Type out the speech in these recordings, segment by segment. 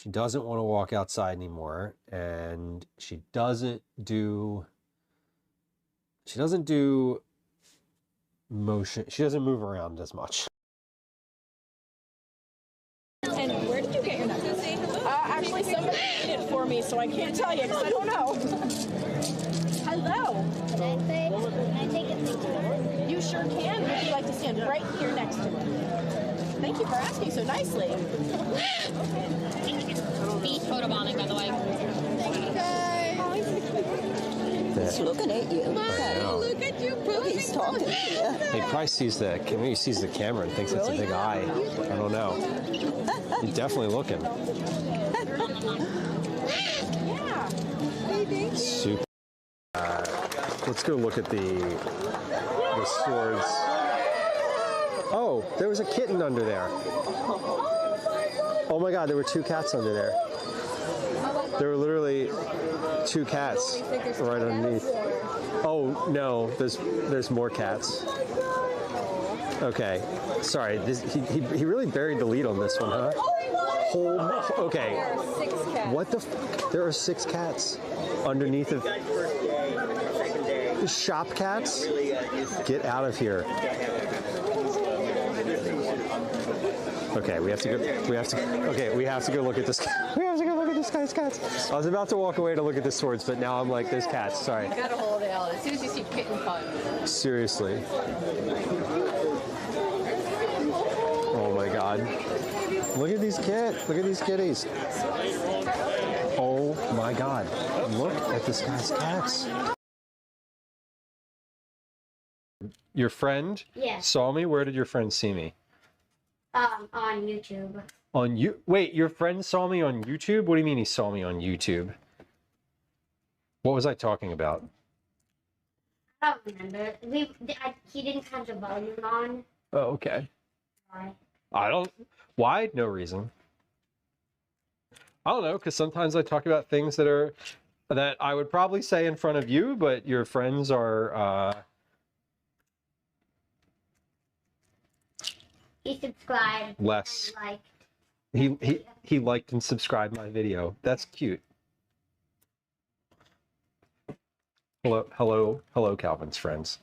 She doesn't want to walk outside anymore, and she doesn't do motion. She doesn't move around as much. And where did you get your necklace? Actually, somebody made it for me, so I can't tell you because I don't know. Hello. Can I take a picture? You sure can. Would you like to stand right here next to it? Thank you for asking so nicely. Be photobonic, by the way. Thank you, guys. He's looking at you. Look at you, He's talking to you. He probably sees the camera and thinks it's a big eye. I don't know. He's definitely looking. Yeah. Hey, thank you. Super. Let's go look at the swords. Oh, there was a kitten under there. Oh my God, there were 2 cats under there. There were literally 2 cats right underneath. Oh no, there's more cats. Okay, sorry. He really buried the lead on this one, huh? Okay. What the? There are 6 cats underneath of shop cats. Get out of here. Okay, we have to go look at this. We have to go look at this guy's cats. I was about to walk away to look at the swords, but now I'm like, there's cats. Sorry. You gotta hold it out as soon as you see kitten fun. Seriously. Oh my God. Look at these kitties. Oh my God. Look at this guy's cats. Your friend saw me? Where did your friend see me? On YouTube. Wait, your friend saw me on YouTube? What do you mean he saw me on YouTube? What was I talking about? I don't remember. He didn't have the volume on. Oh, okay. Why? Why? No reason. I don't know, because sometimes I talk about things that I would probably say in front of you, but your friends are, He subscribed. less. And He liked and subscribed my video. That's cute. Hello, Calvin's friends.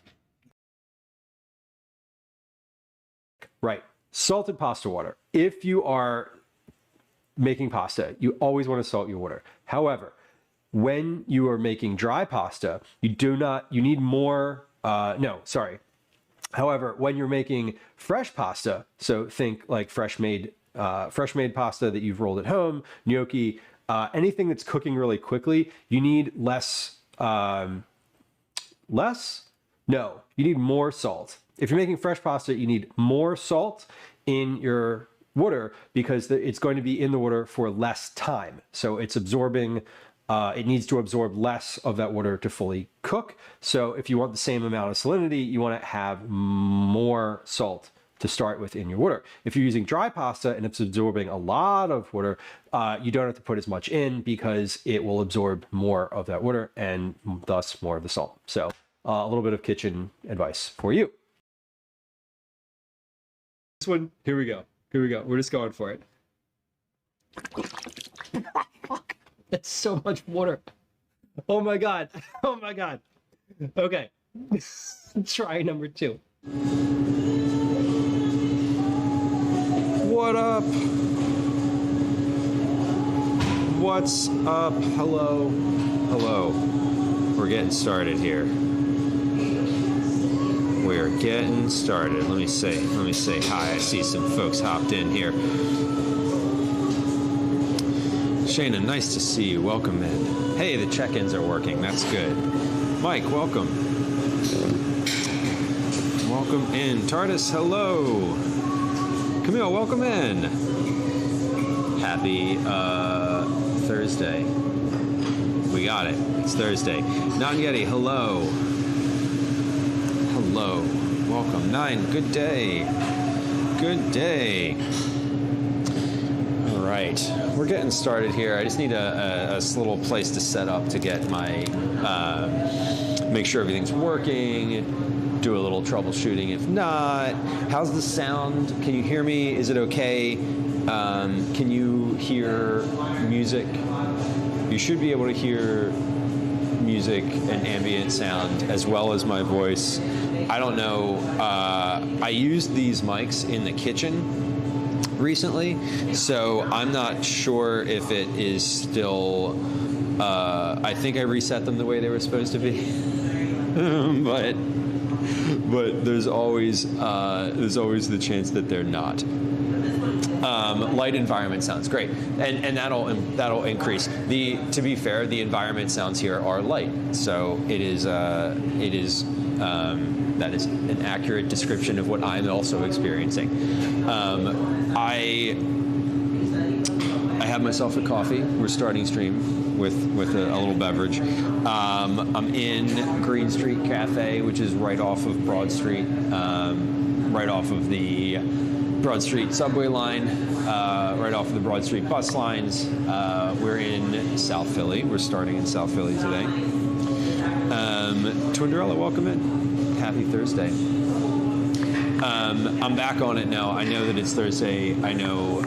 Right. Salted pasta water. If you are making pasta, you always want to salt your water. However, when you are making dry pasta, you need more, However, when you're making fresh pasta, so think like fresh made pasta that you've rolled at home, gnocchi, anything that's cooking really quickly, you need you need more salt. If you're making fresh pasta, you need more salt in your water because it's going to be in the water for less time. So it's absorbing, it needs to absorb less of that water to fully cook. So if you want the same amount of salinity, you want to have more salt to start with in your water. If you're using dry pasta and it's absorbing a lot of water, you don't have to put as much in because it will absorb more of that water and thus more of the salt. So a little bit of kitchen advice for you. This one, here we go. We're just going for it. That's so much water. Oh my God. Okay. Try number 2. What up? What's up? Hello. We're getting started here. We're getting started. Let me say hi. I see some folks hopped in here. Shayna, nice to see you. Welcome in. Hey, the check-ins are working. That's good. Mike, welcome. Welcome in. Tardis, hello. Camille, welcome in. Happy Thursday. We got it. It's Thursday. Non-Yeti, hello. Hello. Welcome. 9, good day. Good day. All right. We're getting started here. I just need a little place to set up to get my, make sure everything's working, do a little troubleshooting if not. How's the sound? Can you hear me? Is it okay? Can you hear music? You should be able to hear music and ambient sound as well as my voice. I don't know. I used these mics in the kitchen recently, so I'm not sure if it is still. I think I reset them the way they were supposed to be, but there's always the chance that they're not. Light environment sounds great, and that'll increase. To be fair, the environment sounds here are light, so that is an accurate description of what I'm also experiencing. I have myself a coffee. We're starting stream with a little beverage. I'm in Green Street Cafe, which is right off of Broad Street, right off of the Broad Street subway line, right off of the Broad Street bus lines. We're in South Philly. We're starting in South Philly today. Twinderella, welcome in. Happy Thursday. I'm back on it now. I know that it's Thursday. I know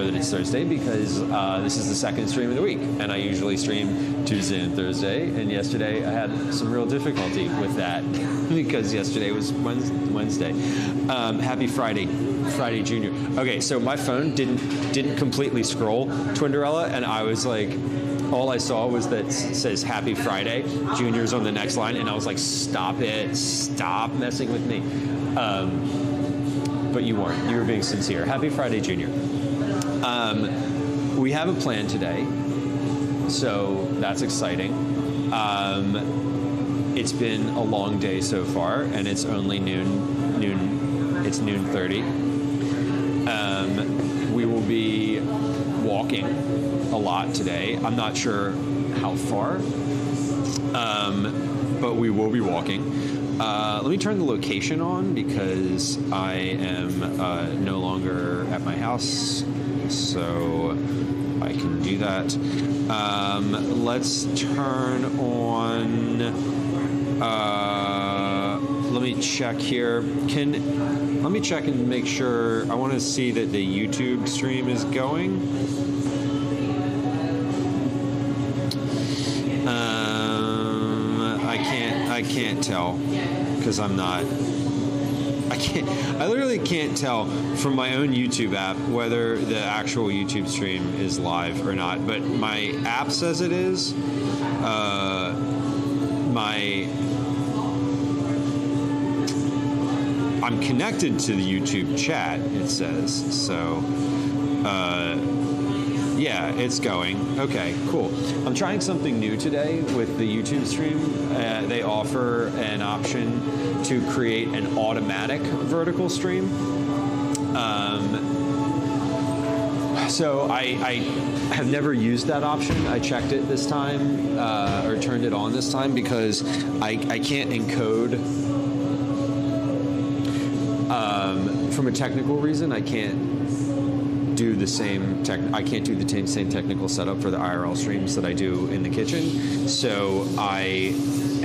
that it's Thursday because this is the second stream of the week, and I usually stream Tuesday and Thursday, and yesterday I had some real difficulty with that because yesterday was Wednesday. Happy Friday Junior. Okay, so my phone didn't completely scroll, Twinderella, and I was like, all I saw was that says Happy Friday, Junior's on the next line, and I was like, stop it, stop messing with me. But you weren't. You were being sincere. Happy Friday, Junior. We have a plan today, so that's exciting. It's been a long day so far, and it's only noon. It's noon 30. We will be walking a lot today. I'm not sure how far, but we will be walking. Let me turn the location on because I am no longer at my house, so I can do that. Let's turn on. Let me check here. Let me check and make sure. I want to see that the YouTube stream is going. I can't tell because I'm not. I literally can't tell from my own YouTube app whether the actual YouTube stream is live or not. But my app says it is. I'm connected to the YouTube chat, it says. So, yeah, it's going. Okay, cool. I'm trying something new today with the YouTube stream. They offer an option to create an automatic vertical stream. So I have never used that option. I checked it this time, or turned it on this time, because I can't encode. From a technical reason, I can't do the same same technical setup for the IRL streams that I do in the kitchen. So I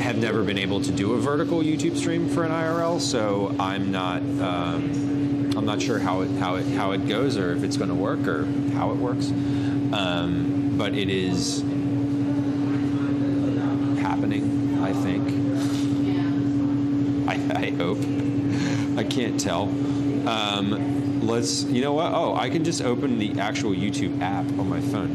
have never been able to do a vertical YouTube stream for an IRL. So I'm not sure how it goes, or if it's going to work, or how it works. But it is happening, I think. I hope. I can't tell. You know what? Oh, I can just open the actual YouTube app on my phone.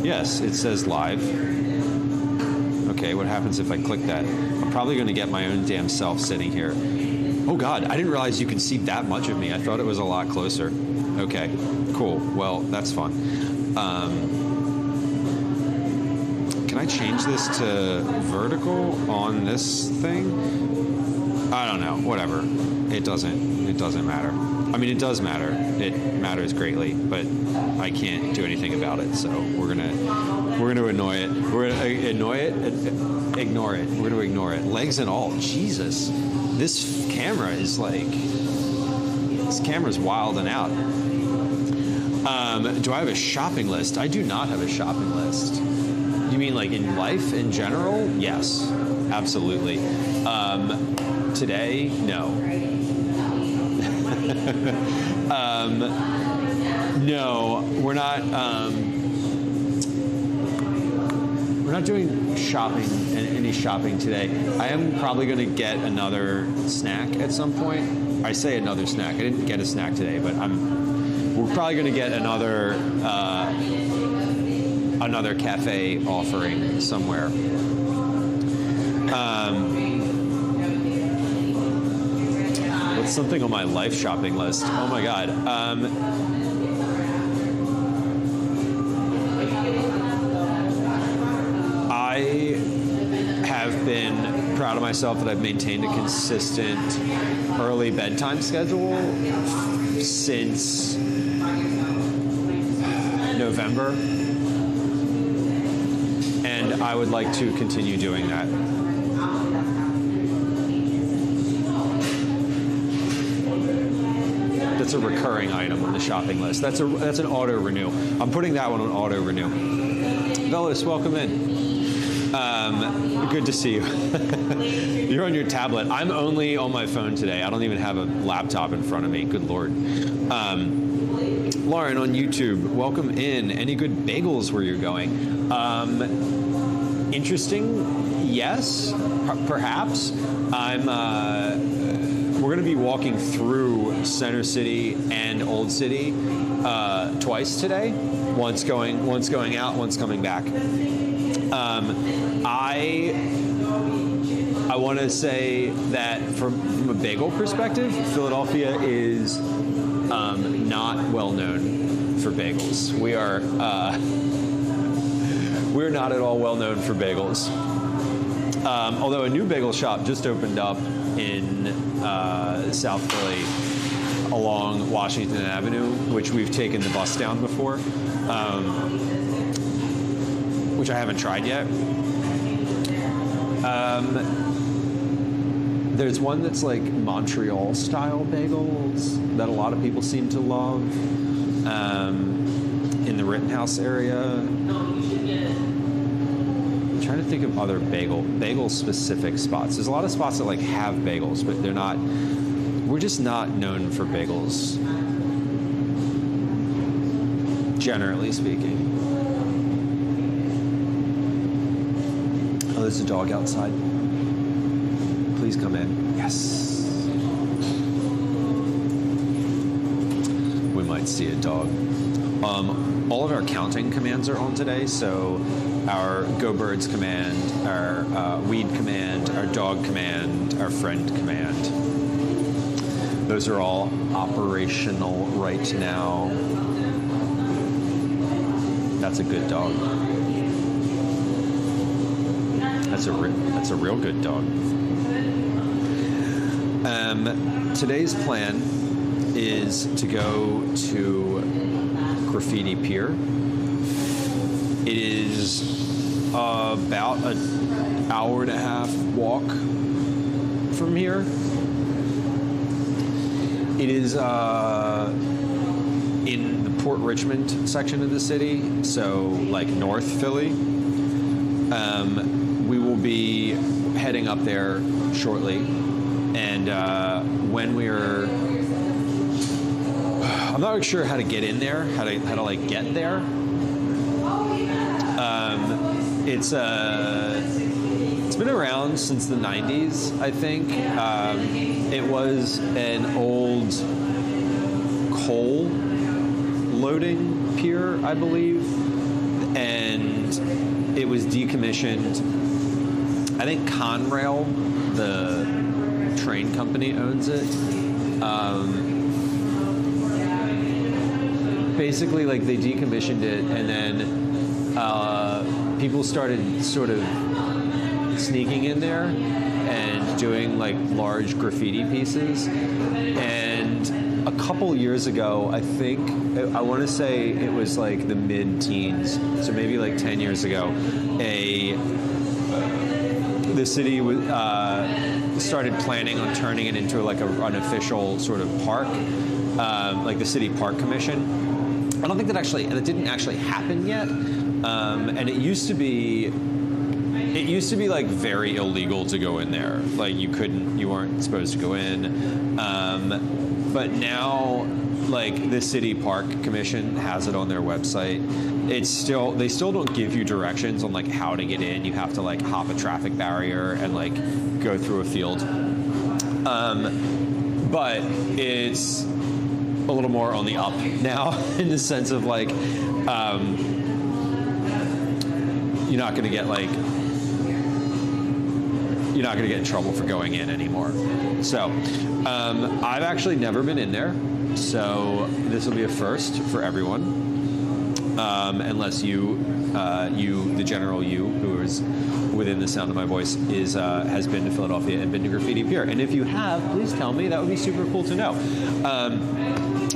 Yes, it says live. Okay, what happens if I click that? I'm probably going to get my own damn self sitting here. Oh God, I didn't realize you could see that much of me. I thought it was a lot closer. Okay, cool. Well, that's fun. Can I change this to vertical on this thing? I don't know. Whatever. It doesn't matter. I mean, it does matter. It matters greatly, but I can't do anything about it. So we're gonna annoy it. We're gonna annoy it. Ignore it. We're gonna ignore it. Legs and all. Jesus, this camera is like. This camera's wilding out. Do I have a shopping list? I do not have a shopping list. You mean like in life in general? Yes, absolutely. Today, no. No, we're not. We're not doing shopping, any shopping today. I am probably going to get another snack at some point. I say another snack. I didn't get a snack today, but we're probably going to get another cafe offering somewhere. What's something on my life shopping list? Oh my God. I have been proud of myself that I've maintained a consistent early bedtime schedule since November, and I would like to continue doing that. That's a recurring item on the shopping list. That's an auto renew. I'm putting that one on auto renew. Velos, welcome in. Good to see you. You're on your tablet. I'm only on my phone today. I don't even have a laptop in front of me. Good Lord. Lauren on YouTube, welcome in. Any good bagels where you're going? Interesting, yes, perhaps. We're going to be walking through Center City and Old City twice today. Once going out, once coming back. I want to say that from a bagel perspective, Philadelphia is not well known for bagels. We're not at all well known for bagels. Although a new bagel shop just opened up in South Philly along Washington Avenue, which we've taken the bus down before, which I haven't tried yet. There's one that's like Montreal style bagels that a lot of people seem to love in the Rittenhouse area. I'm trying to think of other bagel specific spots. There's a lot of spots that like have bagels, but we're just not known for bagels, generally speaking. Oh, there's a dog outside. Please come in. Yes. We might see a dog. All of our counting commands are on today, so our Go Birds command, our weed command, our dog command, our friend command. Those are all operational right now. That's a good dog. That's a real good dog. Today's plan is to go to Graffiti Pier. It is about an hour and a half walk from here. It is in the Port Richmond section of the city, so like North Philly. We will be heading up there shortly, and I'm not really sure how to get in there, how to like get there. It's been around since the 90s, I think. It was an old coal loading pier, I believe, and it was decommissioned. I think Conrail, the train company, owns it. Basically, like, they decommissioned it, and then people started sort of sneaking in there and doing like large graffiti pieces. And a couple years ago, I want to say it was like the mid-teens, so maybe like 10 years ago, the city started planning on turning it into like an official sort of park, like the City Park Commission. I don't think that didn't actually happen yet. And it used to be it used to be like very illegal to go in there. Like you weren't supposed to go in. But now, like the city park commission has it on their website. They still don't give you directions on like how to get in. You have to like hop a traffic barrier and like go through a field. But it's a little more on the up now in the sense of like you're not going to get in trouble for going in anymore. So I've actually never been in there, so this will be a first for everyone, unless the general you, who is within the sound of my voice, has been to Philadelphia and been to Graffiti Pier. And if you have, please tell me. That would be super cool to know.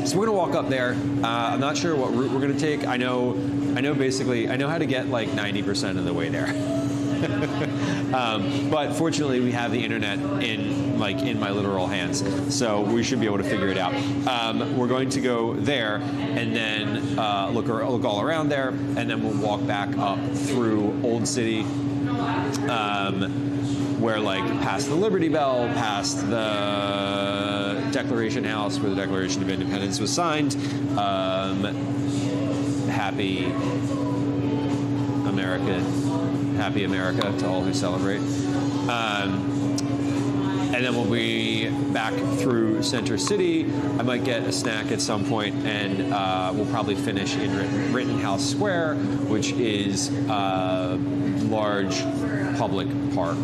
So we're gonna walk up there. I'm not sure what route we're gonna take. I know how to get like 90% of the way there. But fortunately, we have the internet in my literal hands, so we should be able to figure it out. We're going to go there and then look all around there, and then we'll walk back up through Old City, where like past the Liberty Bell, past the Declaration House, where the Declaration of Independence was signed. Happy America to all who celebrate. And then we'll be back through Center City. I might get a snack at some point, and we'll probably finish in Rittenhouse Square, which is a large public park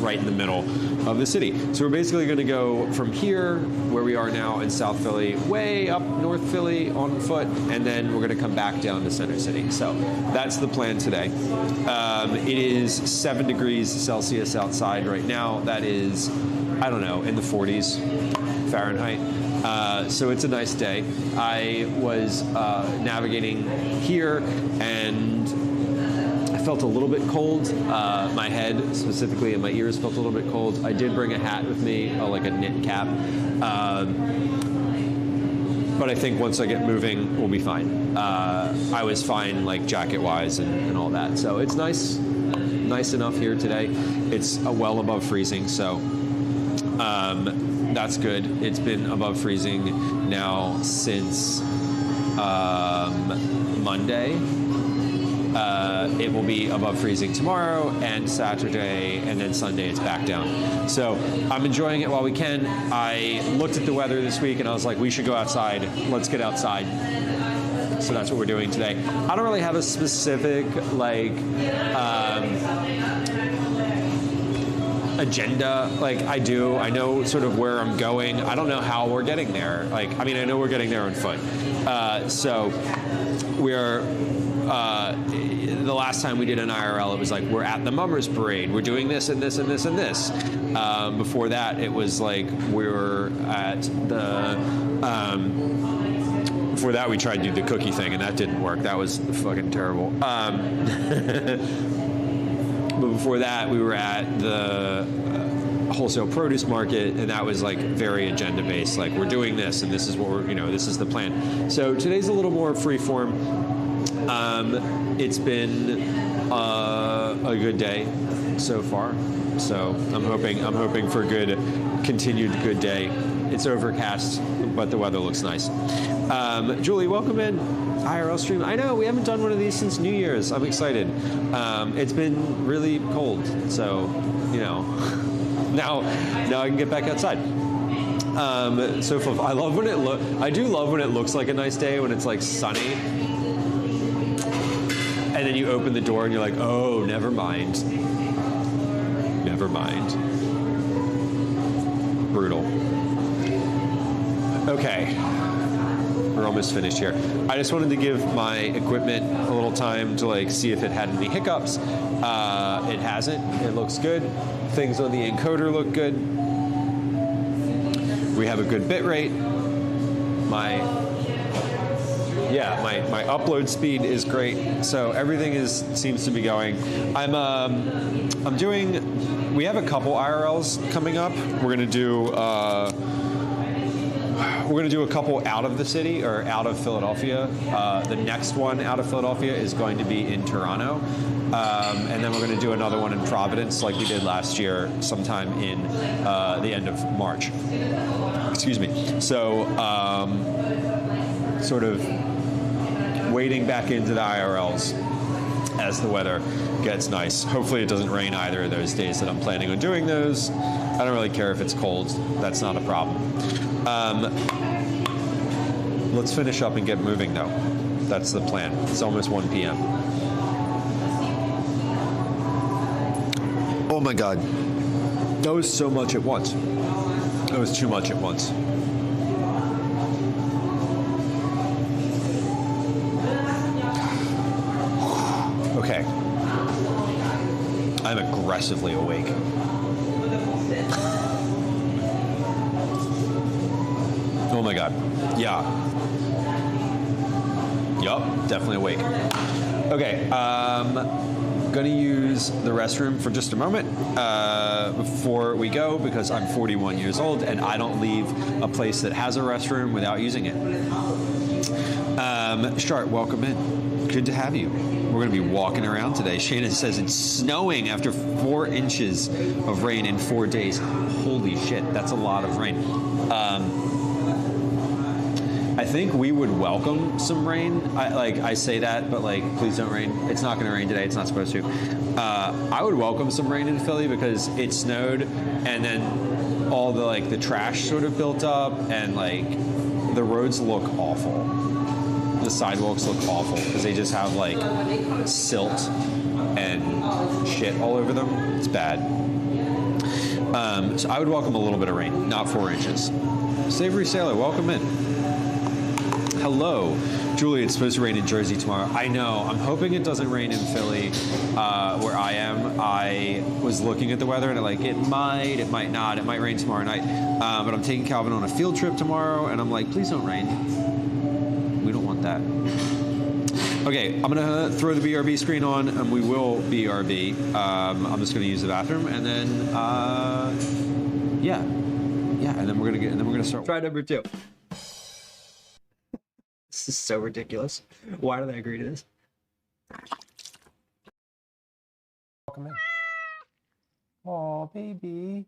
right in the middle of the city. So we're basically going to go from here, where we are now in South Philly, way up North Philly on foot, and then we're going to come back down to Center City. So that's the plan today. It is 7 degrees Celsius outside right now. That is, I don't know, in the 40s Fahrenheit. So it's a nice day. I was navigating here, and I felt a little bit cold. My head, specifically, and my ears felt a little bit cold. I did bring a hat with me, like a knit cap. But I think once I get moving, we'll be fine. I was fine, like jacket-wise and all that. So it's nice enough here today. It's well above freezing, so that's good. It's been above freezing now since Monday. It will be above freezing tomorrow and Saturday, and then Sunday it's back down. So I'm enjoying it while we can. I looked at the weather this week and I was like, we should go outside. Let's get outside. So that's what we're doing today. I don't really have a specific agenda. Like I know sort of where I'm going. I don't know how we're getting there. I know we're getting there on foot. So we're the last time we did an IRL, it was like, we're at the Mummers Parade. We're doing this and this and this and this. Before that, it was like, we were at the... before that, we tried to do the cookie thing, and that didn't work. That was fucking terrible. But before that, we were at the wholesale produce market, and that was like very agenda-based. Like, we're doing this, and this is what we're, this is the plan. So today's a little more free-form. It's been a good day so far, so I'm hoping for a continued good day. It's overcast, but the weather looks nice. Julie, welcome in IRL stream. I know we haven't done one of these since New Year's. I'm excited. It's been really cold, so now I can get back outside. So I love when I do love when it looks like a nice day, when it's like sunny. And then you open the door and you're like, oh, never mind. Never mind. Brutal. Okay. We're almost finished here. I just wanted to give my equipment a little time to see if it had any hiccups. It hasn't. It looks good. Things on the encoder look good. We have a good bit rate. My upload speed is great, so everything seems to be going. We have a couple IRLs coming up. We're gonna do we're going to do a couple out of the city or out of Philadelphia. The next one out of Philadelphia is going to be in Toronto. And then we're going to do another one in Providence like we did last year sometime in the end of March. Excuse me. So sort of wading back into the IRLs as the weather gets nice. Hopefully it doesn't rain either of those days that I'm planning on doing those. I don't really care if it's cold. That's not a problem. Let's finish up and get moving though. That's the plan. It's almost 1 p.m. Oh my God. That was so much at once. That was too much at once. Okay. I'm aggressively awake. Oh my God. Yeah. Yup, definitely awake. Okay, gonna use the restroom for just a moment before we go because I'm 41 years old and I don't leave a place that has a restroom without using it. Shart, welcome in. Good to have you. We're going to be walking around today. Shannon says it's snowing after 4 inches of rain in 4 days. Holy shit, that's a lot of rain. I think we would welcome some rain. I say that, but like, please don't rain. It's not going to rain today. It's not supposed to. I would welcome some rain in Philly because it snowed, and then all the trash sort of built up, and like the roads look awful. The sidewalks look awful because they just have like silt and shit all over them. It's bad. So I would welcome a little bit of rain, not 4 inches. Savory Sailor, welcome in. Hello. Julie, it's supposed to rain in Jersey tomorrow. I know. I'm hoping it doesn't rain in Philly where I am. I was looking at the weather and it might not. It might rain tomorrow night. But I'm taking Calvin on a field trip tomorrow and I'm like, please don't rain. We don't want that. Okay, I'm gonna throw the BRB screen on, and we will BRB. I'm just gonna use the bathroom, and then yeah, and then we're gonna start. Try number 2. This is so ridiculous. Why did I agree to this? Welcome in. Oh, baby.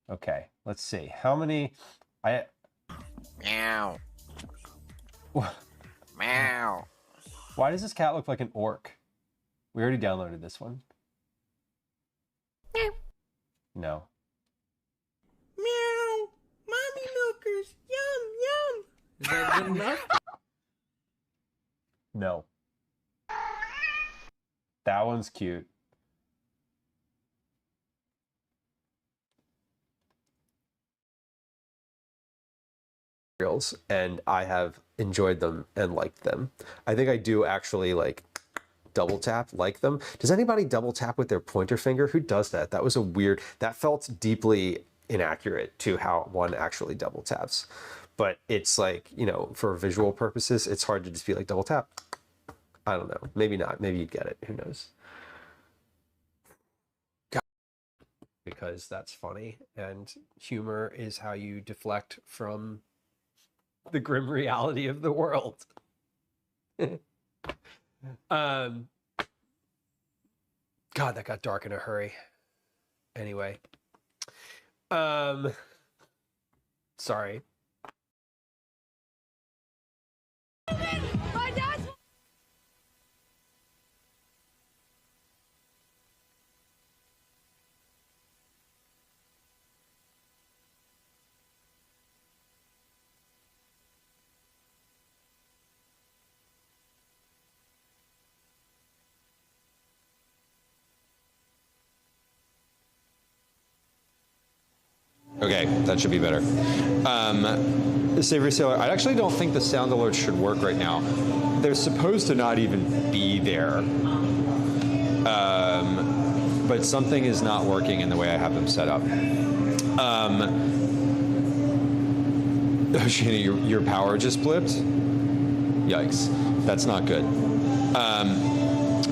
Okay, let's see. How many? Meow. Meow. Why does this cat look like an orc? We already downloaded this one. Meow. No. Meow. Mommy milkers. Yum, yum. Is that good enough? No. That one's cute. And I have enjoyed them and liked them. I think I do actually double tap like them. Does anybody double tap with their pointer finger? Who does that? That was a weird, that felt deeply inaccurate to how one actually double taps. But it's for visual purposes, it's hard to just be like double tap. I don't know. Maybe not. Maybe you'd get it. Who knows? Because that's funny and humor is how you deflect from the grim reality of the world. God, that got dark in a hurry. Anyway. Sorry. Okay, that should be better. Savory Sailor, I actually don't think the sound alerts should work right now. They're supposed to not even be there. But something is not working in the way I have them set up. Shana, your power just blipped? Yikes, that's not good.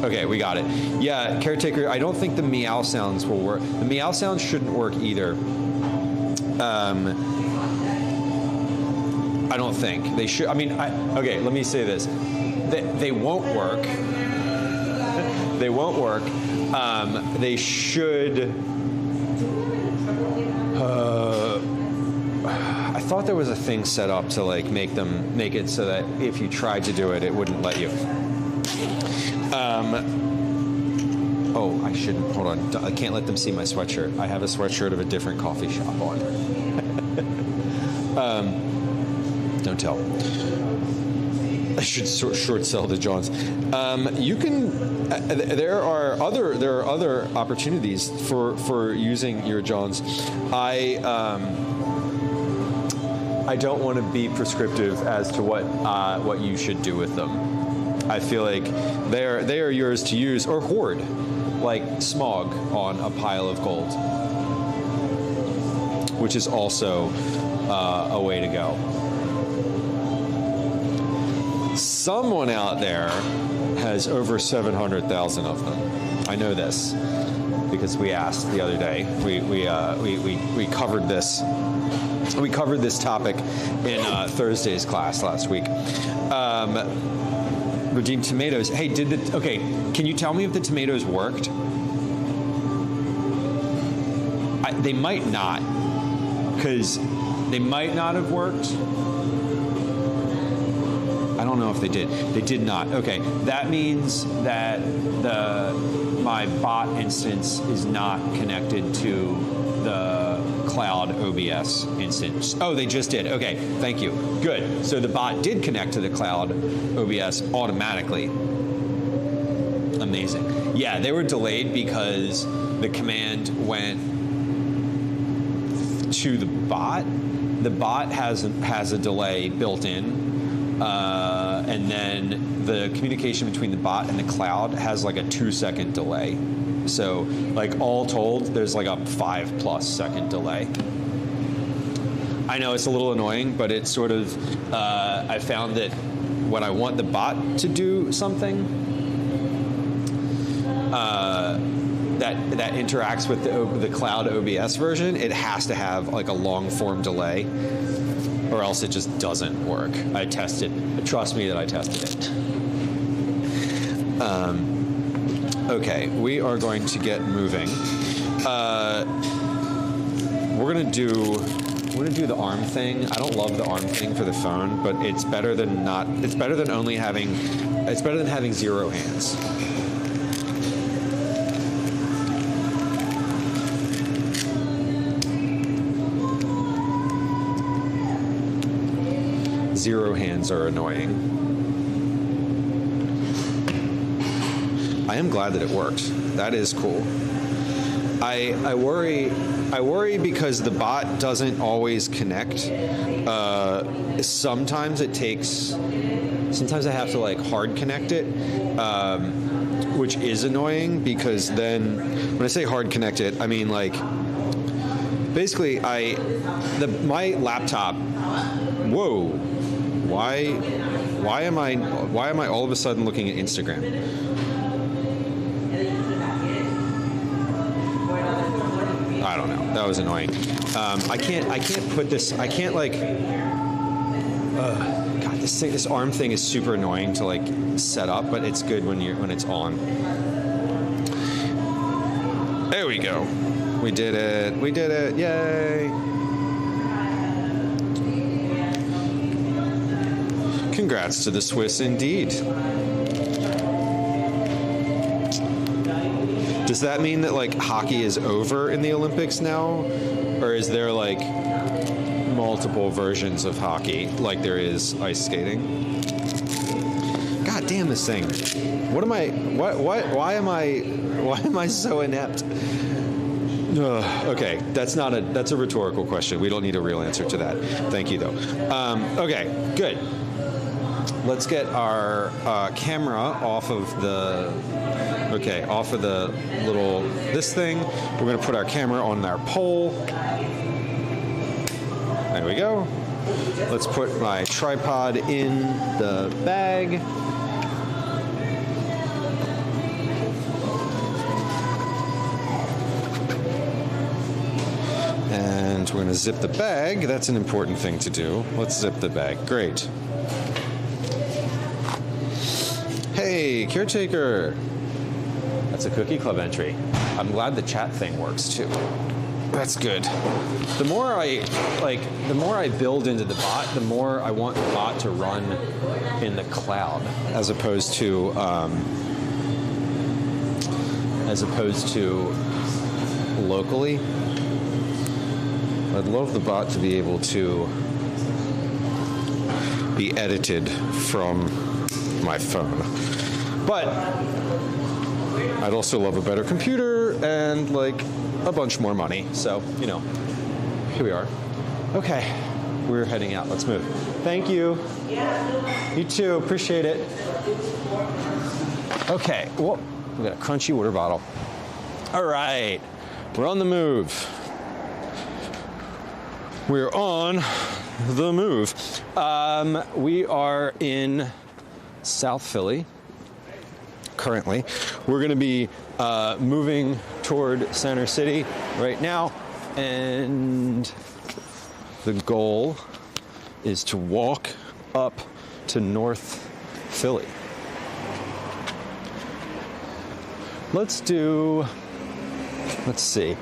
Okay, we got it. Yeah, Caretaker, I don't think the meow sounds will work. The meow sounds shouldn't work either. I don't think they should. I mean, okay. Let me say this: they won't work. They won't work. They should. I thought there was a thing set up to like make it so that if you tried to do it, it wouldn't let you. Oh, I shouldn't. Hold on. I can't let them see my sweatshirt. I have a sweatshirt of a different coffee shop on. Don't tell. I should short sell the Johns. You can. There are other opportunities for using your Johns. I don't want to be prescriptive as to what you should do with them. I feel like they are yours to use or hoard, like smog on a pile of gold, which is also a way to go. Someone out there has over 700,000 of them. I know this because we asked the other day. We covered this. We covered this topic in Thursday's class last week. Redeemed tomatoes. Hey, okay, can you tell me if the tomatoes worked? They might not, because they might not have worked. I don't know if they did. They did not. Okay, that means that my bot instance is not connected to the cloud OBS instance. Oh, they just did. Okay, thank you. Good. So the bot did connect to the cloud OBS automatically. Amazing. Yeah, they were delayed because the command went to the bot. The bot has a delay built in. And then the communication between the bot and the cloud has like a 2-second delay. So like all told, there's like a 5+ second delay. I know it's a little annoying, but it's sort of, I found that when I want the bot to do something that interacts with the cloud OBS version, it has to have like a long form delay, or else it just doesn't work. I tested. Trust me that I tested it. Okay, we are going to get moving. We're gonna do the arm thing. I don't love the arm thing for the phone, but it's better than not. It's better than only having. It's better than having 0 hands. Zero hands are annoying. I am glad that it worked. That is cool. I worry because the bot doesn't always connect. Sometimes I have to like hard connect it, which is annoying because then when I say hard connect it, I mean like basically my laptop. Whoa. Why am I all of a sudden looking at Instagram? I don't know. That was annoying. I can't put this. I can't like. God, this arm thing is super annoying to like set up, but it's good when it's on. There we go. We did it. We did it. Yay! Congrats to the Swiss indeed. Does that mean that like hockey is over in the Olympics now? Or is there like multiple versions of hockey like there is ice skating? God damn this thing. Why am I so inept? Okay, that's a rhetorical question. We don't need a real answer to that. Thank you though. Okay, good. Let's get our camera off of the little this thing. We're going to put our camera on our pole. There we go. Let's put my tripod in the bag. And we're going to zip the bag. That's an important thing to do. Let's zip the bag. Great. Hey, caretaker. That's a Cookie Club entry. I'm glad the chat thing works too. That's good. The more I build into the bot, the more I want the bot to run in the cloud, as opposed to locally. I'd love the bot to be able to be edited from my phone. But I'd also love a better computer and like a bunch more money. So, you know, here we are. Okay, we're heading out. Let's move. Thank you. You too. Appreciate it. Okay, whoa, we got a crunchy water bottle. All right, we're on the move. We're on the move. We are in South Philly currently. We're going to be moving toward Center City right now, and the goal is to walk up to North Philly. Let's see.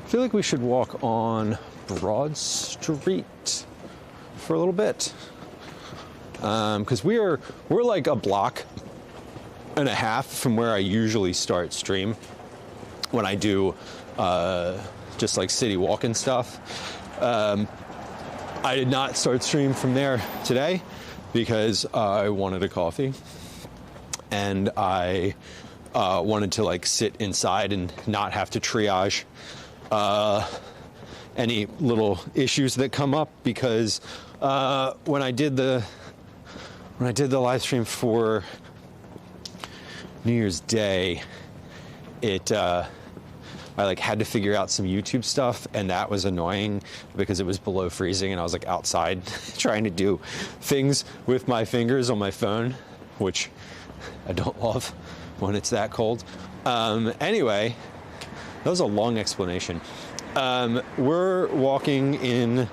I feel like we should walk on Broad Street for a little bit. Because we're like a block and a half from where I usually start stream when I do just like city walking stuff. I did not start stream from there today because I wanted a coffee and I wanted to like sit inside and not have to triage any little issues that come up, because when I did the live stream for New Year's Day, I like had to figure out some YouTube stuff, and that was annoying because it was below freezing and I was like outside trying to do things with my fingers on my phone, which I don't love when it's that cold. Anyway, that was a long explanation. We're walking in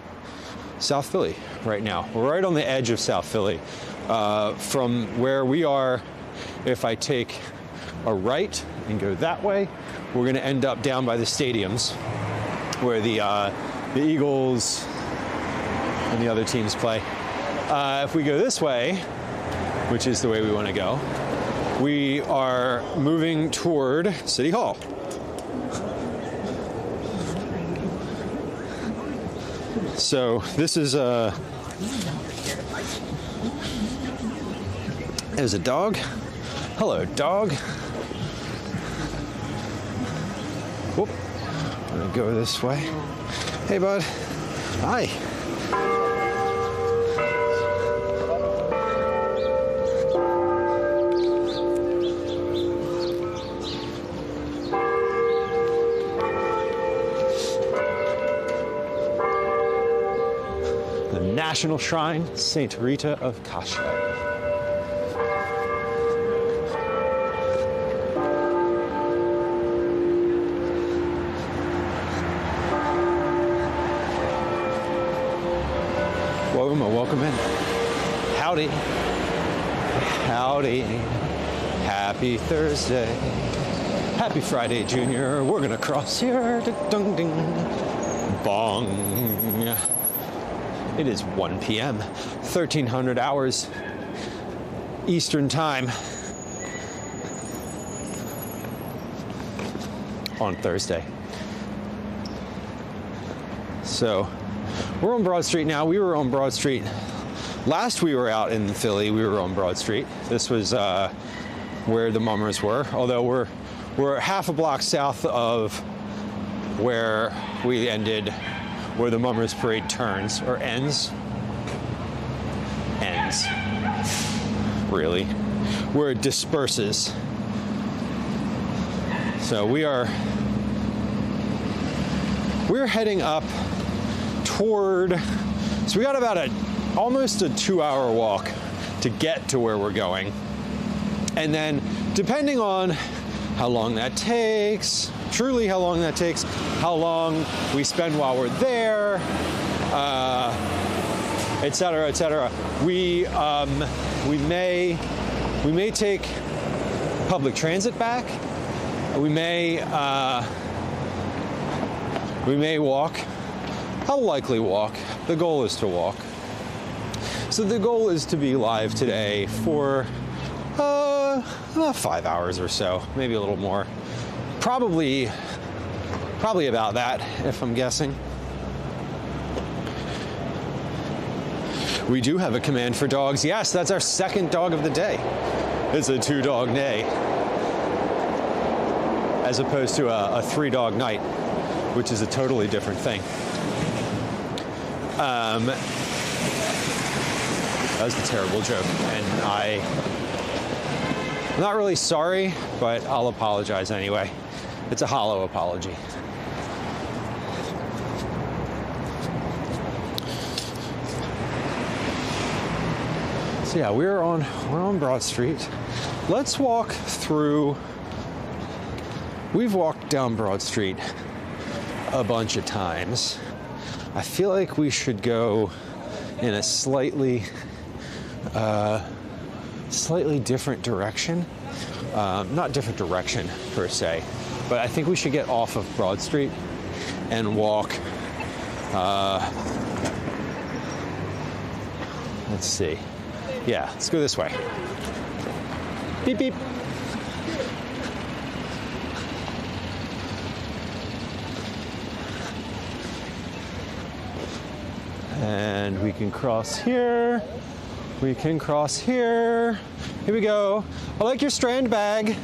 South Philly right now. We're right on the edge of South Philly. From where we are, if I take a right and go that way, we're going to end up down by the stadiums where the Eagles and the other teams play. If we go this way, which is the way we want to go, we are moving toward City Hall. So this is there's a dog. Hello, dog. Whoop. I'm gonna go this way. Hey, bud. Hi. The National Shrine, Saint Rita of Kashmir. Welcome in. Howdy. Howdy. Happy Thursday. Happy Friday, Junior. We're gonna cross here. Ding, ding. Bong. It is 1 p.m. 1300 hours Eastern Time on Thursday. So we're on Broad Street now. We were on Broad Street. Last we were out in Philly, we were on Broad Street. This was where the mummers were, although we're half a block south of where we ended, where the mummers parade turns, or ends. Ends. Really. Where it disperses. So we're heading up toward, so we got about almost a 2-hour walk to get to where we're going. And then depending on how long that takes, truly how long that takes, how long we spend while we're there, et cetera, et cetera. We may take public transit back. We may walk. I'll likely walk. The goal is to walk. So the goal is to be live today for 5 hours or so, maybe a little more. Probably about that, if I'm guessing. We do have a command for dogs. Yes, that's our second dog of the day. It's a 2-dog day, as opposed to a 3-dog night, which is a totally different thing. That was a terrible joke, and I'm not really sorry, but I'll apologize anyway. It's a hollow apology. So yeah, we're on Broad Street. Let's walk through. We've walked down Broad Street a bunch of times. I feel like we should go in a slightly different direction. Not different direction per se, but I think we should get off of Broad Street and walk. Let's see. Yeah, let's go this way. Beep, beep. And we can cross here. We can cross here. Here we go. I like your Strand bag.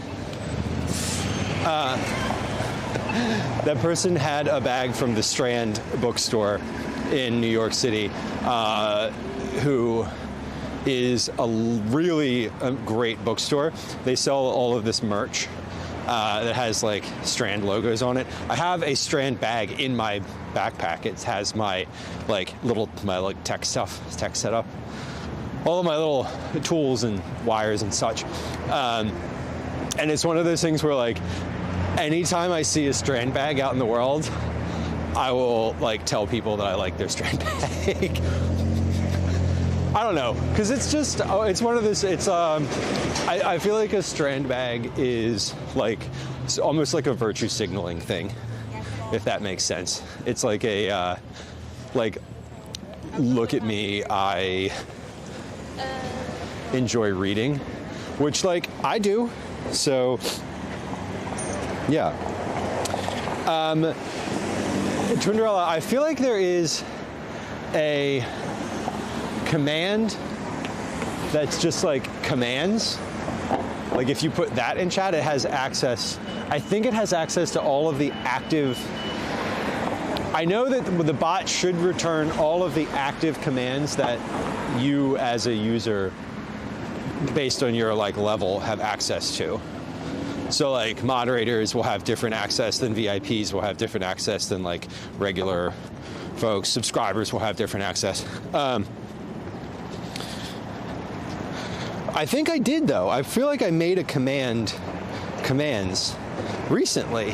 That person had a bag from the Strand bookstore in New York City, who is a really great bookstore. They sell all of this merch that has like Strand logos on it. I have a Strand bag in my backpack. It has my tech stuff, tech setup, all of my little tools and wires and such. And it's one of those things where like anytime I see a Strand bag out in the world, I will like tell people that I like their Strand bag. I don't know, because it's just, it's one of those, it's, I feel like a Strand bag is like, it's almost like a virtue signaling thing, if that makes sense. It's like a, look at me, I enjoy reading, which like I do, so yeah. Twinderella, I feel like there is a command that's just like commands. Like if you put that in chat, it has access. I think it has access to all of the active. I know that the bot should return all of the active commands that you as a user, based on your like level, have access to. So like moderators will have different access than VIPs will have different access than like regular folks. Subscribers will have different access. I think I did though. I feel like I made a commands recently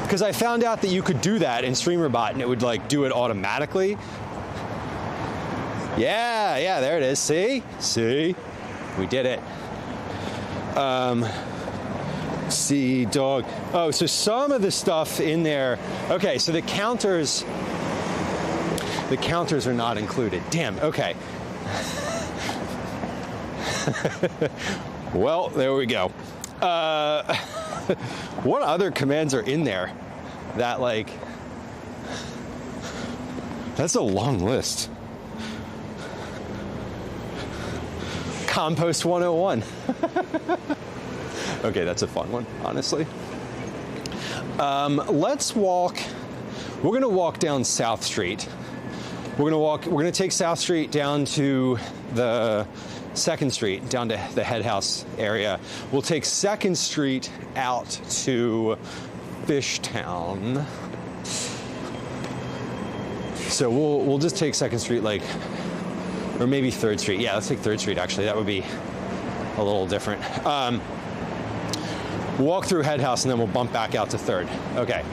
because I found out that you could do that in StreamerBot and it would like do it automatically. Yeah, there it is. See, we did it. See, dog. Oh, so some of the stuff in there. Okay, so the counters are not included. Damn. Okay. Well, there we go. What other commands are in there that like, that's a long list. Compost 101. Okay, that's a fun one, honestly. Let's walk. We're gonna walk down South Street. We're gonna take South Street down to the 2nd Street, down to the head house area. We'll take 2nd Street out to Fishtown. So we'll just take 2nd Street, like, or maybe 3rd Street. Yeah, let's take 3rd Street actually. That would be a little different. walk through Head House, and then we'll bump back out to 3rd. Okay.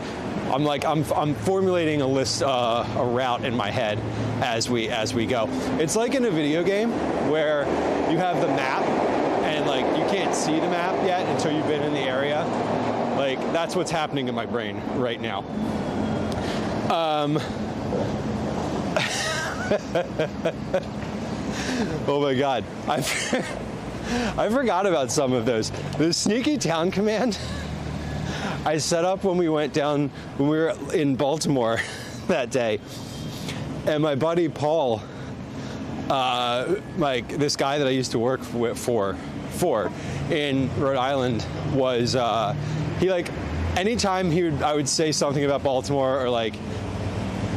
I'm formulating a list, a route in my head as we go. It's like in a video game where you have the map and like you can't see the map yet until you've been in the area. Like that's what's happening in my brain right now. Oh my God, I forgot about some of those. The sneaky town command I set up when we went down, when we were in Baltimore that day. And my buddy Paul, like this guy that I used to work for in Rhode Island was, he like, anytime I would say something about Baltimore or like,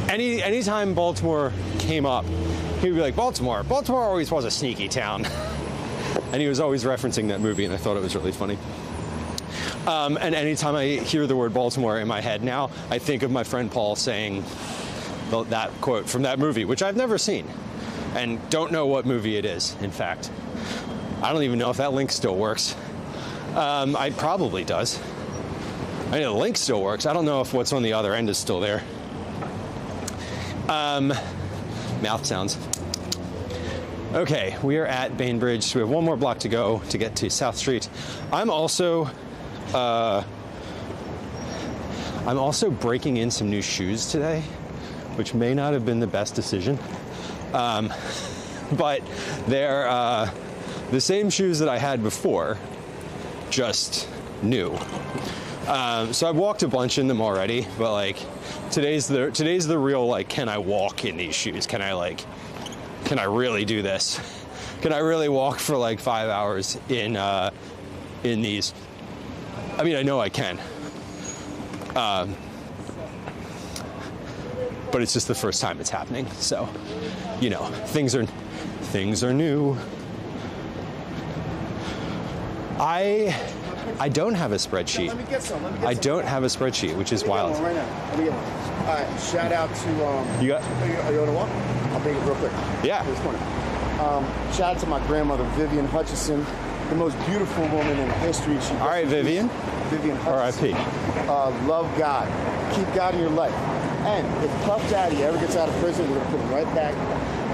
anytime Baltimore came up, he'd be like, Baltimore always was a sneaky town. And he was always referencing that movie, and I thought it was really funny. And anytime I hear the word Baltimore in my head now, I think of my friend Paul saying that quote from that movie, which I've never seen and don't know what movie it is, in fact. I don't even know if that link still works. It probably does. I know the link still works. I don't know if what's on the other end is still there. Mouth sounds. Okay, we are at Bainbridge, so we have one more block to go to get to South Street. I'm also breaking in some new shoes today, which may not have been the best decision. But they're the same shoes that I had before, just new. So I've walked a bunch in them already, but like today's the real like, can I walk in these shoes? Can I really do this? Can I really walk for like 5 hours in these? I mean, I know I can. But it's just the first time it's happening. So, you know, things are new. I don't have a spreadsheet. I don't have a spreadsheet, which is wild. Right now. All right, shout out to you got? Are you on the walk? I'll bring it real quick. Yeah. This corner. Shout out to my grandmother, Vivian Hutchison, the most beautiful woman in history. All right, Vivian. Vivian Hutchison. R.I.P. Love God. Keep God in your life. And if Puff Daddy ever gets out of prison, we're gonna put him right back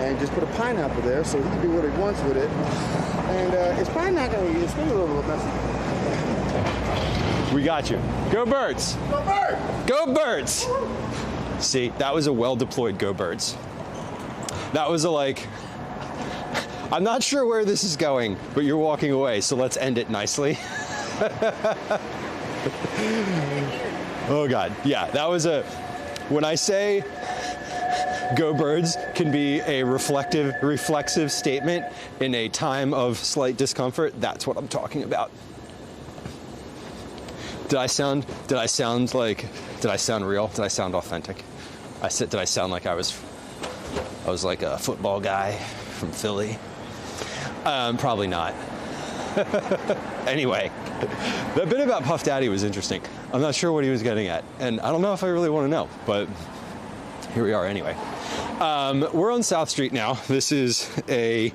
and just put a pineapple there so he can do what he wants with it. And it's probably not gonna be. It's gonna be a little messy. We got you. Go Birds! Go Birds! Go Birds! See, that was a well-deployed Go Birds. That was a like, I'm not sure where this is going, but you're walking away, so let's end it nicely. Oh God, yeah, that was when I say Go Birds can be a reflexive statement in a time of slight discomfort, that's what I'm talking about. Did I sound real? Did I sound authentic? Did I sound like I was like a football guy from Philly? Probably not. Anyway, the bit about Puff Daddy was interesting. I'm not sure what he was getting at, and I don't know if I really want to know, but here we are anyway. We're on South Street now. This is a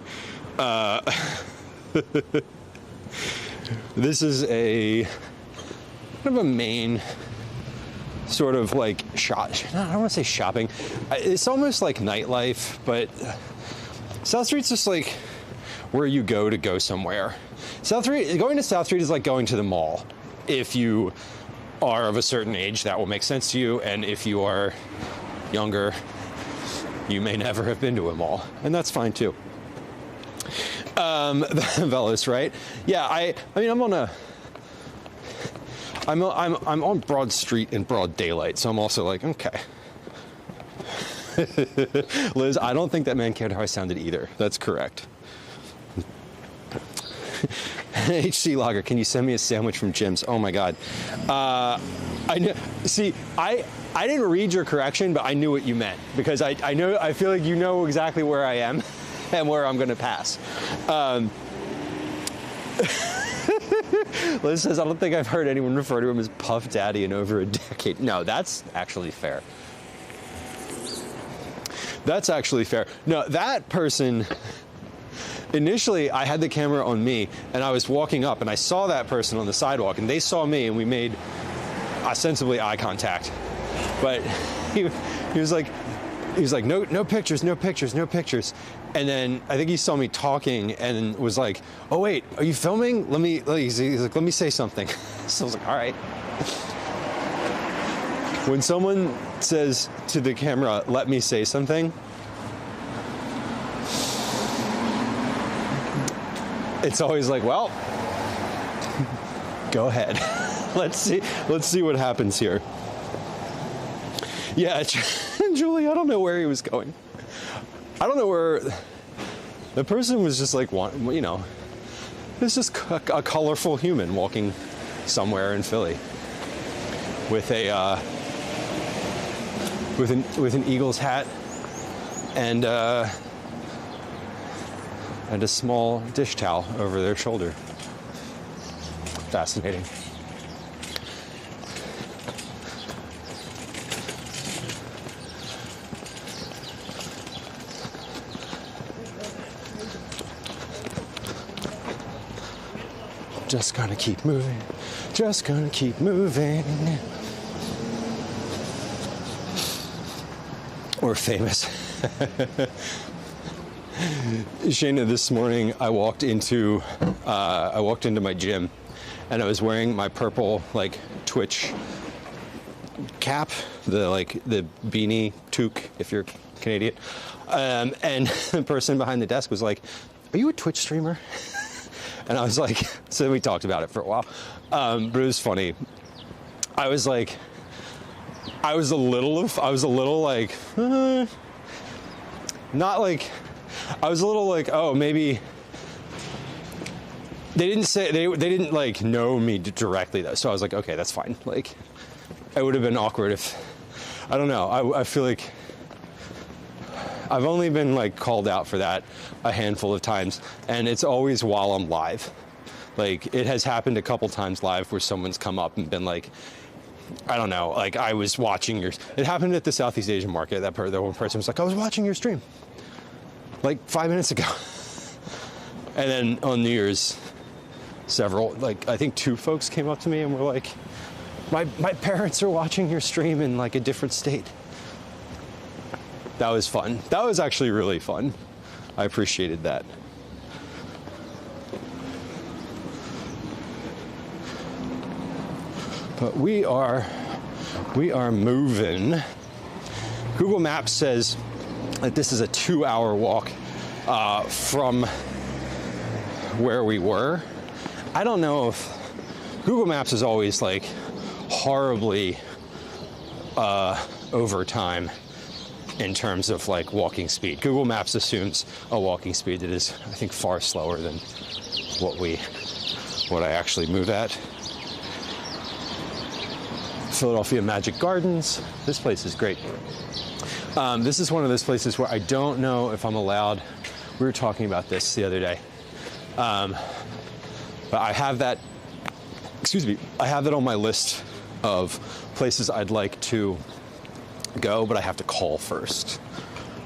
kind of a main sort of like shop. I don't want to say shopping. It's almost like nightlife, but South Street's just like where you go somewhere. Going to South Street is like going to the mall. If you are of a certain age, that will make sense to you, and if you are younger, you may never have been to a mall, and that's fine too. Velos, right? Yeah, I mean, I'm on Broad Street in broad daylight, so I'm also like, okay. Liz, I don't think that man cared how I sounded either. That's correct. HC Logger, can you send me a sandwich from Jim's? Oh my God. I know. See, I didn't read your correction, but I knew what you meant because I feel like you know exactly where I am and where I'm going to pass. Liz says, I don't think I've heard anyone refer to him as Puff Daddy in over a decade. No, that's actually fair. That's actually fair. No, that person initially I had the camera on me and I was walking up and I saw that person on the sidewalk and they saw me and we made ostensibly eye contact. But he was like, no pictures, no pictures, no pictures. And then I think he saw me talking and was like, oh wait, are you filming? He's like, let me say something. So I was like, all right. When someone says to the camera, let me say something, it's always like, well, go ahead. Let's see what happens here. Yeah, Julie, I don't know where he was going. I don't know where the person was. Just like, you know, it's just a colorful human walking somewhere in Philly with a with an Eagles hat and a small dish towel over their shoulder. Fascinating. Just gonna keep moving. Just gonna keep moving. Or famous. Shayna, this morning I walked into my gym and I was wearing my purple like Twitch cap, the beanie toque if you're Canadian. And the person behind the desk was like, "Are you a Twitch streamer?" And I was like, so we talked about it for a while. But it was funny. I was a little like, not like, I was a little like, oh, maybe they didn't like know me directly though. So I was like, okay, that's fine. Like, it would have been awkward if, I don't know. I feel like I've only been like called out for that a handful of times, and it's always while I'm live. Like, it has happened a couple times live where someone's come up and been like, I don't know, like, I was watching your, it happened at the Southeast Asian market. That one person was like, I was watching your stream like 5 minutes ago. And then on New Year's, several, like, I think 2 folks came up to me and were like, my parents are watching your stream in like a different state. That was fun. That was actually really fun. I appreciated that. But we are moving. Google Maps says that this is a 2-hour walk from where we were. I don't know if Google Maps is always like horribly over time in terms of like walking speed. Google Maps assumes a walking speed that is, I think, far slower than what I actually move at. Philadelphia Magic Gardens. This place is great. This is one of those places where I don't know if I'm allowed. We were talking about this the other day. But I have that, I have that on my list of places I'd like to go, but I have to call first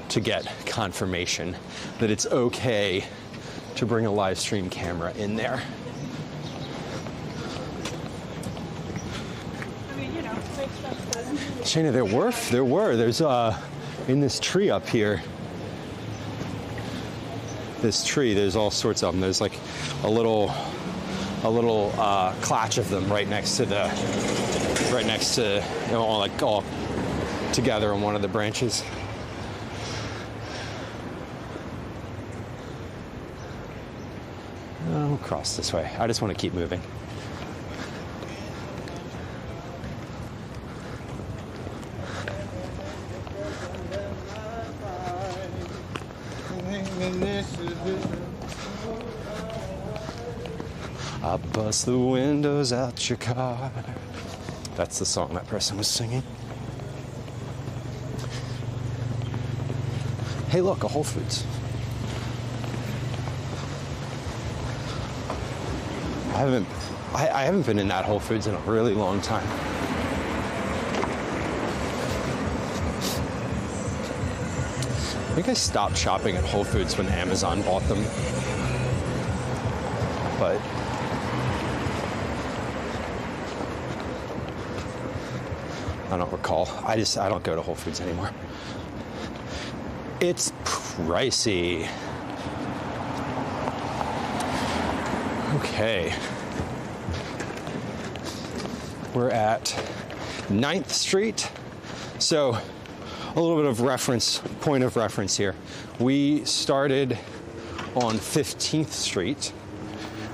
to get confirmation that it's okay to bring a live stream camera in there. I mean, you know, makes sense. Shayna, there's in this tree up here, there's all sorts of them. There's like a little clutch of them right next to, you know, all together on one of the branches. I'll cross this way. I just want to keep moving. I bust the windows out your car. That's the song that person was singing. Hey, look, a Whole Foods. I haven't been in that Whole Foods in a really long time. think I stopped shopping at Whole Foods when Amazon bought them. But I don't recall. I don't go to Whole Foods anymore. It's pricey. Okay. We're at 9th Street. So a little bit of point of reference here. We started on 15th Street.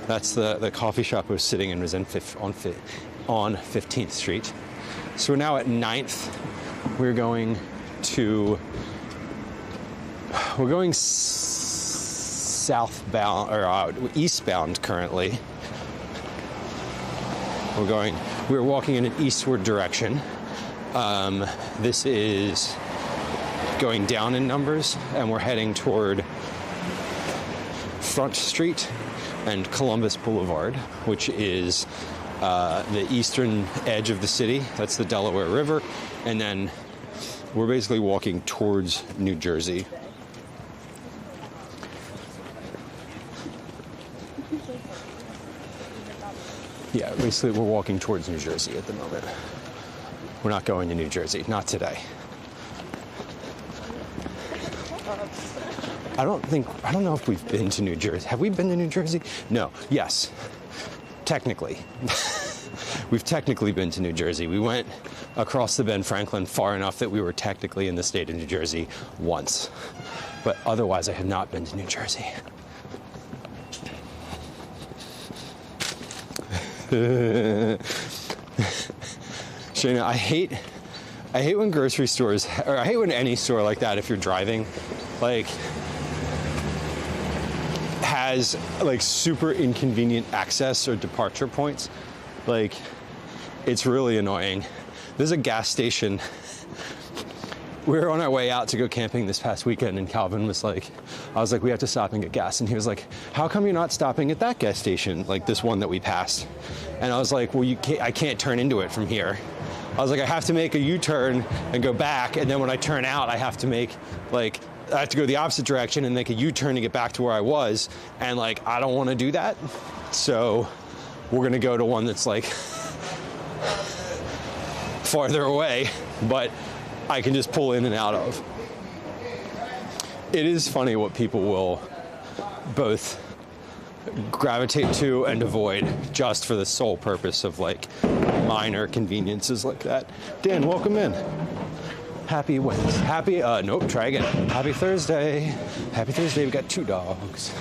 That's the coffee shop I was sitting in was on 15th Street. So we're now at 9th. We're going southbound or eastbound currently. We're walking in an eastward direction. This is going down in numbers, and we're heading toward Front Street and Columbus Boulevard, which is the eastern edge of the city. That's the Delaware River. And then we're basically walking towards New Jersey. Yeah, basically we're walking towards New Jersey at the moment. We're not going to New Jersey, not today. I don't know if we've been to New Jersey. Have we been to New Jersey? No. Yes. Technically. We've technically been to New Jersey. We went across the Ben Franklin far enough that we were technically in the state of New Jersey once. But otherwise, I have not been to New Jersey. Shayna, I hate when grocery stores, or I hate when any store like that, if you're driving, like, has like super inconvenient access or departure points. Like, it's really annoying. There's a gas station. We were on our way out to go camping this past weekend, and Calvin was like, I was like, we have to stop and get gas. And he was like, how come you're not stopping at that gas station, like this one that we passed? And I was like, well, I can't turn into it from here. I was like, I have to make a U-turn and go back, and then when I turn out, I have to go the opposite direction and make a U-turn to get back to where I was, and like, I don't want to do that. So we're gonna go to one that's like farther away, but I can just pull in and out of. It is funny what people will both gravitate to and avoid just for the sole purpose of like minor conveniences like that. Dan, welcome in. Happy Wednesday. Nope, try again. Happy Thursday. Happy Thursday. We got 2 dogs.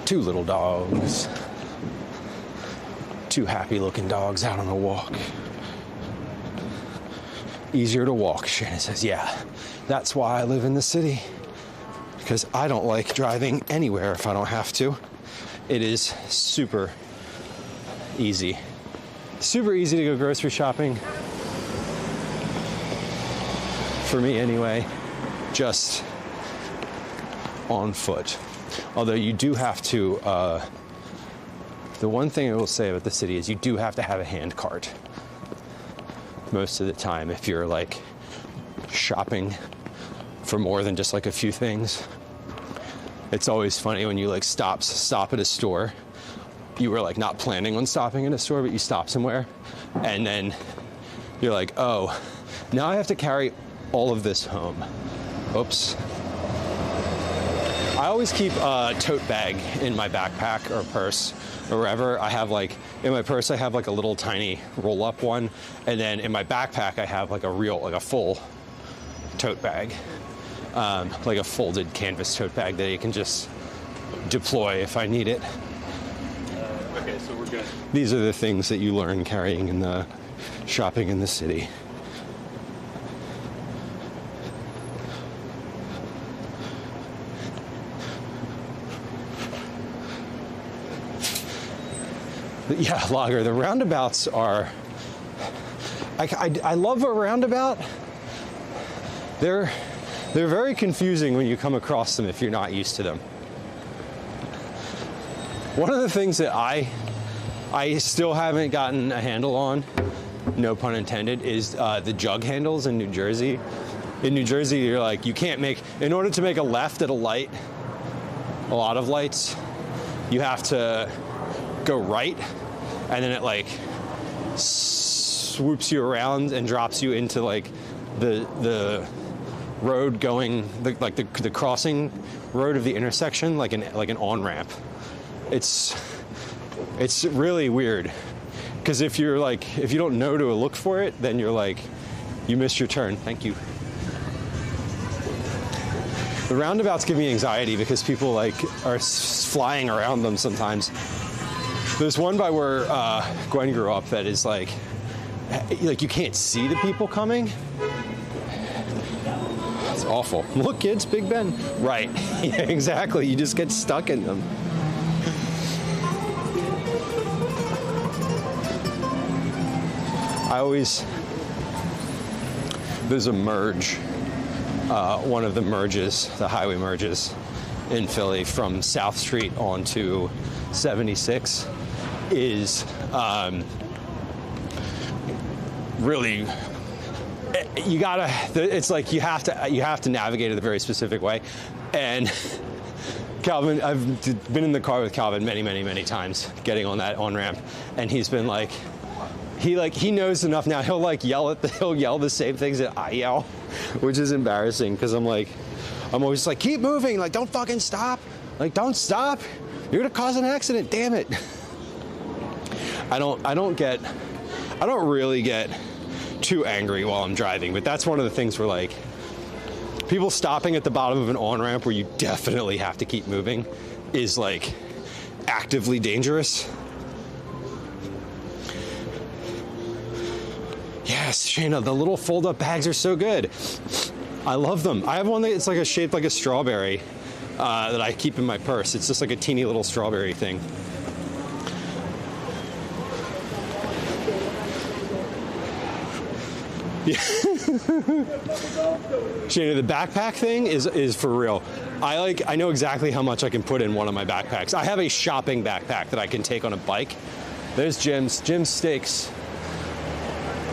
2 little dogs. 2 happy looking dogs out on a walk. Easier to walk, Shannon says. Yeah, that's why I live in the city. Because I don't like driving anywhere if I don't have to. It is super easy. Super easy to go grocery shopping. For me anyway, just on foot. Although you do have to, the one thing I will say about the city is you do have to have a hand cart most of the time if you're like shopping for more than just like a few things. It's always funny when you like stop at a store. You were like not planning on stopping at a store, but you stop somewhere, and then you're like, oh, now I have to carry all of this home. Oops. I always keep a tote bag in my backpack or purse or wherever. I have like, in my purse I have like a little tiny roll-up one, and then in my backpack I have like a full tote bag, like a folded canvas tote bag that you can just deploy if I need it. Okay, so we're good. These are the things that you learn carrying in the shopping in the city. Yeah, Lager, the roundabouts are, I love a roundabout. They're very confusing when you come across them if you're not used to them. One of the things that I still haven't gotten a handle on, no pun intended, is the jug handles in New Jersey. In New Jersey, you're like, you can't make, in order to make a left at a light, a lot of lights, you have to go right, and then it like swoops you around and drops you into like the road going, the crossing road of the intersection, like an on-ramp. It's really weird, because if you don't know to look for it, then you're like, you missed your turn. Thank you. The roundabouts give me anxiety because people like are flying around them sometimes. There's one by where Gwen grew up that is like you can't see the people coming. It's awful. Look, kids, Big Ben. Right. Yeah, exactly. You just get stuck in them. There's a merge, one of the merges, the highway merges in Philly from South Street onto 76 is really, it's like you have to navigate it a very specific way. And Calvin, I've been in the car with Calvin many times getting on that on-ramp, and he's been like, he knows enough now. He'll yell the same things that I yell, which is embarrassing because I'm always like, keep moving, like don't fucking stop, like don't stop, you're gonna cause an accident, damn it. I don't really get too angry while I'm driving, but that's one of the things where like people stopping at the bottom of an on-ramp where you definitely have to keep moving is like actively dangerous. Yes, Shayna, the little fold-up bags are so good. I love them. I have one that's like shaped like a strawberry that I keep in my purse. It's just like a teeny little strawberry thing. Yeah. Shayna, the backpack thing is for real. I know exactly how much I can put in one of my backpacks. I have a shopping backpack that I can take on a bike. There's Jim's Steaks.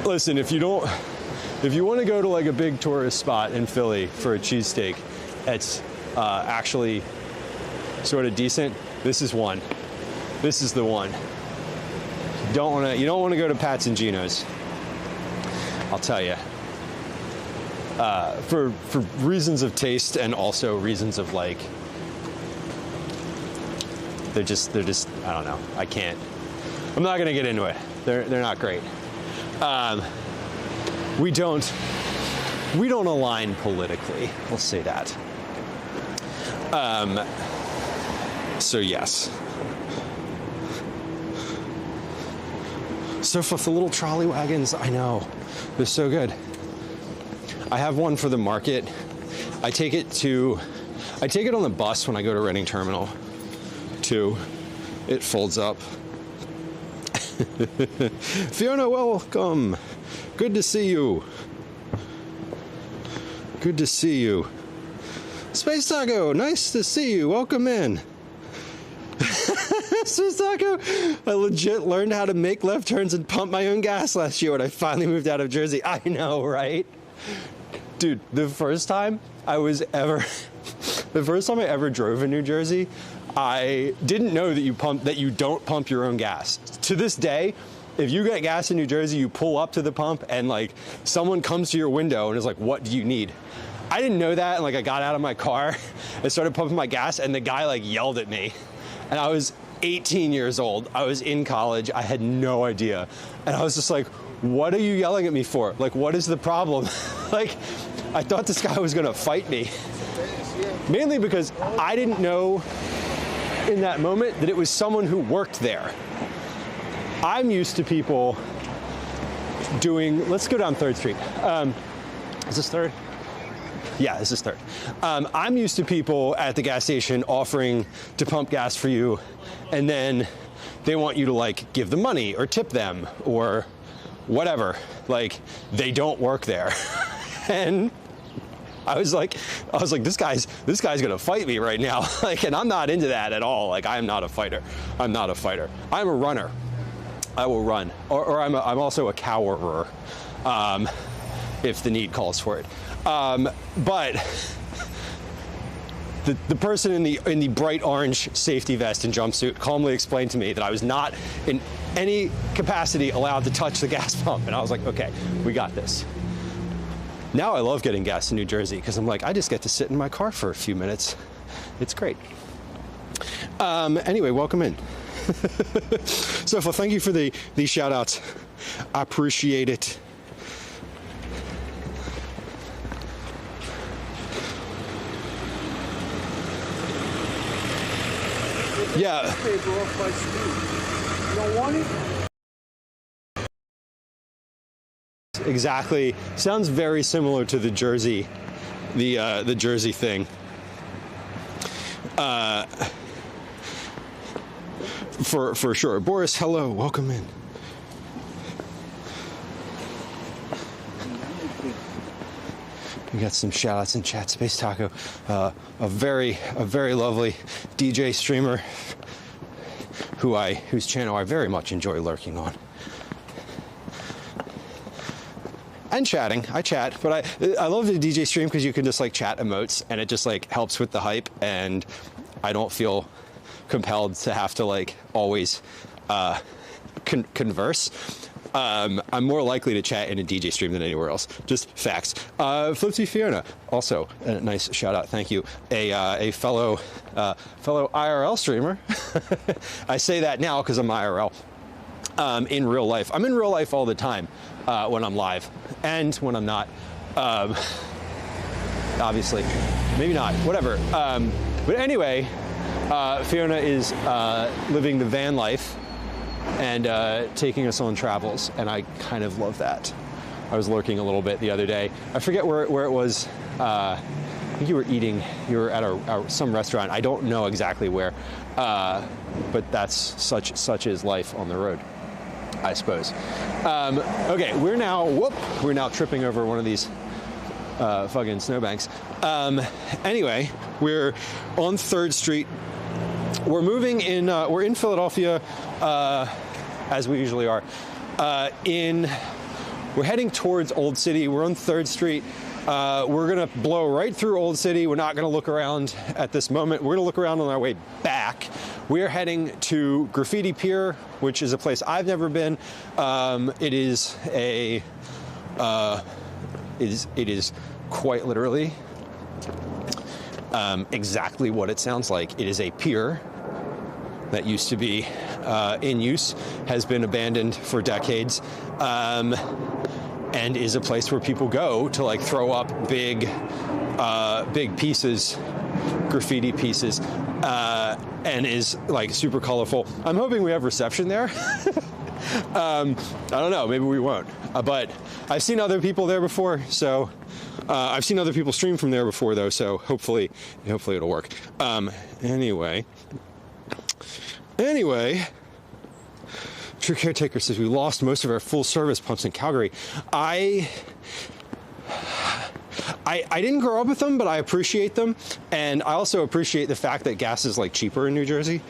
Listen, if you want to go to like a big tourist spot in Philly for a cheesesteak, it's actually sort of decent. This is one. This is the one. You don't want to go to Pat's and Gino's. I'll tell you. For reasons of taste and also reasons of like, they're just I don't know. I'm not gonna get into it. They're not great. We don't align politically. We'll say that. So yes. So for the little trolley wagons, I know. They're so good. I have one for the market. I take it on the bus when I go to Reading Terminal too. It folds up. Fiona, welcome. Good to see you. Good to see you. Space Taco, nice to see you. Welcome in. Space Taco, I legit learned how to make left turns and pump my own gas last year when I finally moved out of Jersey. I know, right? Dude, the first time I ever drove in New Jersey, I didn't know that you don't pump your own gas. To this day, if you get gas in New Jersey, you pull up to the pump and like someone comes to your window and is like, what do you need? I didn't know that, and like I got out of my car and started pumping my gas, and the guy like yelled at me. And I was 18 years old. I was in college. I had no idea. And I was just like, what are you yelling at me for? Like, what is the problem? Like, I thought this guy was gonna fight me. Mainly because I didn't know in that moment that it was someone who worked there. I'm used to people doing, let's go down 3rd Street. Is this 3rd? Yeah, this is 3rd. I'm used to people at the gas station offering to pump gas for you, and then they want you to like give them money or tip them or whatever. Like, they don't work there. And I was like, this guy's gonna fight me right now. Like, and I'm not into that at all. Like, I'm not a fighter. I'm a runner. I will run, or I'm also a cowerer, if the need calls for it. But the person in the bright orange safety vest and jumpsuit calmly explained to me that I was not in any capacity allowed to touch the gas pump. And I was like, okay, we got this. Now I love getting gas in New Jersey because I'm like, I just get to sit in my car for a few minutes. It's great. Anyway, welcome in. So thank you for the shout outs. I appreciate it. Yeah. Paper off my street. You don't want it? Exactly. Sounds very similar to the Jersey, the Jersey thing. For sure. Boris, hello, welcome in. We got some shout outs in chat. Space Taco, a very lovely DJ streamer whose channel I very much enjoy lurking on. And chatting. I chat, but I love the DJ stream because you can just like chat emotes and it just like helps with the hype, and I don't feel compelled to have to like always converse. I'm more likely to chat in a DJ stream than anywhere else. Just facts. Flipsy Fiona, also a nice shout out. Thank you. A fellow IRL streamer. I say that now because I'm IRL. In real life, I'm in real life all the time when I'm live and when I'm not. Obviously, maybe not. Whatever. But anyway, Fiona is living the van life and taking us on travels, and I kind of love that. I was lurking a little bit the other day. I forget where it was. I think you were eating. You were at some restaurant. I don't know exactly where, but that's such is life on the road, I suppose. Okay, we're now tripping over one of these fucking snowbanks. Anyway, we're on 3rd Street. We're moving in. We're in Philadelphia, as we usually are. We're heading towards Old City. We're on 3rd Street. We're gonna blow right through Old City. We're not gonna look around at this moment. We're gonna look around on our way back. We're heading to Graffiti Pier, which is a place I've never been. It is quite literally exactly what it sounds like. It is a pier that used to be in use, has been abandoned for decades, and is a place where people go to like throw up big pieces, graffiti pieces, and is like super colorful. I'm hoping we have reception there. I don't know, maybe we won't, but I've seen other people there before, so I've seen other people stream from there before though, so hopefully it'll work. Anyway, True Caretaker says we lost most of our full service pumps in Calgary. I didn't grow up with them, but I appreciate them, and I also appreciate the fact that gas is like cheaper in New Jersey.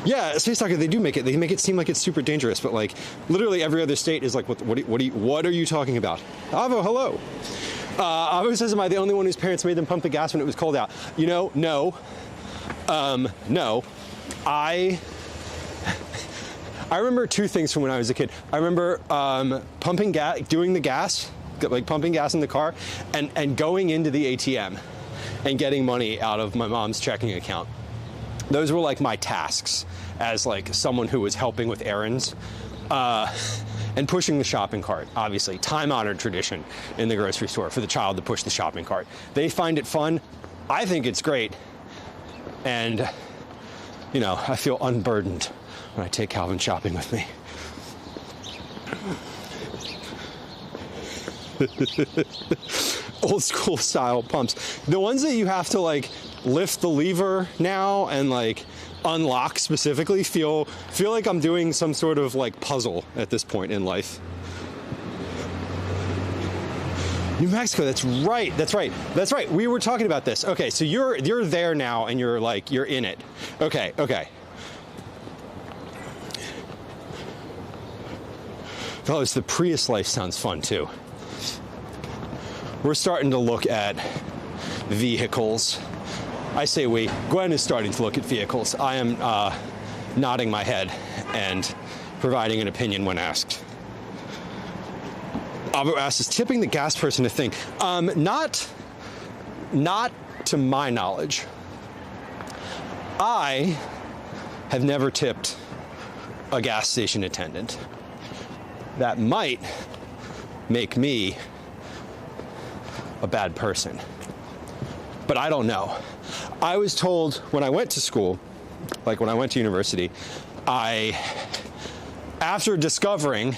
Yeah, Space Talker, they make it seem like it's super dangerous, but like literally every other state is like, what are you talking about? Avo, hello. Avo says, am I the only one whose parents made them pump the gas when it was cold out? You know, no. No. I remember two things from when I was a kid. I remember pumping gas, doing the gas, like pumping gas in the car, and going into the ATM and getting money out of my mom's checking account. Those were like my tasks as like someone who was helping with errands, and pushing the shopping cart. Obviously, time-honored tradition in the grocery store for the child to push the shopping cart. They find it fun. I think it's great. And, you know, I feel unburdened when I take Calvin shopping with me. Old school style pumps. The ones that you have to like lift the lever now and like unlock specifically feel like I'm doing some sort of like puzzle at this point in life. New Mexico, that's right. We were talking about this. Okay, so you're there now and you're in it. Okay. Fellas, the Prius life sounds fun too. we're starting to look at vehicles. I say we. Gwen is starting to look at vehicles. I am nodding my head and providing an opinion when asked. Albert asks, is tipping the gas person a thing? Not to my knowledge. I have never tipped a gas station attendant. That might make me a bad person, but I don't know. I was told when I went to school, like when I went to university, after discovering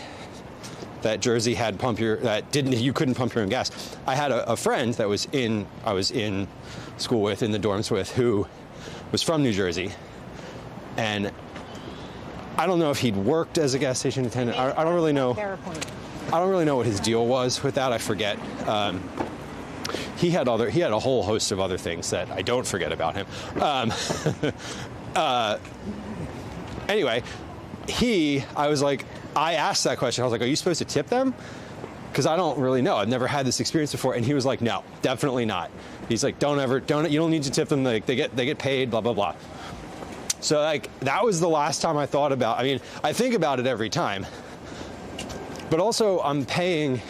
that Jersey had you couldn't pump your own gas, I had a friend that I was in school with, in the dorms with, who was from New Jersey, and I don't know if he'd worked as a gas station attendant. I don't really know. I don't really know what his deal was with that. I forget. He had a whole host of other things that I don't forget about him. Anyway, I asked that question. I was like, are you supposed to tip them? Because I don't really know. I've never had this experience before. And he was like, no, definitely not. He's like, you don't need to tip them. Like, they get paid, blah, blah, blah. So like, that was the last time I thought about, I think about it every time, but also I'm paying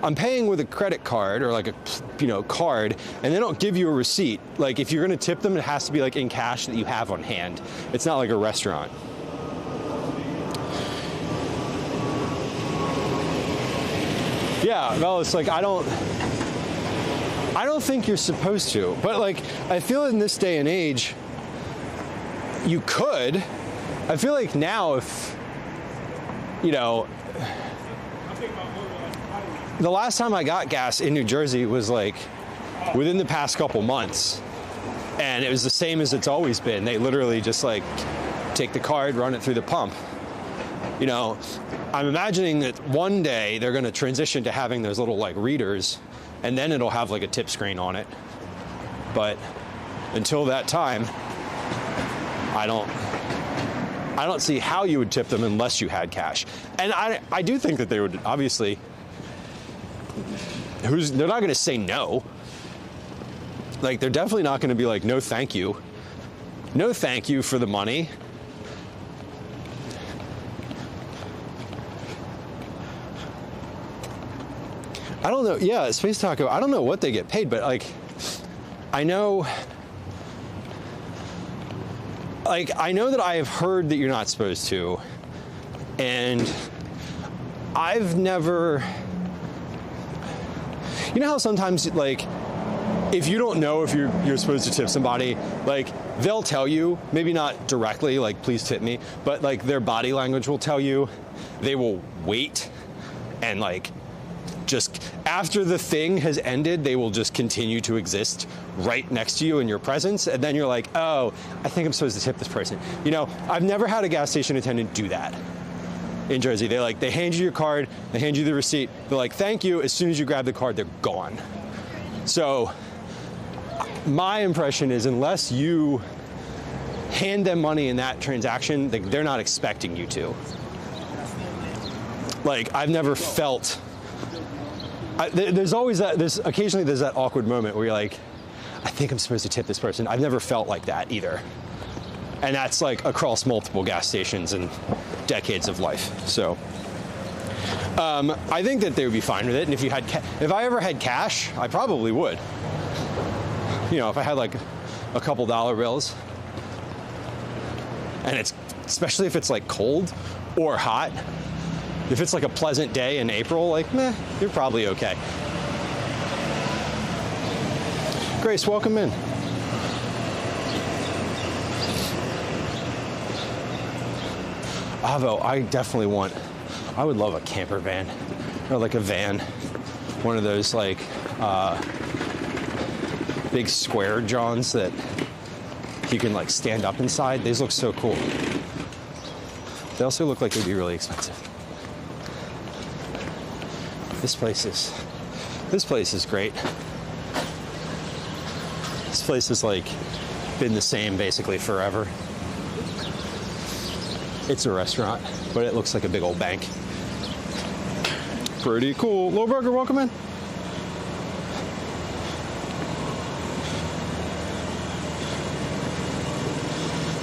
with a credit card or like a, card, and they don't give you a receipt. Like, if you're going to tip them, it has to be like in cash that you have on hand. It's not like a restaurant. Yeah, well, it's like, I don't think you're supposed to, but like, I feel in this day and age, you could. I feel like now if, the last time I got gas in New Jersey was like within the past couple months, and it was the same as it's always been. They literally just like take the card, run it through the pump. I'm imagining that one day they're going to transition to having those little like readers, and then it'll have like a tip screen on it. But until that time, I don't see how you would tip them unless you had cash. And I do think that they would, obviously, they're not going to say no. Like, they're definitely not going to be like, no thank you. No thank you for the money. I don't know. Yeah, Space Taco, I don't know what they get paid, but like, I know that I have heard that you're not supposed to, and I've never, how sometimes, like, if you don't know if you're supposed to tip somebody, like, they'll tell you, maybe not directly, like, please tip me, but like their body language will tell you. They will wait, and like, just after the thing has ended, they will just continue to exist right next to you in your presence, and then you're like, oh, I think I'm supposed to tip this person. I've never had a gas station attendant do that in Jersey. They hand you your card, they hand you the receipt, they're like, thank you. As soon as you grab the card, they're gone. So my impression is, unless you hand them money in that transaction, they're not expecting you to. Like, I've never felt, there's occasionally there's that awkward moment where you're like, I think I'm supposed to tip this person. I've never felt like that either. And that's like across multiple gas stations and decades of life. So I think that they would be fine with it. And if I ever had cash, I probably would. If I had like a couple dollar bills, and especially if it's like cold or hot. If it's like a pleasant day in April, like, you're probably okay. Grace, welcome in. Avo, I would love a camper van, or like a van. One of those like big square johns that you can like stand up inside. These look so cool. They also look like they'd be really expensive. This place is great. This place has like been the same basically forever. It's a restaurant, but it looks like a big old bank. Pretty cool. Low Burger, welcome in.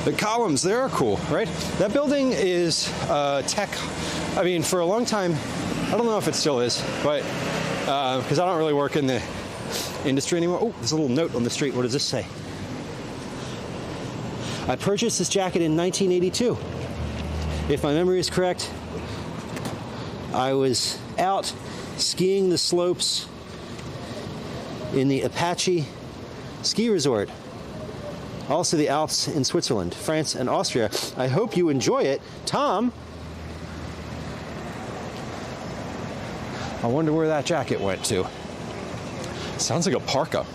The columns, they are cool, right? That building is tech. I mean, for a long time, I don't know if it still is, but because I don't really work in the industry anymore. Oh, there's a little note on the street. What does this say? I purchased this jacket in 1982. If my memory is correct, I was out skiing the slopes in the Apache ski resort. Also the Alps in Switzerland, France, and Austria. I hope you enjoy it. Tom, I wonder where that jacket went to. Sounds like a parka.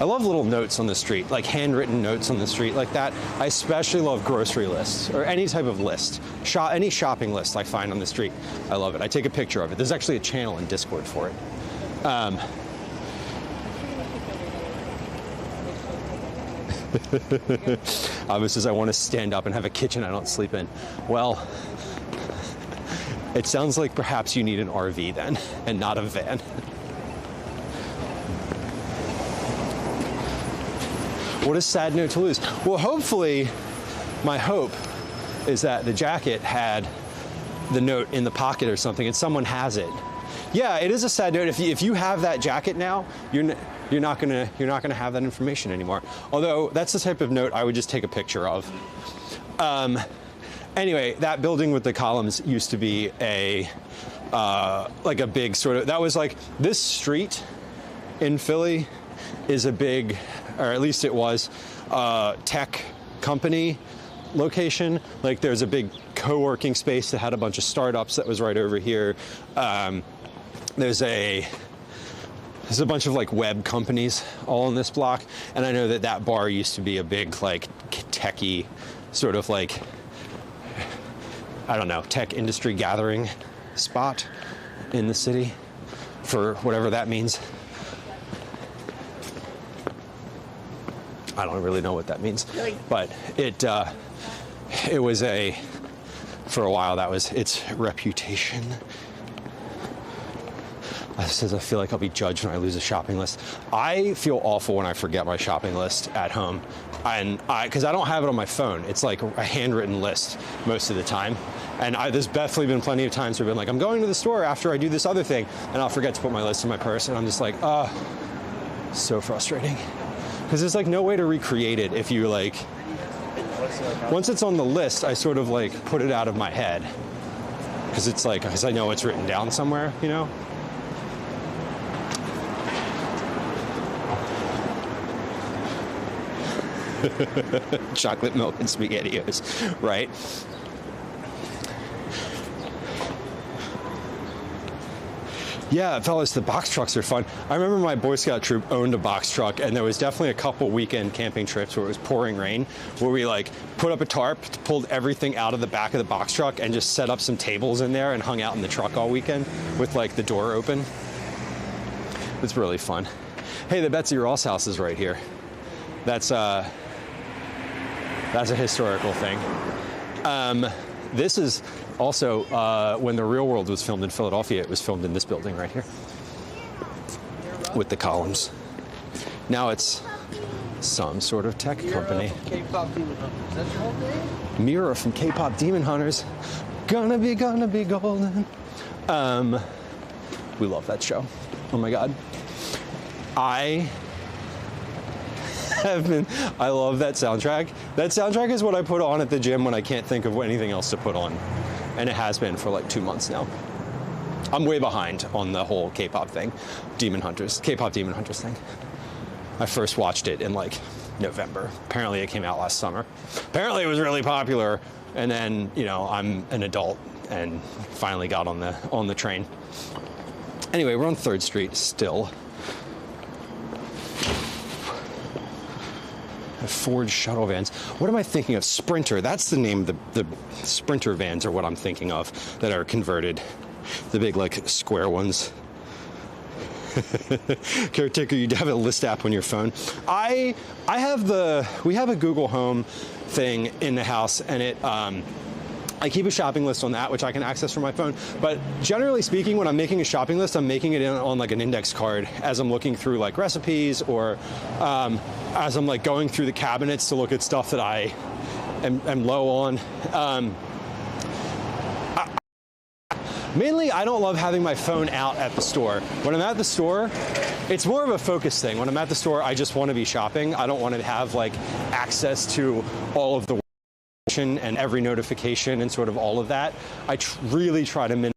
I love little notes on the street, like handwritten notes on the street like that. I especially love grocery lists or any type of list. Any shopping list I find on the street. I love it. I take a picture of it. There's actually a channel in Discord for it. Obviously says I want to stand up and have a kitchen I don't sleep in. Well, it sounds like perhaps you need an RV then, and not a van. What a sad note to lose. Well, hopefully, my hope is that the jacket had the note in the pocket or something, and someone has it. Yeah, it is a sad note. If you have that jacket now, you're not gonna have that information anymore. Although that's the type of note I would just take a picture of. Anyway, that building with the columns used to be like a big sort of, that was like, this street in Philly is a big, or at least it was, tech company location. Like there's a big co-working space that had a bunch of startups that was right over here. There's a bunch of like web companies all in this block. And I know that that bar used to be a big like techie sort of like, I don't know, tech industry gathering spot in the city for whatever that means. I don't really know what that means, but it was for a while that was its reputation. It says I feel like I'll be judged when I lose a shopping list. I feel awful when I forget my shopping list at home, and because I don't have it on my phone. It's like a handwritten list most of the time, and there's definitely been plenty of times where I've been like, I'm going to the store after I do this other thing, and I'll forget to put my list in my purse, and I'm just like, so frustrating. Because there's like no way to recreate it if you like, once it's on the list, I sort of like put it out of my head. Because it's like, because I know it's written down somewhere, you know? Chocolate milk and SpaghettiOs, right? Yeah, fellas, the box trucks are fun. I remember my Boy Scout troop owned a box truck, and there was definitely a couple weekend camping trips where it was pouring rain, where we like put up a tarp, pulled everything out of the back of the box truck, and just set up some tables in there and hung out in the truck all weekend with like the door open. It's really fun. Hey, the Betsy Ross house is right here. That's a historical thing. This is also, when The Real World was filmed in Philadelphia, it was filmed in this building right here with the columns. Now it's some sort of tech company. Mira from K-Pop Demon Hunters. Gonna be golden. We love that show. Oh my God. I love that soundtrack. That soundtrack is what I put on at the gym when I can't think of anything else to put on. And it has been for like 2 months now. I'm way behind on the whole K-pop thing. K-pop Demon Hunters thing. I first watched it in like November. Apparently it came out last summer. Apparently it was really popular. And then, you know, I'm an adult and finally got on the train. Anyway, we're on 3rd Street still. Ford shuttle vans. What am I thinking of? Sprinter. That's the name of the Sprinter vans are what I'm thinking of that are converted. The big like square ones. Caretaker, you have a list app on your phone. We have a Google Home thing in the house, and it I keep a shopping list on that, which I can access from my phone. But generally speaking, when I'm making a shopping list, I'm making it on like an index card as I'm looking through like recipes, or as I'm like going through the cabinets to look at stuff that I am low on. Mainly, I don't love having my phone out at the store. When I'm at the store, it's more of a focus thing. When I'm at the store, I just want to be shopping. I don't want to have like access to all of the and every notification and sort of all of that. I really try to minimize.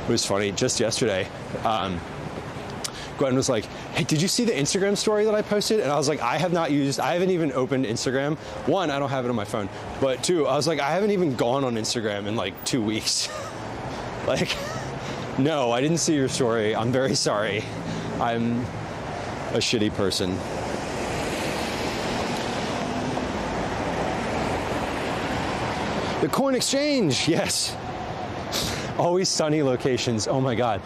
It was funny, just yesterday, Gwen was like, hey, did you see the Instagram story that I posted? And I was like, I haven't even opened Instagram. One, I don't have it on my phone. But two, I was like, I haven't even gone on Instagram in like 2 weeks. Like, no, I didn't see your story. I'm very sorry. I'm a shitty person. The coin exchange, yes. Always sunny locations, oh my God.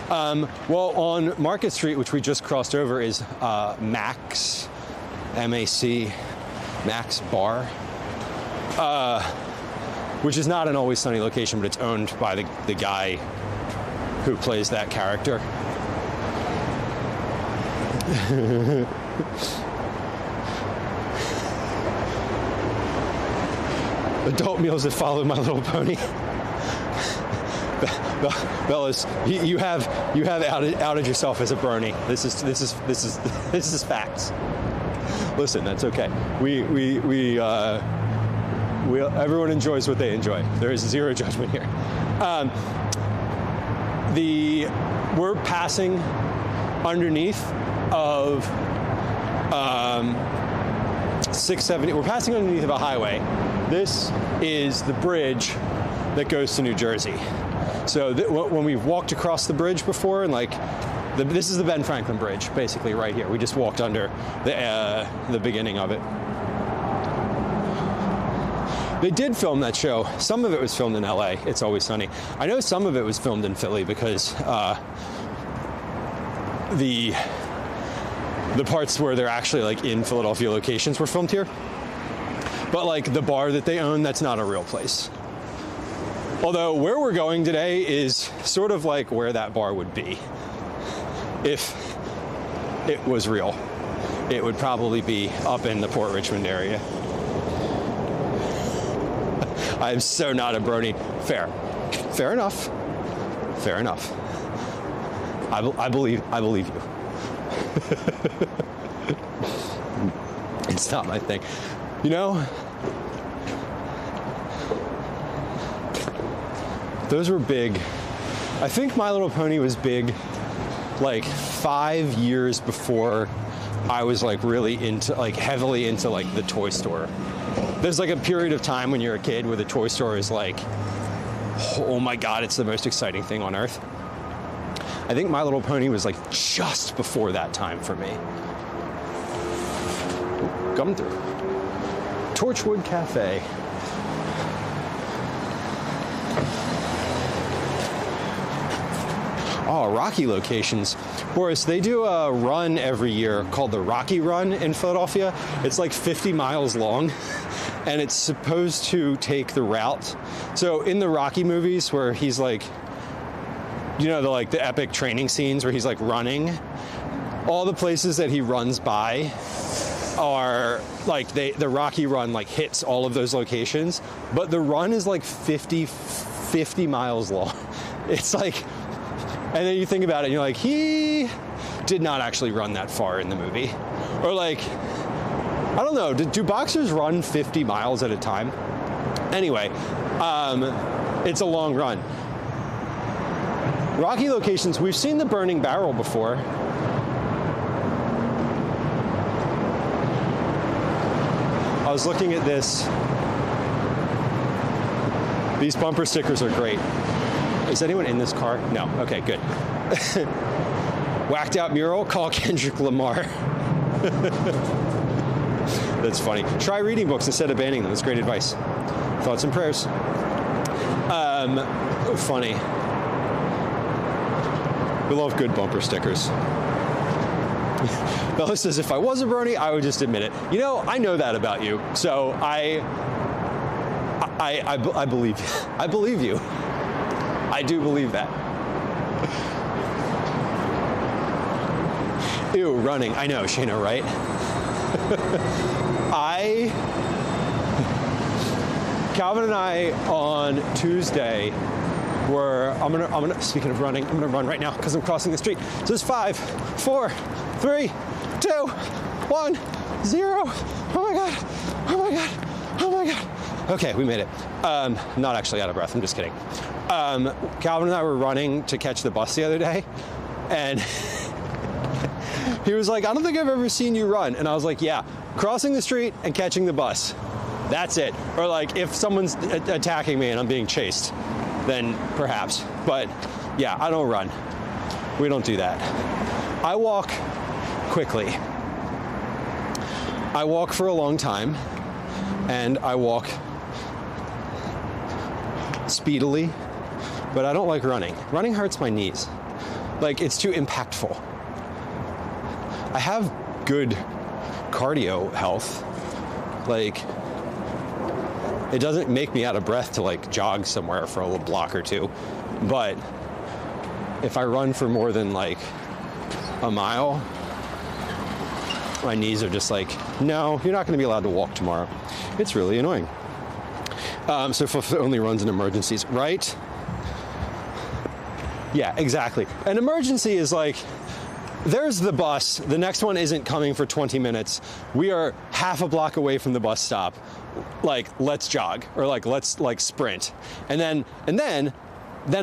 Well, on Market Street, which we just crossed over, is Max, M-A-C, Max Bar, which is not an always sunny location, but it's owned by the guy who plays that character. Adult meals that follow My Little Pony. Bellas, you have outed yourself as a brony. This is facts. Listen, that's okay. Everyone enjoys what they enjoy. There is zero judgment here. We're passing underneath of 670. We're passing underneath of a highway. This is the bridge that goes to New Jersey. So when we've walked across the bridge before, and like, this is the Ben Franklin Bridge, basically right here. We just walked under the beginning of it. They did film that show. Some of it was filmed in LA. It's Always Sunny. I know some of it was filmed in Philly because the parts where they're actually like in Philadelphia locations were filmed here. But like the bar that they own, that's not a real place. Although where we're going today is sort of like where that bar would be if it was real. It would probably be up in the Port Richmond area. I am so not a brony. Fair enough. Fair enough. I believe you. It's not my thing. You know, those were big. I think My Little Pony was big like 5 years before I was like really into, like heavily into like the toy store. There's like a period of time when you're a kid where the toy store is like, oh my God, it's the most exciting thing on earth. I think My Little Pony was like just before that time for me. Coming through. Torchwood Cafe. Oh, Rocky locations. Boris, they do a run every year called the Rocky Run in Philadelphia. It's like 50 miles long, and it's supposed to take the route. So in the Rocky movies where he's like, you know, the epic training scenes where he's like running, all the places that he runs by are like, the Rocky Run like hits all of those locations, but the run is like 50 miles long. It's like, and then you think about it and you're like, he did not actually run that far in the movie. Or like, I don't know, do boxers run 50 miles at a time? Anyway, it's a long run. Rocky locations, we've seen the Burning Barrel before. I was looking at this. These bumper stickers are great. Is anyone in this car? No. Okay, good. Whacked out mural, call Kendrick Lamar. That's funny. Try reading books instead of banning them. That's great advice. Thoughts and prayers. Funny. We love good bumper stickers. Bella says, if I was a brony, I would just admit it. You know, I know that about you, so I believe you. I believe you. I do believe that. Ew, running. I know, Shayna, right? Calvin and I on Tuesday I'm gonna, speaking of running, I'm gonna run right now because I'm crossing the street. So it's 5, 4, 3, 2, 1, 0. Oh my God, oh my God, oh my God. Okay, we made it. Not actually out of breath, I'm just kidding. Calvin and I were running to catch the bus the other day, and he was like, I don't think I've ever seen you run. And I was like, yeah, crossing the street and catching the bus. That's it. Or like if someone's attacking me and I'm being chased, then perhaps. But yeah, I don't run. We don't do that. I walk quickly. I walk for a long time, and I walk speedily, but I don't like running. Running hurts my knees. Like, it's too impactful. I have good cardio health. Like, it doesn't make me out of breath to like jog somewhere for a little block or two. But if I run for more than like a mile, my knees are just like, no, you're not going to be allowed to walk tomorrow. It's really annoying. So if it only runs in emergencies, right? Yeah, exactly. An emergency is like, there's the bus. The next one isn't coming for 20 minutes. We are half a block away from the bus stop. Like, let's jog, or like, let's like sprint. And then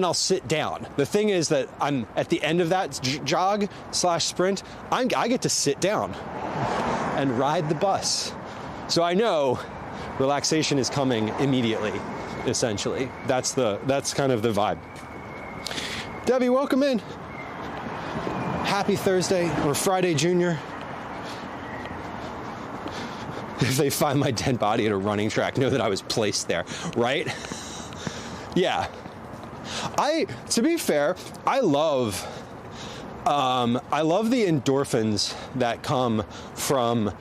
I'll sit down. The thing is that I'm at the end of that jog / sprint, I get to sit down and ride the bus. So I know relaxation is coming immediately, essentially. That's kind of the vibe. Debbie, welcome in. Happy Thursday, or Friday, Junior. If they find my dead body at a running track, know that I was placed there, right? Yeah. To be fair, I love the endorphins that come from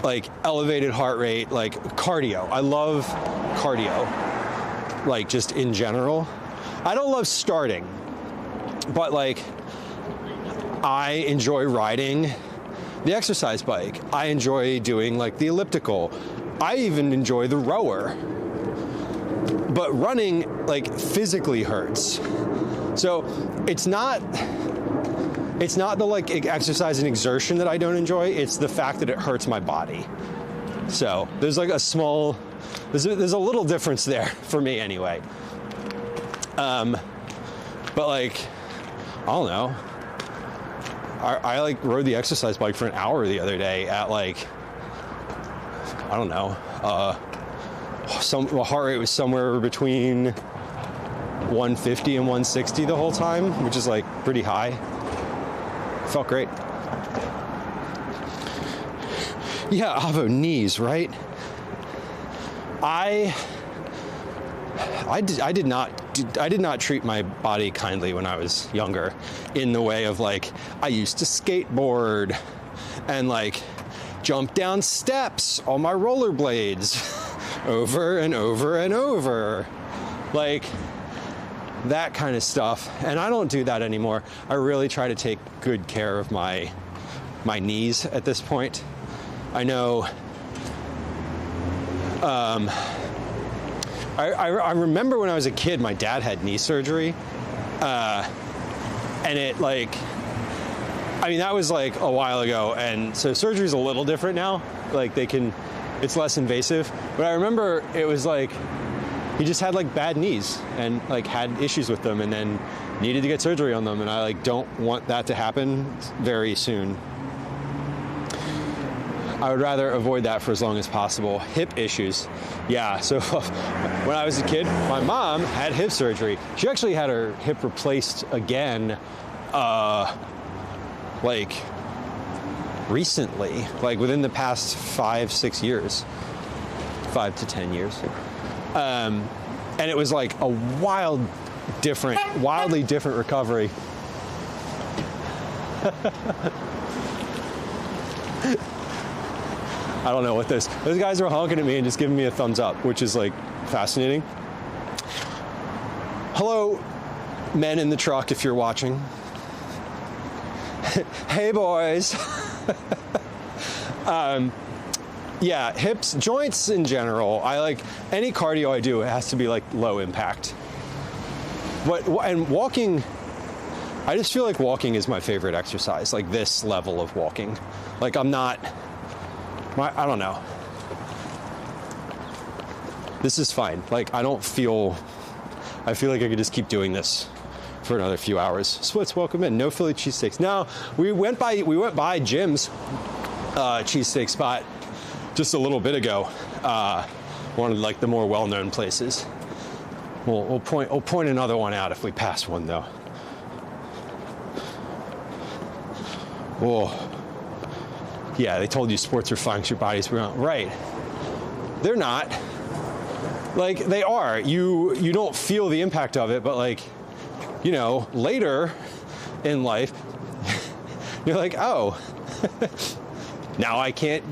like elevated heart rate, like cardio. I love cardio, like just in general. I don't love starting, but like I enjoy riding the exercise bike. I enjoy doing like the elliptical. I even enjoy the rower. But running like physically hurts. So it's not the like exercise and exertion that I don't enjoy. It's the fact that it hurts my body. So there's like there's a little difference there for me anyway. But like, I don't know. I like rode the exercise bike for an hour the other day at like, I don't know, my heart rate was somewhere between 150 and 160 the whole time, which is like pretty high. Felt great. Yeah, Avo, knees, right? I did not treat my body kindly when I was younger, in the way of like, I used to skateboard and like jump down steps on my rollerblades over and over and over, like that kind of stuff. And I don't do that anymore. I really try to take good care of my knees at this point. I know, I remember when I was a kid, my dad had knee surgery, and it like, I mean, that was like a while ago, and so surgery's a little different now. Like it's less invasive, but I remember it was like, he just had like bad knees and like had issues with them and then needed to get surgery on them, and I like don't want that to happen very soon. I would rather avoid that for as long as possible. Hip issues. Yeah, so when I was a kid, my mom had hip surgery. She actually had her hip replaced again, like recently, like within the past 5-6 years, 5 to 10 years. And it was like a wildly different recovery. I don't know what those guys were honking at me and just giving me a thumbs up, which is like fascinating. Hello, men in the truck, if you're watching. Hey boys. Yeah, hips, joints in general. I like any cardio I do, it has to be like low impact. And walking, I just feel like walking is my favorite exercise, like this level of walking. Like I don't know. This is fine. Like I feel like I could just keep doing this for another few hours. Splits, welcome in. No Philly cheesesteaks. Now, we went by Jim's cheesesteak spot just a little bit ago. One of like the more well-known places. We'll point another one out if we pass one though. Whoa. Yeah, they told you sports are fine, your bodies were not right. They're not. Like they are. You don't feel the impact of it, but like, you know, later in life, you're like, oh, now I can't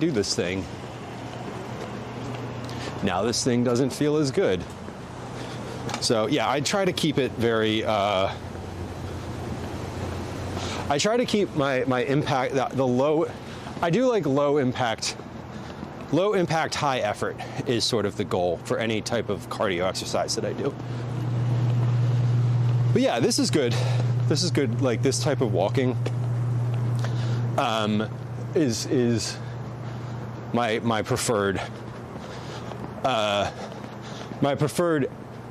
do this thing. Now this thing doesn't feel as good. So yeah, I try to keep it very, I try to keep my impact, the low, I do like low impact, high effort is sort of the goal for any type of cardio exercise that I do. But yeah, this is good. This is good. Like this type of walking is my preferred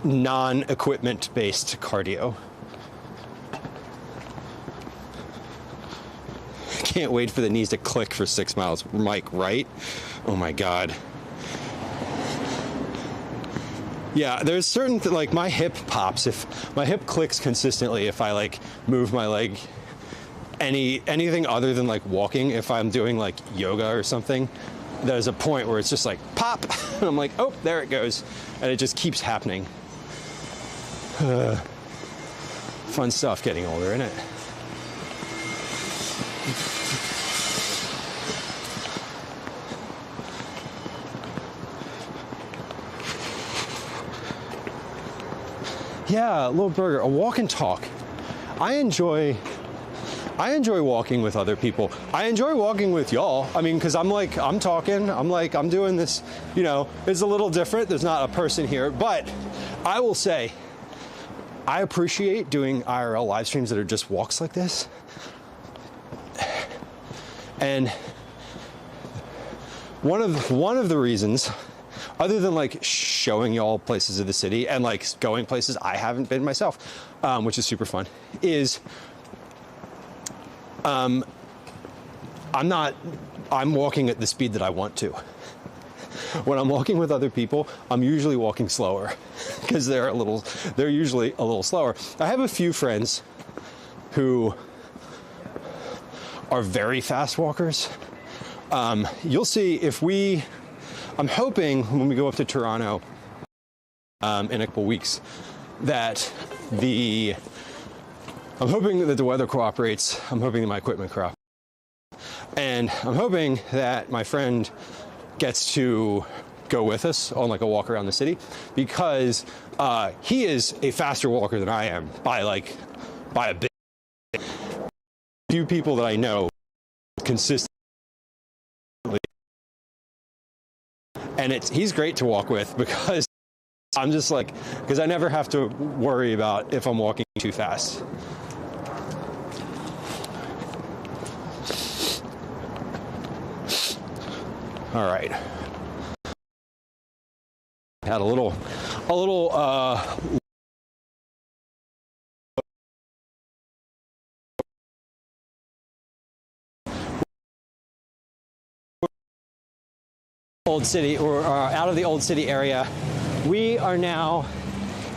non-equipment based cardio. Can't wait for the knees to click for 6 miles. Mike, right? Oh my God. Yeah, there's certain, like my hip pops, if my hip clicks consistently, if I like move my leg, anything other than like walking, if I'm doing like yoga or something, there's a point where it's just like pop, and I'm like, oh, there it goes. And it just keeps happening. Fun stuff getting older, isn't it? Yeah, little burger, a walk and talk. I enjoy walking with other people. I enjoy walking with y'all. I mean, because I'm talking, I'm doing this, you know, it's a little different. There's not a person here, but I will say, I appreciate doing IRL live streams that are just walks like this. And one of the reasons, other than like showing y'all places of the city and like going places I haven't been myself, which is super fun, is I'm walking at the speed that I want to. When I'm walking with other people, I'm usually walking slower because they're usually a little slower. I have a few friends who are very fast walkers. You'll see I'm hoping when we go up to Toronto in a couple weeks that I'm hoping that the weather cooperates. I'm hoping that my equipment cooperates. And I'm hoping that my friend gets to go with us on like a walk around the city, because he is a faster walker than I am by a bit. Few people that I know consistently, and he's great to walk with because I'm just like, because I never have to worry about if I'm walking too fast. All right. Had a little Old City, or out of the Old City area. We are now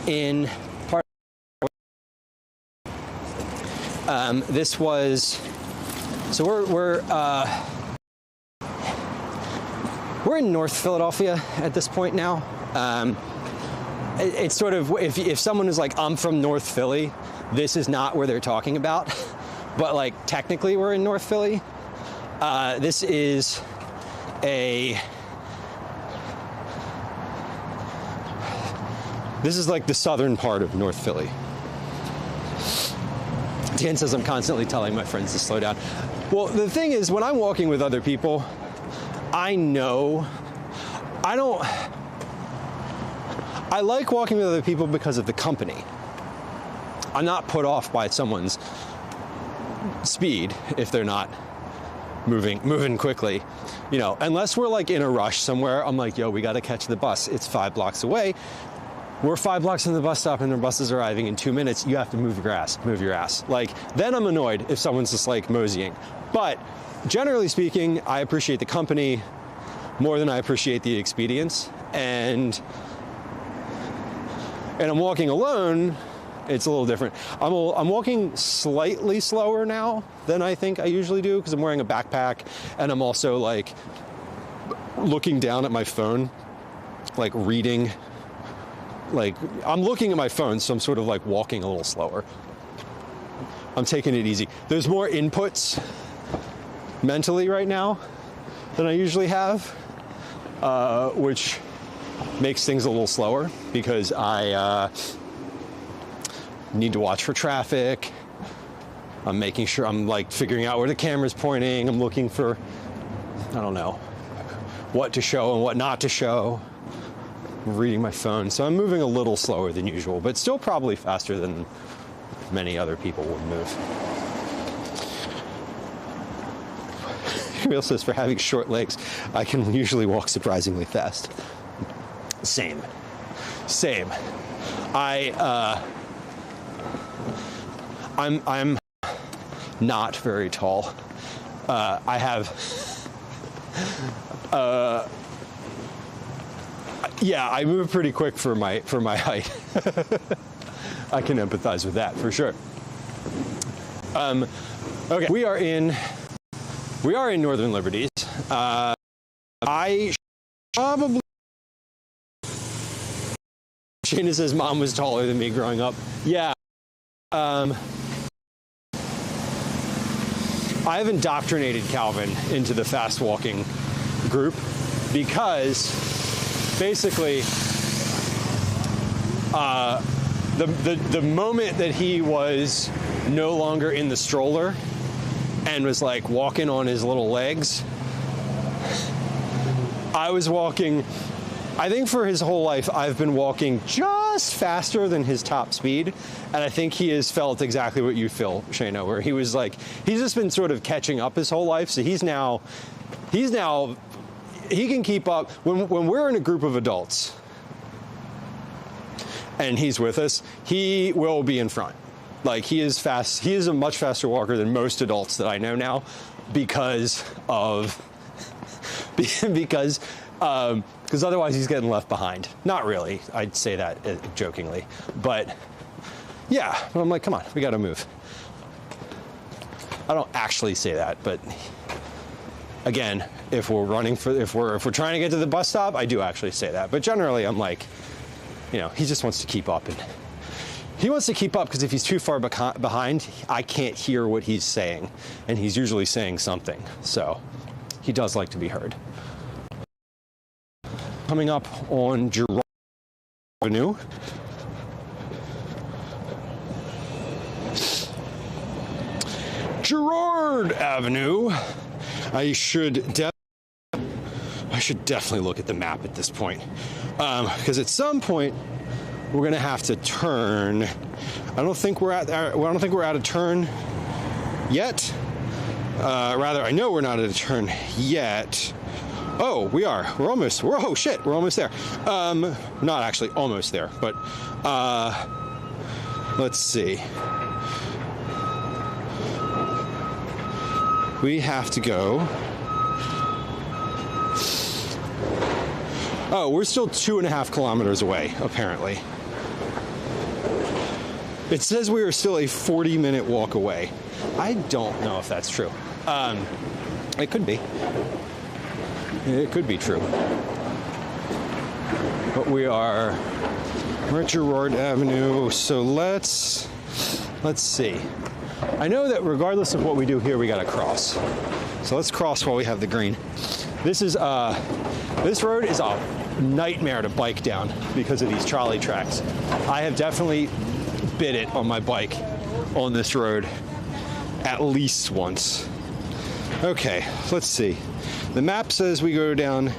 in part. This was, so we're in North Philadelphia at this point now. It's sort of, if someone is like, I'm from North Philly, this is not where they're talking about. But like technically we're in North Philly. This is like the southern part of North Philly. Dan says I'm constantly telling my friends to slow down. Well, the thing is, when I'm walking with other people, I know I like walking with other people because of the company. I'm not put off by someone's speed if they're not moving quickly. You know, unless we're like in a rush somewhere, I'm like, yo, we got to catch the bus. It's 5 blocks away. We're 5 blocks from the bus stop and the bus is arriving in 2 minutes. You have to move your ass. Like, then I'm annoyed if someone's just like moseying. But generally speaking, I appreciate the company more than I appreciate the expedience. And I'm walking alone, it's a little different. I'm walking slightly slower now than I think I usually do because I'm wearing a backpack and I'm also like looking down at my phone, like reading. Like, I'm looking at my phone, so I'm sort of like walking a little slower. I'm taking it easy. There's more inputs mentally right now than I usually have, which makes things a little slower because I need to watch for traffic. I'm making sure I'm like figuring out where the camera's pointing. I'm looking for, I don't know, what to show and what not to show. I'm reading my phone, so I'm moving a little slower than usual, but still probably faster than many other people would move. Camille says, for having short legs, I can usually walk surprisingly fast. Same. I'm not very tall. I have yeah, I move pretty quick for my height. I can empathize with that for sure. Okay, we are in Northern Liberties. I probably. Shana says mom was taller than me growing up. Yeah. I have indoctrinated Calvin into the fast walking group because basically the moment that he was no longer in the stroller and was like walking on his little legs, I was walking. I think for his whole life, I've been walking just faster than his top speed. And I think he has felt exactly what you feel, Shana, where he was like, he's just been sort of catching up his whole life. So he can keep up. When we're in a group of adults and he's with us, he will be in front. Like, he is fast. He is a much faster walker than most adults that I know now because otherwise he's getting left behind. Not really. I'd say that jokingly. But yeah, I'm like, come on, we got to move. I don't actually say that, but again, if we're trying to get to the bus stop, I do actually say that. But generally, I'm like, you know, he just wants to keep up, and he wants to keep up because if he's too far behind, I can't hear what he's saying, and he's usually saying something. So he does like to be heard. Coming up on Girard Avenue. Girard Avenue. I should definitely look at the map at this point, because at some point we're gonna have to turn. I don't think we're at a turn yet. Rather, I know we're not at a turn yet. Oh, we are. We're almost there. Not actually almost there, but let's see. We have to go. Oh, we're still 2.5 kilometers away, apparently. It says we are still a 40-minute walk away. I don't know if that's true. It could be. It could be true. But we're at Girard Avenue, so let's see. I know that regardless of what we do here, we gotta cross. So let's cross while we have the green. This road is a nightmare to bike down because of these trolley tracks. I have definitely bit it on my bike on this road at least once. Okay, let's see. The map says we go down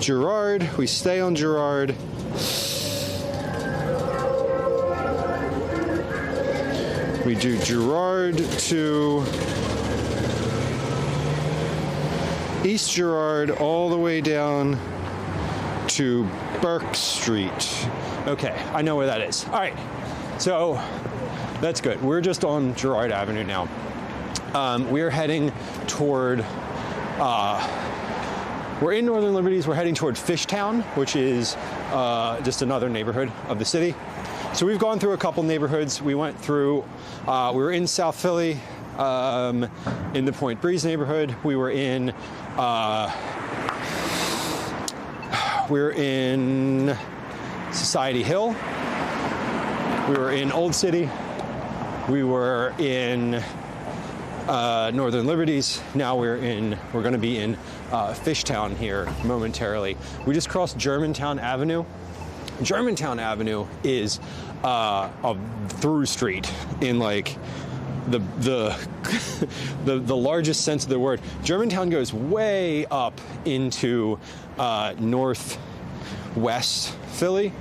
Girard, we stay on Girard. We do Girard to East Girard all the way down to Burke Street. Okay, I know where that is. All right, so that's good. We're just on Girard Avenue now. We're heading toward, we're in Northern Liberties. We're heading toward Fishtown, which is just another neighborhood of the city. So we've gone through a couple neighborhoods. We went through, we were in South Philly, in the Point Breeze neighborhood. We were in Society Hill. We were in Old City. We were in Northern Liberties. Now we're going to be in Fishtown here momentarily. We just crossed Germantown Avenue. Germantown Avenue is a through street in like the largest sense of the word. Germantown goes way up into northwest Philly.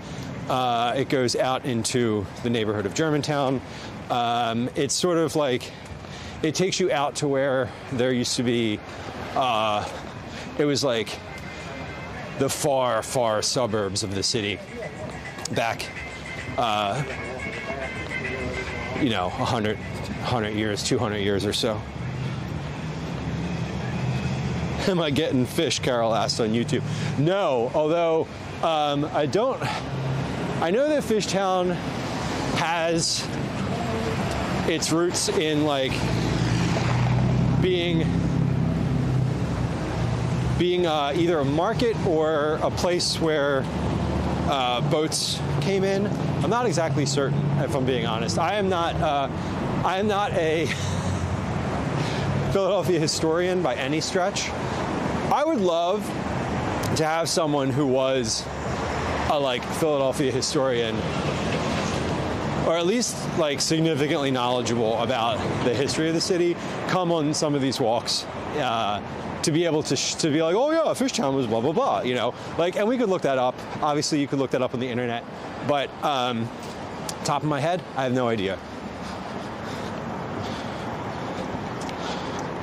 It goes out into the neighborhood of Germantown. It's sort of like, it takes you out to where there used to be, it was like the far, far suburbs of the city back, 100 years, 200 years or so. Am I getting fish? Carol asked on YouTube. No, although I know that Fishtown has its roots in like being either a market or a place where boats came in. I'm not exactly certain, if I'm being honest. I am not a Philadelphia historian by any stretch. I would love to have someone who was a like Philadelphia historian, or at least like significantly knowledgeable about the history of the city, come on some of these walks. To be able to be like, oh yeah, Fishtown was blah, blah, blah, you know? Like, and we could look that up. Obviously, you could look that up on the internet. But top of my head, I have no idea.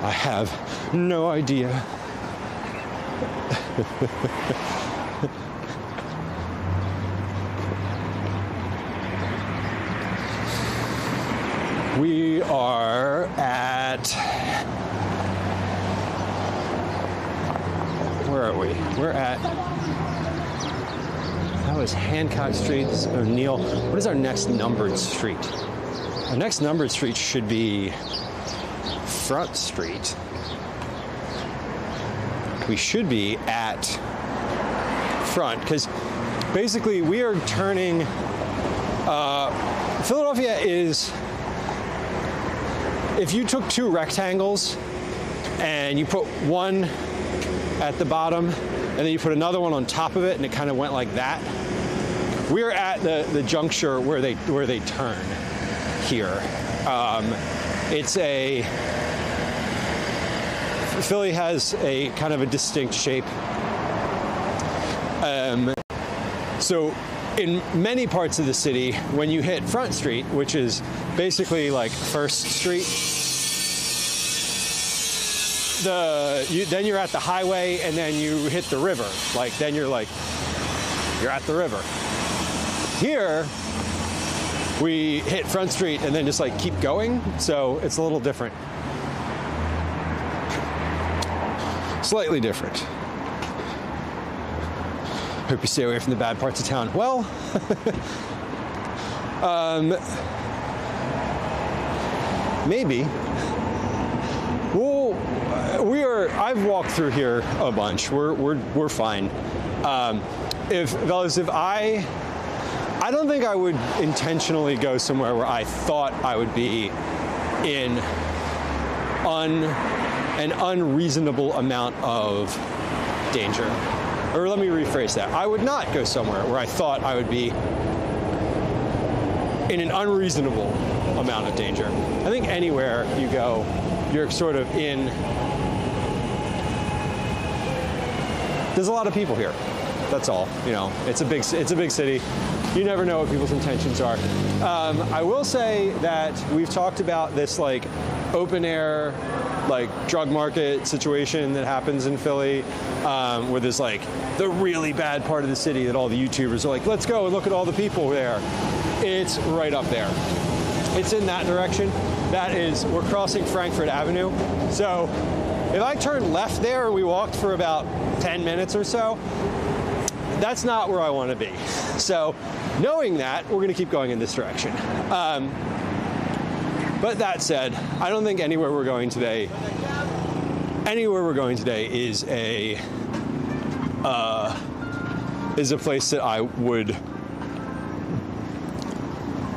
I have no idea. We are at... Where are we? We're at, that was Hancock Street, O'Neill. What is our next numbered street? Our next numbered street should be Front Street. We should be at Front, because basically we are turning, Philadelphia is, if you took two rectangles and you put one at the bottom, and then you put another one on top of it, and it kind of went like that. We're at the juncture where they turn here. Philly has a kind of a distinct shape. So in many parts of the city, when you hit Front Street, which is basically like First Street, then you're at the highway, and then you hit the river. Like, then you're at the river. Here, we hit Front Street and then just like keep going. So it's a little different. Slightly different. Hope you stay away from the bad parts of town. Well, maybe. Well, I've walked through here a bunch. We're fine. I don't think I would intentionally go somewhere where I thought I would be in an unreasonable amount of danger. Or let me rephrase that. I would not go somewhere where I thought I would be in an unreasonable amount of danger. I think anywhere you go, you're sort of in. There's a lot of people here. That's all. You know, it's a big city. You never know what people's intentions are. I will say that we've talked about this like open air, like drug market situation that happens in Philly, where there's like the really bad part of the city that all the YouTubers are like, let's go and look at all the people there. It's right up there. It's in that direction. That is, we're crossing Frankfurt Avenue. So if I turn left there and we walked for about 10 minutes or so, that's not where I want to be. So knowing that, we're going to keep going in this direction. But that said, I don't think anywhere we're going today is a place that I would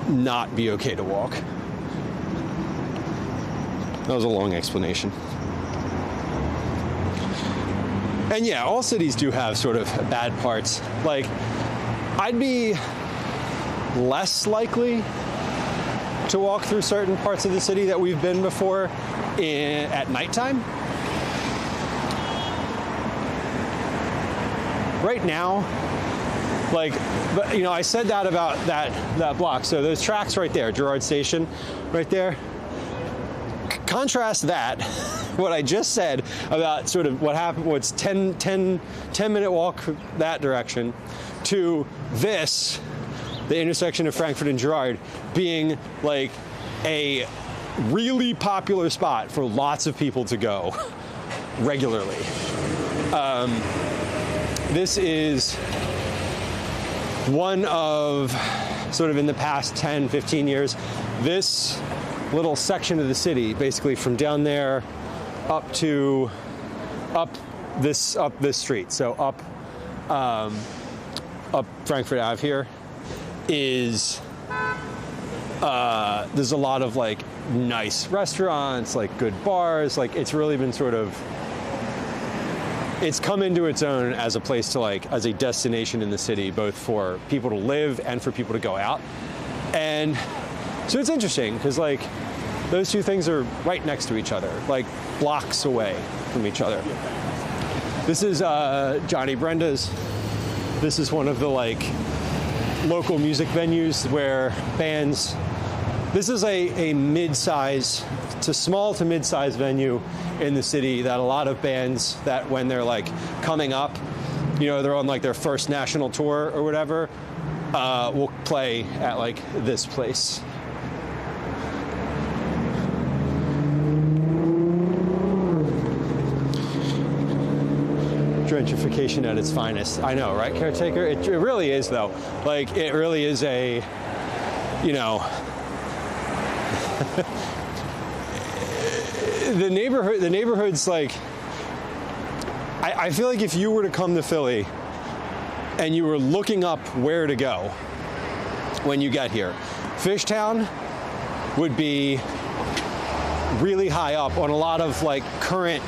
not be okay to walk. That was a long explanation. And yeah, all cities do have sort of bad parts. Like, I'd be less likely to walk through certain parts of the city that we've been before at nighttime. Right now, like, but, you know, I said that about that block. So those tracks right there, Girard Station, right there. Contrast that, what I just said about sort of what happened, what's 10-minute walk that direction, to this, the intersection of Frankfurt and Girard, being like a really popular spot for lots of people to go regularly. This is one of, sort of in the past 10, 15 years, this little section of the city, basically from down there up this street, so up Frankfurt Ave here, is there's a lot of like nice restaurants, like good bars. Like, it's really been sort of, it's come into its own as a place to, like, as a destination in the city, both for people to live and for people to go out. And so it's interesting because, like, those two things are right next to each other, like blocks away from each other. This is Johnny Brenda's. This is one of the, like, local music venues where bands, this is a mid-size to small to mid-size venue in the city that a lot of bands that when they're like coming up, you know, they're on like their first national tour or whatever, will play at like this place. Gentrification at its finest. I know, right, Caretaker? It really is, though. Like, it really is a, you know, the neighborhood's like, I feel like if you were to come to Philly and you were looking up where to go when you get here, Fishtown would be really high up on a lot of like current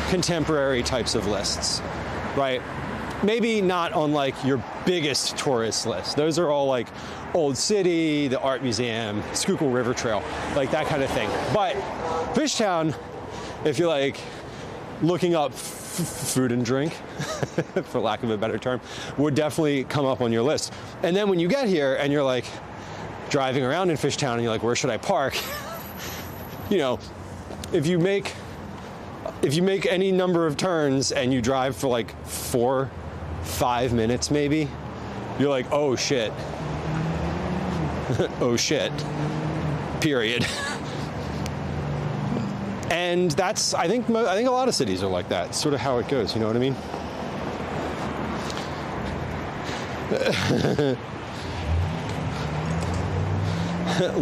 contemporary types of lists, right? Maybe not on like your biggest tourist list. Those are all like Old City, the Art Museum, Schuylkill River Trail, like that kind of thing. But Fishtown, if you're like looking up food and drink, for lack of a better term, would definitely come up on your list. And then when you get here and you're like driving around in Fishtown and you're like, where should I park? You know, if you make any number of turns and you drive for like 4-5 minutes maybe, you're like, oh shit. Oh shit. Period. And that's, I think a lot of cities are like that. It's sort of how it goes, you know what I mean?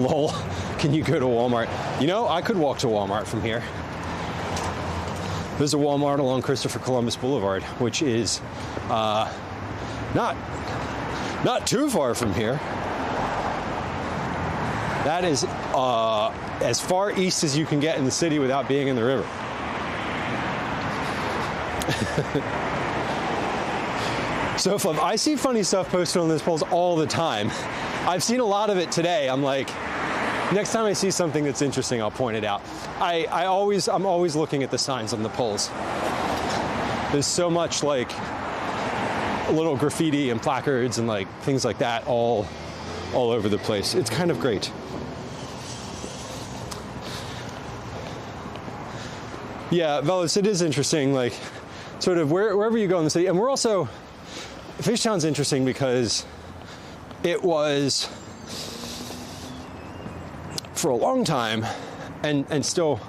Lol, can you go to Walmart? You know, I could walk to Walmart from here. There's a Walmart along Christopher Columbus Boulevard, which is not too far from here. That is as far east as you can get in the city without being in the river. So I see funny stuff posted on those polls all the time. I've seen a lot of it today. I'm like, next time I see something that's interesting, I'll point it out. I'm always looking at the signs on the poles. There's so much like little graffiti and placards and like things like that all over the place. It's kind of great. Yeah, Velos, it is interesting, like sort of wherever you go in the city. And we're also, Fishtown's interesting because it was for a long time and still,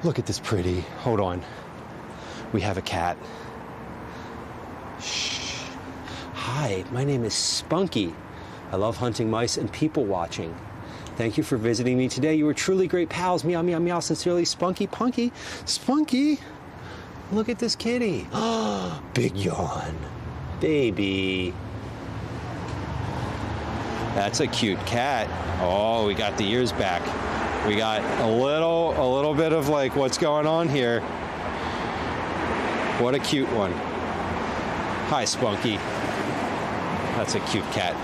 look at this pretty, hold on. We have a cat. Shh. Hi, my name is Spunky. I love hunting mice and people watching. Thank you for visiting me today. You were truly great pals. Meow, meow, meow. Sincerely, Spunky Punky. Spunky, look at this kitty. Big yawn. Baby. That's a cute cat. Oh, we got the ears back. We got a little bit of like what's going on here. What a cute one. Hi, Spunky. That's a cute cat.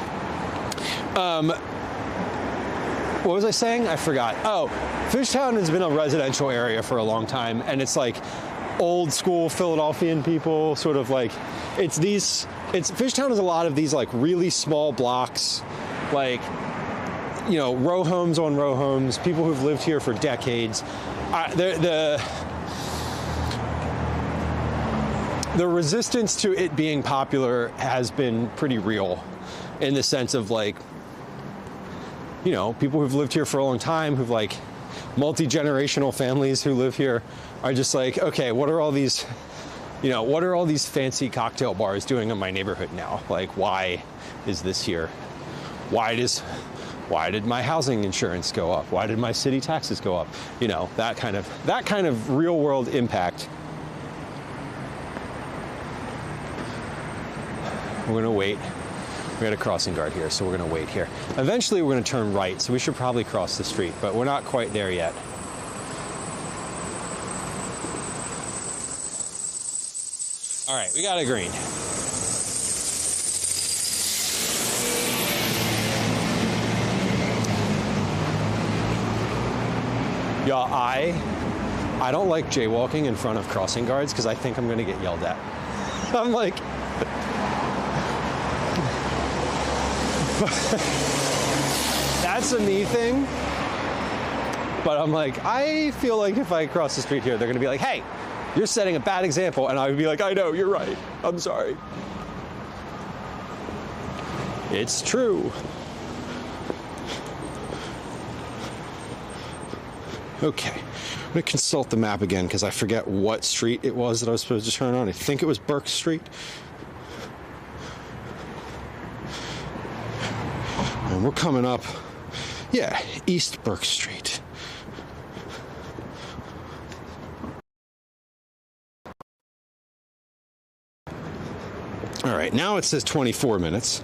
What was I saying? I forgot. Oh, Fishtown has been a residential area for a long time, and it's like old school Philadelphian people, sort of like, Fishtown is a lot of these like really small blocks, like, you know, row homes on row homes, people who've lived here for decades. The resistance to it being popular has been pretty real, in the sense of like, you know, people who've lived here for a long time, who've like multi-generational families who live here, are just like, okay, what are all these fancy cocktail bars doing in my neighborhood now? Like, why is this here? Why did my housing insurance go up? Why did my city taxes go up? You know, that kind of real world impact. We're gonna wait. We got a crossing guard here, so we're gonna wait here. Eventually we're gonna turn right, so we should probably cross the street, but we're not quite there yet. All right, we got a green. Y'all, I don't like jaywalking in front of crossing guards because I think I'm gonna get yelled at. I'm like, that's a me thing, but I'm like, I feel like if I cross the street here, they're gonna be like, hey, you're setting a bad example, and I would be like, I know, you're right, I'm sorry. It's true. Okay, I'm gonna consult the map again because I forget what street it was that I was supposed to turn on. I think it was Burke Street. And we're coming up, yeah, East Burke Street. All right, now it says 24 minutes.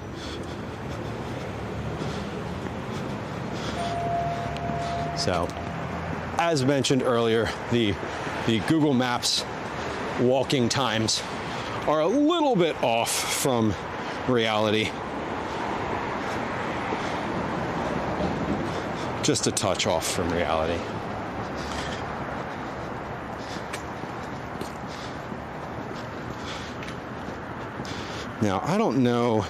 So, as mentioned earlier, the Google Maps walking times are a little bit off from reality. Just a touch off from reality. Now, I don't know,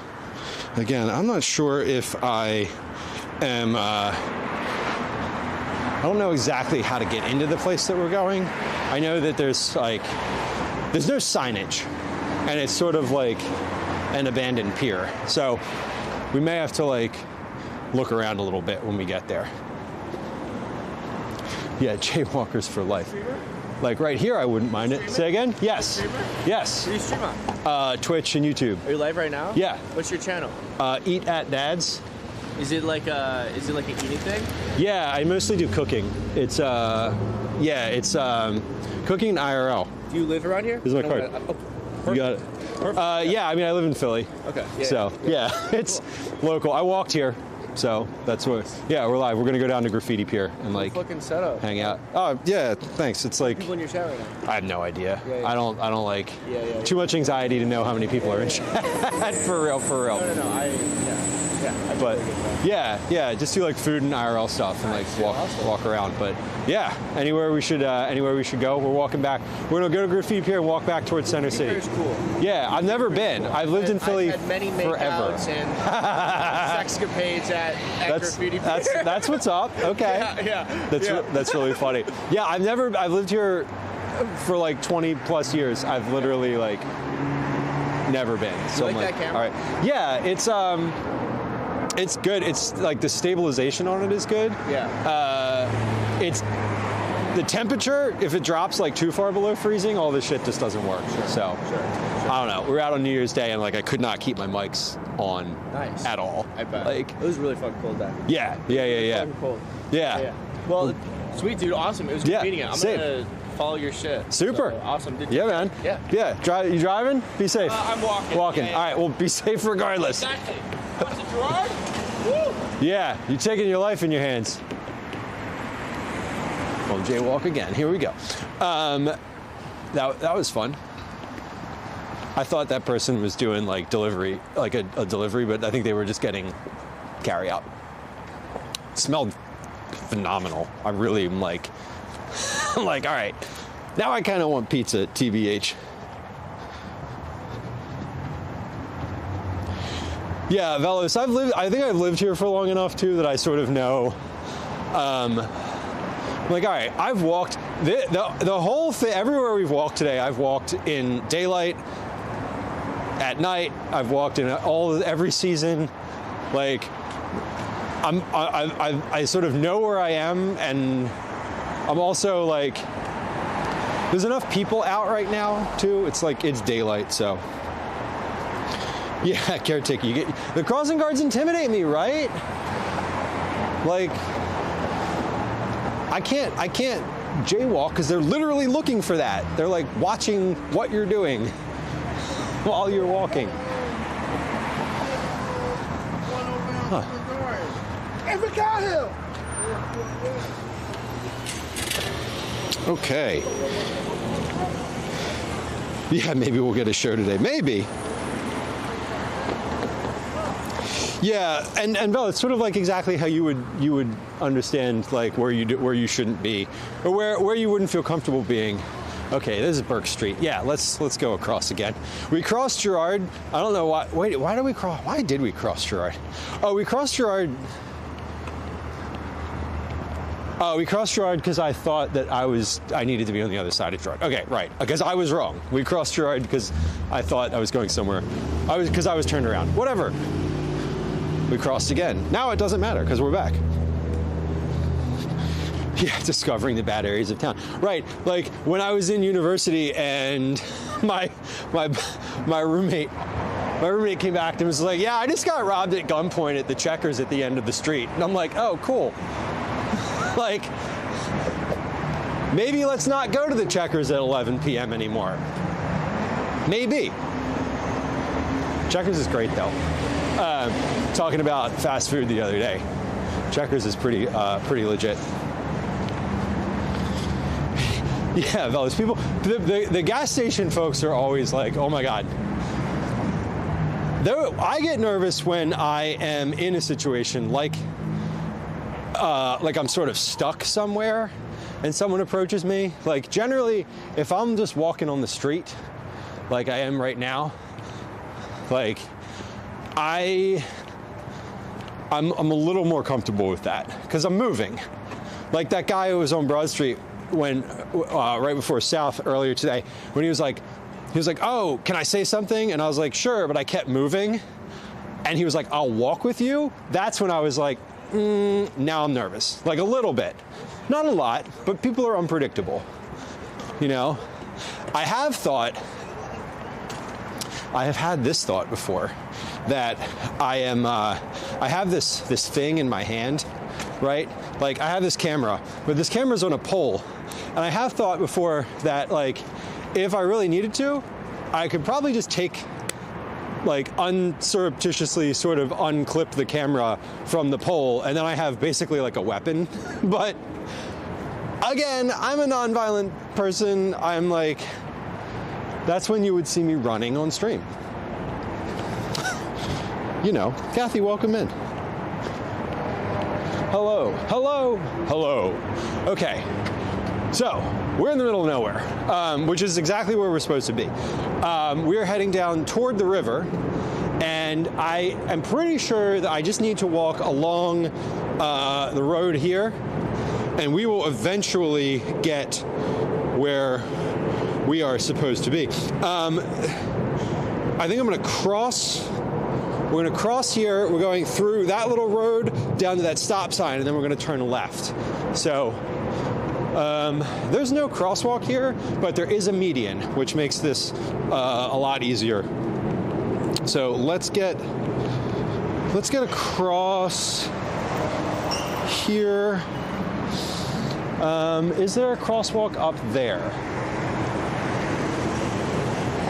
again, I'm not sure if I am, I don't know exactly how to get into the place that we're going. I know that there's no signage, and it's sort of like an abandoned pier. So we may have to like look around a little bit when we get there. Yeah, jaywalkers for life. Like right here, I wouldn't mind it. Say again? Yes. Yes. What do you stream on? Twitch and YouTube. Are you live right now? Yeah. What's your channel? Eat at Dad's. Is it like an eating thing? Yeah, I mostly do cooking. It's cooking IRL. Do you live around here? This is my card. You got it. Yeah, I mean, I live in Philly. Okay. Yeah, it's local. I walked here, so that's what. Yeah, we're live. We're gonna go down to Graffiti Pier and like fucking setup. Hang out. Oh yeah, thanks. It's like people in your chat right now. I have no idea. Yeah. I don't like too much anxiety to know how many people are in chat. For real. No. Yeah. But yeah, just do like food and IRL stuff and like walk around. But yeah, anywhere we should go. We're walking back. We're gonna go to Graffiti Pier and walk back towards Center City. Pier's cool. Yeah, I've never been. I've lived in Philly I've had many forever. makeouts and sexcapades at Graffiti Pier. That's what's up. Okay. Yeah. That's really funny. Yeah, I've lived here for like 20 plus years. I've literally like never been. So You like I'm that camera? all right. Yeah, it's good. It's like the stabilization on it is good. Yeah. It's the temperature, if it drops like too far below freezing, all this shit just doesn't work. Sure. I don't know. We were out on New Year's Day and like I could not keep my mics on at all. I bet. Like it was really fucking cold that. Yeah. Fucking cold. Yeah. Well, sweet dude, awesome. It was good meeting you. I'm gonna follow your shit. Super. So, awesome. Yeah, man. Yeah. You driving? Be safe. I'm walking. Walking. Yeah. All right. Well, be safe regardless. What's it, Gerard? Woo! Yeah. You're taking your life in your hands. Well, jaywalk again. Here we go. That was fun. I thought that person was doing like delivery, like a delivery, but I think they were just getting carry out. It smelled phenomenal. I really am like, I'm like, all right, now I kind of want pizza, TBH. Yeah, Velos, I think I've lived here for long enough too that I sort of know, like, all right, I've walked the whole thing, everywhere we've walked today, I've walked in daylight, at night, I've walked in every season. Like, I sort of know where I am, and I'm also like, there's enough people out right now too. It's like, it's daylight, so. Yeah, caretaker, the crossing guards intimidate me, right? Like, I can't jaywalk because they're literally looking for that. They're like watching what you're doing while you're walking. Huh. Okay. Yeah, maybe we'll get a show today. Maybe. Yeah, and Bella, it's sort of like exactly how you would understand like where you shouldn't be, or where you wouldn't feel comfortable being. Okay, this is Burke Street. Yeah, let's go across again. We crossed Girard. I don't know why. Wait, why did we cross? Why did we cross Girard? Oh, we crossed Girard. Oh, we crossed Girard because I thought that I needed to be on the other side of Girard. Okay, right. Because I was wrong. We crossed Girard because I thought I was going somewhere. Because I was turned around. Whatever. We crossed again. Now it doesn't matter because we're back. Yeah, discovering the bad areas of town. Right, like when I was in university and my roommate came back and was like, yeah, I just got robbed at gunpoint at the Checkers at the end of the street. And I'm like, oh, cool. Like, maybe let's not go to the Checkers at 11 p.m. anymore. Maybe. Checkers is great though. Talking about fast food the other day. Checkers is pretty legit. Yeah, those people, the gas station folks are always like, oh my God. I get nervous when I am in a situation like I'm sort of stuck somewhere and someone approaches me. Like generally, if I'm just walking on the street, like I am right now, like I'm a little more comfortable with that because I'm moving. Like that guy who was on Broad Street when right before South earlier today, when he was like, oh, can I say something? And I was like, sure, but I kept moving. And he was like, I'll walk with you. That's when I was like, now I'm nervous, like a little bit, not a lot, but people are unpredictable. You know, I have had this thought before that I have this thing in my hand, right? Like I have this camera, but this camera's on a pole. And I have thought before that like, if I really needed to, I could probably just take like unsurreptitiously sort of unclip the camera from the pole, and then I have basically like a weapon. But again, I'm a nonviolent person. I'm like, that's when you would see me running on stream. you know, Kathy, welcome in. Hello, hello, hello. Okay, so we're in the middle of nowhere, which is exactly where we're supposed to be. We're heading down toward the river, and I am pretty sure that I just need to walk along the road here, and we will eventually get where we are supposed to be. I think I'm going to cross. We're going to cross here. We're going through that little road down to that stop sign, and then we're going to turn left. So there's no crosswalk here, but there is a median, which makes this a lot easier. So let's get across here. Is there a crosswalk up there?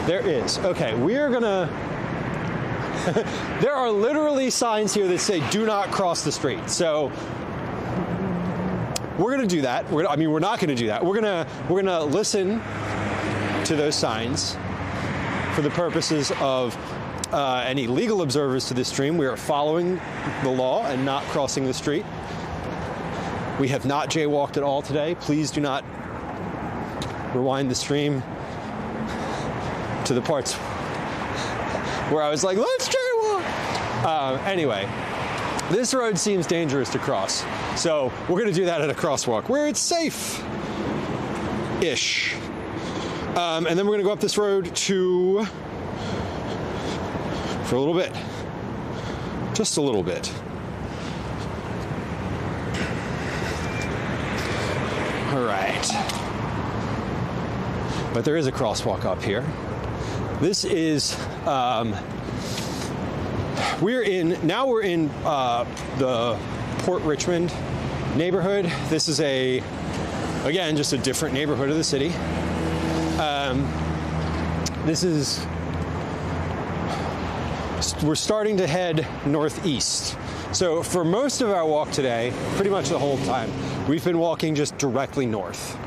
There is. Okay, we are gonna. There are literally signs here that say "Do not cross the street." So we're gonna do that. We're not gonna do that. We're gonna listen to those signs for the purposes of any legal observers to this stream. We are following the law and not crossing the street. We have not jaywalked at all today. Please do not rewind the stream to the parts where I was like, let's jaywalk. Anyway, this road seems dangerous to cross. So we're going to do that at a crosswalk where it's safe-ish. And then we're going to go up this road for a little bit. Just a little bit. All right. But there is a crosswalk up here. This is, we're in the Port Richmond neighborhood. This is again, just a different neighborhood of the city. We're starting to head northeast. So for most of our walk today, pretty much the whole time, we've been walking just directly north.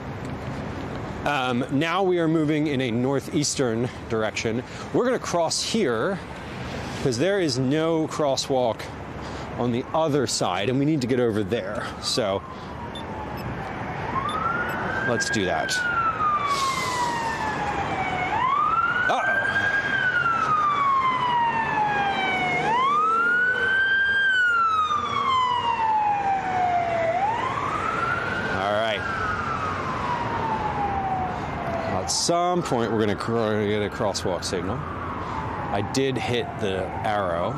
Now we are moving in a northeastern direction. We're going to cross here because there is no crosswalk on the other side, and we need to get over there. So let's do that. Uh-oh. At some point, we're going to get a crosswalk signal. I did hit the arrow.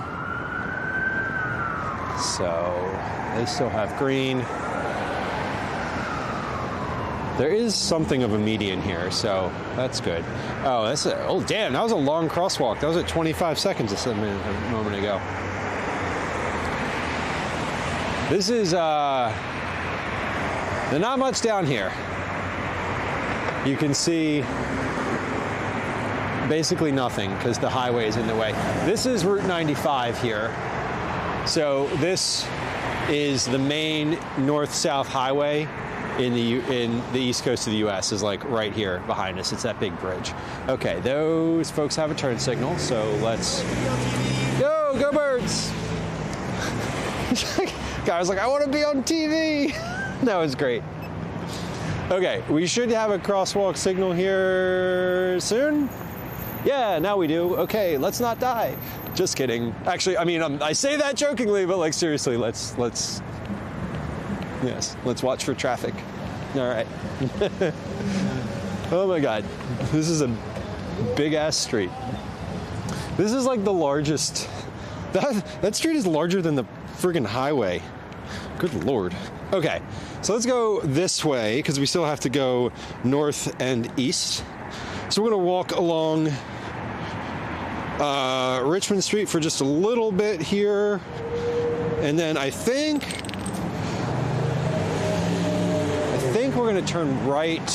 So they still have green. There is something of a median here, so that's good. Oh, damn, that was a long crosswalk. That was at 25 seconds a moment ago. This is, there's not much down here. You can see basically nothing because the highway is in the way. This is Route 95 here. So this is the main north-south highway in the east coast of the U.S. is like right here behind us. It's that big bridge. Okay, those folks have a turn signal, so let's go birds. Guy was like, I want to be on TV. That was great. Okay, we should have a crosswalk signal here soon. Yeah, now we do. Okay, let's not die. Just kidding. Actually, I mean, I say that jokingly, but like seriously, let's watch for traffic. All right. Oh my God, this is a big ass street. This is like the largest. That street is larger than the friggin' highway. Good Lord. Okay, so let's go this way because we still have to go north and east. So we're going to walk along Richmond Street for just a little bit here. And then I think we're going to turn right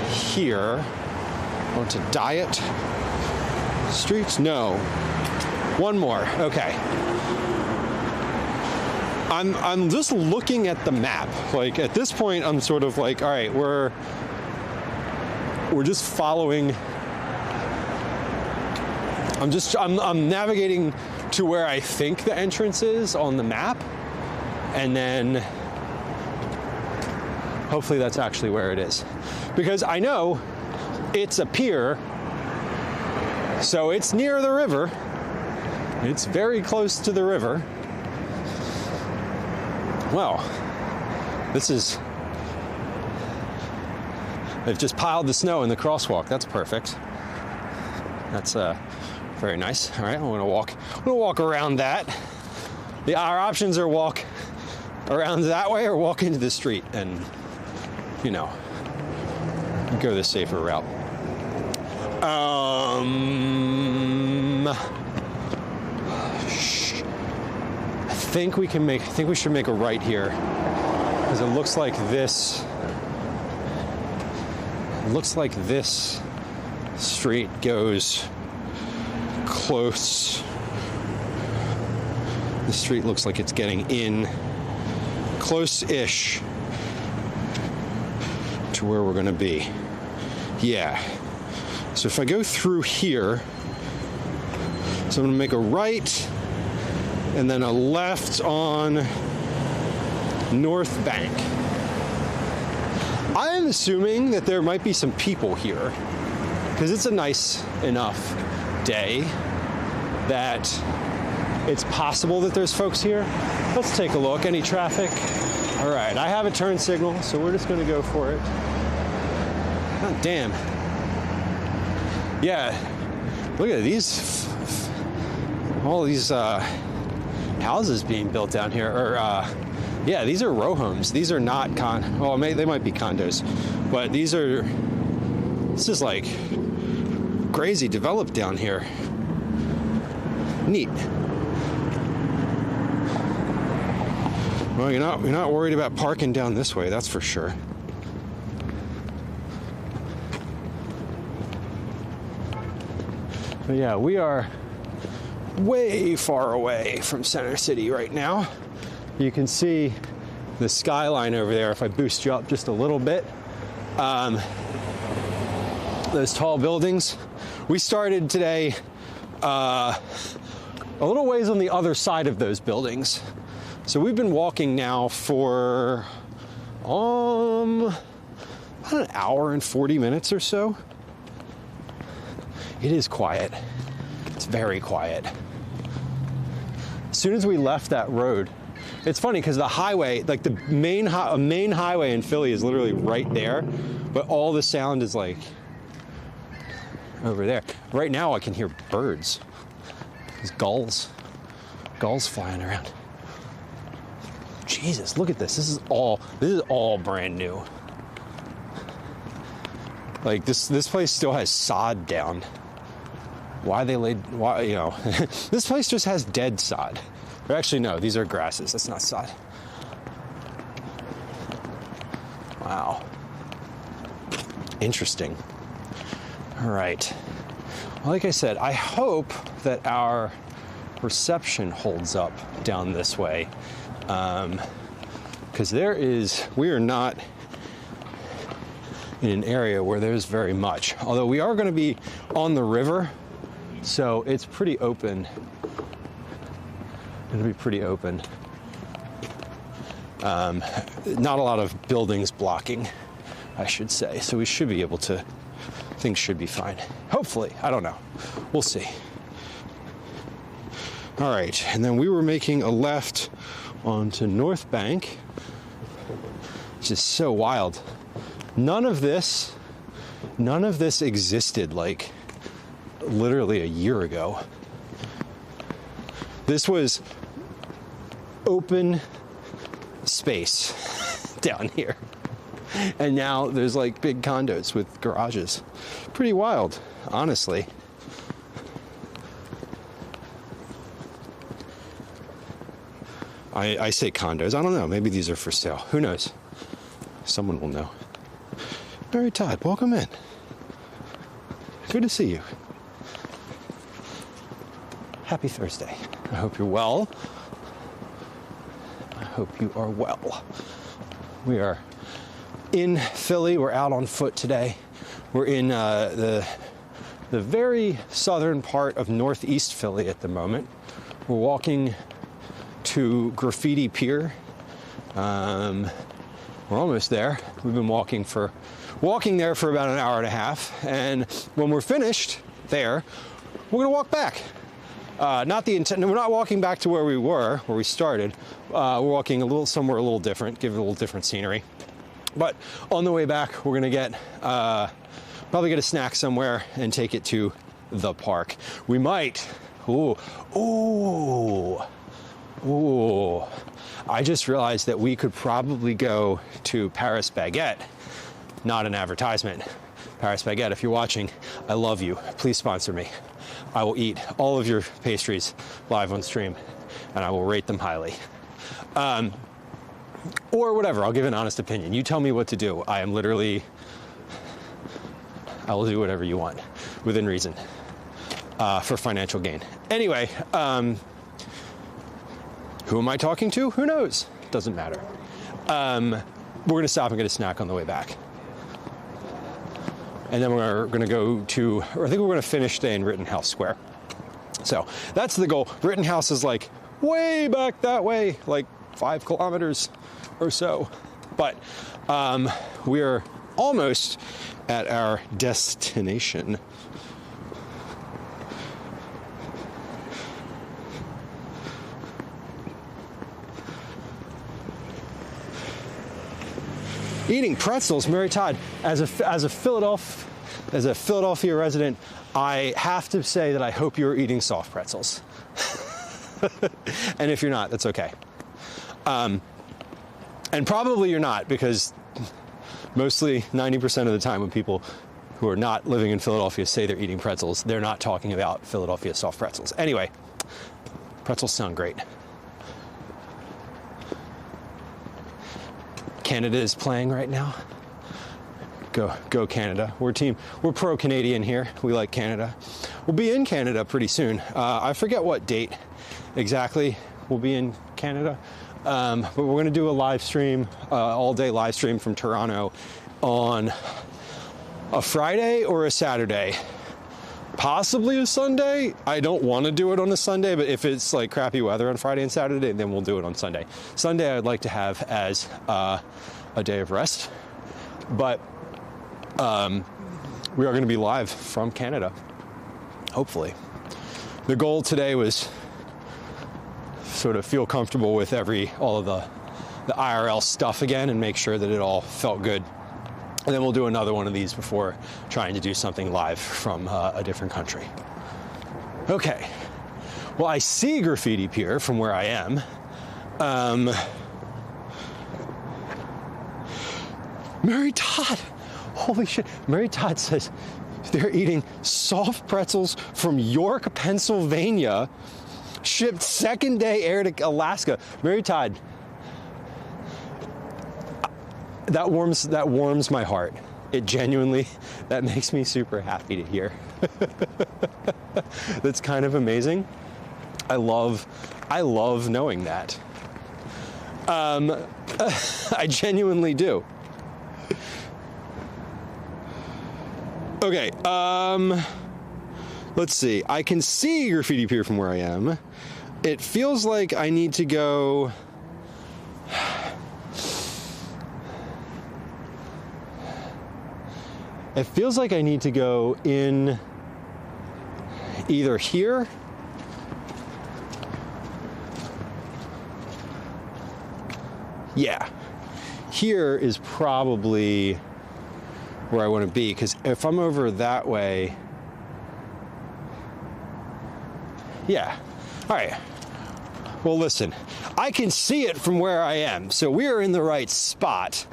here onto Diet Streets. No, one more. Okay. I'm just looking at the map. Like at this point, I'm sort of like, all right, we're just following. I'm navigating to where I think the entrance is on the map, and then hopefully that's actually where it is. Because I know it's a pier, so it's near the river. It's very close to the river. Well, they've just piled the snow in the crosswalk. That's perfect. That's very nice. All right, I'm gonna walk around that. Our options are walk around that way or walk into the street and, you know, go the safer route. I think we should make a right here, because it looks like this street goes close. The street looks like it's getting in close-ish to where we're gonna be. Yeah. So if I go through here, so I'm gonna make a right and then a left on North Bank. I am assuming that there might be some people here, because it's a nice enough day that it's possible that there's folks here. Let's take a look. Any traffic? All right, I have a turn signal, so we're just gonna go for it. Oh, damn. Yeah, look at these, all these houses being built down here. Or, yeah, these are row homes. These are not they might be condos, but this is like crazy developed down here. Neat. Well, you're not worried about parking down this way, that's for sure. But yeah, we are way far away from Center City right now. You can see the skyline over there if I boost you up just a little bit. Those tall buildings. We started today a little ways on the other side of those buildings. So we've been walking now for about an hour and 40 minutes or so. It is quiet. It's very quiet. As soon as we left that road, it's funny because the highway, like the main highway in Philly is literally right there, but all the sound is like over there. Right now I can hear birds. There's gulls flying around. Jesus, look at this. This is all brand new. Like this place still has sod down. Why, you know, this place just has dead sod. Or actually, no, these are grasses. That's not sod. Wow. Interesting. All right. Well, like I said, I hope that our reception holds up down this way. Because we are not in an area where there's very much. Although we are going to be on the river, so it's pretty open. It'll be pretty open. Not a lot of buildings blocking, I should say. So we should be able to, things should be fine. Hopefully, I don't know. We'll see. All right, and then we were making a left onto North Bank, which is so wild. None of this existed like literally a year ago. This was open space down here. And now there's like big condos with garages. Pretty wild, honestly. I say condos. I don't know. Maybe these are for sale. Who knows? Someone will know. Mary Todd, welcome in. Good to see you. Happy Thursday. I hope you're well. I hope you are well. We are in Philly. We're out on foot today. We're in the very southern part of northeast Philly at the moment. We're walking to Graffiti Pier. We're almost there. We've been walking there for about an hour and a half. And when we're finished there, we're gonna walk back. We're not walking back to where we started. We're walking somewhere a little different, give it a little different scenery. But on the way back, we're gonna get, probably get a snack somewhere and take it to the park. We might, I just realized that we could probably go to Paris Baguette, not an advertisement. Paris Baguette, if you're watching, I love you. Please sponsor me. I will eat all of your pastries live on stream, and I will rate them highly. Or whatever, I'll give an honest opinion. You tell me what to do. I will do whatever you want, within reason, for financial gain. Anyway, who am I talking to? Who knows? Doesn't matter. We're gonna stop and get a snack on the way back. And then we're gonna go to, or I think we're gonna finish day in Rittenhouse Square. So that's the goal. Rittenhouse is like way back that way, like 5 kilometers or so. But we're almost at our destination. Eating pretzels, Mary Todd, as a Philadelphia resident, I have to say that I hope you're eating soft pretzels. And if you're not, that's okay. And probably you're not, because mostly 90% of the time when people who are not living in Philadelphia say they're eating pretzels, they're not talking about Philadelphia soft pretzels. Anyway, pretzels sound great. Canada is playing right now. Go Canada. We're pro-Canadian here. We like Canada. We'll be in Canada pretty soon. I forget what date exactly we'll be in Canada. But we're gonna do a live stream, all-day live stream from Toronto on a Friday or a Saturday. Possibly a Sunday. I don't want to do it on a Sunday, but if it's like crappy weather on Friday and Saturday, then we'll do it on Sunday. Sunday I'd like to have as a day of rest, but we are going to be live from Canada, hopefully. The goal today was sort of feel comfortable with all of the IRL stuff again and make sure that it all felt good. And then we'll do another one of these before trying to do something live from a different country. Okay. Well, I see Graffiti Pier from where I am. Mary Todd. Holy shit. Mary Todd says they're eating soft pretzels from York, Pennsylvania, shipped second day air to Alaska. Mary Todd. That warms my heart. It genuinely, that makes me super happy to hear. That's kind of amazing. I love knowing that. I genuinely do. Okay, let's see. I can see Graffiti Pier from where I am. It feels like I need to go. It feels like I need to go in either here here is probably where I want to be, because if I'm over that way, all right. Well, listen, I can see it from where I am, so we are in the right spot.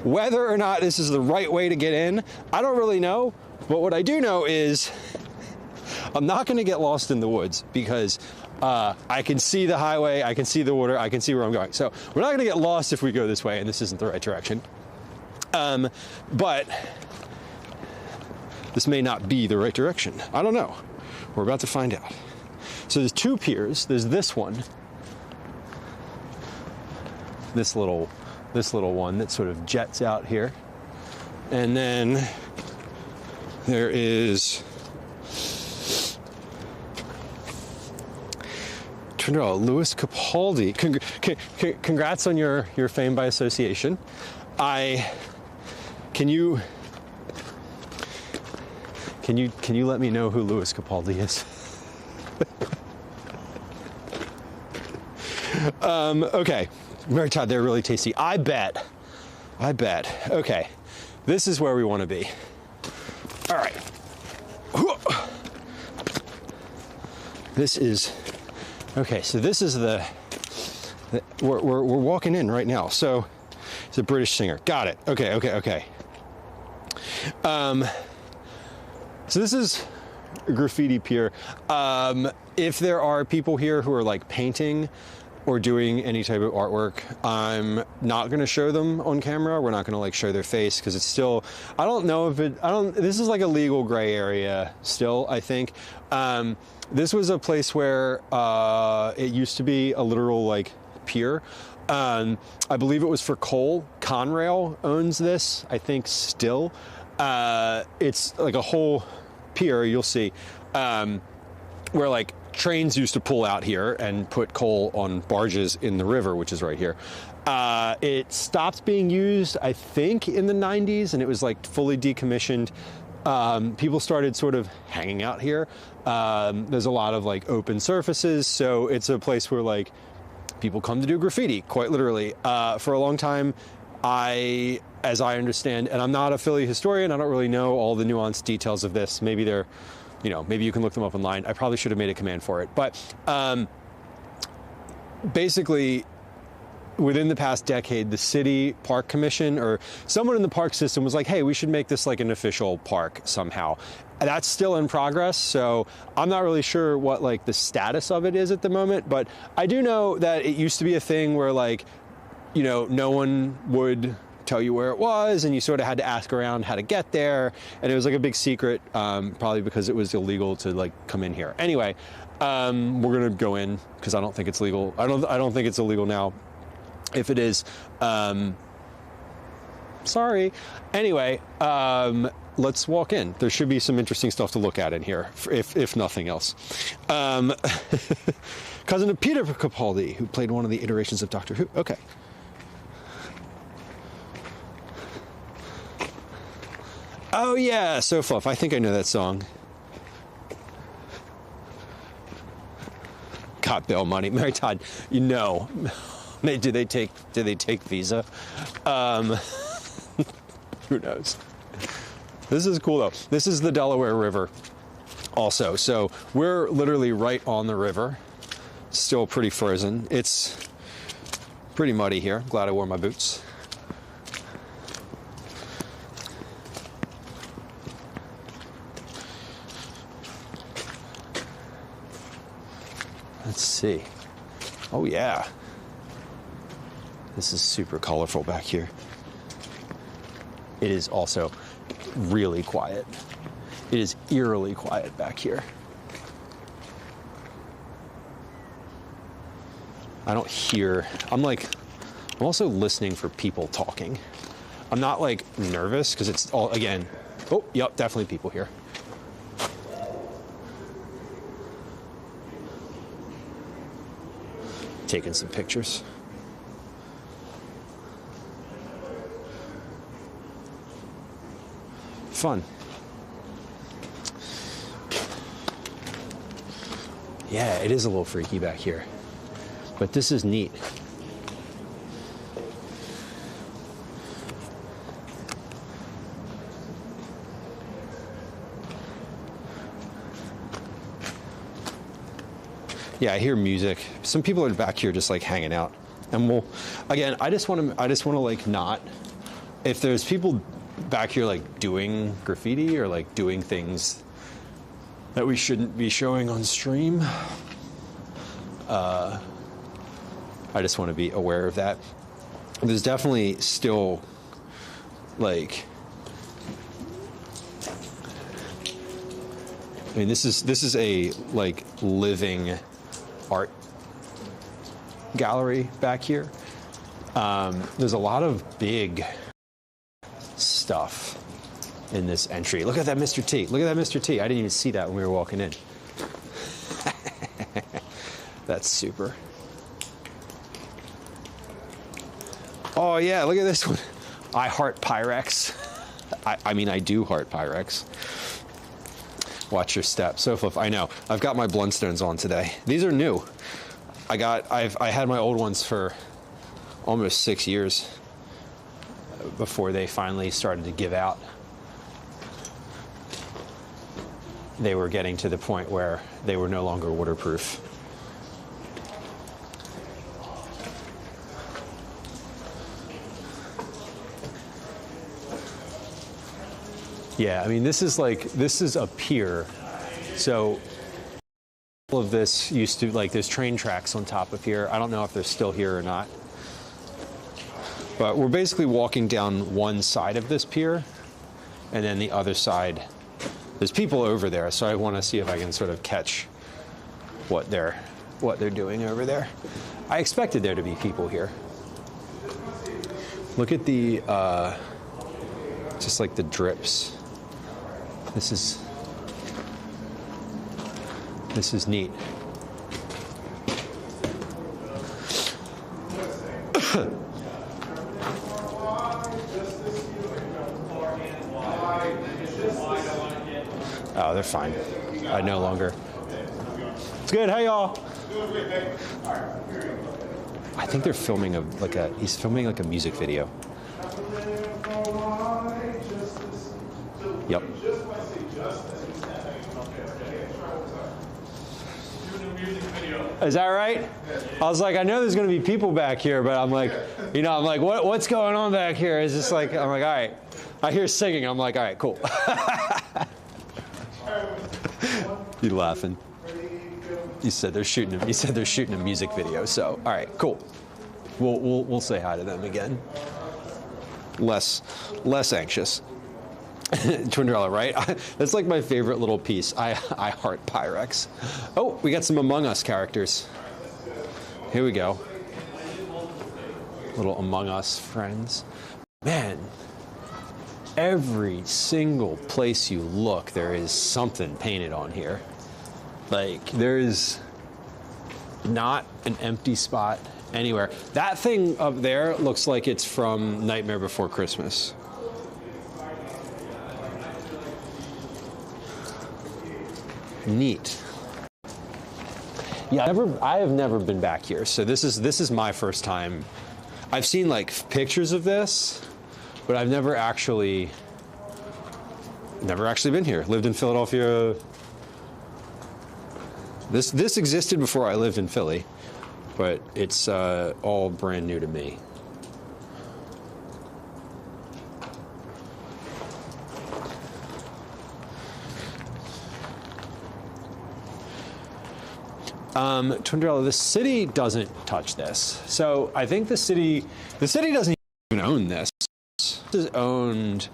Whether or not this is the right way to get in, I don't really know. But what I do know is I'm not going to get lost in the woods, because I can see the highway, I can see the water, I can see where I'm going. So we're not going to get lost if we go this way and this isn't the right direction. But this may not be the right direction. I don't know. We're about to find out. So there's 2 piers. There's this one. This little one that sort of jets out here. And then there is No, Louis Capaldi. Congrats on your fame by association. Can you let me know who Louis Capaldi is? Okay, Mary Todd, they're really tasty. I bet. Okay, this is where we want to be. All right. This is, okay, so this is we're walking in right now. So it's a British singer. Got it. Okay. So this is Graffiti Pier. If there are people here who are like painting or doing any type of artwork, I'm not going to show them on camera. We're not going to like show their face because it's still, I don't know if this is like a legal gray area still, I think. This was a place where it used to be a literal like pier. I believe it was for coal. Conrail owns this, I think still. It's like a whole pier, you'll see, where like trains used to pull out here and put coal on barges in the river, which is right here. It stopped being used, I think, in the 90s, and it was like fully decommissioned. People started sort of hanging out here. There's a lot of like open surfaces, so it's a place where like people come to do graffiti, quite literally. For a long time, as I understand, and I'm not a Philly historian, I don't really know all the nuanced details of this. Maybe they're, maybe you can look them up online. I probably should have made a command for it. But basically, within the past decade, the city park commission or someone in the park system was like, hey, we should make this like an official park somehow. That's still in progress, so I'm not really sure what like the status of it is at the moment, but I do know that it used to be a thing where like, no one would tell you where it was, and you sort of had to ask around how to get there, and it was like a big secret, probably because it was illegal to like come in here. Anyway, we're gonna go in because I don't think it's legal. I don't think it's illegal now. If it is, sorry. Anyway, let's walk in. There should be some interesting stuff to look at in here, if nothing else. Cousin of Peter Capaldi, who played one of the iterations of Doctor Who. Okay. Oh yeah, So Fluff. I think I know that song. Got bail money. Mary Todd, do they take Visa? Who knows? This is cool though. This is the Delaware River also. So we're literally right on the river. Still pretty frozen. It's pretty muddy here. Glad I wore my boots. Let's see. Oh yeah. This is super colorful back here. It is also really quiet. It is eerily quiet back here. I don't hear, I'm also listening for people talking. I'm not like nervous because it's all, again, oh, yep, definitely people here. Taking some pictures. Fun. Yeah, it is a little freaky back here, but this is neat. Yeah, I hear music. Some people are back here just like hanging out, and I just want to like not. If there's people back here like doing graffiti or like doing things that we shouldn't be showing on stream, I just want to be aware of that. There's definitely still like, I mean, this is a like living art gallery back here. There's a lot of big stuff in this entry. Look at that Mr. T. Look at that Mr. T. I didn't even see that when we were walking in. That's super. Oh yeah, look at this one. I heart Pyrex. I mean, I do heart Pyrex. Watch your step. So Fluff, I know. I've got my Blundstones on today. These are new. I had my old ones for almost 6 years before they finally started to give out. They were getting to the point where they were no longer waterproof. Yeah, I mean, this is a pier. So all of this used to, like, there's train tracks on top of here. I don't know if they're still here or not. But we're basically walking down one side of this pier, and then the other side, there's people over there. So I want to see if I can sort of catch what they're doing over there. I expected there to be people here. Look at the, just like the drips. This is neat. Oh, they're fine. I no longer. It's good. Hey, y'all. I think they're filming he's filming like a music video. Yep. Is that right? I was like, I know there's going to be people back here, but I'm like, what's going on back here? It's just like, I'm like, all right. I hear singing. I'm like, all right, cool. You laughing? You said they're shooting a music video. So, all right, cool. We'll say hi to them again. Less anxious. $200, right? That's like my favorite little piece. I heart Pyrex. Oh, we got some Among Us characters. Here we go. Little Among Us friends. Man, every single place you look, there is something painted on here. Like, there is not an empty spot anywhere. That thing up there looks like it's from Nightmare Before Christmas. Neat. Yeah, I have never been back here, so this is my first time. I've seen like pictures of this, but I've never actually been here. Lived in Philadelphia. This existed before I lived in Philly, but it's all brand new to me. $200. The city doesn't touch this, so I think the city doesn't even own this. This is owned,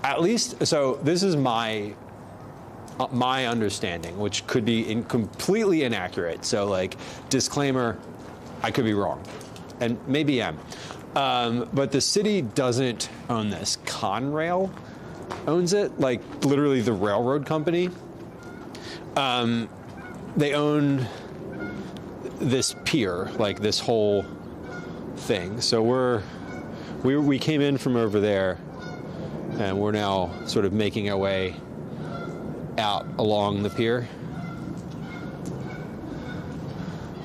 at least. So this is my understanding, which could be completely inaccurate. So, like, disclaimer, I could be wrong, and maybe am. But the city doesn't own this. Conrail owns it, like literally the railroad company. They own this pier, like this whole thing. So we came in from over there, and we're now sort of making our way out along the pier.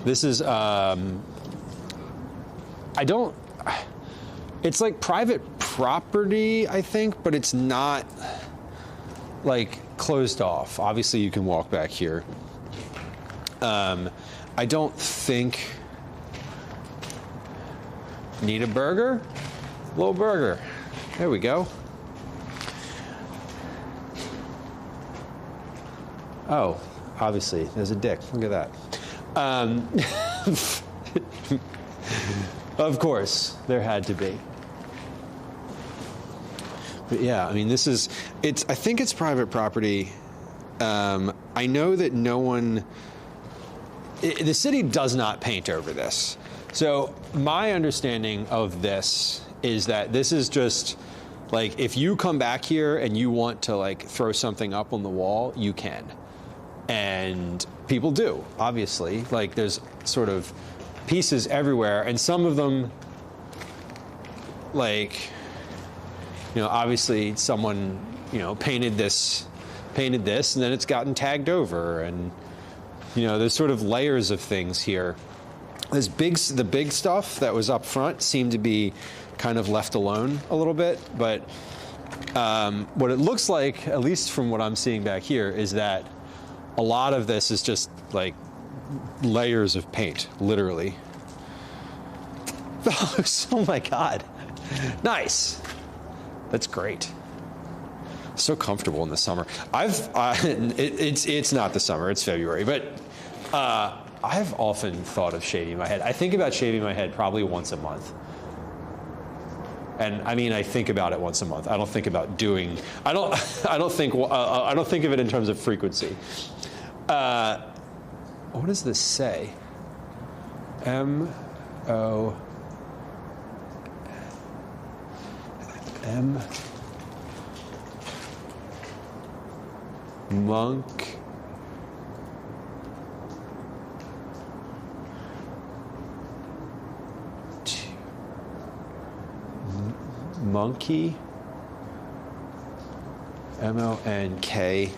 This is it's like private property, I think, but it's not like closed off. Obviously you can walk back here. I don't think. Need a burger? Little burger. There we go. Oh, obviously, there's a dick. Look at that. Of course, there had to be. But yeah, I mean, I think it's private property. I know that no one, the city does not paint over this. So my understanding of this is that this is just like, if you come back here and you want to like throw something up on the wall, you can. And people do, obviously. Like, there's sort of pieces everywhere, and some of them, like, you know, obviously someone, you know, painted this, and then it's gotten tagged over, and, you know, there's sort of layers of things here. The big stuff that was up front seemed to be kind of left alone a little bit, but what it looks like, at least from what I'm seeing back here, is that a lot of this is just like layers of paint, literally. Oh my God. Nice. That's great. So comfortable in the summer. It's not the summer, it's February, but I've often thought of shaving my head. I think about shaving my head probably once a month. And I mean, I think about it once a month. I don't think about doing. I don't think of it in terms of frequency. What does this say? M-O-M. Monk. Monkey. M-O-N-K.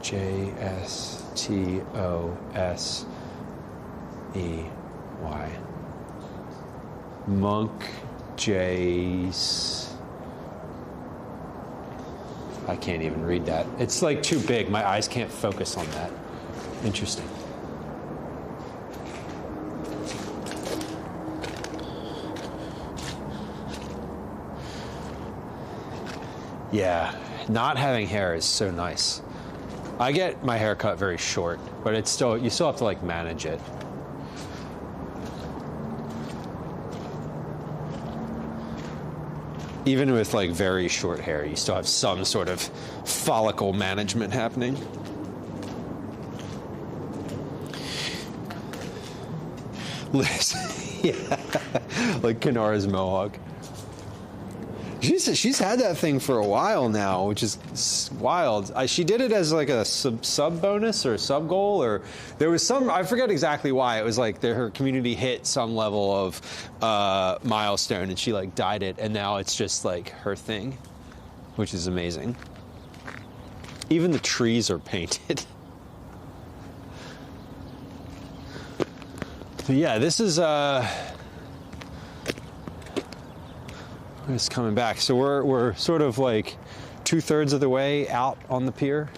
J-S-T-O-S-E-Y. Monk Jace. I can't even read that. It's like too big. My eyes can't focus on that. Interesting. Yeah, not having hair is so nice. I get my hair cut very short, but it's still, you still have to like manage it. Even with like very short hair, you still have some sort of follicle management happening. Liz, yeah, like Kanara's mohawk. She's had that thing for a while now, which is wild. She did it as like a sub bonus or sub goal, or there was some, I forget exactly why. It was like her community hit some level of milestone, and she like dyed it, and now it's just like her thing, which is amazing. Even the trees are painted. But yeah, this is it's coming back. So we're sort of like 2/3 of the way out on the pier,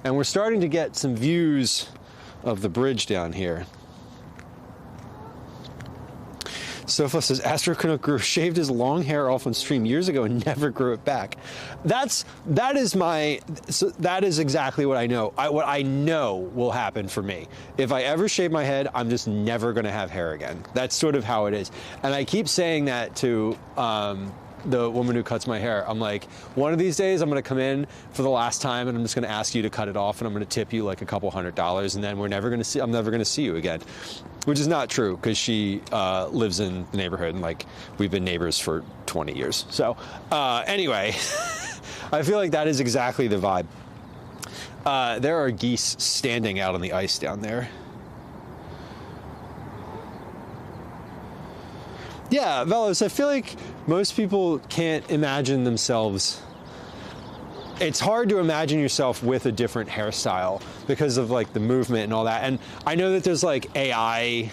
and we're starting to get some views of the bridge down here. Sofa says Astro Canuck shaved his long hair off on stream years ago and never grew it back. That is exactly what I know. What I know will happen for me. If I ever shave my head, I'm just never going to have hair again. That's sort of how it is. And I keep saying that to the woman who cuts my hair. I'm like, one of these days I'm going to come in for the last time, and I'm just going to ask you to cut it off, and I'm going to tip you like a couple $100, and then I'm never going to see you again. Which is not true, because she lives in the neighborhood, and like we've been neighbors for 20 years. So anyway, I feel like that is exactly the vibe. There are geese standing out on the ice down there. Yeah, Velos, I feel like most people can't imagine themselves. It's hard to imagine yourself with a different hairstyle because of like the movement and all that. And I know that there's like AI,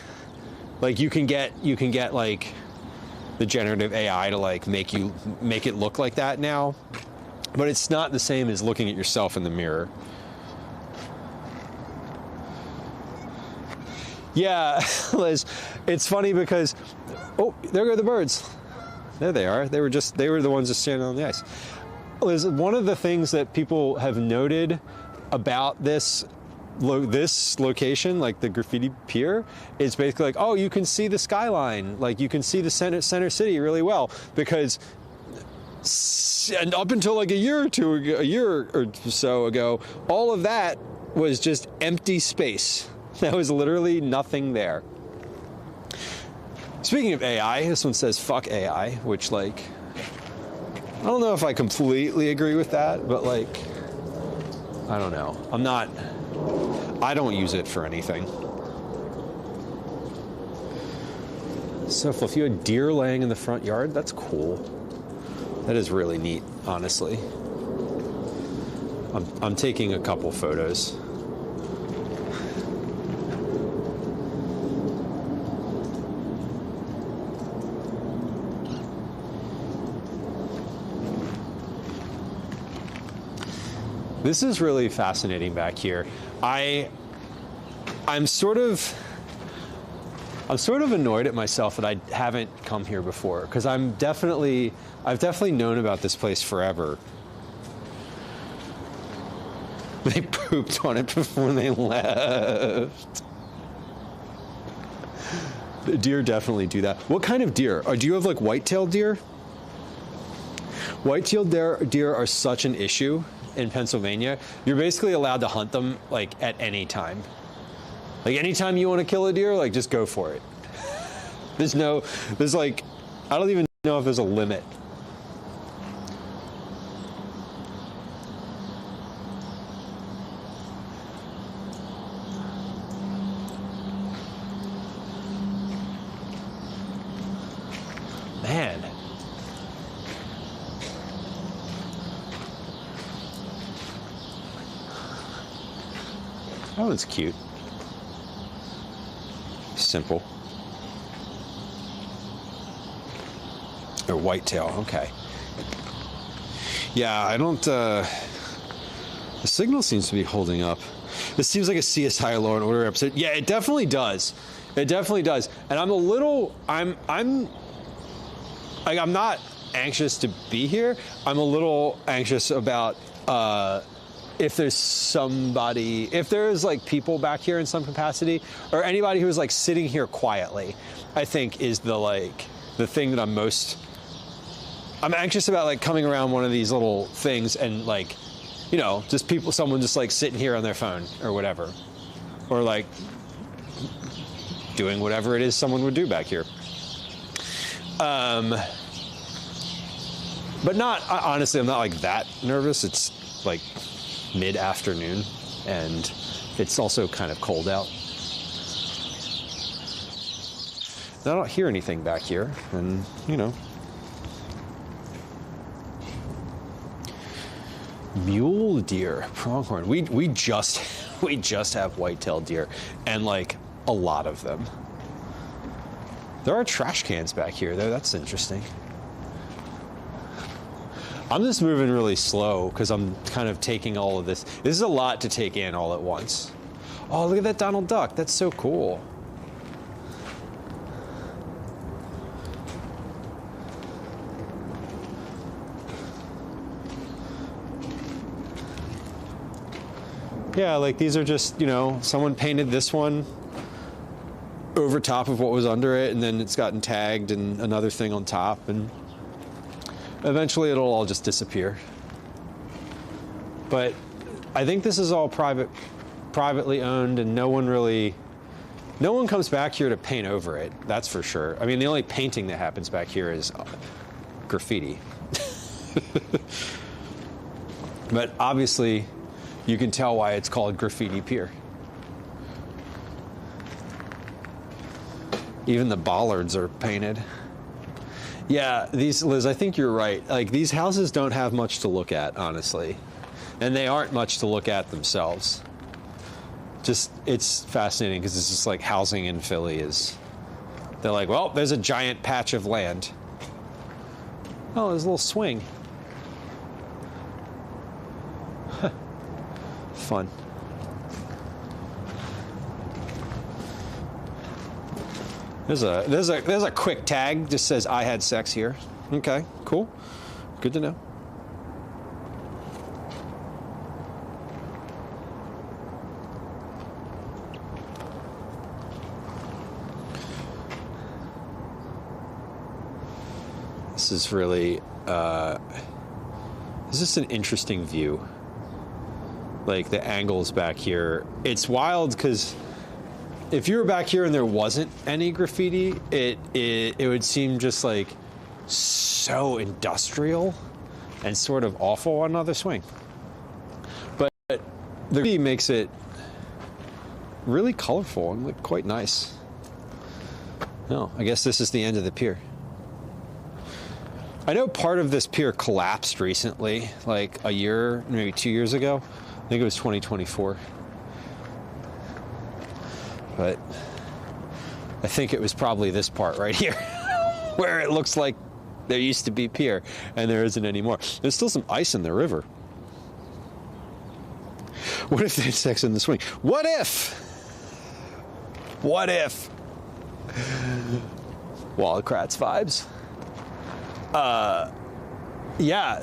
like you can get like the generative AI to like make it look like that now, but it's not the same as looking at yourself in the mirror. Yeah, Liz, it's funny because, oh, there go the birds. There they are. They were the ones just standing on the ice. Liz, one of the things that people have noted about this location, like the Graffiti Pier, is basically like, oh, you can see the skyline, like you can see the center city really well, because and up until like a year or so ago, all of that was just empty space. There was literally nothing there. Speaking of AI, this one says fuck AI, which like I don't know if I completely agree with that, but like, I don't know. I don't use it for anything. So if you had deer laying in the front yard, that's cool. That is really neat, honestly. I'm taking a couple photos. This is really fascinating back here. I'm sort of annoyed at myself that I haven't come here before, because I've definitely known about this place forever. They pooped on it before they left. The deer definitely do that. What kind of deer? Do you have like white-tailed deer? White-tailed deer are such an issue in Pennsylvania. You're basically allowed to hunt them like at any time. Like anytime you want to kill a deer, like just go for it. There's like, I don't even know if there's a limit. Man. That one's cute. Simple. Or whitetail, okay. Yeah, I don't, the signal seems to be holding up. This seems like a CSI Law and Order episode. Yeah, it definitely does. It definitely does. And I'm a little, I'm not anxious to be here. I'm a little anxious about, if there's like people back here in some capacity, or anybody who's like sitting here quietly, I think is the thing that I'm anxious about, like coming around one of these little things and like, you know, just someone just like sitting here on their phone or whatever, or like doing whatever it is someone would do back here. But honestly, I'm not like that nervous. It's like mid-afternoon and it's also kind of cold out. I don't hear anything back here, and you know. Mule deer, pronghorn. We just have white-tailed deer, and like a lot of them. There are trash cans back here though. That's interesting. I'm just moving really slow because I'm kind of taking all of this. This is a lot to take in all at once. Oh, look at that Donald Duck. That's so cool. Yeah, like these are just, you know, someone painted this one over top of what was under it, and then it's gotten tagged and another thing on top, and eventually it'll all just disappear. But I think this is all privately owned, and no one comes back here to paint over it, that's for sure. I mean, the only painting that happens back here is graffiti. But obviously, you can tell why it's called Graffiti Pier. Even the bollards are painted. Yeah, Liz, I think you're right. Like, these houses don't have much to look at, honestly. And they aren't much to look at themselves. Just, it's fascinating because it's just like housing in Philly is, they're like, well, there's a giant patch of land. Oh, there's a little swing. Huh. Fun. There's a quick tag, just says I had sex here. Okay, cool. Good to know. This is really this is an interesting view. Like the angles back here. It's wild because if you were back here and there wasn't any graffiti, it would seem just like so industrial. and sort of awful on another swing. But the graffiti makes it really colorful and look quite nice. No, I guess this is the end of the pier. I know part of this pier collapsed recently, like a year, maybe 2 years ago. I think it was 2024. But I think it was probably this part right here where it looks like there used to be pier and there isn't anymore. There's still some ice in the river. What if they had sex in the swing? What if? What if? Wildcrats vibes. Yeah,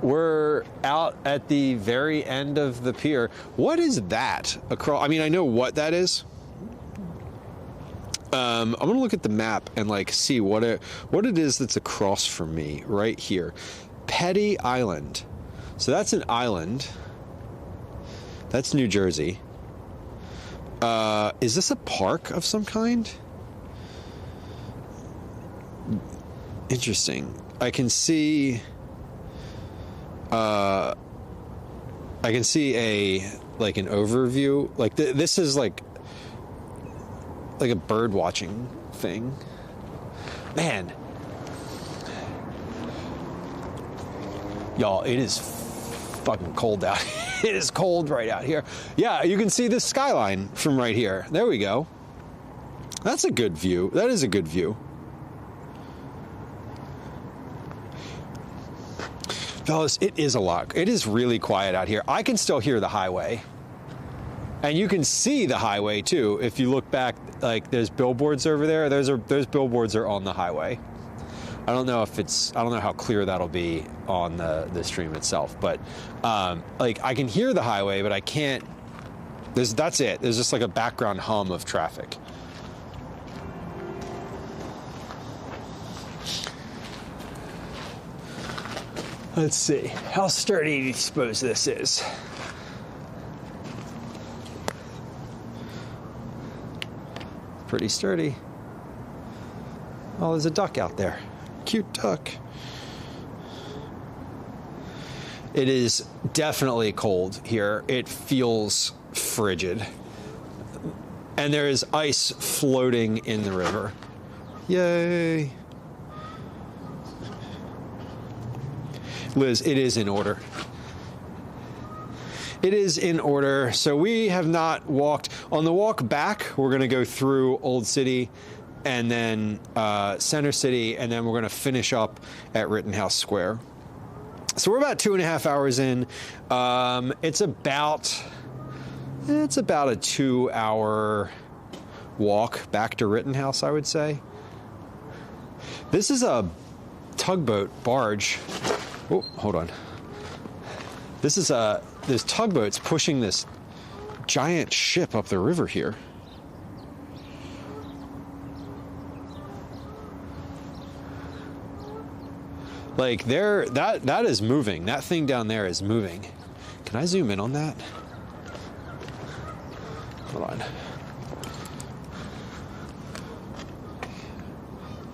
we're out at the very end of the pier. What is that across? I mean, I know what that is. I'm gonna look at the map and like see what it is that's across from me right here. Petty Island. So that's an island. That's New Jersey. Is this a park of some kind? Interesting. I can see a like an overview. Like this is like a bird watching thing. Man. Y'all, it is fucking cold out. It is cold right out here. Yeah, you can see the skyline from right here. There we go. That's a good view. That is a good view. Fellas, it is a lot. It is really quiet out here. I can still hear the highway. And you can see the highway too. If you look back, like there's billboards over there. Those billboards are on the highway. I don't know how clear that'll be on the stream itself, but like I can hear the highway, but I can't. That's it. There's just like a background hum of traffic. Let's see. How sturdy do you suppose this is? Pretty sturdy. Oh, there's a duck out there. Cute duck. It is definitely cold here. It feels frigid. And there is ice floating in the river. Yay. Liz, it is in order. It is in order. So we have not walked. On the walk back, we're going to go through Old City and then Center City, and then we're going to finish up at Rittenhouse Square. So we're about 2.5 hours in. It's about a 2-hour walk back to Rittenhouse, I would say. This is a tugboat barge. Oh, hold on. There's tugboats pushing this giant ship up the river here. Like that is moving. That thing down there is moving. Can I zoom in on that? Hold on.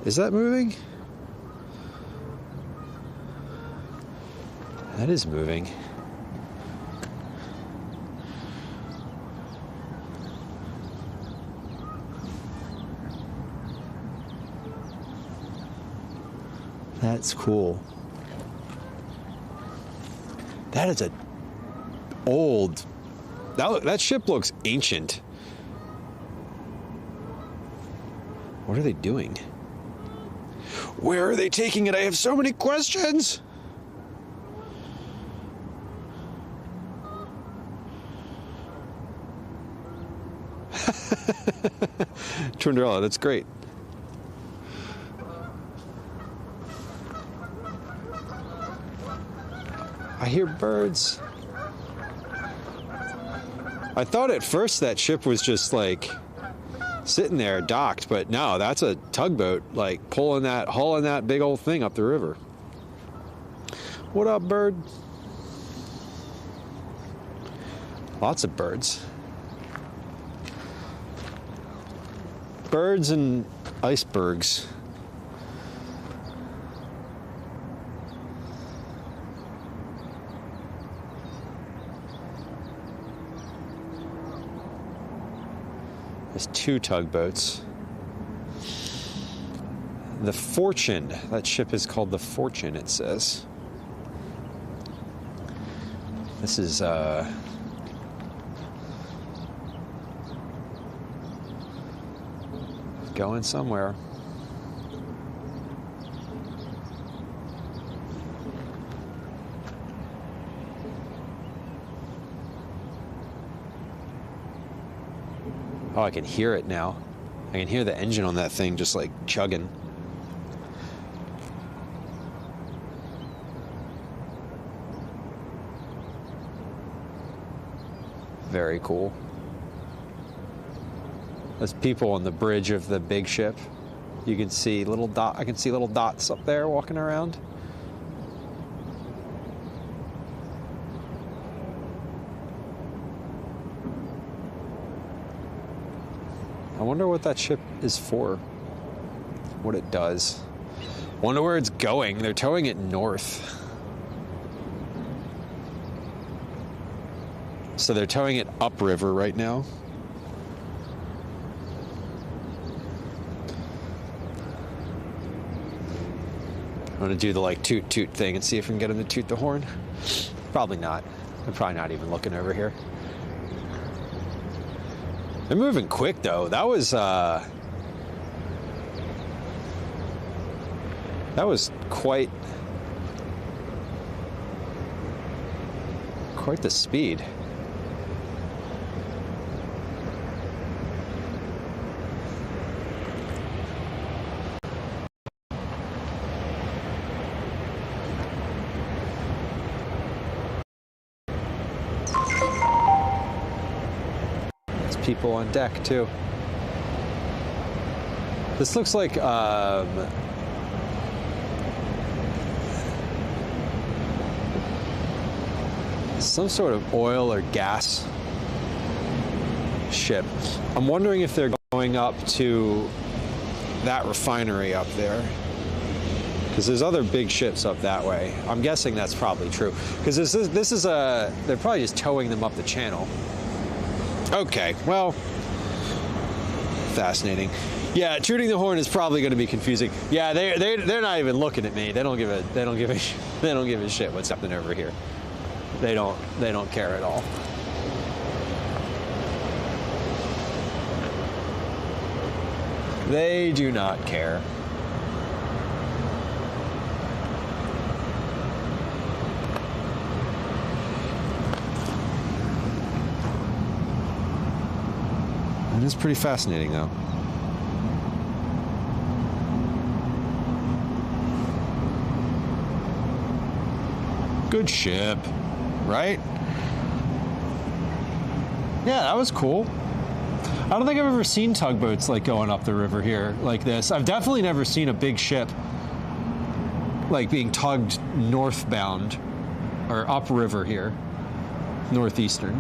Is that moving? That is moving. That's cool. That is that ship looks ancient. What are they doing? Where are they taking it? I have so many questions. Twinderella, that's great. I hear birds. I thought at first that ship was just like sitting there docked, but no, that's a tugboat like hauling that big old thing up the river. What up, bird? Lots of birds. Birds and icebergs. There's 2 tugboats. The Fortune. That ship is called the Fortune, it says. This is going somewhere. Oh, I can hear it now. I can hear the engine on that thing just like chugging. Very cool. There's people on the bridge of the big ship. You can see little dot. I can see little dots up there walking around. I wonder what that ship is for. What it does. Wonder where it's going. They're towing it north. So they're towing it upriver right now. I'm gonna do the like toot toot thing and see if we can get him to toot the horn. Probably not. They're probably not even looking over here. They're moving quick though. That was quite the speed. People on deck too. This looks like some sort of oil or gas ship. I'm wondering if they're going up to that refinery up there, because there's other big ships up that way. I'm guessing that's probably true, because this is they're probably just towing them up the channel. Okay, well, fascinating. Yeah, tooting the horn is probably going to be confusing. Yeah, they're not even looking at me. They don't give a shit what's happening over here. They don't care at all. They do not care. It is pretty fascinating, though. Good ship, right? Yeah, that was cool. I don't think I've ever seen tugboats like going up the river here like this. I've definitely never seen a big ship like being tugged northbound or upriver here, northeasterly.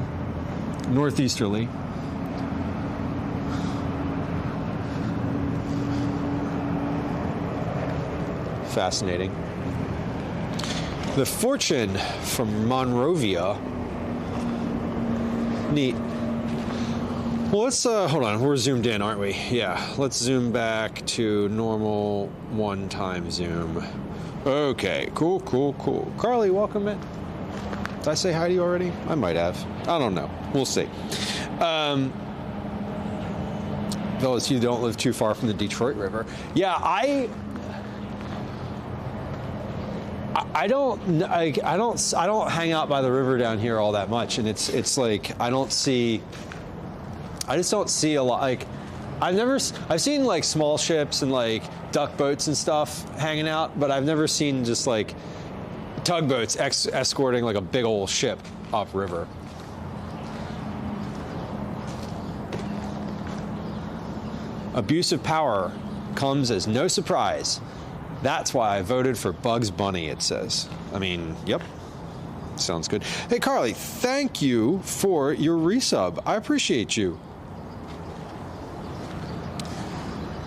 Fascinating. The Fortune from Monrovia. Neat. Well, let's hold on. We're zoomed in, aren't we? Yeah. Let's zoom back to normal one-time zoom. Okay. Cool. Carly, welcome in. Did I say hi to you already? I might have. I don't know. We'll see. Those you don't live too far from the Detroit River. Yeah, I don't hang out by the river down here all that much, and it's like I just don't see a lot. Like I've seen like small ships and like duck boats and stuff hanging out, but I've never seen just like tugboats escorting like a big old ship upriver. Abuse of power comes as no surprise. That's why I voted for Bugs Bunny, it says. I mean, yep. Sounds good. Hey, Carly, thank you for your resub. I appreciate you.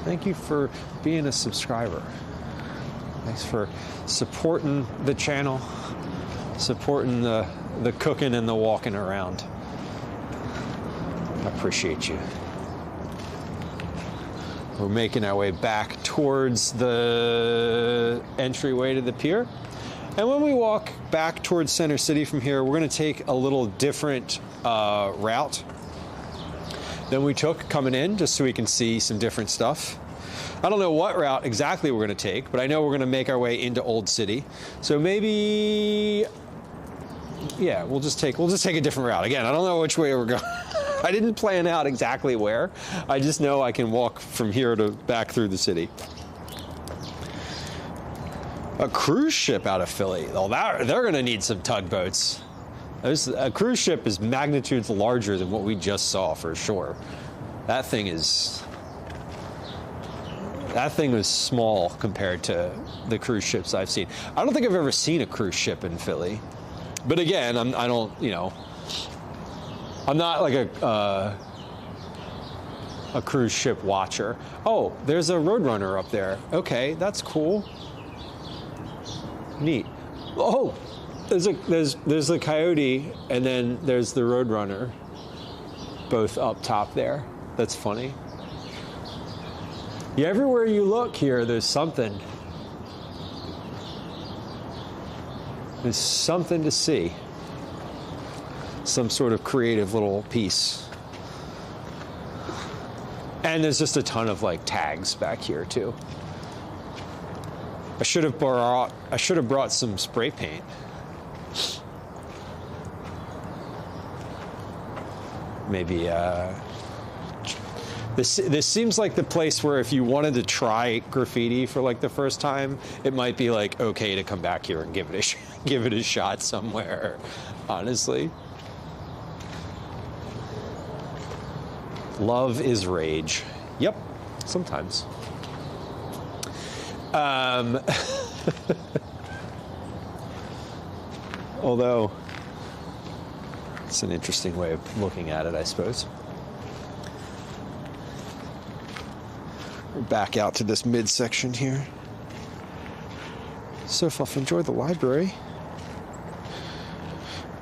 Thank you for being a subscriber. Thanks for supporting the channel, supporting the cooking and the walking around. I appreciate you. We're making our way back towards the entryway to the pier. And when we walk back towards Center City from here, we're going to take a little different route than we took coming in, just so we can see some different stuff. I don't know what route exactly we're going to take, but I know we're going to make our way into Old City. So maybe, yeah, we'll just take a different route. Again, I don't know which way we're going. I didn't plan out exactly where. I just know I can walk from here to back through the city. A cruise ship out of Philly. Oh, they're going to need some tugboats. A cruise ship is magnitudes larger than what we just saw, for sure. That thing was small compared to the cruise ships I've seen. I don't think I've ever seen a cruise ship in Philly. But again, I'm not like a cruise ship watcher. Oh, there's a Roadrunner up there. Okay, that's cool. Neat. Oh, there's the Coyote, and then there's the Roadrunner, both up top there. That's funny. Yeah, everywhere you look here, there's something. There's something to see. Some sort of creative little piece. And there's just a ton of like tags back here too. I should have brought some spray paint. Maybe this seems like the place where if you wanted to try graffiti for like the first time, it might be like okay to come back here and give it a shot somewhere, honestly. Love is rage. Yep, sometimes. Although, it's an interesting way of looking at it, I suppose. We're back out to this midsection here. So if I've enjoyed the library.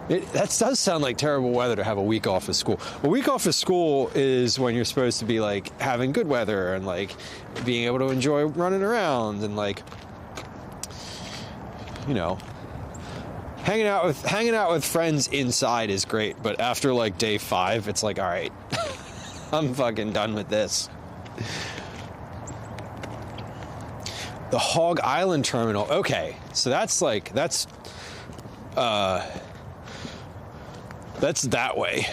That does sound like terrible weather to have a week off of school. A week off of school is when you're supposed to be like having good weather and like being able to enjoy running around and like, you know, hanging out with friends inside is great. But after like day 5, it's like, all right, I'm fucking done with this. The Hog Island Terminal. Okay, so that's that way.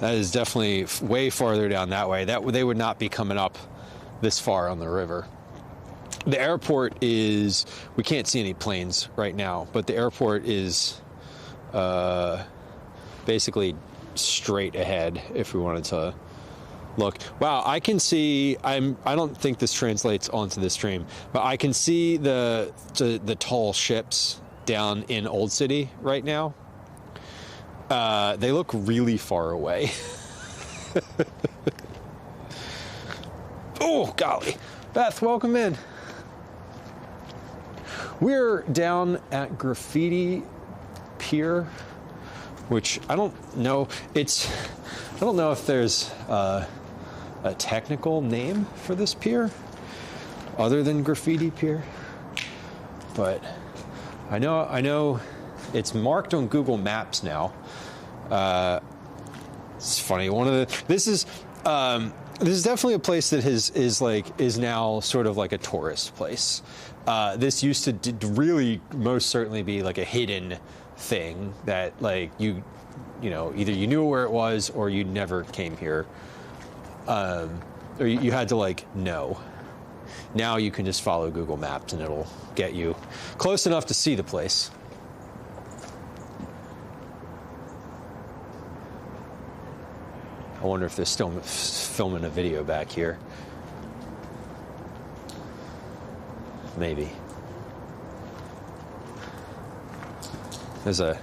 That is definitely way farther down that way. They would not be coming up this far on the river. The airport is, we can't see any planes right now, but the airport is basically straight ahead if we wanted to look. Wow, I can see, I don't think this translates onto the stream, but I can see the tall ships down in Old City right now. They look really far away. Oh, golly. Beth, welcome in. We're down at Graffiti Pier, which I don't know. I don't know if there's a technical name for this pier other than Graffiti Pier, but I know it's marked on Google Maps now. It's funny. This is definitely a place that is now sort of like a tourist place. This used to really most certainly be like a hidden thing that like you know either you knew where it was or you never came here, or you had to like know. Now you can just follow Google Maps and it'll get you close enough to see the place. I wonder if they're still filming a video back here. Maybe. There's an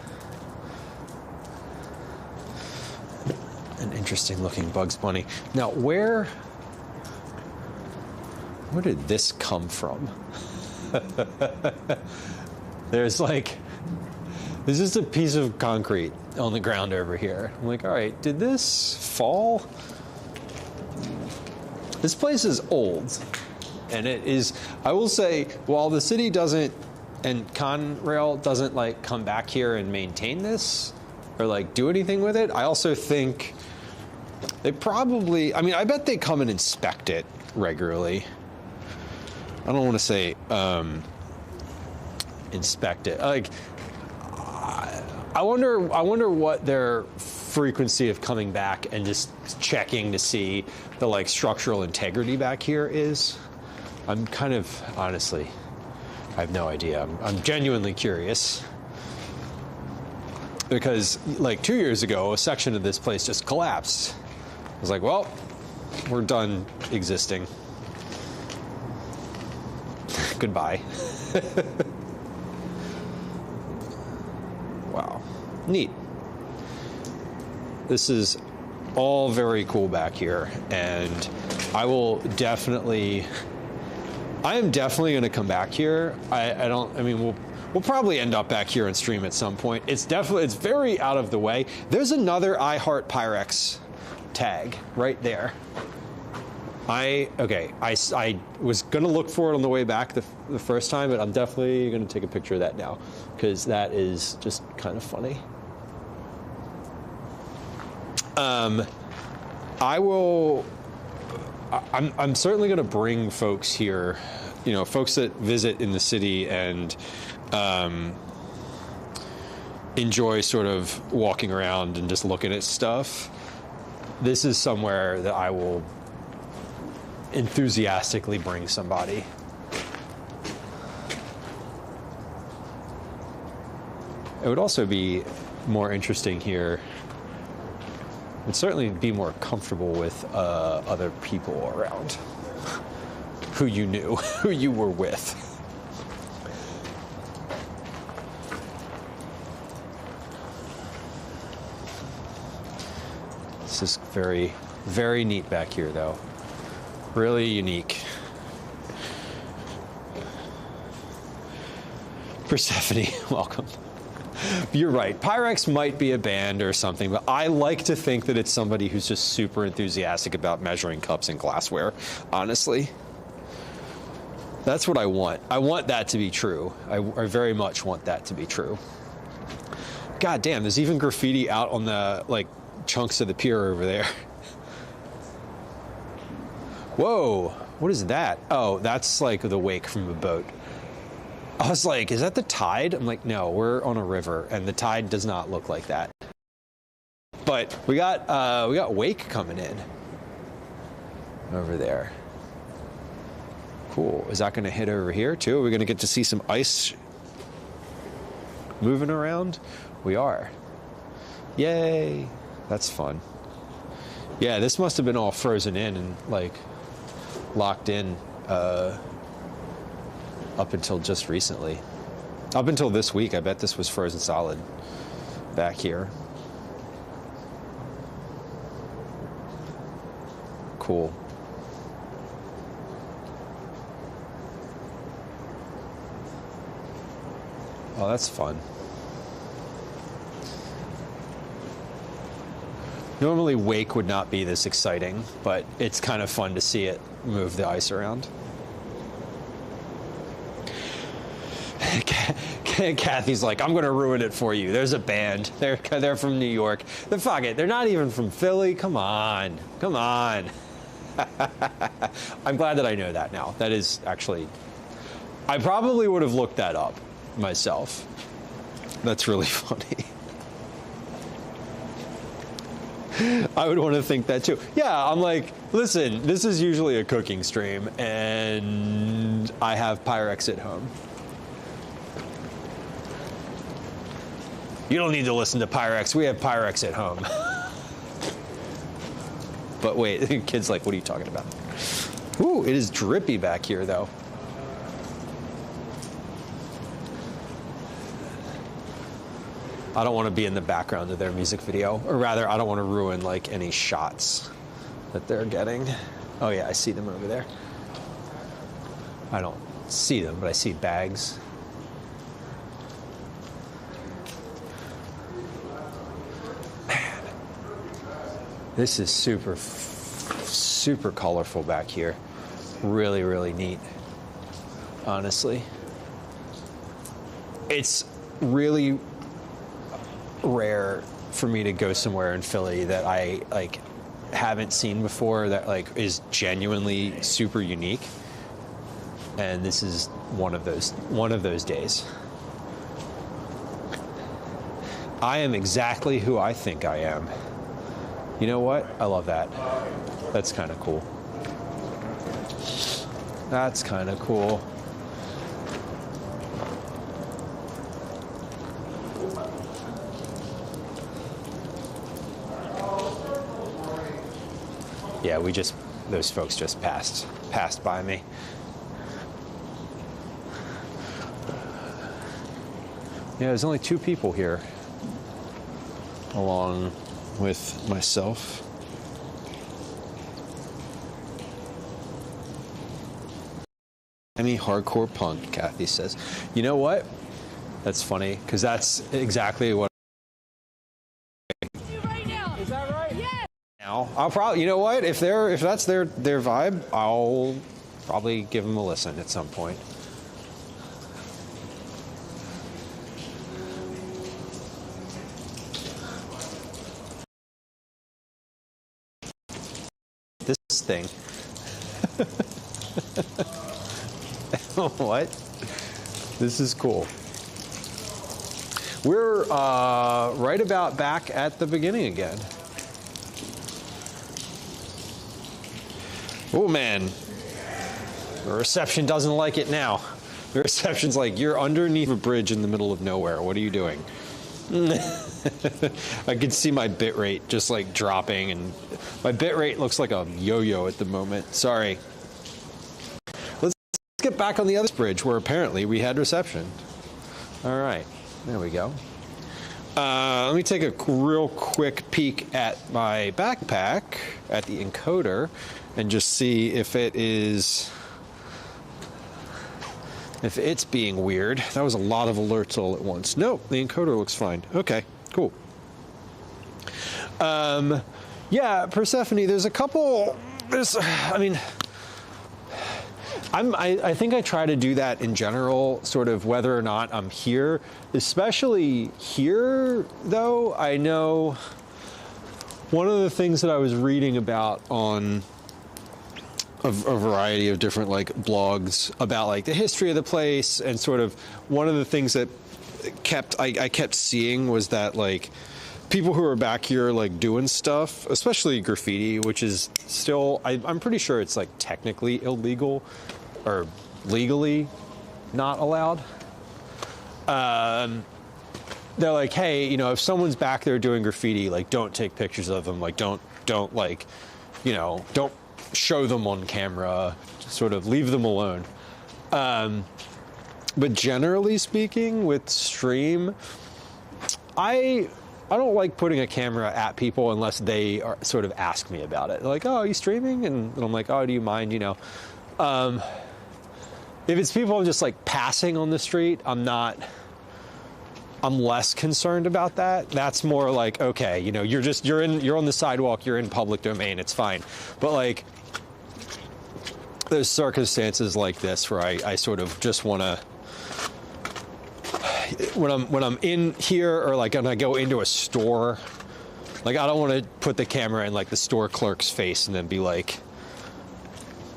interesting looking Bugs Bunny. Now, where did this come from? There's just a piece of concrete on the ground over here. I'm like, all right, did this fall? This place is old, and it is, I will say, while the city doesn't, and Conrail doesn't like come back here and maintain this or like do anything with it, I also think they probably, I mean, I bet they come and inspect it regularly. I don't want to say inspect it. Like, I wonder what their frequency of coming back and just checking to see the like structural integrity back here is. I'm kind of, honestly, I have no idea. I'm genuinely curious. Because like 2 years ago, a section of this place just collapsed. I was like, well, we're done existing. Goodbye. Wow. Neat. This is all very cool back here, and I am definitely going to come back here. We'll probably end up back here and stream at some point. It's very out of the way. There's another I Heart Pyrex tag right there. I was going to look for it on the way back the first time, but I'm definitely going to take a picture of that now because that is just kind of funny. I'm certainly going to bring folks here, folks that visit in the city and enjoy sort of walking around and just looking at stuff. This is somewhere that I will enthusiastically bring somebody. It would also be more interesting here. It'd certainly be more comfortable with other people around who you knew, who you were with. This is very, very neat back here, though. Really unique. Persephone, welcome. You're right. Pyrex might be a band or something, but I like to think that it's somebody who's just super enthusiastic about measuring cups and glassware, honestly. That's what I want. I want that to be true. I very much want that to be true. God damn, there's even graffiti out on the, like, chunks of the pier over there. Whoa, what is that? Oh, that's like the wake from a boat. I was like, is that the tide? I'm like, no, we're on a river, and the tide does not look like that. But we got wake coming in over there. Cool. Is that going to hit over here too? Are we going to get to see some ice moving around? We are. Yay! That's fun. Yeah, this must have been all frozen in and like locked in up until just recently. Up until this week, I bet this was frozen solid back here. Cool. Oh, that's fun. Normally, wake would not be this exciting, but it's kind of fun to see it move the ice around. Kathy's like, I'm going to ruin it for you. There's a band. They're from New York. Fuck it. They're not even from Philly. Come on. Come on. I'm glad that I know that now. That is actually... I probably would have looked that up myself. That's really funny. I would want to think that too. Yeah, I'm like, listen, this is usually a cooking stream, and I have Pyrex at home. You don't need to listen to Pyrex. We have Pyrex at home. But wait, the kid's like, what are you talking about? Ooh, it is drippy back here, though. I don't want to be in the background of their music video, or rather, I don't want to ruin like any shots that they're getting. Oh yeah, I see them over there. I don't see them, but I see bags. Man, this is super super colorful back here. Really, really neat, honestly. It's really rare for me to go somewhere in Philly that I like haven't seen before that like is genuinely super unique. And this is one of those days. I am exactly who I think I am. You know what? I love that. That's kind of cool. That's kind of cool. Yeah, those folks just passed by me. Yeah, there's only 2 people here, along with myself. Any hardcore punk, Kathy says. You know what? That's funny, because that's exactly what. Right now. Is that right? Yeah. Now, I'll probably, you know what? If that's their vibe, I'll probably give them a listen at some point. This thing. What? This is cool. We're right about back at the beginning again. Oh man, the reception doesn't like it now. The reception's like, you're underneath a bridge in the middle of nowhere. What are you doing? I can see my bit rate just like dropping, and my bit rate looks like a yo-yo at the moment. Sorry. Let's get back on the other bridge where apparently we had reception. All right, there we go. Let me take a real quick peek at my backpack at the encoder and just see if it's being weird. That was a lot of alerts all at once. Nope, the encoder looks fine. Okay, cool. Yeah, Persephone, there's a couple, I think I try to do that in general, sort of whether or not I'm here. Especially here, though, I know one of the things that I was reading about on a variety of different like blogs about like the history of the place, and sort of one of the things that I kept seeing was that like people who are back here like doing stuff, especially graffiti, which is still, I'm pretty sure it's like technically illegal or legally not allowed. They're like, hey, you know, if someone's back there doing graffiti, like don't take pictures of them, like don't like, you know, don't show them on camera, sort of leave them alone. But generally speaking, with stream, I don't like putting a camera at people unless they are sort of ask me about it. They're like, oh, are you streaming? And I'm like, oh, do you mind, you know? If it's people I'm just like passing on the street, I'm less concerned about that. That's more like, okay, you know, you're on the sidewalk, you're in public domain, it's fine. But like, there's circumstances like this where I sort of just want to, when I'm in here, or like when I go into a store, like I don't want to put the camera in like the store clerk's face and then be like,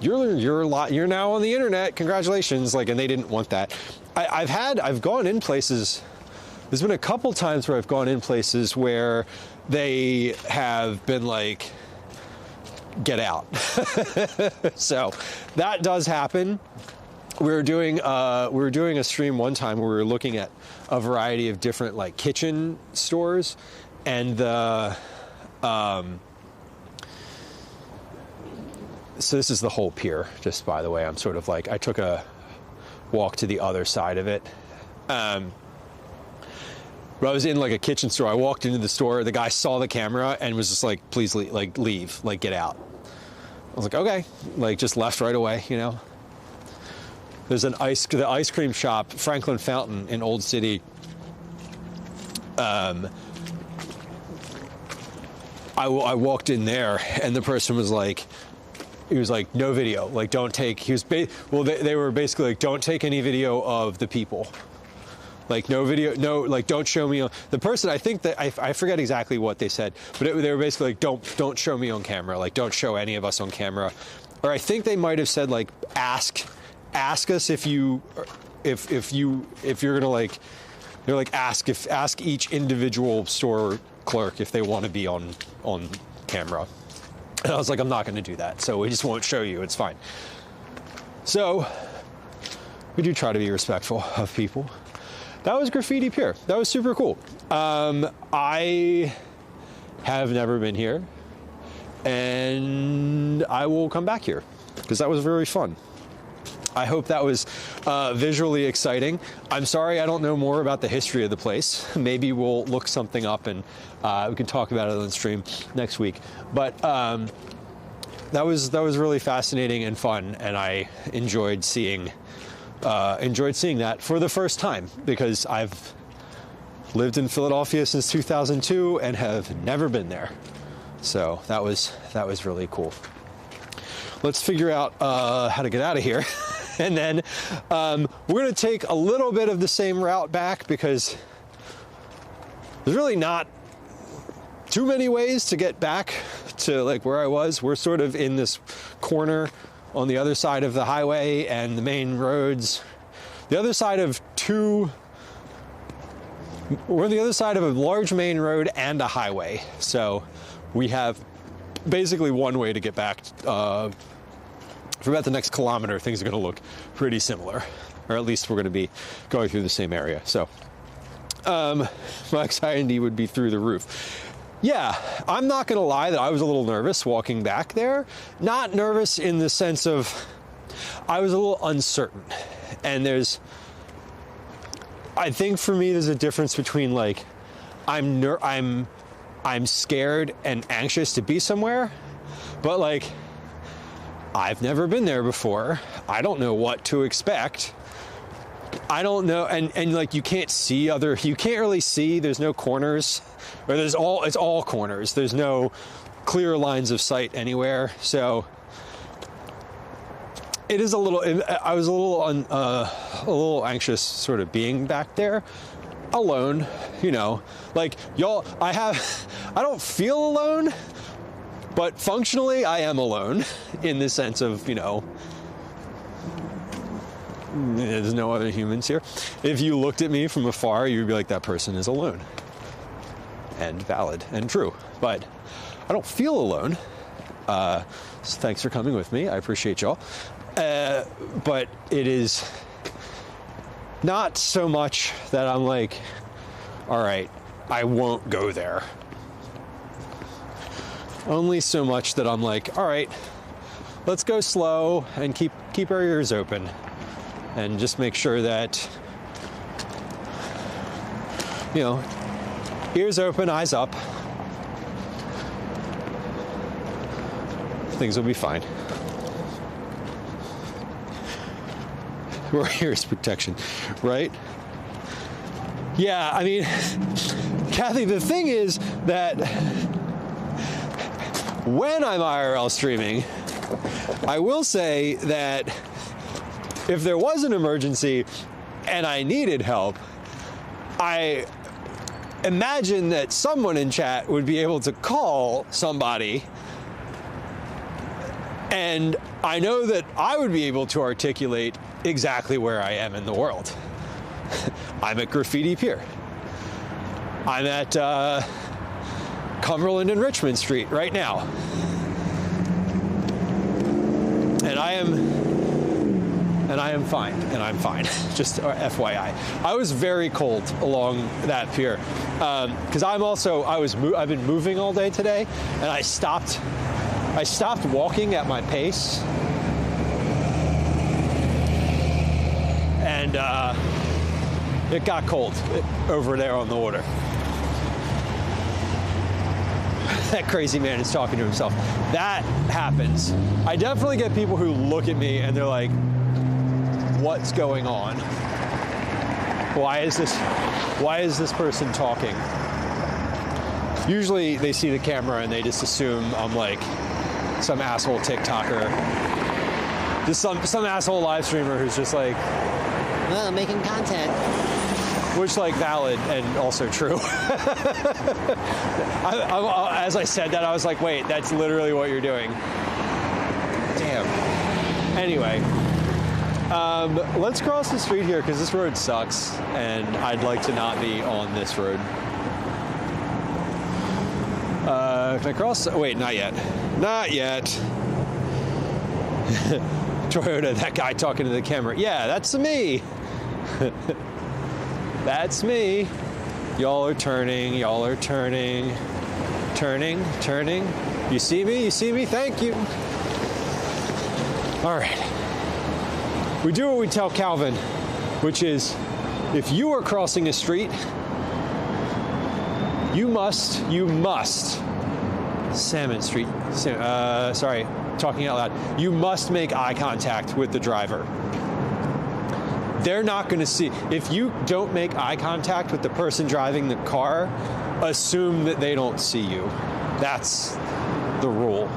you're now on the internet, congratulations, like, and they didn't want that. I've gone in places. There's been a couple times where I've gone in places where they have been like, get out. So that does happen. We were doing a stream one time where we were looking at a variety of different like kitchen stores, and so this is the whole pier, just by the way. I'm sort of like, I took a walk to the other side of it. But I was in like a kitchen store. I walked into the store. The guy saw the camera and was just like, please leave, like get out. I was like, okay, like just left right away, you know. There's the ice cream shop, Franklin Fountain in Old City. I walked in there and the person was like, he was like, no video, like don't take, he was, they were basically like, don't take any video of the people. Like no video, no, like don't show me on, the person, I think that, I forget exactly what they said, but they were basically like, don't show me on camera, like don't show any of us on camera. Or I think they might have said like, ask us if you're gonna like, they're like, ask each individual store clerk if they want to be on camera. And I was like, I'm not going to do that, so we just won't show you. It's fine. So we do try to be respectful of people. That was Graffiti Pier. That was super cool. I have never been here, and I will come back here because that was very fun. I hope that was visually exciting. I'm sorry I don't know more about the history of the place. Maybe we'll look something up and we can talk about it on the stream next week. But that was really fascinating and fun, and I enjoyed seeing that for the first time because I've lived in Philadelphia since 2002 and have never been there. So that was really cool. Let's figure out how to get out of here. And then we're going to take a little bit of the same route back because there's really not too many ways to get back to like where I was. We're sort of in this corner on the other side of the highway and the main roads. The other side of we're on the other side of a large main road and a highway. So we have basically one way to get back. For about the next kilometer, things are going to look pretty similar, or at least we're going to be going through the same area. So my anxiety would be through the roof. Yeah, I'm not going to lie that I was a little nervous walking back there. Not nervous in the sense of I was a little uncertain. And I think for me, there's a difference between like I'm scared and anxious to be somewhere, but like I've never been there before. I don't know what to expect. I don't know, and like you can't really see, there's no corners, or it's all corners. There's no clear lines of sight anywhere. So it is I was a little anxious sort of being back there alone, you know, like y'all, I don't feel alone, but functionally, I am alone in the sense of, you know, there's no other humans here. If you looked at me from afar, you'd be like, that person is alone. And valid and true. But I don't feel alone. So thanks for coming with me. I appreciate y'all. But it is not so much that I'm like, all right, I won't go there. Only so much that I'm like, all right, let's go slow and keep our ears open and just make sure that, you know, ears open, eyes up. Things will be fine. We're here as protection, right? Yeah, I mean, Kathy, the thing is that when I'm IRL streaming, I will say that if there was an emergency and I needed help, I imagine that someone in chat would be able to call somebody, and I know that I would be able to articulate exactly where I am in the world. I'm at Graffiti Pier. I'm at Cumberland and Richmond Street right now. And I am fine, and I'm fine, just FYI. I was very cold along that pier, because I've been moving all day today, and I stopped walking at my pace, and it got cold over there on the water. That crazy man is talking to himself. That happens. I definitely get people who look at me and they're like, what's going on? Why is this person talking? Usually they see the camera and they just assume I'm like some asshole TikToker, just some asshole live streamer who's just like, well, making content. Which, like, valid and also true. As I said that, I was like, wait, that's literally what you're doing. Damn. Anyway, let's cross the street here because this road sucks and I'd like to not be on this road. Can I cross? Wait, not yet. Not yet. Toyota, that guy talking to the camera. Yeah, that's me. That's me. Y'all are turning. Y'all are turning. Turning. Turning. You see me? You see me? Thank you. All right. We do what we tell Calvin, which is, if you are crossing a street, you must, Salmon Street, sorry, talking out loud, you must make eye contact with the driver. They're not going to see, if you don't make eye contact with the person driving the car, assume that they don't see you. That's the rule.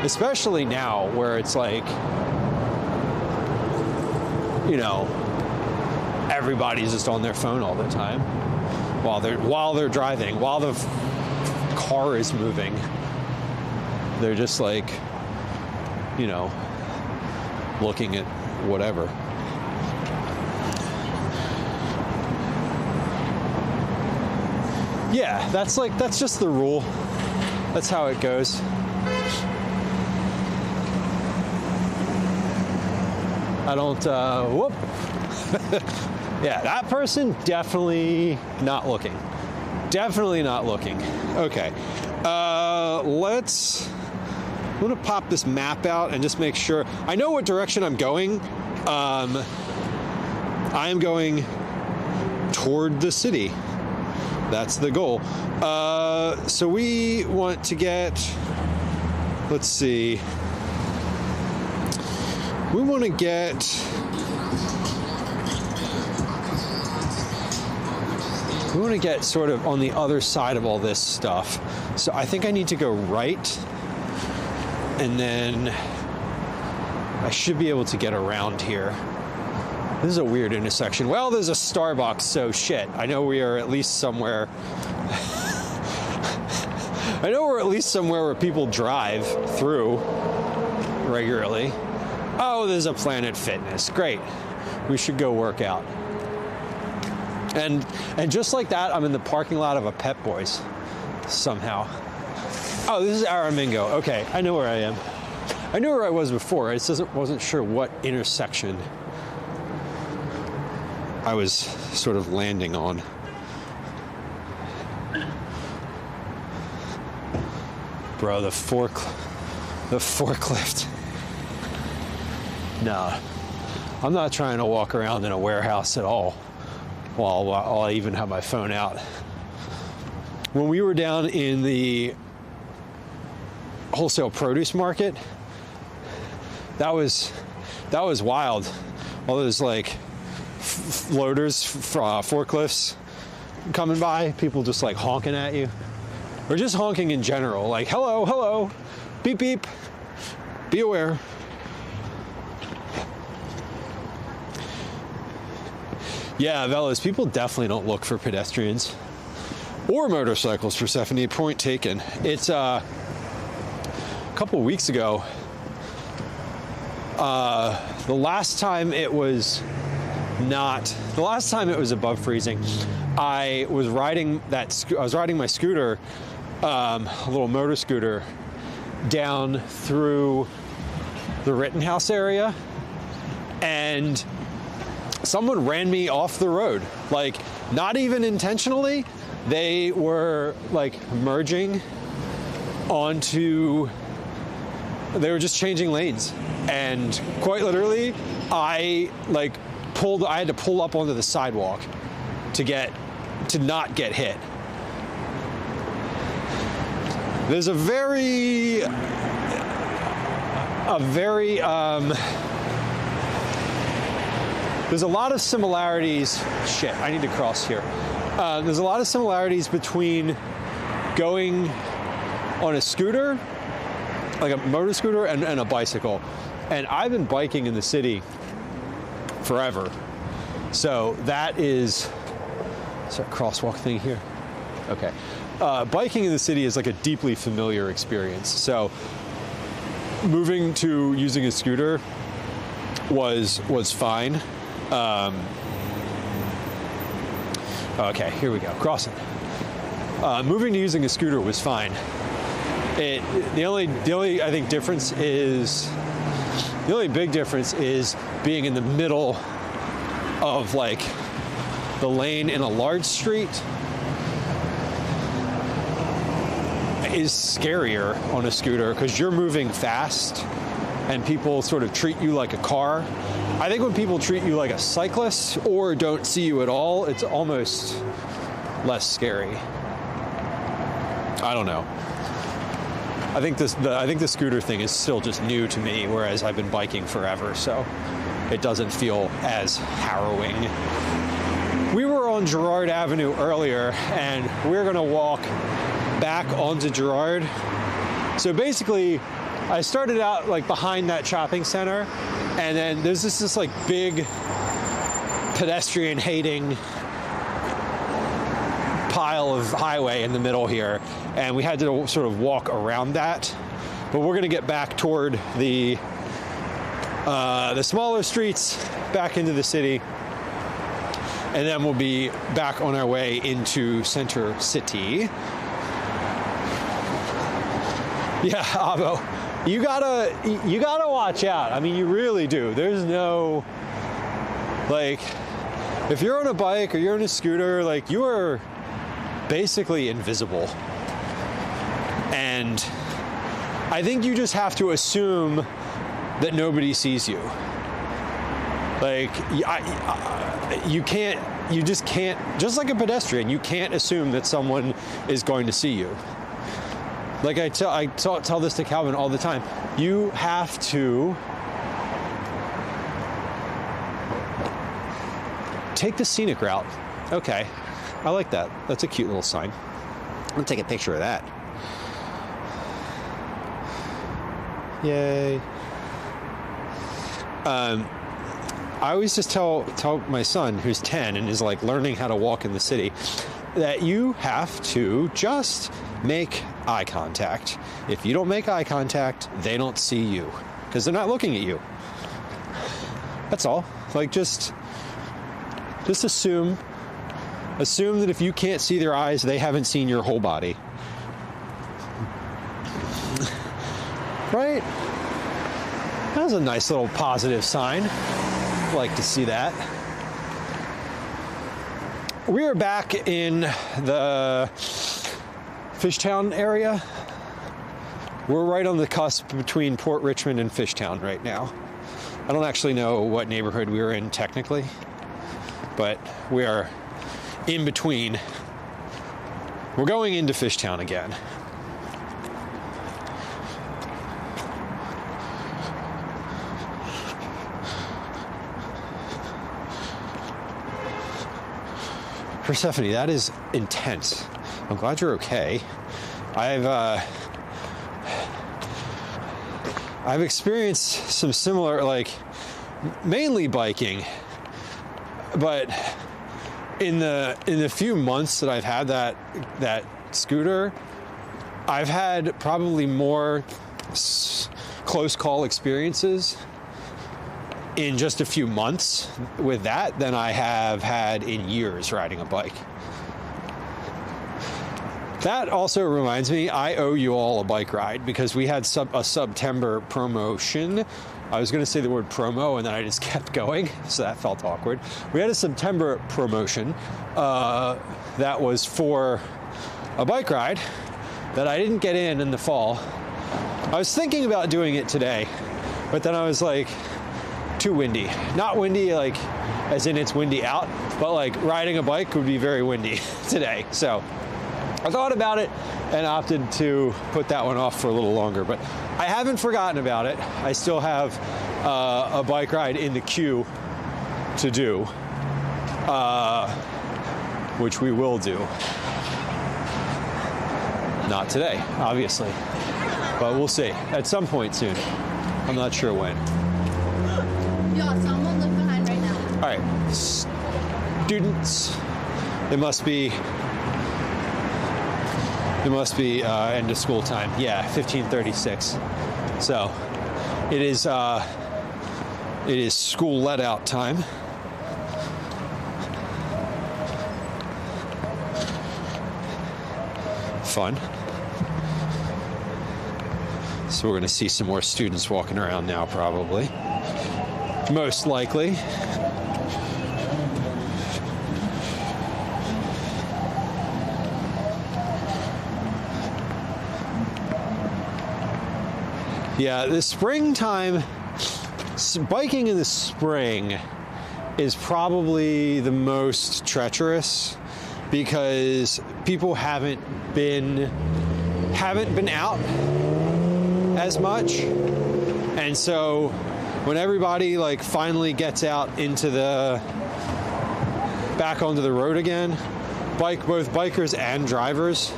Especially now where it's like, you know, everybody's just on their phone all the time while they're driving, while the car is moving. They're just like, you know, looking at whatever. Yeah, that's just the rule. That's how it goes. I don't, whoop. Yeah, that person definitely not looking. Definitely not looking. Okay, I'm gonna pop this map out and just make sure. I know what direction I'm going. I am going toward the city. That's the goal. So we want to get, let's see. We want to get, sort of on the other side of all this stuff. So I think I need to go right, and then I should be able to get around here. This is a weird intersection. Well, there's a Starbucks, so shit. I know we are at least somewhere. I know we're at least somewhere where people drive through regularly. Oh, there's a Planet Fitness. Great. We should go work out. And just like that, I'm in the parking lot of a Pep Boys somehow. Oh, this is Aramingo. Okay, I know where I am. I knew where I was before. I just wasn't sure what intersection I was sort of landing on. Bro, the forklift. Nah, I'm not trying to walk around in a warehouse at all while I even have my phone out. When we were down in the wholesale produce market, that was wild. All those like loaders, forklifts coming by, people just like honking at you, or just honking in general, like hello, hello, beep beep, be aware. Yeah, Velas, people definitely don't look for pedestrians or motorcycles, Persephone. Point taken. It's a couple of weeks ago, the last time it was above freezing, I was riding my scooter, a little motor scooter, down through the Rittenhouse area, and someone ran me off the road, like not even intentionally. They were like merging onto, they were just changing lanes, and quite literally I had to pull up onto the sidewalk to not get hit. There's there's a lot of similarities. Shit, I need to cross here. There's a lot of similarities between going on a scooter like a motor scooter and a bicycle. And I've been biking in the city forever. So that is a crosswalk thing here. Okay. Biking in the city is like a deeply familiar experience. So moving to using a scooter was fine. Okay, here we go. Crossing. Moving to using a scooter was fine. The only I think difference is the only big difference is being in the middle of like the lane in a large street is scarier on a scooter because you're moving fast and people sort of treat you like a car. I think when people treat you like a cyclist or don't see you at all, it's almost less scary. I don't know. I think the scooter thing is still just new to me, whereas I've been biking forever, so it doesn't feel as harrowing. We were on Girard Avenue earlier, and we're gonna walk back onto Girard. So basically, I started out like behind that shopping center, and then there's this like big pedestrian hating pile of highway in the middle here, and we had to sort of walk around that. But we're gonna get back toward the smaller streets, back into the city, and then we'll be back on our way into Center City. Yeah, Avo, you gotta watch out. I mean, you really do. There's no, like, if you're on a bike or you're on a scooter, like, you are basically invisible. And I think you just have to assume that nobody sees you. Like, you just can't, just like a pedestrian, you can't assume that someone is going to see you. Like I tell this to Calvin all the time. You have to take the scenic route. Okay, I like that. That's a cute little sign. I'm gonna take a picture of that. Yay. I always just tell my son, who's 10 and is like learning how to walk in the city, that you have to just make eye contact. If you don't make eye contact, they don't see you because they're not looking at you. That's all. Like, just assume that if you can't see their eyes, they haven't seen your whole body. Right? That was a nice little positive sign. I'd like to see that. We are back in the Fishtown area. We're right on the cusp between Port Richmond and Fishtown right now. I don't actually know what neighborhood we were in technically, but we are in between. We're going into Fishtown again. Persephone, that is intense. I'm glad you're okay. I've experienced some similar, like, mainly biking, but in the few months that I've had that scooter, I've had probably more close call experiences in just a few months with that than I have had in years riding a bike. That also reminds me, I owe you all a bike ride because we had a September promotion. I was going to say the word promo and then I just kept going, so that felt awkward. We had a September promotion that was for a bike ride that I didn't get in the fall. I was thinking about doing it today, but then I was like, too windy. Not windy like as in it's windy out, but like riding a bike would be very windy today. So I thought about it and opted to put that one off for a little longer, but I haven't forgotten about it. I still have a bike ride in the queue to do, which we will do. Not today, obviously. but we'll see at some point soon. I'm not sure when. Yo, someone look behind right now. All right, students. It must be end of school time. Yeah, 15:36. So it is school let out time. Fun. So we're going to see some more students walking around now, probably. Most likely. Yeah, the springtime, biking in the spring is probably the most treacherous because people haven't been out as much. And so when everybody like finally gets out into back onto the road again, both bikers and drivers,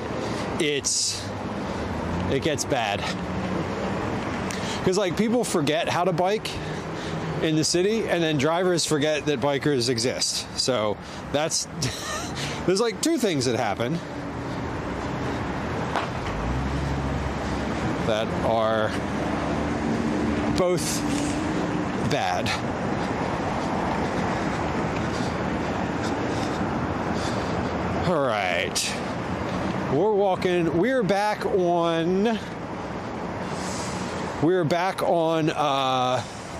it gets bad. Because like people forget how to bike in the city, and then drivers forget that bikers exist. So that's there's like two things that happen that are both bad. All right, we're back on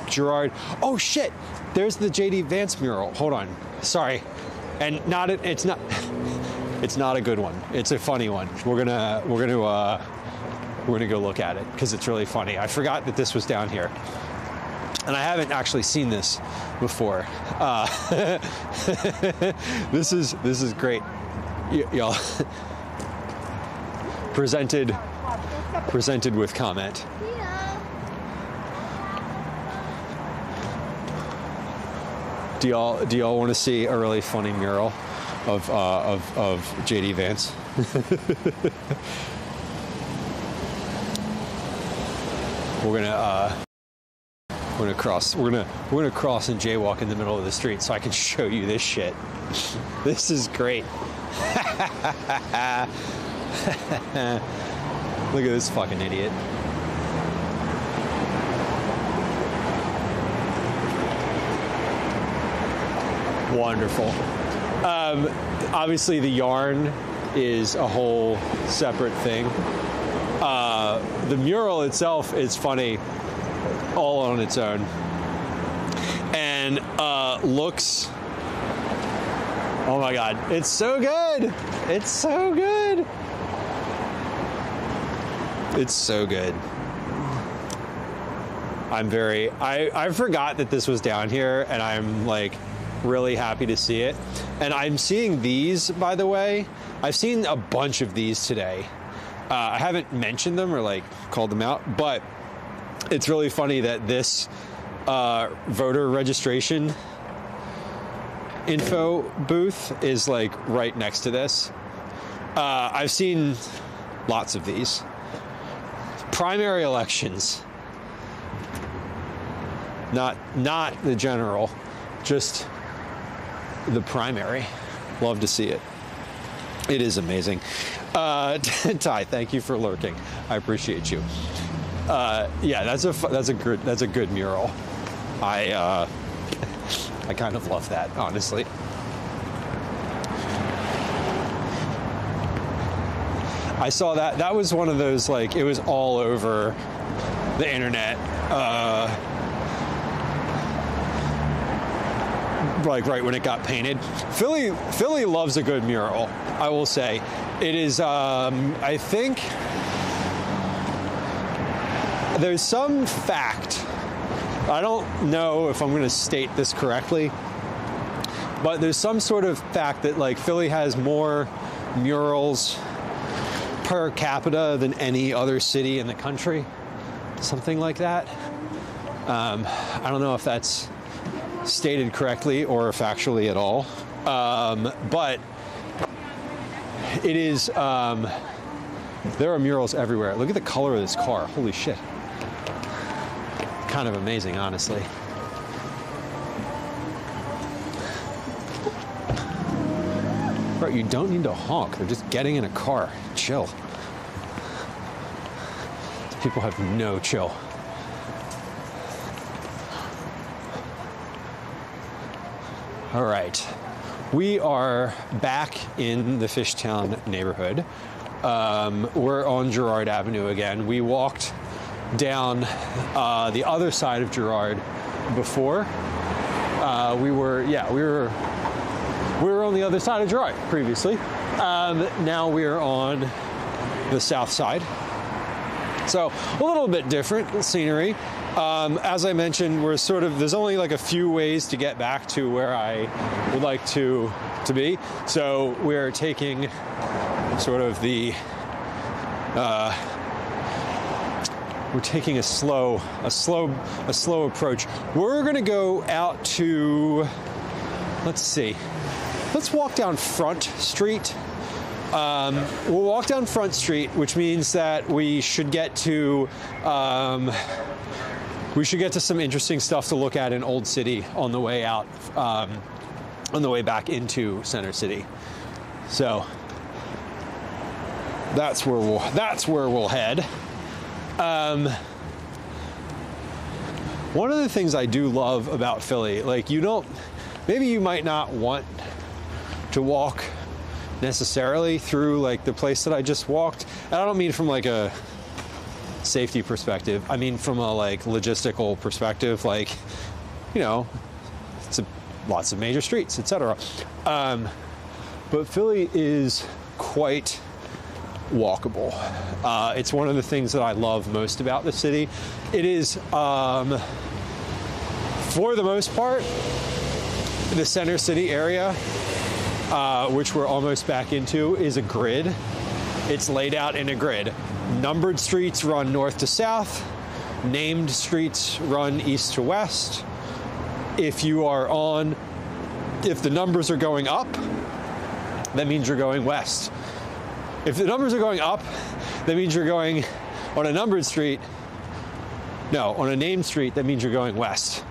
Gerard. Oh shit, there's the JD Vance mural. Hold on, sorry. And it's not a good one. It's a funny one. We're gonna go look at it because it's really funny. I forgot that this was down here, and I haven't actually seen this before. This is great, y'all. presented with comment. Do y'all want to see a really funny mural of JD Vance? We're gonna cross and jaywalk in the middle of the street so I can show you this shit. This is great. Look at this fucking idiot. Wonderful. Obviously the yarn is a whole separate thing. The mural itself is funny all on its own, and looks, oh my god, it's so good. It's so good. It's so good. I forgot that this was down here, and I'm like really happy to see it. And I'm seeing these, by the way. I've seen a bunch of these today. I haven't mentioned them or like called them out, but it's really funny that this voter registration info booth is like right next to this. I've seen lots of these. Primary elections. Not the general, just the primary. Love to see it. It is amazing. Ty, thank you for lurking. I appreciate you. Yeah, that's a good mural. I kind of love that, honestly. I saw that. That was one of those, like, it was all over the internet. Like right when it got painted. Philly loves a good mural, I will say. It is, I think, there's some fact, I don't know if I'm going to state this correctly, but there's some sort of fact that like Philly has more murals per capita than any other city in the country. Something like that. I don't know if that's stated correctly or factually at all, but it is There are murals everywhere. Look at the color of this car. Holy shit. Kind of amazing, honestly. Bro, you don't need to honk. They're just getting in a car. Chill. People have no chill. All right. We are back in the Fishtown neighborhood. We're on Girard Avenue again. We walked down the other side of Girard before. We were on the other side of Girard previously. Now we're on the south side. So a little bit different scenery. As I mentioned, there's only like a few ways to get back to where I would like to be. So we're taking sort of we're taking a slow approach. We're gonna go out to, let's walk down Front Street. We'll walk down Front Street, which means that we should get to some interesting stuff to look at in Old City on the way out, on the way back into Center City. So that's where we'll head. One of the things I do love about Philly, like maybe you might not want to walk necessarily through like the place that I just walked. And I don't mean from like a safety perspective. I mean from a like logistical perspective, like, it's lots of major streets, etc. But Philly is quite walkable. It's one of the things that I love most about the city. It is, for the most part, the Center City area, which we're almost back into, is a grid. It's laid out in a grid. Numbered streets run north to south. Named streets run east to west. If the numbers are going up, that means you're going west. If the numbers are going up, that means you're going on a numbered street. No, on a named street, that means you're going west.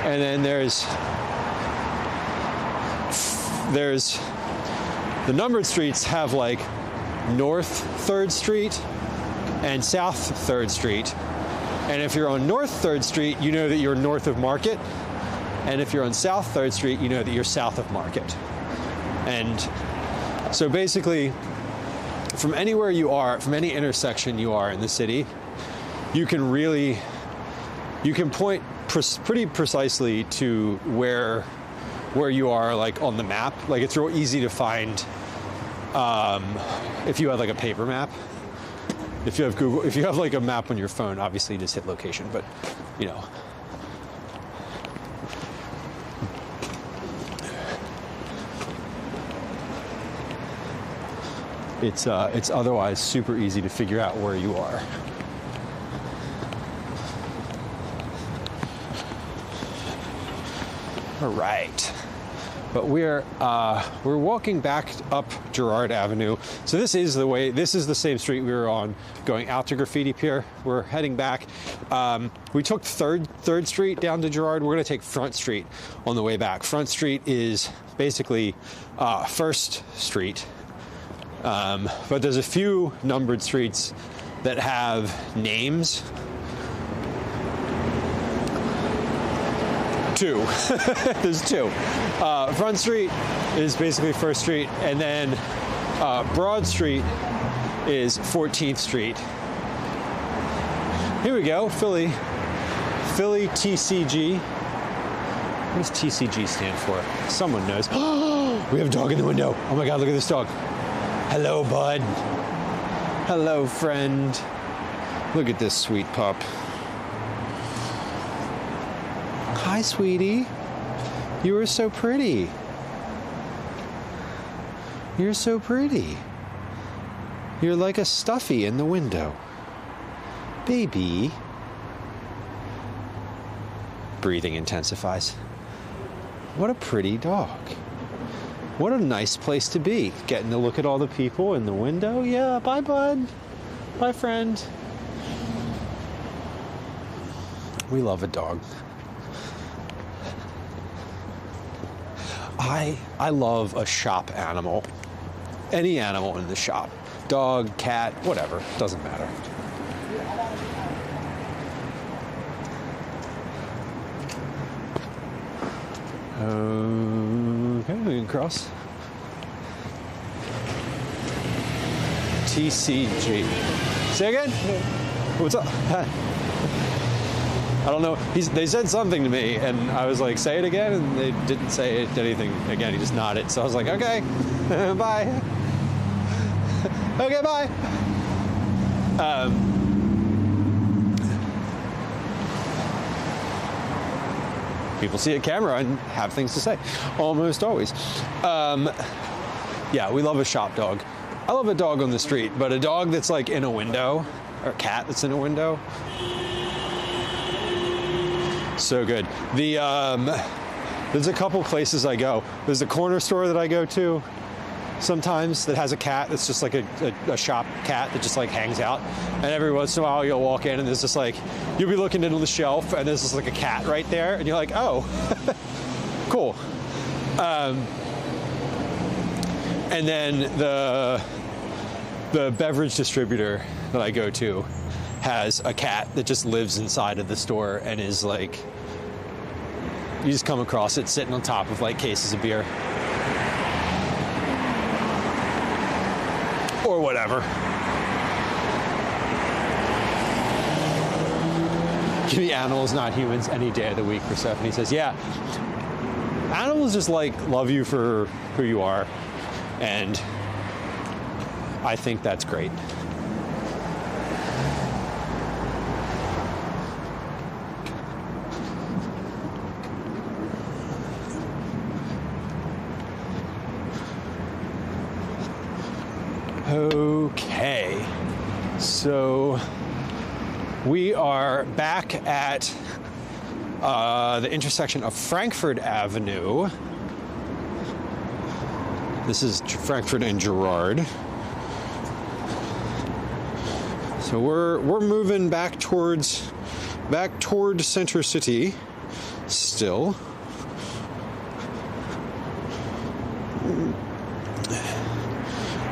And then there's the numbered streets have like North 3rd Street and South 3rd Street. And if you're on North 3rd Street, you know that you're north of Market. And if you're on South 3rd Street, you know that you're south of Market. And so basically, from anywhere you are, from any intersection you are in the city, you can point pretty precisely to where you are, like on the map. Like it's real easy to find if you have like a paper map. If you have like a map on your phone, obviously you just hit location, but it's otherwise super easy to figure out where you are. All right, but we're walking back up Girard Avenue. So this is the same street we were on going out to Graffiti Pier. We're heading back. We took Third Street down to Girard. We're gonna take Front Street on the way back. Front Street is basically First Street. But there's a few numbered streets that have names. Two. There's two. Front Street is basically First Street, and then Broad Street is 14th Street. Here we go, Philly TCG. What does TCG stand for? Someone knows. We have a dog in the window. Oh my God, look at this dog. Hello, bud. Hello, friend. Look at this sweet pup. Hi, sweetie. You are so pretty. You're so pretty. You're like a stuffy in the window. Baby. Breathing intensifies. What a pretty dog. What a nice place to be. Getting to look at all the people in the window. Yeah, bye, bud. Bye, friend. We love a dog. I love a shop animal. Any animal in the shop. Dog, cat, whatever. Doesn't matter. Okay, we can cross. TCG. Say again? What's up? I don't know. They said something to me, and I was like, say it again, and they didn't say anything again. He just nodded. So I was like, okay, bye. Okay, bye. People see a camera and have things to say, almost always. Yeah, we love a shop dog. I love a dog on the street, but a dog that's like in a window, or a cat that's in a window, so good. There's a couple places I go. There's a corner store that I go to sometimes that has a cat that's just like a shop cat that just like hangs out, and every once in a while you'll walk in and there's just like, you'll be looking into the shelf and there's just like a cat right there and you're like, oh, cool. And then the beverage distributor that I go to has a cat that just lives inside of the store and is like, you just come across it sitting on top of like cases of beer. Or whatever. Give me animals, not humans, any day of the week, Persephone says. Yeah, animals just like love you for who you are, and I think that's great. Okay, so we are back at the intersection of Frankfurt Avenue. This is Frankfurt and Girard. So we're moving back toward Center City still.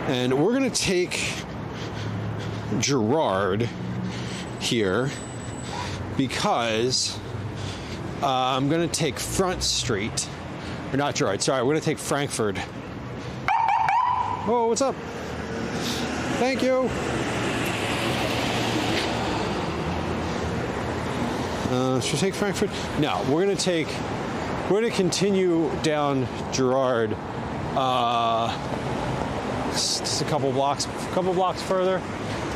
And we're going to take Girard here because I'm going to take Front Street. Or not Girard, sorry, we're going to take Frankfurt. Oh, what's up? Thank you. Should we take Frankfurt? No, we're going to continue down Girard. Just a couple blocks further.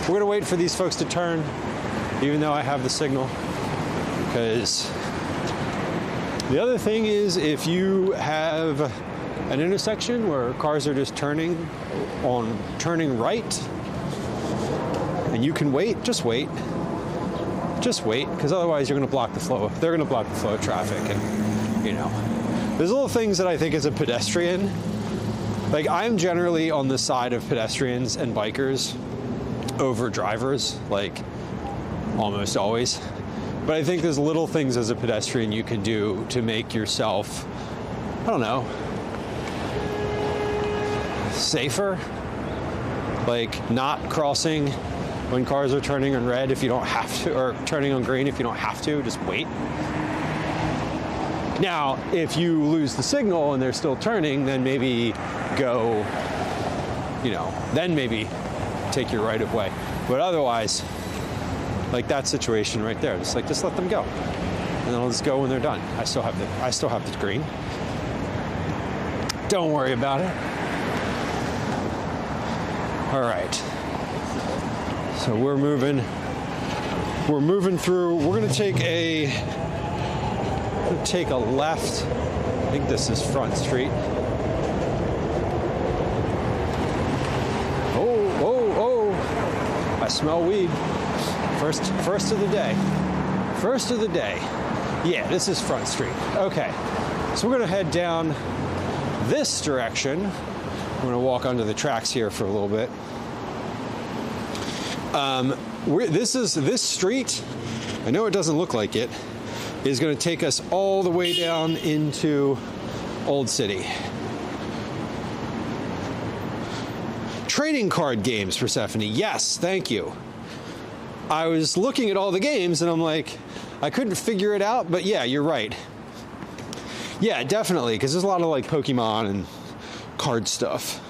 We're going to wait for these folks to turn, even though I have the signal. Because the other thing is, if you have an intersection where cars are just turning right, and you can wait, just wait. Just wait, because otherwise you're going to block the flow. They're going to block the flow of traffic, and you know, there's little things that I think as a pedestrian. Like, I'm generally on the side of pedestrians and bikers over drivers, like, almost always. But I think there's little things as a pedestrian you can do to make yourself, I don't know, safer. Like, not crossing when cars are turning on red if you don't have to, or turning on green if you don't have to, just wait. Now, if you lose the signal and they're still turning, then maybe go, you know, then maybe take your right of way. But otherwise, like that situation right there, just let them go. And then I'll just go when they're done. I still have the green. Don't worry about it. All right. So we're moving through. We're gonna take a left. I think this is Front Street. Oh, I smell weed. First of the day. First of the day. Yeah, this is Front Street. Okay, so we're gonna head down this direction, I'm going to walk onto the tracks here for a little bit. This street, I know it doesn't look like it, is going to take us all the way down into Old City. Trading card games, Persephone. Yes, thank you. I was looking at all the games and I'm like, I couldn't figure it out, but yeah, you're right. Yeah, definitely, because there's a lot of like Pokemon and card stuff.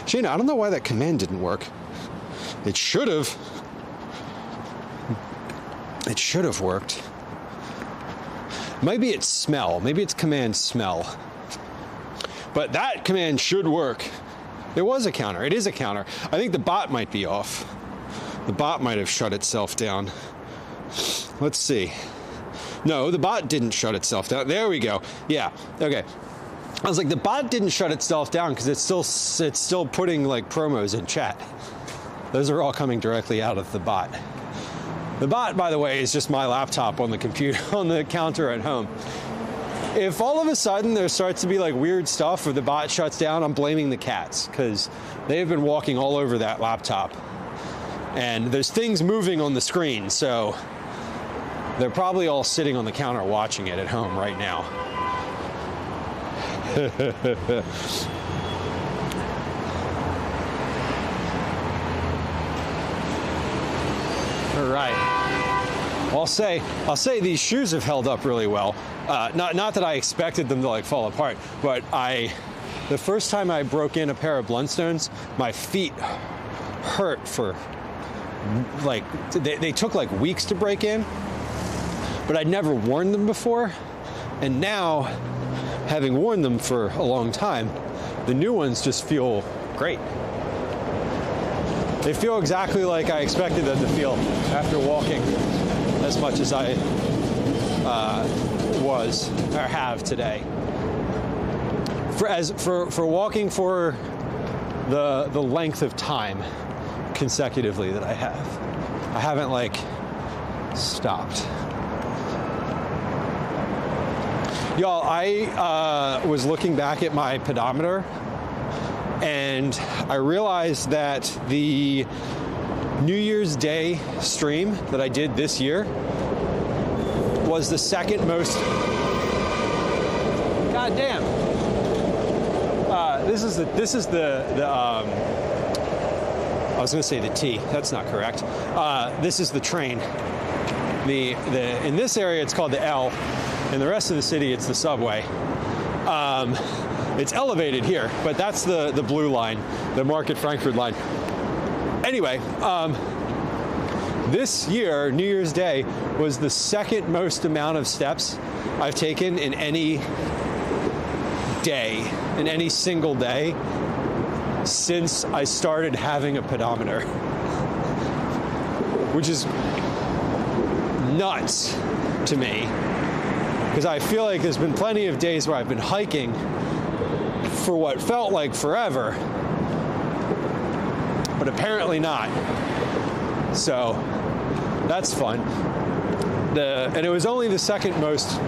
Shayna, I don't know why that command didn't work. It should have. It should have worked. Maybe it's smell. Maybe it's command smell. But that command should work. It was a counter. It is a counter. I think the bot might be off. The bot might have shut itself down. Let's see. No, the bot didn't shut itself down. There we go. Yeah. Okay. I was like, the bot didn't shut itself down because it's still putting like promos in chat. Those are all coming directly out of the bot. The bot, by the way, is just my laptop on the computer, on the counter at home. If all of a sudden there starts to be like weird stuff or the bot shuts down, I'm blaming the cats because they've been walking all over that laptop. And there's things moving on the screen, so they're probably all sitting on the counter watching it at home right now. All right. Well, I'll say these shoes have held up really well. Not that I expected them to like fall apart, but the first time I broke in a pair of Blundstones, my feet hurt for like they took like weeks to break in, but I'd never worn them before, and now having worn them for a long time, the new ones just feel great. They feel exactly like I expected them to feel after walking as much as I was or have today. For walking for the length of time consecutively that I haven't like stopped. Y'all, I was looking back at my pedometer and I realized that the New Year's Day stream that I did this year was the second most. God damn. This is the I was going to say the T. That's not correct. This is the train. In this area it's called the L. In the rest of the city it's the subway. It's elevated here, but that's the blue line, the Market Frankfurt line. Anyway, this year, New Year's Day, was the second most amount of steps I've taken in any day, in any single day, since I started having a pedometer. Which is nuts to me, because I feel like there's been plenty of days where I've been hiking for what felt like forever, but apparently not. So that's fun. And it was only the second most.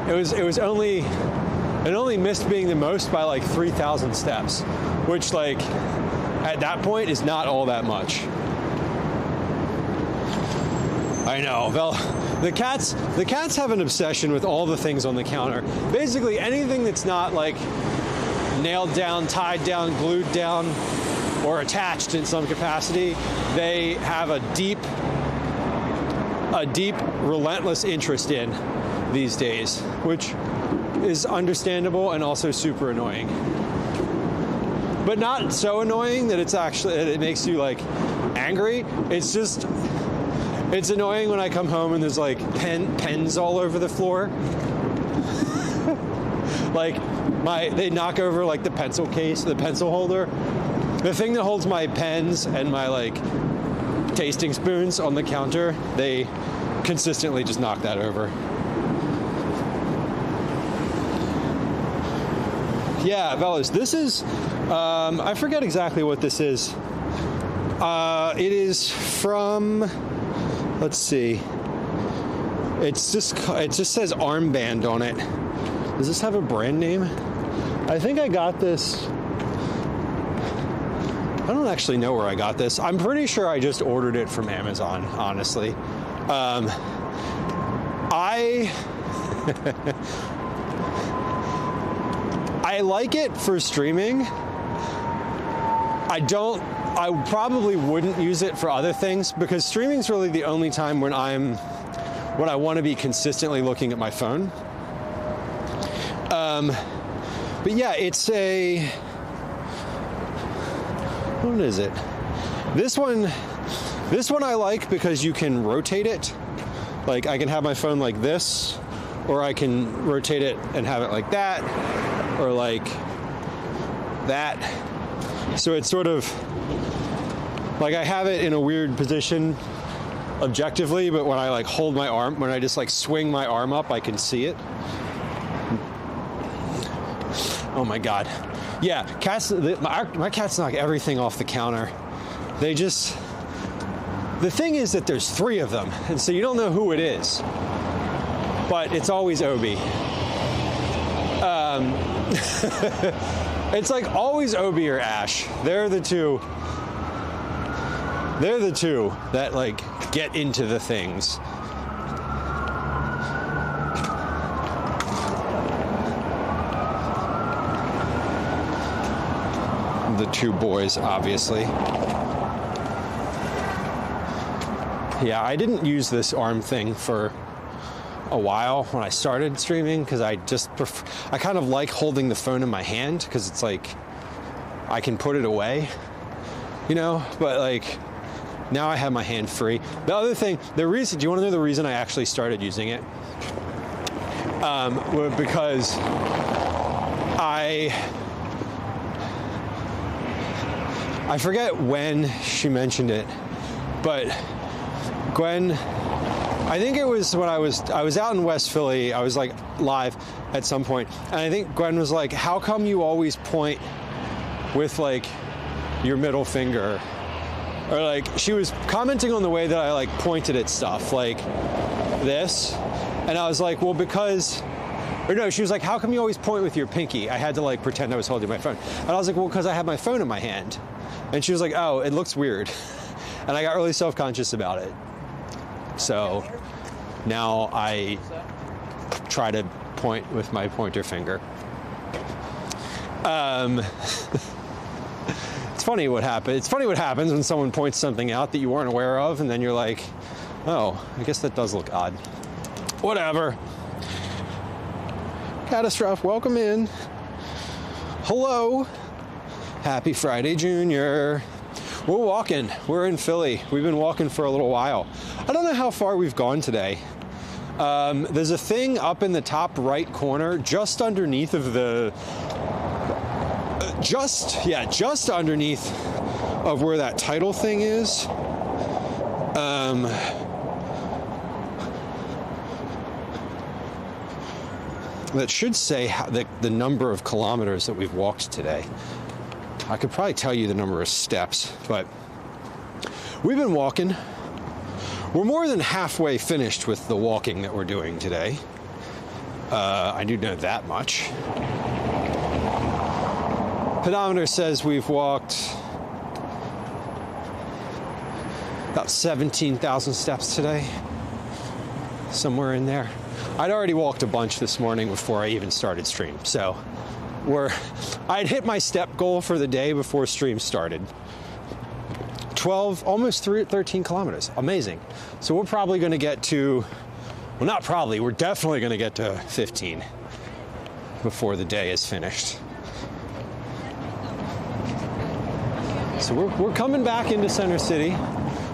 It only missed being the most by like 3,000 steps, which like at that point is not all that much. I know. Well, the cats have an obsession with all the things on the counter. Basically anything that's not like nailed down, tied down, glued down, or attached in some capacity, they have a deep, relentless interest in these days, which is understandable and also super annoying. But not so annoying that it makes you like angry. It's annoying when I come home and there's like pens all over the floor. Like they knock over like the pencil case, the pencil holder. The thing that holds my pens and my like tasting spoons on the counter, they consistently just knock that over. Yeah, fellas, this is, I forget exactly what this is. It is from, let's see. it just says armband on it. Does this have a brand name? I think I got this. I don't actually know where I got this. I'm pretty sure I just ordered it from Amazon, honestly. I like it for streaming. I probably wouldn't use it for other things because streaming's really the only time when I want to be consistently looking at my phone. But yeah, it's what is it? This one I like because you can rotate it. Like I can have my phone like this, or I can rotate it and have it like that, or like that. So it's sort of like I have it in a weird position objectively, but when I like hold my arm, when I just like swing my arm up, I can see it. Oh my God. Yeah, cats, my cats knock everything off the counter. The thing is that there's 3 of them, and so you don't know who it is. But it's always Obi. It's like always Obi or Ash. They're the two that like get into the things. The 2 boys, obviously. Yeah, I didn't use this arm thing for a while when I started streaming because I kind of like holding the phone in my hand because it's like I can put it away, you know, but like now I have my hand free. The other thing, do you want to know the reason I actually started using it? Because I forget when she mentioned it, but Gwen, I think it was when I was out in West Philly, I was like live at some point, and I think Gwen was like, how come you always point with like your middle finger? Or like, she was commenting on the way that I like pointed at stuff like this, and I was like, well, because, or no, she was like, how come you always point with your pinky? I had to like pretend I was holding my phone. And I was like, well, because I have my phone in my hand. And she was like, oh, it looks weird. And I got really self-conscious about it. So now I try to point with my pointer finger. It's funny what happens when someone points something out that you weren't aware of, and then you're like, oh, I guess that does look odd. Whatever. Catastrophe, welcome in. Hello. Happy Friday, Junior. We're walking. We're in Philly. We've been walking for a little while. I don't know how far we've gone today. There's a thing up in the top right corner, just underneath of the, just underneath of where that title thing is. That should say the number of kilometers that we've walked today. I could probably tell you the number of steps, but we've been walking. We're more than halfway finished with the walking that we're doing today. I do know that much. Pedometer says we've walked about 17,000 steps today, somewhere in there. I'd already walked a bunch this morning before I even started stream, so I'd hit my step goal for the day before stream started. 12, almost 13 kilometers. Amazing. So we're probably going to get to, well, not probably, we're definitely going to get to 15 before the day is finished. So we're coming back into Center City.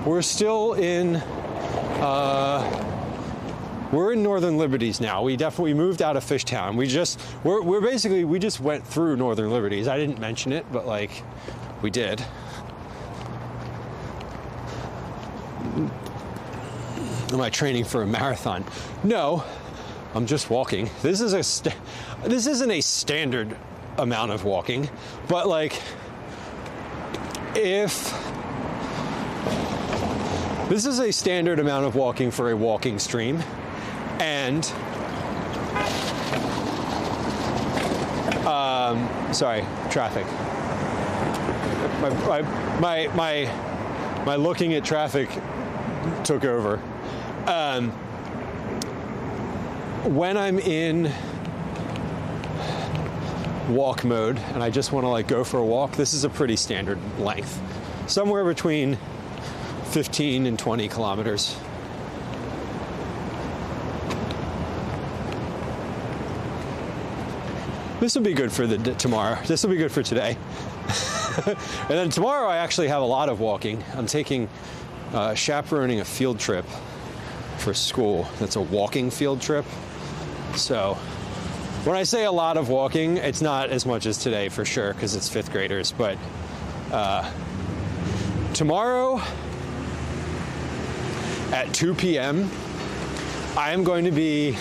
We're still in, we're in Northern Liberties now. We moved out of Fishtown. We just went through Northern Liberties. I didn't mention it, but like, we did. Am I training for a marathon? No, I'm just walking. This isn't a standard amount of walking, but like, if this is a standard amount of walking for a walking stream, And sorry, traffic. My looking at traffic took over. When I'm in walk mode and I just want to like go for a walk, this is a pretty standard length, somewhere between 15 and 20 kilometers. This will be good for tomorrow. This will be good for today. And then tomorrow I actually have a lot of walking. I'm taking chaperoning a field trip for school. That's a walking field trip. So when I say a lot of walking, it's not as much as today for sure, because it's 5th graders, but tomorrow at 2 p.m. I am going to be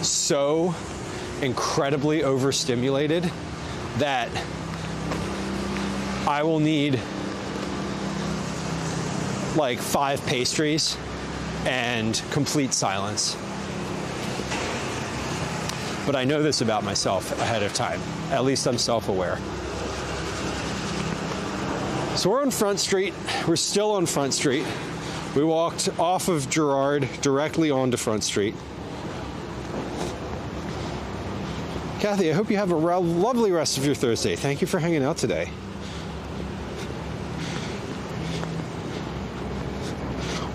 so incredibly overstimulated that I will need like 5 pastries and complete silence. But I know this about myself ahead of time. At least I'm self-aware. So we're on Front Street. We're still on Front Street. We walked off of Girard directly onto Front Street. Kathy, I hope you have a lovely rest of your Thursday. Thank you for hanging out today.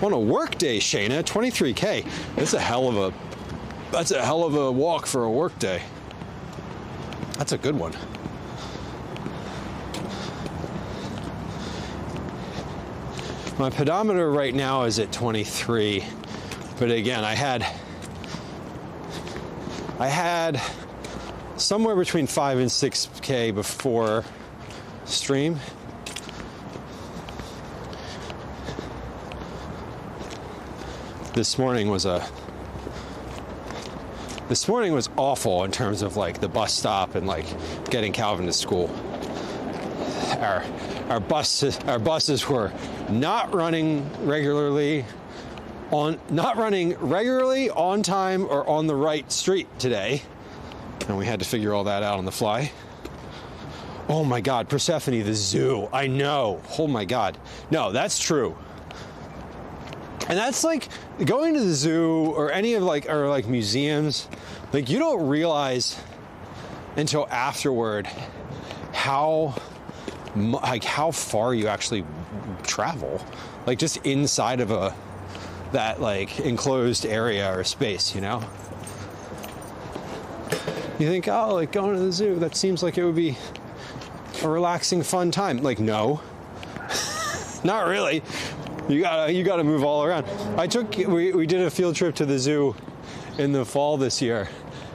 On a work day, Shayna, 23K. That's a hell of a walk for a work day. That's a good one. My pedometer right now is at 23, but again, I had somewhere between 5 and 6K before stream. This morning was awful in terms of like the bus stop and like getting Calvin to school. Our buses were not running regularly on time or on the right street today. And we had to figure all that out on the fly. Oh my God, Persephone, the zoo. I know. Oh my God. No, that's true. And that's like going to the zoo or any of like museums, like you don't realize until afterward how far you actually travel, like just inside of that like enclosed area or space, you know? You think, oh, like going to the zoo, that seems like it would be a relaxing, fun time. Like, no, not really. You gotta move all around. We did a field trip to the zoo in the fall this year.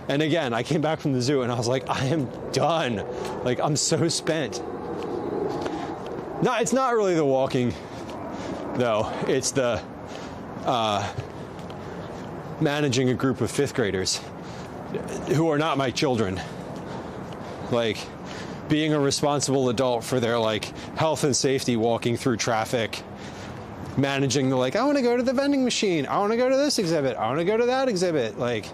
And again, I came back from the zoo and I was like, I am done. Like, I'm so spent. No, it's not really the walking though. It's the managing a group of 5th graders who are not my children. Like, being a responsible adult for their like health and safety, walking through traffic, managing the like, I want to go to the vending machine, I want to go to this exhibit, I want to go to that exhibit, like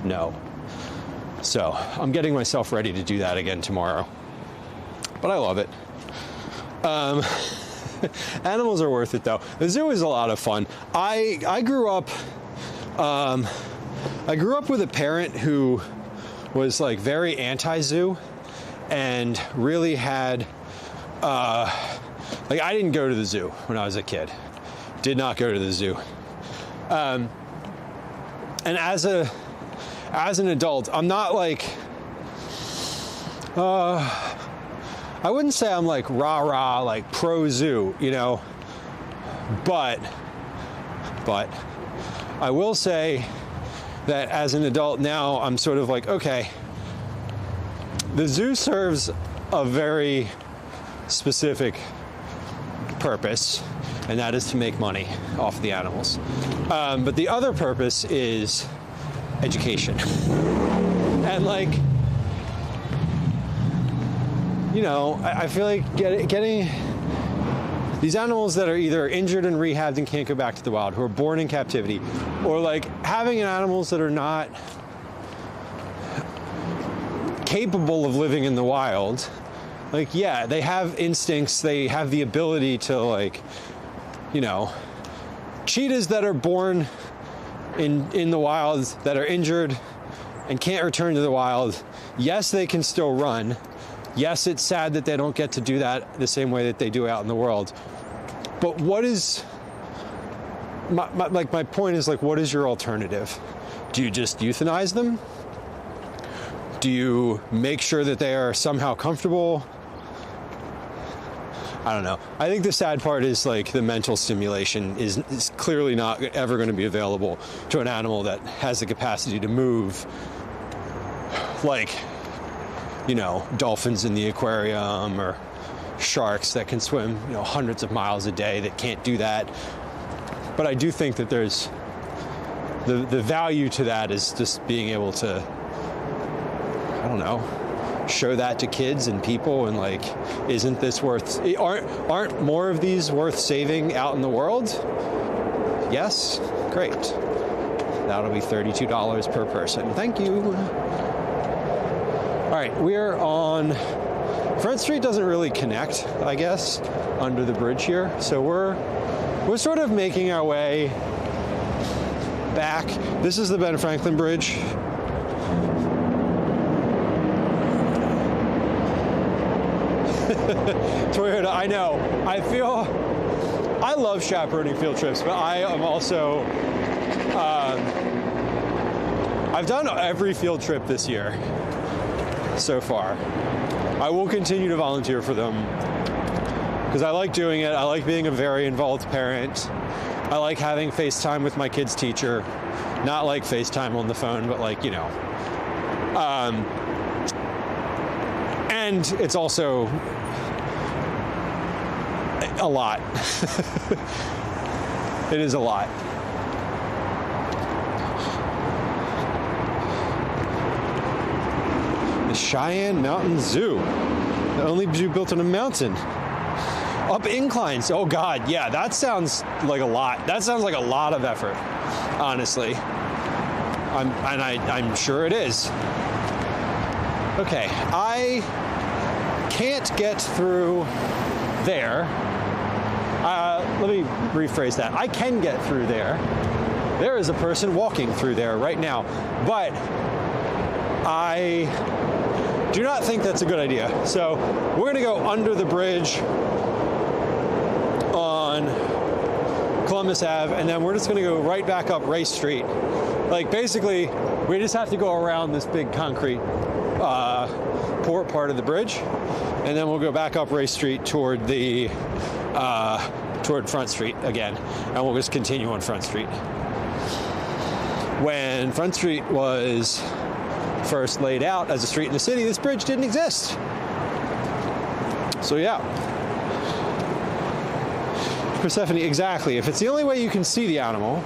no. So I'm getting myself ready to do that again tomorrow, but I love it. Animals are worth it though. The zoo is a lot of fun. I grew up with a parent who was like very anti-zoo and really had like, I didn't go to the zoo when I was a kid. Did not go to the zoo. And as an adult, I'm not like, I wouldn't say I'm like rah-rah, like pro-zoo, you know, but I will say that as an adult now, I'm sort of like, okay, the zoo serves a very specific purpose, and that is to make money off the animals. But the other purpose is education. And like, you know, I feel like getting these animals that are either injured and rehabbed and can't go back to the wild, who are born in captivity, or like having animals that are not capable of living in the wild. Like, yeah, they have instincts, they have the ability to, like, you know, cheetahs that are born in the wild that are injured and can't return to the wild, yes, they can still run. Yes, it's sad that they don't get to do that the same way that they do out in the world. But what is, my point is, like, what is your alternative? Do you just euthanize them? Do you make sure that they are somehow comfortable? I don't know. I think the sad part is, like, the mental stimulation is clearly not ever going to be available to an animal that has the capacity to move, like, you know, dolphins in the aquarium or sharks that can swim, you know, hundreds of miles a day that can't do that. But I do think that there's the value to that is just being able to, I don't know, show that to kids and people, and like, isn't this worth, aren't more of these worth saving out in the world? Yes, great. That'll be $32 per person. Thank you. All right, we're on Front Street. Doesn't really connect, I guess, under the bridge here. So we're sort of making our way back. This is the Ben Franklin Bridge. Toyota, I know. I love chaperoning field trips, but I am also, I've done every field trip this year so far. I will continue to volunteer for them because I like doing it. I like being a very involved parent. I like having FaceTime with my kid's teacher. Not like FaceTime on the phone, but like, you know. And it's also a lot. It is a lot. The Cheyenne Mountain Zoo. The only zoo built on a mountain. Up inclines. Oh God, yeah, that sounds like a lot. That sounds like a lot of effort, honestly. I'm sure it is. Okay, I can't get through there. Let me rephrase that. I can get through there. There is a person walking through there right now, but I do not think that's a good idea. So we're gonna go under the bridge on Columbus Ave, and then we're just gonna go right back up Race Street. Like, basically, we just have to go around this big concrete part of the bridge, and then we'll go back up Race Street toward the toward Front Street again, and we'll just continue on Front Street. When Front Street was first laid out as a street in the city, this bridge didn't exist. So yeah. Persephone, exactly. If it's the only way you can see the animal,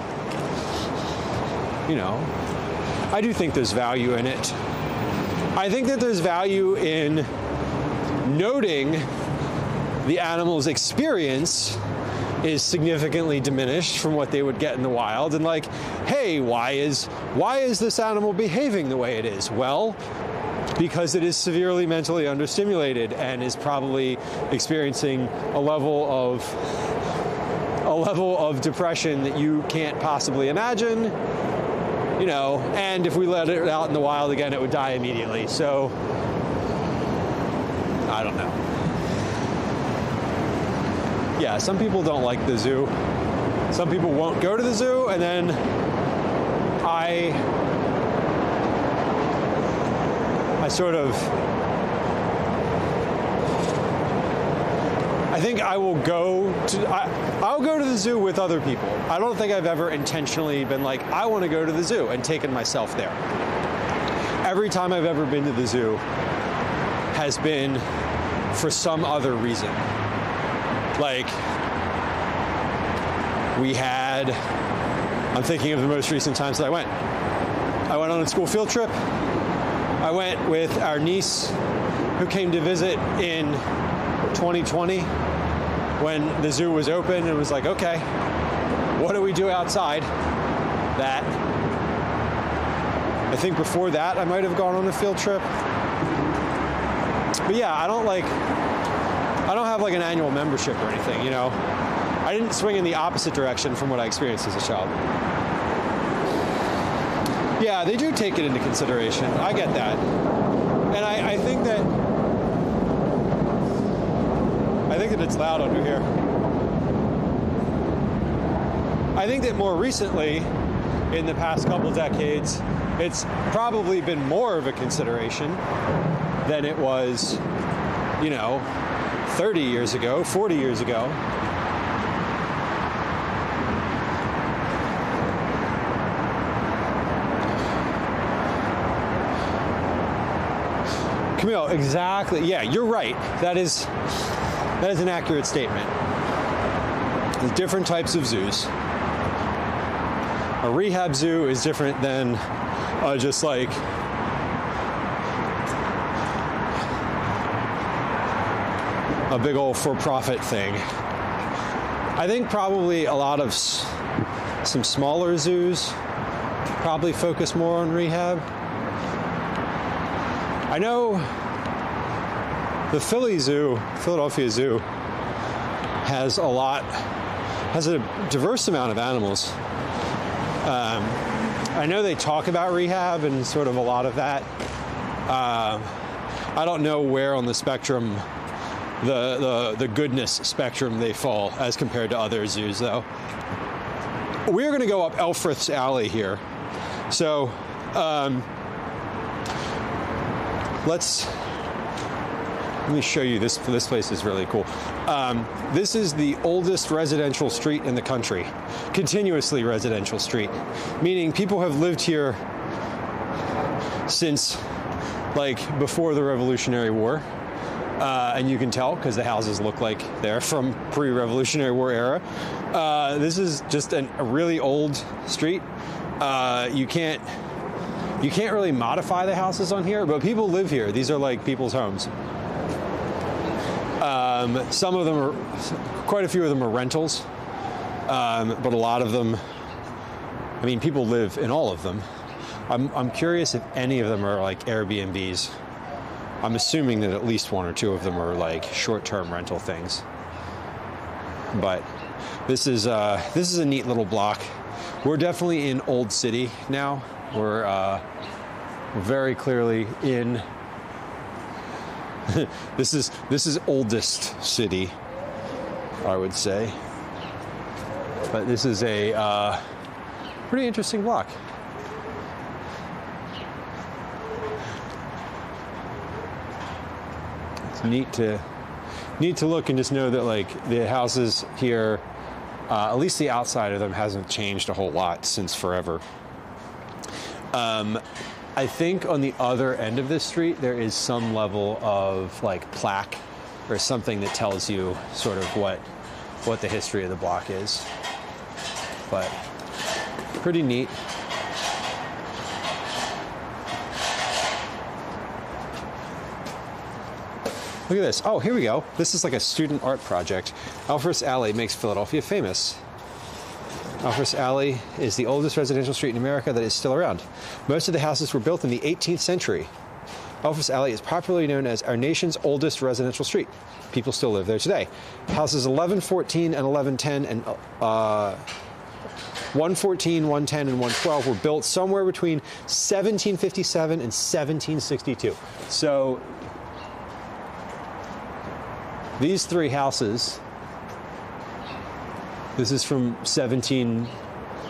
you know, I do think there's value in it. I think that there's value in noting the animal's experience is significantly diminished from what they would get in the wild, and like, hey, why is this animal behaving the way it is? Well, because it is severely mentally understimulated and is probably experiencing a level of depression that you can't possibly imagine, you know, and if we let it out in the wild again, it would die immediately. So I don't know. Yeah, some people don't like the zoo. Some people won't go to the zoo, and then I think I will go to, I'll go to the zoo with other people. I don't think I've ever intentionally been like, I want to go to the zoo, and taken myself there. Every time I've ever been to the zoo has been for some other reason. Like, I'm thinking of the most recent times that I went on a school field trip. I went with our niece who came to visit in 2020. when the zoo was open and was like, okay, what do we do outside? That. I think before that, I might have gone on a field trip. But yeah, I don't have like an annual membership or anything, you know. I didn't swing in the opposite direction from what I experienced as a child. Yeah, they do take it into consideration. I get that. And I think that it's loud under here. I think that more recently, in the past couple decades, it's probably been more of a consideration than it was, you know, 30 years ago, 40 years ago. Camille, exactly. Yeah, you're right. That is an accurate statement. There's different types of zoos. A rehab zoo is different than just like a big old for-profit thing. I think probably a lot of some smaller zoos probably focus more on rehab. I know the Philadelphia Zoo, has a diverse amount of animals. I know they talk about rehab and sort of a lot of that. I don't know where on the spectrum, the goodness spectrum they fall as compared to other zoos, though. We're going to go up Elfreth's Alley here. So let me show you this. This place is really cool. This is the oldest residential street in the country, continuously residential street, meaning people have lived here since like before the Revolutionary War. And you can tell because the houses look like they're from pre-Revolutionary War era. This is just a really old street. You can't really modify the houses on here, but people live here. These are like people's homes. Some of them are, quite a few of them are rentals, but a lot of them, I mean, people live in all of them. I'm curious if any of them are like Airbnbs. I'm assuming that at least one or two of them are like short-term rental things. But this is a neat little block. We're definitely in Old City now. We're very clearly in. This is oldest city, I would say. But this is a pretty interesting block. It's neat to look and just know that like the houses here, at least the outside of them hasn't changed a whole lot since forever. I think on the other end of this street, there is some level of like plaque or something that tells you sort of what the history of the block is. But pretty neat. Look at this. Oh, here we go. This is like a student art project. Elfreth's Alley makes Philadelphia famous. Elfreth's Alley is the oldest residential street in America that is still around. Most of the houses were built in the 18th century. Elfreth's Alley is popularly known as our nation's oldest residential street. People still live there today. Houses 1114 and 1110 and 114, 110, and 112 were built somewhere between 1757 and 1762. So these three houses, this is from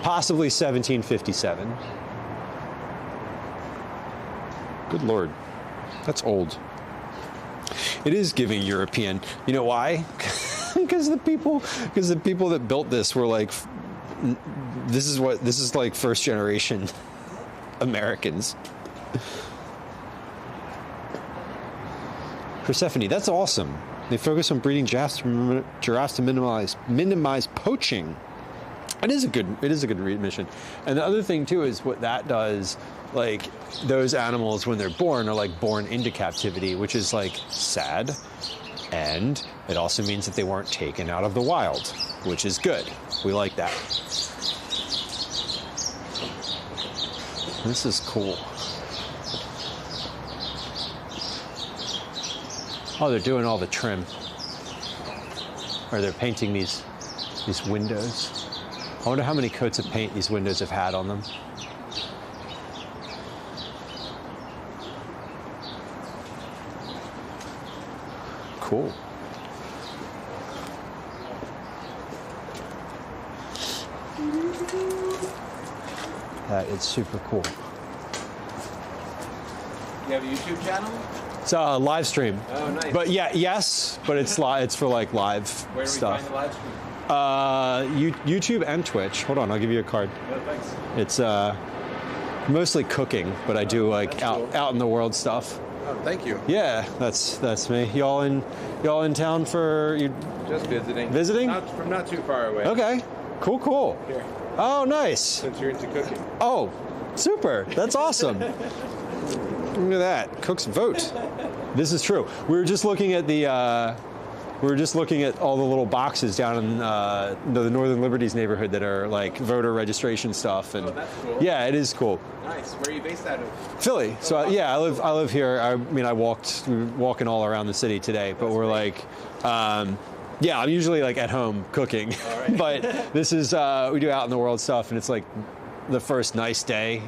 possibly 1757. Good Lord, that's old. It is giving European. You know why? Because the people that built this were like, this is like first generation Americans. Persephone, that's awesome. They focus on breeding giraffes to minimize poaching. It is a good mission. And the other thing too is what that does, like those animals when they're born are like born into captivity, which is like sad. And it also means that they weren't taken out of the wild, which is good. We like that. This is cool. Oh, they're doing all the trim. Or they're painting these windows. I wonder how many coats of paint these windows have had on them. Cool. That is super cool. You have a YouTube channel? It's a live stream. Oh, nice. But yeah, yes, but it's it's for like live Where do we stuff. find the live stream? YouTube and Twitch. Hold on, I'll give you a card. Oh, thanks. It's mostly cooking, but I do like out in the world stuff. Oh, thank you. Yeah, that's me. Y'all in town for you? Just visiting. Visiting? From not too far away. Okay. Cool. Here. Oh, nice. Since you're into cooking. Oh, super. That's awesome. Look at that. Cooks vote. This is true. We were just looking at all the little boxes down in the Northern Liberties neighborhood that are like voter registration stuff, and that's cool. Yeah, it is cool. Nice. Where are you based out of? Philly. So I live here. I mean, we were walking all around the city today, but we're like, yeah, I'm usually like at home cooking, Right. but this is we do out in the world stuff, and it's like the first nice day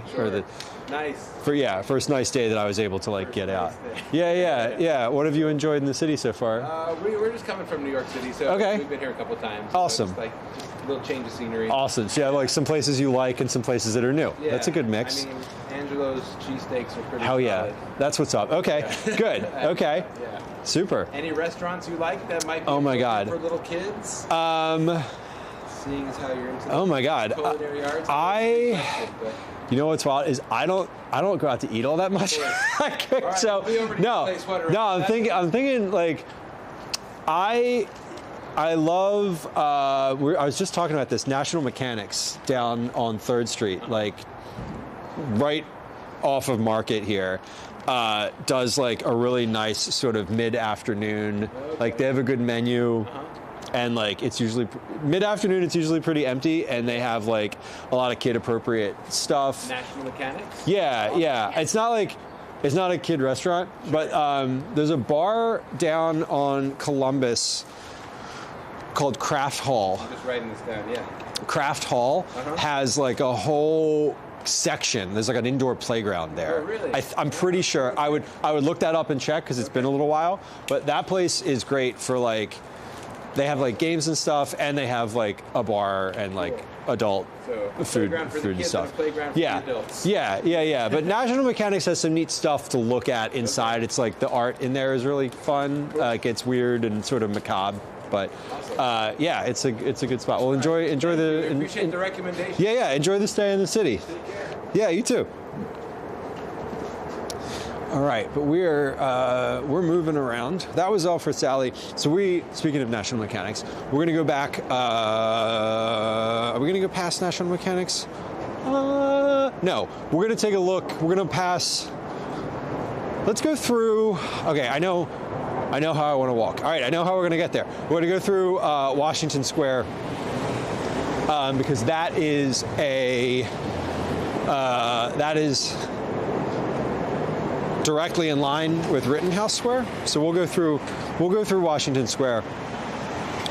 first nice day that I was able to like get out. Yeah. What have you enjoyed in the city so far? We're just coming from New York City, so Okay. we've been here a couple times. Awesome. So it's like a little change of scenery. Awesome. So yeah, like some places you like and some places that are new. Yeah. That's a good mix. I mean, Angelo's cheesesteaks are pretty Hell yeah. solid. That's what's up. Okay. Good. Okay. Yeah. Super. Any restaurants you like that might be Oh my God. for little kids? Seeing as how you're into Oh my God. culinary arts. You know what's wild is I don't go out to eat all that much. right, So we'll be over to your place. What no, around I'm thinking like I love I was just talking about this National Mechanics down on 3rd Street, like right off of Market here. Does like a really nice sort of mid-afternoon, like they have a good menu. And like it's usually mid-afternoon, it's usually pretty empty, and they have like a lot of kid-appropriate stuff. National Mechanics? Yeah. It's not a kid restaurant, but there's a bar down on Columbus called Craft Hall. I'm just writing this down, yeah. Craft Hall has like a whole section. There's like an indoor playground there. Oh, really? I'm pretty sure. I would look that up and check because it's been a little while. But that place is great for like. They have like games and stuff, and they have like a bar and like adult food and stuff. And a playground for the adults. Yeah. But National Mechanics has some neat stuff to look at inside. It's like the art in there is really fun. It gets weird and sort of macabre, but yeah, it's a good spot. Well, enjoy the. Appreciate the recommendation. Yeah. Enjoy the stay in the city. Take care. Yeah, you too. All right, but we're moving around. That was all for Sally. So speaking of National Mechanics, we're gonna go back. Are we gonna go past National Mechanics? No, we're gonna take a look. We're gonna pass. Let's go through. Okay, I know how I want to walk. All right, I know how we're gonna get there. We're gonna go through Washington Square because that is directly in line with Rittenhouse Square. So we'll go through Washington Square.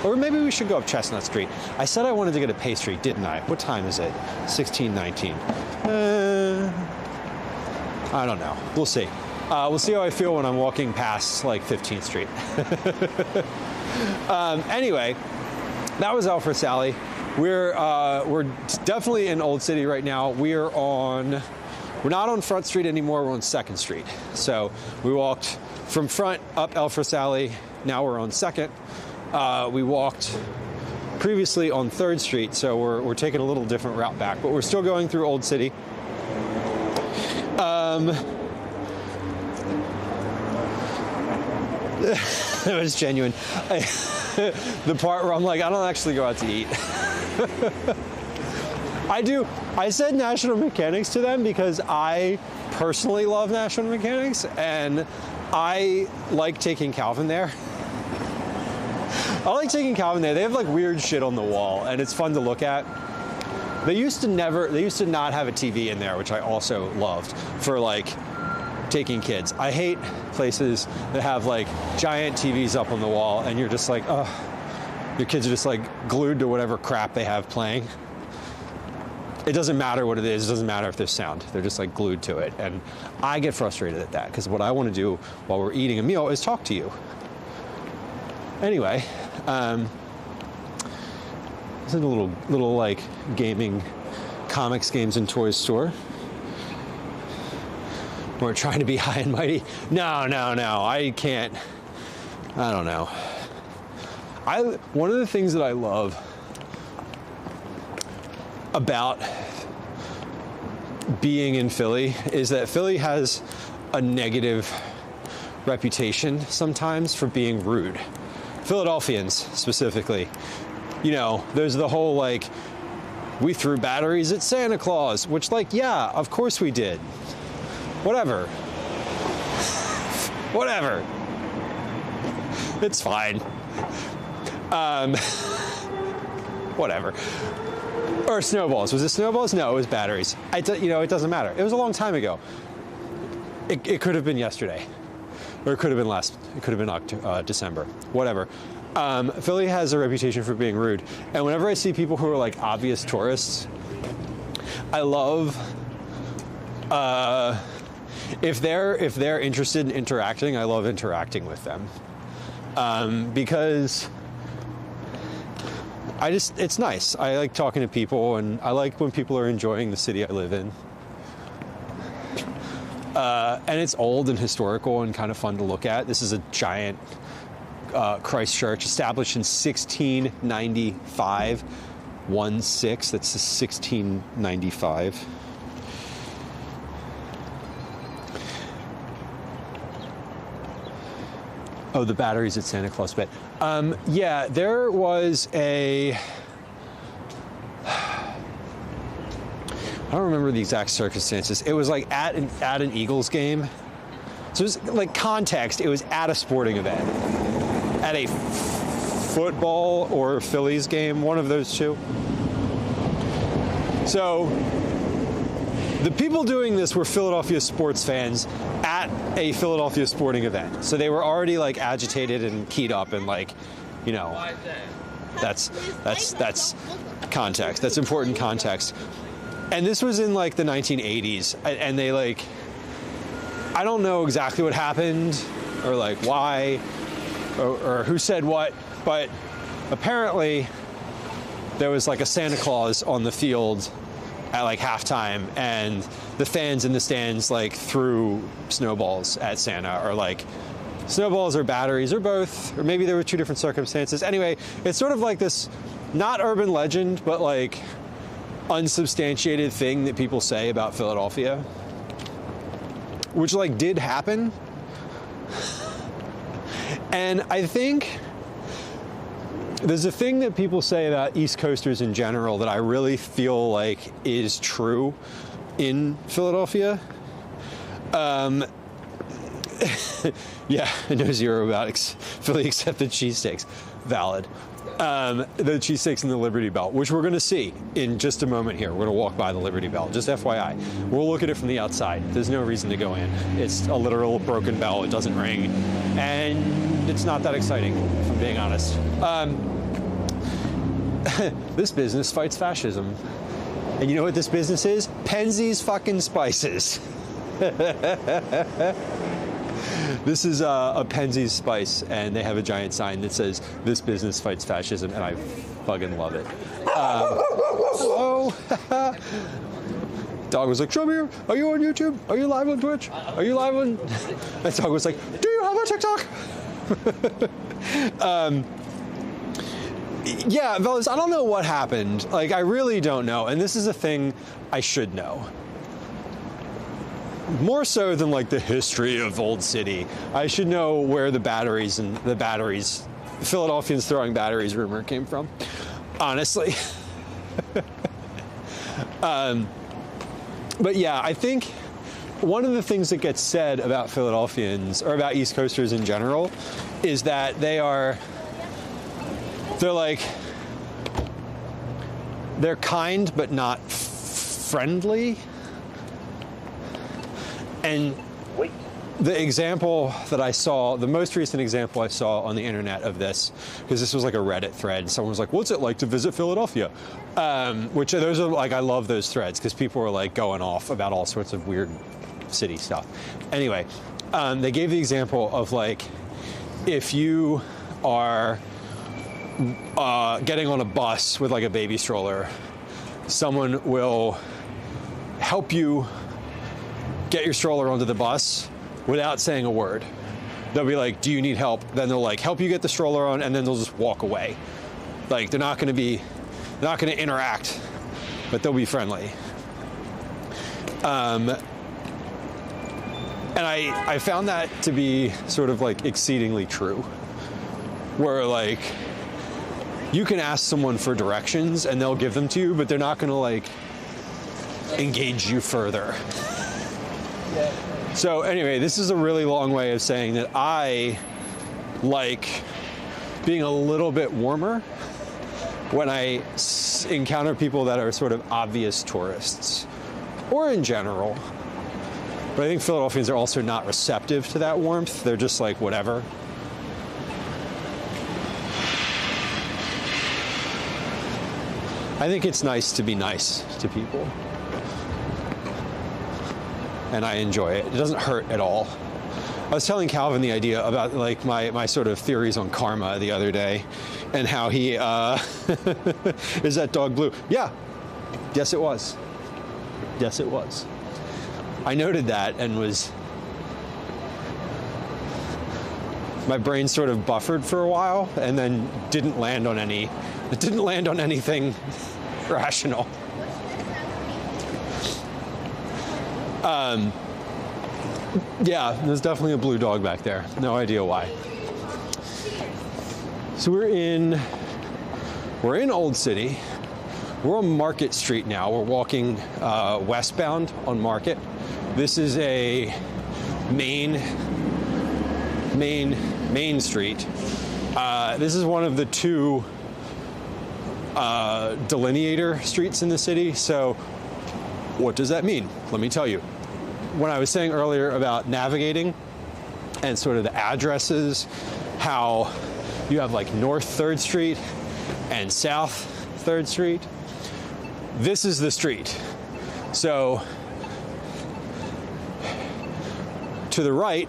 Or maybe we should go up Chestnut Street. I said I wanted to get a pastry, didn't I? What time is it? 16:19. I don't know. We'll see. We'll see how I feel when I'm walking past like 15th Street. Anyway, that was all for Sally. We're definitely in Old City right now. We're not on Front Street anymore, we're on 2nd Street. So we walked from Front up Elfreth Alley, now we're on 2nd. We walked previously on 3rd Street, so we're taking a little different route back, but we're still going through Old City. It was genuine. The part where I'm like, I don't actually go out to eat. I said National Mechanics to them because I personally love National Mechanics and I like taking Calvin there. I like taking Calvin there. They have like weird shit on the wall, and it's fun to look at. They used to not have a TV in there, which I also loved for like taking kids. I hate places that have like giant TVs up on the wall, and you're just like, oh, your kids are just like glued to whatever crap they have playing. It doesn't matter what it is. It doesn't matter if there's sound. They're just like glued to it. And I get frustrated at that because what I want to do while we're eating a meal is talk to you. Anyway, this is a little like gaming, comics, games, and toys store. We're trying to be high and mighty. No, I can't. I don't know. One of the things that I love about being in Philly is that Philly has a negative reputation sometimes for being rude. Philadelphians specifically. You know, there's the whole like, we threw batteries at Santa Claus, which like, yeah, of course we did. Whatever. Whatever. It's fine. Whatever. Or snowballs. Was it snowballs? No, it was batteries. It doesn't matter. It was a long time ago. It could have been yesterday. Or it could have been December. Whatever. Philly has a reputation for being rude. And whenever I see people who are like obvious tourists, I love if they're interested in interacting, I love interacting with them. Because it's nice. I like talking to people, and I like when people are enjoying the city I live in. And it's old and historical and kind of fun to look at. This is a giant Christ Church established in 1695. 16, that's 1695. Oh, the batteries at Santa Claus bit. Yeah, there was I don't remember the exact circumstances. It was like at an Eagles game. So it was like context. It was at a sporting event. At a football or Phillies game, one of those two. So the people doing this were Philadelphia sports fans at a Philadelphia sporting event. So they were already like agitated and keyed up and like, you know, that's context. That's important context. And this was in like the 1980s, and they like, I don't know exactly what happened or like why or who said what, but apparently there was like a Santa Claus on the field at like halftime, and the fans in the stands like threw snowballs at Santa, or like snowballs or batteries or both, or maybe there were two different circumstances. Anyway, it's sort of like this not urban legend, but like unsubstantiated thing that people say about Philadelphia, which like did happen. And I think there's a thing that people say about East Coasters in general that I really feel like is true in Philadelphia. Yeah, I know zero about Philly except the cheesesteaks. Valid. The cheesesteaks and the Liberty Bell, which we're going to see in just a moment here. We're going to walk by the Liberty Bell, just FYI. We'll look at it from the outside. There's no reason to go in. It's a literal broken bell. It doesn't ring. And it's not that exciting, if I'm being honest. This business fights fascism. And you know what this business is? Penzies fucking Spices. This is a Penzies Spice, and they have a giant sign that says, "This business fights fascism," and I fucking love it. Hello. Dog was like, "Show me, are you on YouTube? Are you live on Twitch? Are you live on..." That dog was like, "Do you have a TikTok?" Yeah, fellas, I don't know what happened. Like, I really don't know, and this is a thing I should know. More so than like the history of Old City. I should know where the Philadelphians throwing batteries rumor came from, honestly. But yeah, I think one of the things that gets said about Philadelphians, or about East Coasters in general, is that they are they're kind but not friendly. And the example that I saw, the most recent example I saw on the internet of this, because this was like a Reddit thread, someone was like, what's it like to visit Philadelphia? Which those are like, I love those threads because people were like going off about all sorts of weird city stuff. Anyway, they gave the example of like, if you are getting on a bus with like a baby stroller, someone will help you get your stroller onto the bus without saying a word. They'll be like, do you need help? Then they'll like help you get the stroller on, and then they'll just walk away. Like they're not going to interact, but they'll be friendly. And I found that to be sort of like exceedingly true, where like you can ask someone for directions and they'll give them to you, but they're not going to like engage you further. So anyway, this is a really long way of saying that I like being a little bit warmer when I encounter people that are sort of obvious tourists, or in general. But I think Philadelphians are also not receptive to that warmth. They're just like, whatever. I think it's nice to be nice to people. And I enjoy it. It doesn't hurt at all. I was telling Calvin the idea about like my sort of theories on karma the other day, and how he is that dog blue? Yeah. Yes, it was. Yes, it was. I noted that and my brain sort of buffered for a while and then didn't land on anything rational. Yeah, there's definitely a blue dog back there. No idea why. So we're in Old City. We're on Market Street now. We're walking westbound on Market. This is a main street. This is one of the two delineator streets in the city. So what does that mean? Let me tell you. When I was saying earlier about navigating and sort of the addresses, how you have like North 3rd Street and South 3rd Street, this is the street. So to the right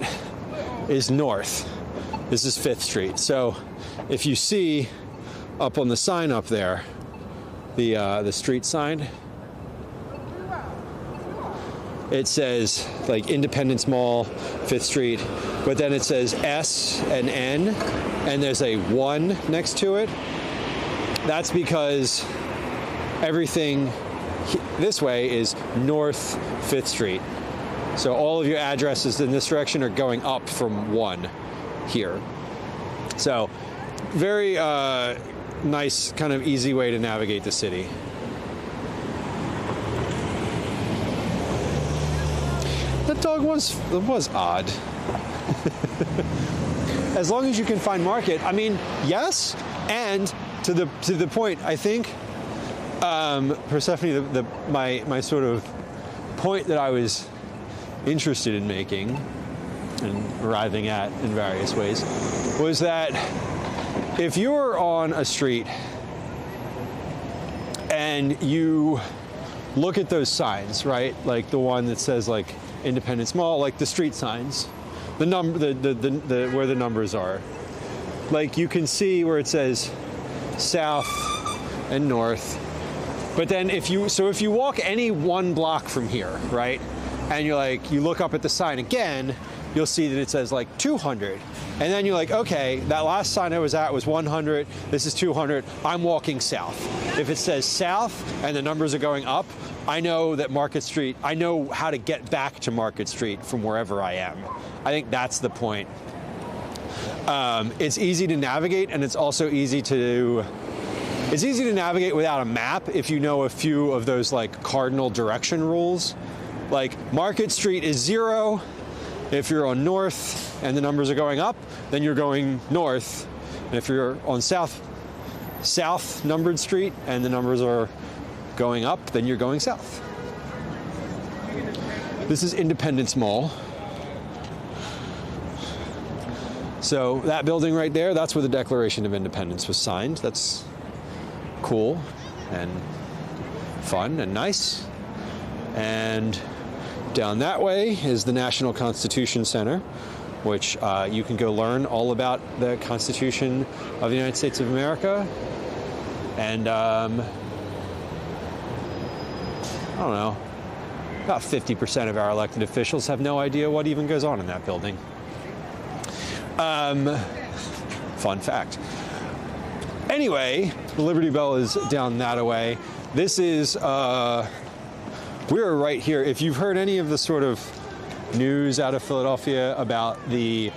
is North. This is 5th Street. So if you see up on the sign up there, the street sign, it says like Independence Mall, 5th Street, but then it says S and N, and there's a 1 next to it. That's because everything this way is North 5th Street. So all of your addresses in this direction are going up from 1 here. So very nice, kind of easy way to navigate the city. That dog was odd. As long as you can find Market, I mean, yes. And to the point, I think, Persephone, my sort of point that I was interested in making and arriving at in various ways was that if you're on a street and you look at those signs, right? Like the one that says like Independence Mall, like the street signs, the where the numbers are. Like you can see where it says South and North. But then if you walk any 1 block from here, right? And you look up at the sign again, you'll see that it says like 200. And then you're like, okay, that last sign I was at was 100. This is 200. I'm walking south. If it says south and the numbers are going up, I know that Market Street, I know how to get back to Market Street from wherever I am. I think that's the point. It's easy to navigate, and it's also easy to navigate without a map if you know a few of those like cardinal direction rules. Like Market Street is 0. If you're on North and the numbers are going up, then you're going north. And if you're on South south numbered street and the numbers are going up, then you're going south. This is Independence Mall. So that building right there, that's where the Declaration of Independence was signed. That's cool and fun and nice. And down that way is the National Constitution Center, which you can go learn all about the Constitution of the United States of America. And I don't know, about 50% of our elected officials have no idea what even goes on in that building. Fun fact. Anyway, the Liberty Bell is down that way. This is, we're right here. If you've heard any of the sort of news out of Philadelphia about the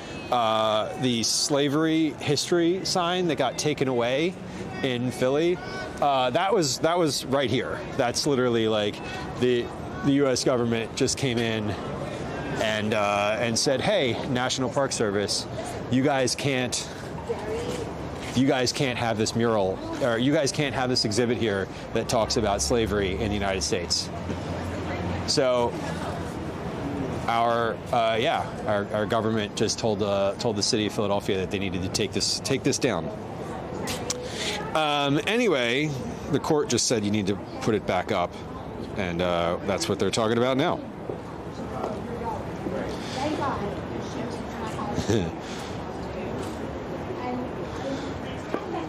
slavery history sign that got taken away in Philly, that was right here. That's literally like the U.S. government just came in and said, "Hey, National Park Service, you guys can't have this mural, or you guys can't have this exhibit here that talks about slavery in the United States." So our government just told the city of Philadelphia that they needed to take this down. Anyway, the court just said you need to put it back up, and that's what they're talking about now.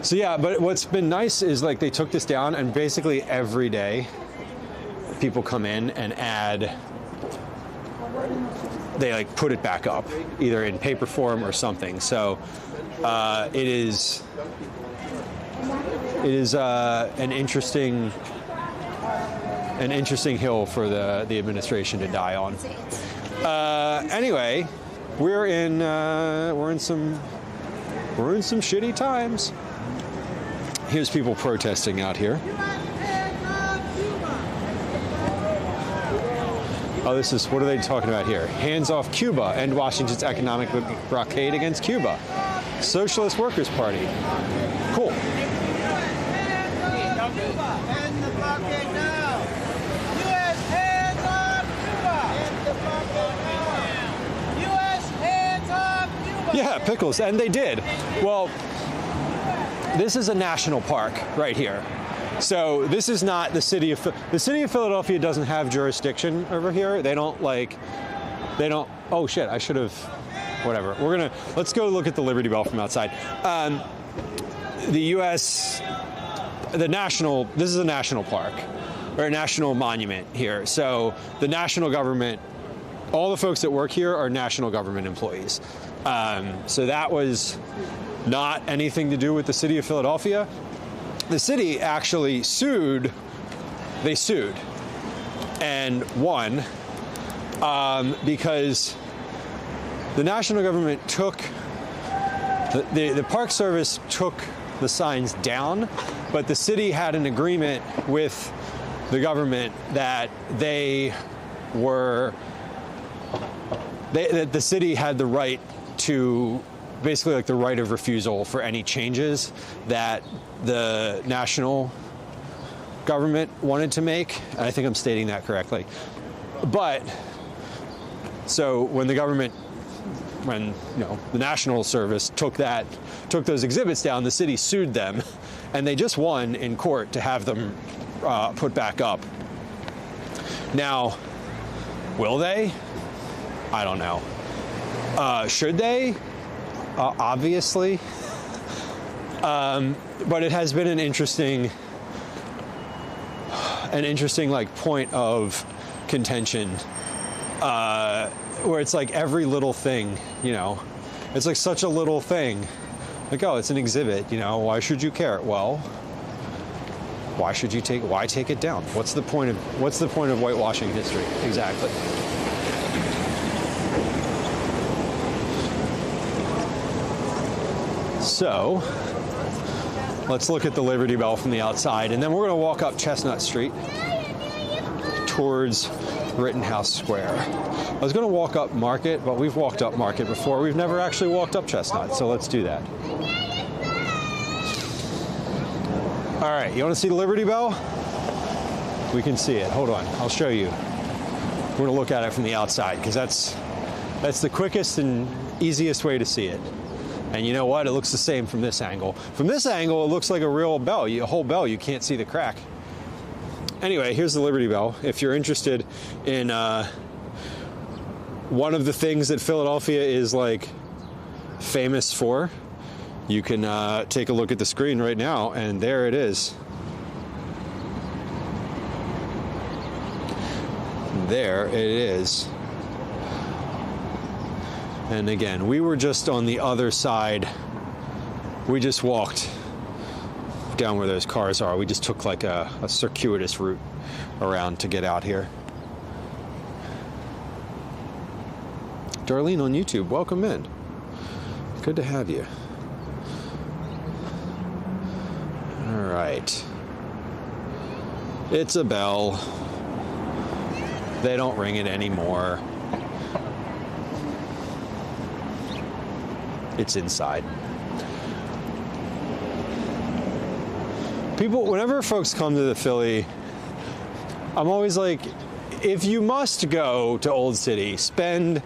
So yeah, but what's been nice is like they took this down, and basically every day people come in and they like put it back up, either in paper form or something. So it is an interesting hill for the administration to die on. Anyway, we're in some shitty times. Here's people protesting out here. Oh, this is, what are they talking about here? Hands off Cuba, end Washington's economic blockade against Cuba. Socialist Workers' Party. Cool. End the blockade now. U.S. hands off Cuba. End the blockade now. U.S. hands off Cuba. Yeah, pickles, and they did. Well, this is a national park right here. So this is not the city of Philadelphia doesn't have jurisdiction over here. They don't, oh shit, I should have, whatever. Let's go look at the Liberty Bell from outside. This is a national park, or a national monument here. So the national government, all the folks that work here are national government employees. So that was not anything to do with the city of Philadelphia. The city actually sued. They sued and won because the national government took, the Park Service took the signs down, but the city had an agreement with the government that the city had the right to, basically like the right of refusal for any changes that the national government wanted to make. And I think I'm stating that correctly. But so when the National Service took those exhibits down, the city sued them, and they just won in court to have them put back up. Now, will they? I don't know. Should they? Obviously. But it has been an interesting like point of contention, where it's like every little thing, it's like such a little thing. Like, oh, it's an exhibit, why should you care? Well, why take it down? What's the point of whitewashing history? Exactly. So let's look at the Liberty Bell from the outside, and then we're going to walk up Chestnut Street towards Rittenhouse Square. I was going to walk up Market, but we've walked up Market before. We've never actually walked up Chestnut, so let's do that. All right, you want to see the Liberty Bell? We can see it. Hold on, I'll show you. We're gonna look at it from the outside because that's the quickest and easiest way to see it. And you know what? It looks the same from this angle. From this angle, it looks like a real bell, a whole bell. You can't see the crack. Anyway, here's the Liberty Bell. If you're interested in one of the things that Philadelphia is like famous for, you can take a look at the screen right now, and there it is. There it is. And again, we were just on the other side. We just walked down where those cars are. We just took like a circuitous route around to get out here. Darlene on YouTube, welcome in. Good to have you. All right. It's a bell. They don't ring it anymore. It's inside. People, whenever folks come to the Philly, I'm always like, if you must go to Old City, spend,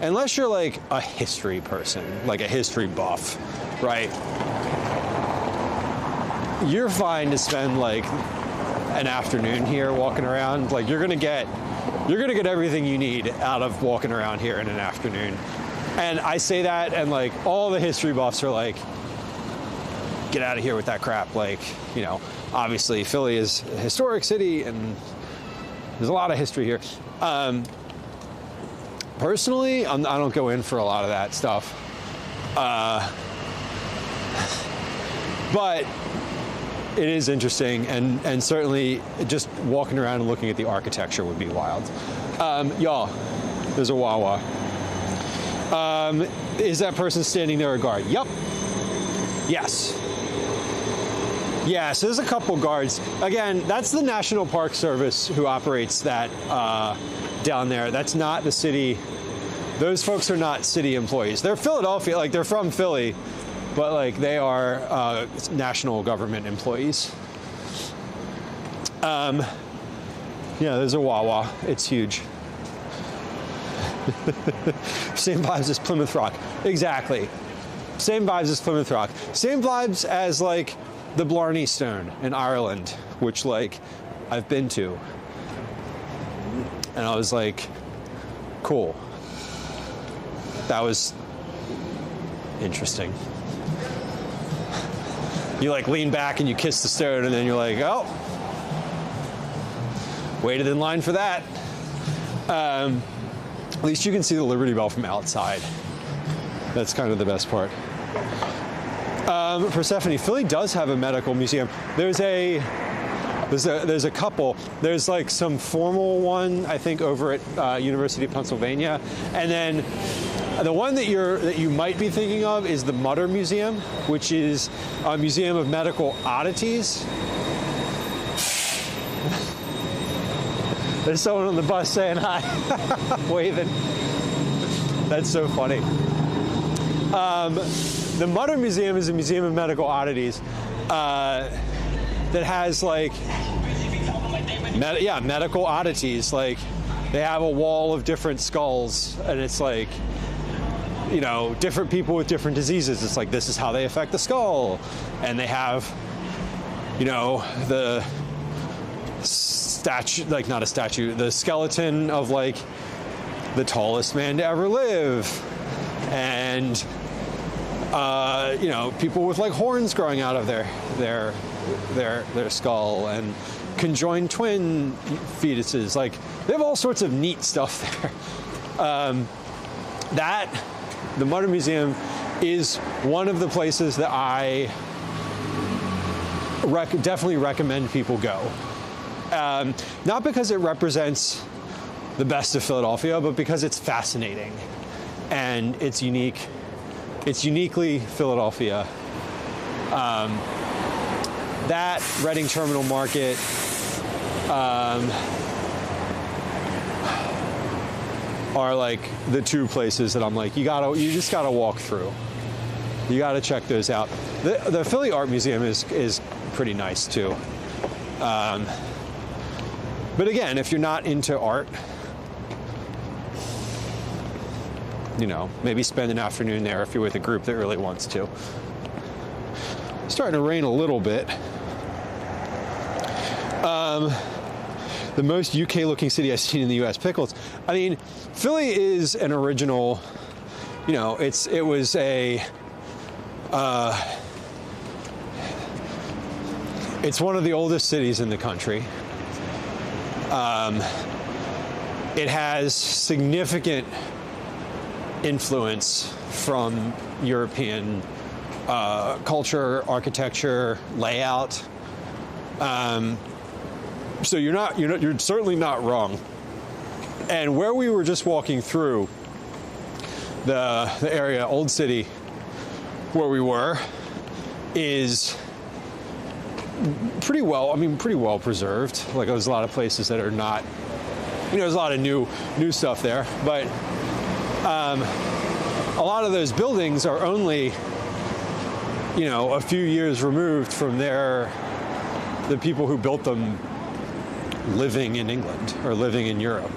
unless you're like a history person, like a history buff, right? You're fine to spend like an afternoon here walking around. Like you're gonna get everything you need out of walking around here in an afternoon. And I say that, and like all the history buffs are like, get out of here with that crap. Like, you know, obviously Philly is a historic city and there's a lot of history here. Personally, I don't go in for a lot of that stuff. But it is interesting, and certainly just walking around and looking at the architecture would be wild. Y'all, there's a Wawa. Is that person standing there a guard? Yep. Yes. Yes, there's a couple guards. Again, that's the National Park Service who operates that down there. That's not the city. Those folks are not city employees. They're Philadelphia, like they're from Philly, but like they are national government employees. Yeah, there's a Wawa. It's huge. Same vibes as Plymouth Rock. Exactly. Same vibes as Plymouth Rock. Same vibes as like the Blarney Stone in Ireland, which like I've been to. And I was like, cool. That was interesting. You like lean back and you kiss the stone and then you're like, oh, waited in line for that. At least you can see the Liberty Bell from outside. That's kind of the best part. Persephone, Philly does have a medical museum. There's a couple. There's like some formal one, I think, over at University of Pennsylvania, and then the one that you might be thinking of is the Mutter Museum, which is a museum of medical oddities. There's someone on the bus saying hi, waving. That's so funny. The Mutter Museum is a museum of medical oddities that has like, medical oddities. Like they have a wall of different skulls, and it's like, you know, different people with different diseases. It's like, this is how they affect the skull. And they have, you know, the statue, like not a statue, the skeleton of like the tallest man to ever live. And, you know, people with like horns growing out of their skull, and conjoined twin fetuses. Like they have all sorts of neat stuff there. The Mutter Museum is one of the places that I definitely recommend people go. Not because it represents the best of Philadelphia, but because it's fascinating and it's unique. It's uniquely Philadelphia. That Reading Terminal Market, are like the two places that I'm like, you just gotta walk through. You gotta check those out. The Philly Art Museum is pretty nice too. But again, if you're not into art, you know, maybe spend an afternoon there if you're with a group that really wants to. It's starting to rain a little bit. The most UK looking city I've seen in the US, pickles. I mean, Philly is an original, you know, it's one of the oldest cities in the country. It has significant influence from European culture, architecture, layout. So you're certainly not wrong. And where we were just walking through the area, Old City, where we were, is pretty well preserved. Like there's a lot of places that are not, you know, there's a lot of new stuff there, but a lot of those buildings are only, you know, a few years removed from the people who built them living in England or living in Europe.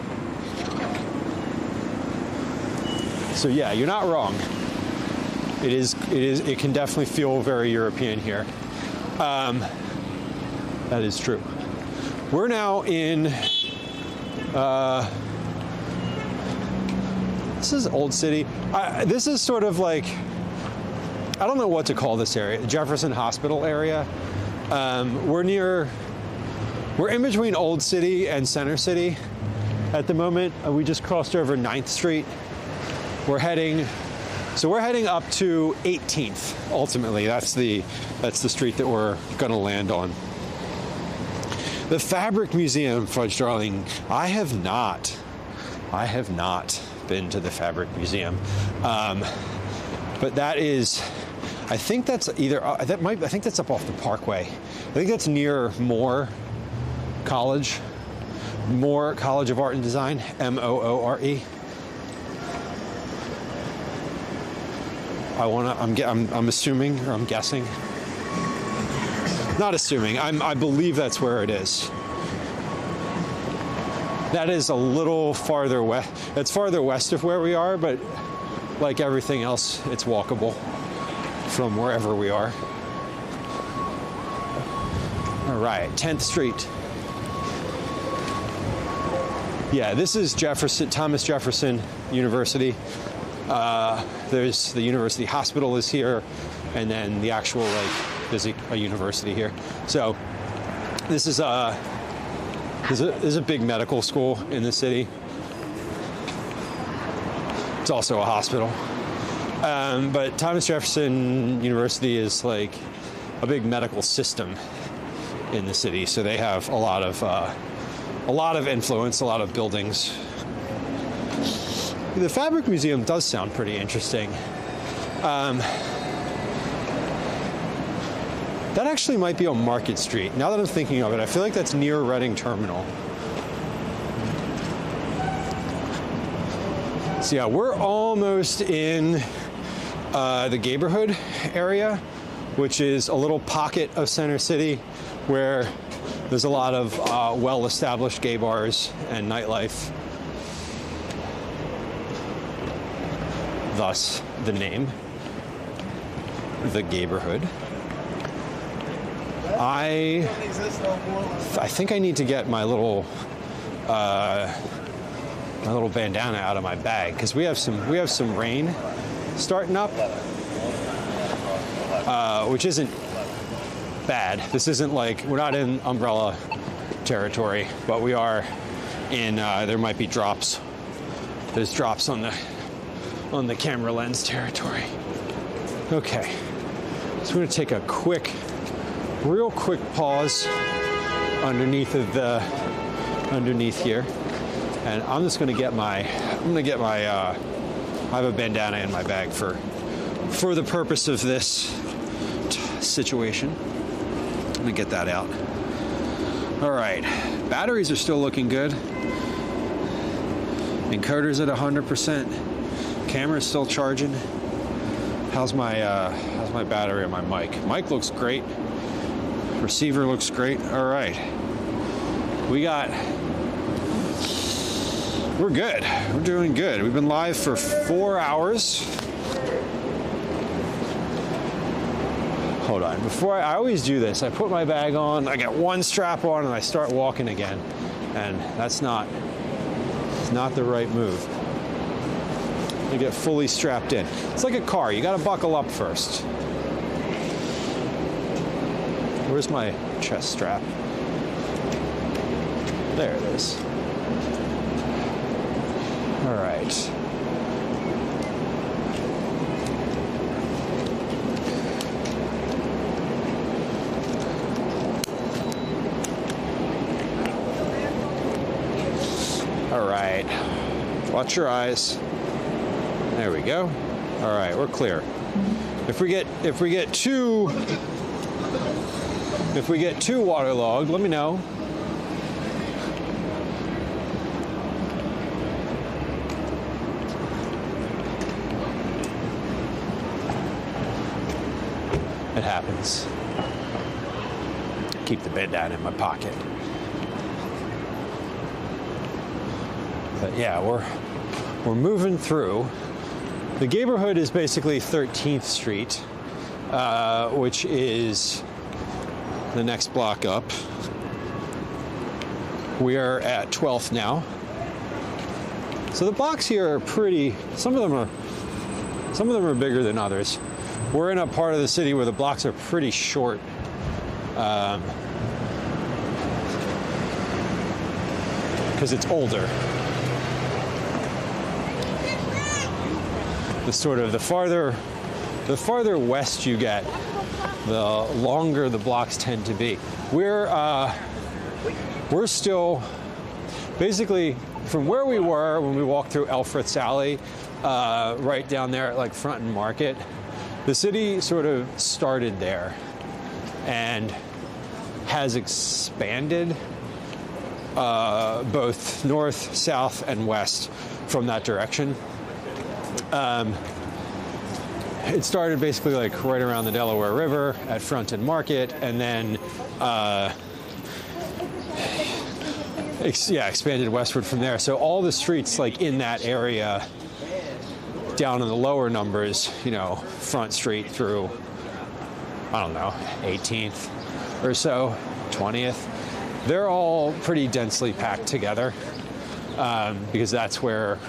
So yeah, you're not wrong. It can definitely feel very European here. That is true. We're now in, this is Old City. This is sort of like, I don't know what to call this area, Jefferson Hospital area. We're in between Old City and Center City at the moment. We just crossed over 9th Street. We're heading up to 18th, ultimately. That's the street that we're gonna land on. The Fabric Museum, Fudge Darling. I have not been to the Fabric Museum. But that is, I think that's I think that's up off the Parkway. I think that's near Moore College of Art and Design, M-O-O-R-E. I'm assuming, or I'm guessing. Not assuming, I believe that's where it is. That is a little farther west. It's farther west of where we are, but like everything else, it's walkable from wherever we are. All right, 10th Street. Yeah, this is Thomas Jefferson University. There's the University Hospital is here, and then the actual, there's a university here. So this is there's a big medical school in the city. It's also a hospital. But Thomas Jefferson University is like a big medical system in the city. So they have a lot of influence, a lot of buildings. The Fabric Museum does sound pretty interesting. That actually might be on Market Street. Now that I'm thinking of it, I feel like that's near Reading Terminal. So yeah, we're almost in the Gayborhood area, which is a little pocket of Center City where there's a lot of well-established gay bars and nightlife. Thus, the name, the Gayborhood. I think I need to get my little bandana out of my bag because we have some rain starting up, which isn't bad. This isn't like, we're not in umbrella territory, but we are in. There might be drops. There's drops on the camera lens territory. Okay, so we're going to take a real quick pause underneath here, and I'm just going to get my. I have a bandana in my bag for the purpose of this situation. Let me get that out. All right, batteries are still looking good. Encoder's at 100%. Camera's still charging. How's my battery on my mic? Mic looks great. Receiver looks great. All right. We're good. We're doing good. We've been live for 4 hours. Hold on. Before I always do this, I put my bag on, I got one strap on, and I start walking again. And that's not the right move. You get fully strapped in. It's like a car. You got to buckle up first. Where's my chest strap? There it is. All right. All right. Watch your eyes. There we go. All right, we're clear. If we get too waterlogged, let me know. It happens. Keep the bandana in my pocket. But yeah, we're moving through. The neighborhood is basically 13th Street, which is the next block up. We are at 12th now. So the blocks here are pretty. Some of them are bigger than others. We're in a part of the city where the blocks are pretty short. Because it's older. The farther west you get, the longer the blocks tend to be. We're still basically from where we were when we walked through Elfreth's Alley, right down there at like Front and Market. The city sort of started there and has expanded both north, south, and west from that direction. It started basically like right around the Delaware River at Front and Market, and then expanded westward from there. So all the streets like in that area down in the lower numbers, Front Street through, I don't know, 18th or so, 20th, they're all pretty densely packed together because that's where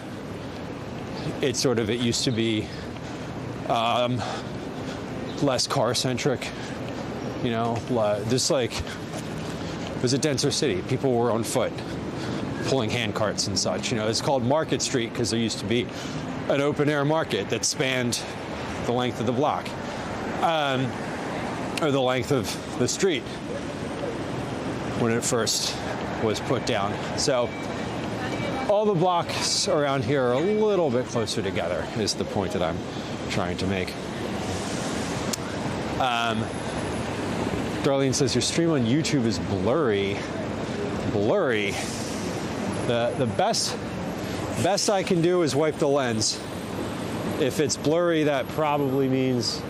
it used to be less car-centric, just like it was a denser city. People were on foot, pulling hand carts and such. It's called Market Street because there used to be an open-air market that spanned the length of the block, or the length of the street when it first was put down. So all the blocks around here are a little bit closer together, is the point that I'm trying to make. Darlene says your stream on YouTube is blurry. Blurry. The best I can do is wipe the lens. If it's blurry, that probably means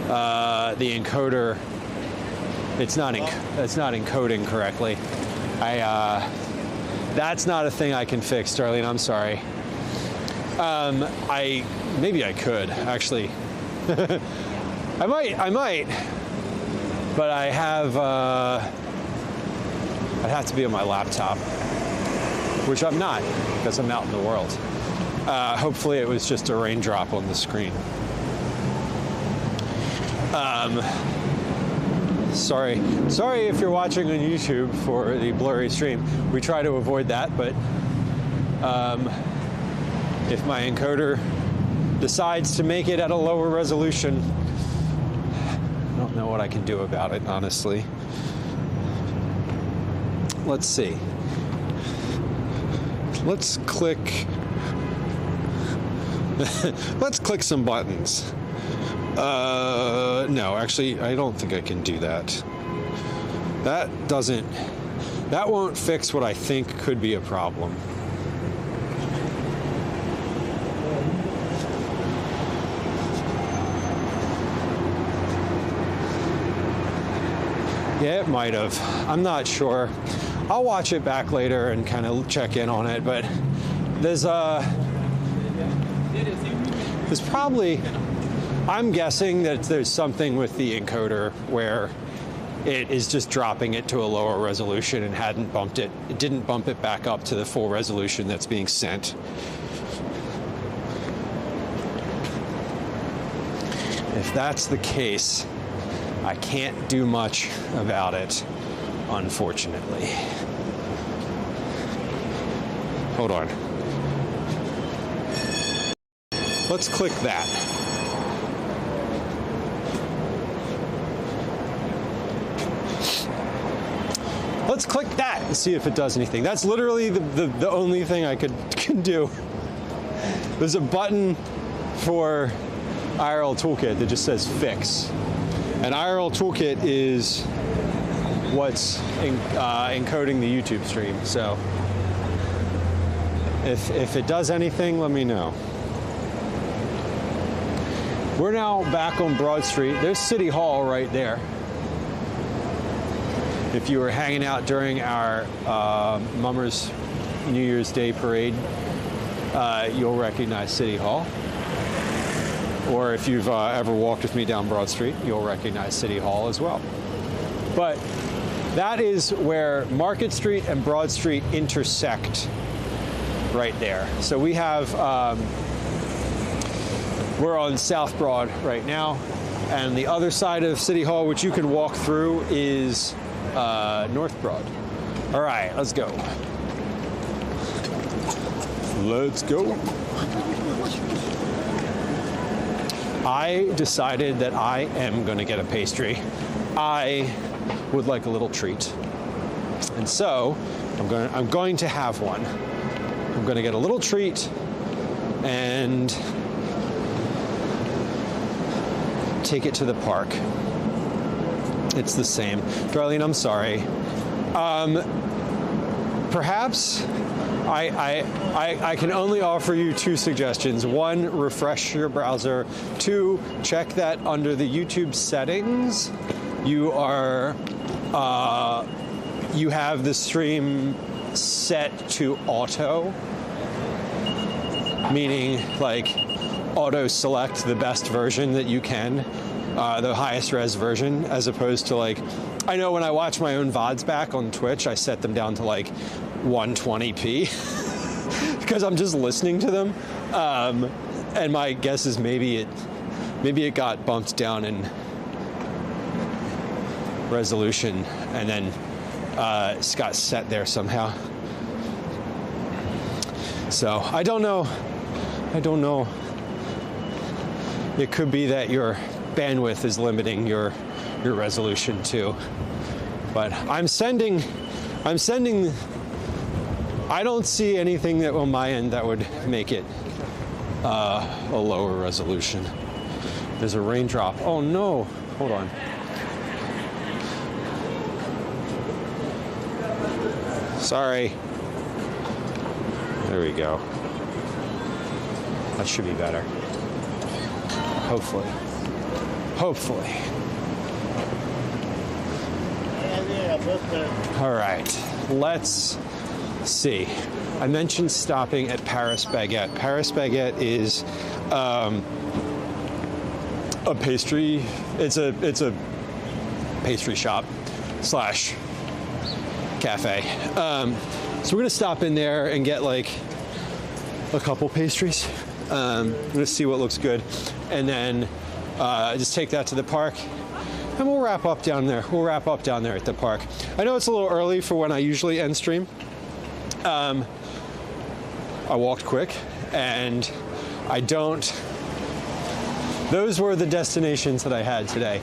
the encoder. It's not encoding correctly. That's not a thing I can fix, Darlene. I'm sorry. Maybe I could actually. I might, but I'd have to be on my laptop, which I'm not because I'm out in the world. Hopefully, it was just a raindrop on the screen. Sorry if you're watching on YouTube for the blurry stream. We try to avoid that, but if my encoder decides to make it at a lower resolution, I don't know what I can do about it, honestly. Let's see. Let's click some buttons. No, actually, I don't think I can do that. That won't fix what I think could be a problem. Yeah, it might have. I'm not sure. I'll watch it back later and kind of check in on it, but there's probably, I'm guessing that there's something with the encoder where it is just dropping it to a lower resolution and it didn't bump it back up to the full resolution that's being sent. If that's the case, I can't do much about it, unfortunately. Hold on. Let's click that. Let's click that and see if it does anything. That's literally the only thing I can do. There's a button for IRL Toolkit that just says fix. And IRL Toolkit is what's encoding the YouTube stream. So if it does anything, let me know. We're now back on Broad Street. There's City Hall right there. If you were hanging out during our Mummers New Year's Day parade, you'll recognize City Hall. Or if you've ever walked with me down Broad Street, you'll recognize City Hall as well. But that is where Market Street and Broad Street intersect right there. So we have, we're on South Broad right now, and the other side of City Hall, which you can walk through, is North Broad. All right, let's go. Let's go. I decided that I am going to get a pastry. I would like a little treat, and so I'm going to have one. I'm going to get a little treat and take it to the park. It's the same. Darlene, I'm sorry. Perhaps I can only offer you two suggestions. One, refresh your browser. Two, check that under the YouTube settings, you have the stream set to auto, meaning like auto select the best version that you can, the highest res version, as opposed to like, I know when I watch my own VODs back on Twitch, I set them down to like 120p because I'm just listening to them, and my guess is maybe it got bumped down in resolution and then it's got set there somehow. So I don't know. It could be that your bandwidth is limiting your resolution too. But I'm sending. I don't see anything that on my end that would make it a lower resolution. There's a raindrop. Oh no! Hold on. Sorry. There we go. That should be better. Hopefully. Hopefully. All right. Let's see. I mentioned stopping at Paris Baguette. Paris Baguette is a pastry. It's a pastry shop slash cafe. So we're gonna stop in there and get like a couple pastries. I'm gonna see what looks good, and then just take that to the park, and we'll wrap up down there. We'll wrap up down there at the park. I know it's a little early for when I usually end stream. I walked quick, and those were the destinations that I had today.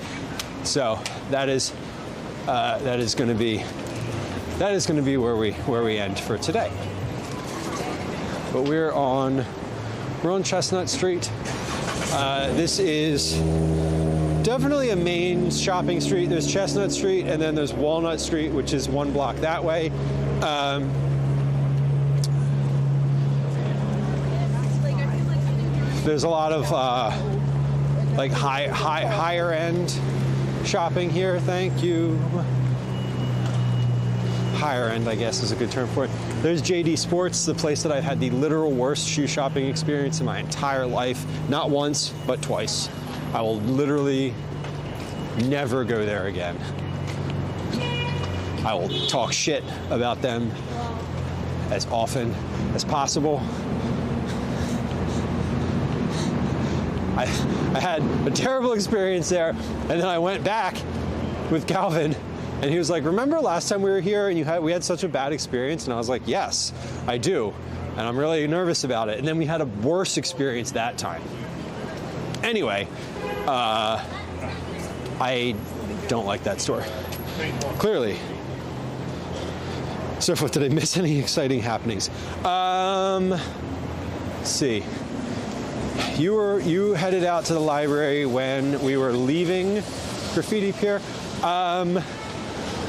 So that is going to be where we end for today. But we're on Chestnut Street. This is definitely a main shopping street. There's Chestnut Street, and then there's Walnut Street, which is one block that way. There's a lot of like higher end shopping here. Thank you. higher end, I guess is a good term for it. There's JD Sports, the place that I've had the literal worst shoe shopping experience in my entire life. Not once, but twice. I will literally never go there again. I will talk shit about them as often as possible. I had a terrible experience there, and then I went back with Calvin, and he was like, remember last time we were here and we had such a bad experience? And I was like, yes, I do, and I'm really nervous about it. And then we had a worse experience that time. Anyway, I don't like that store, clearly. So did I miss any exciting happenings? Let's see. You headed out to the library when we were leaving Graffiti Pier.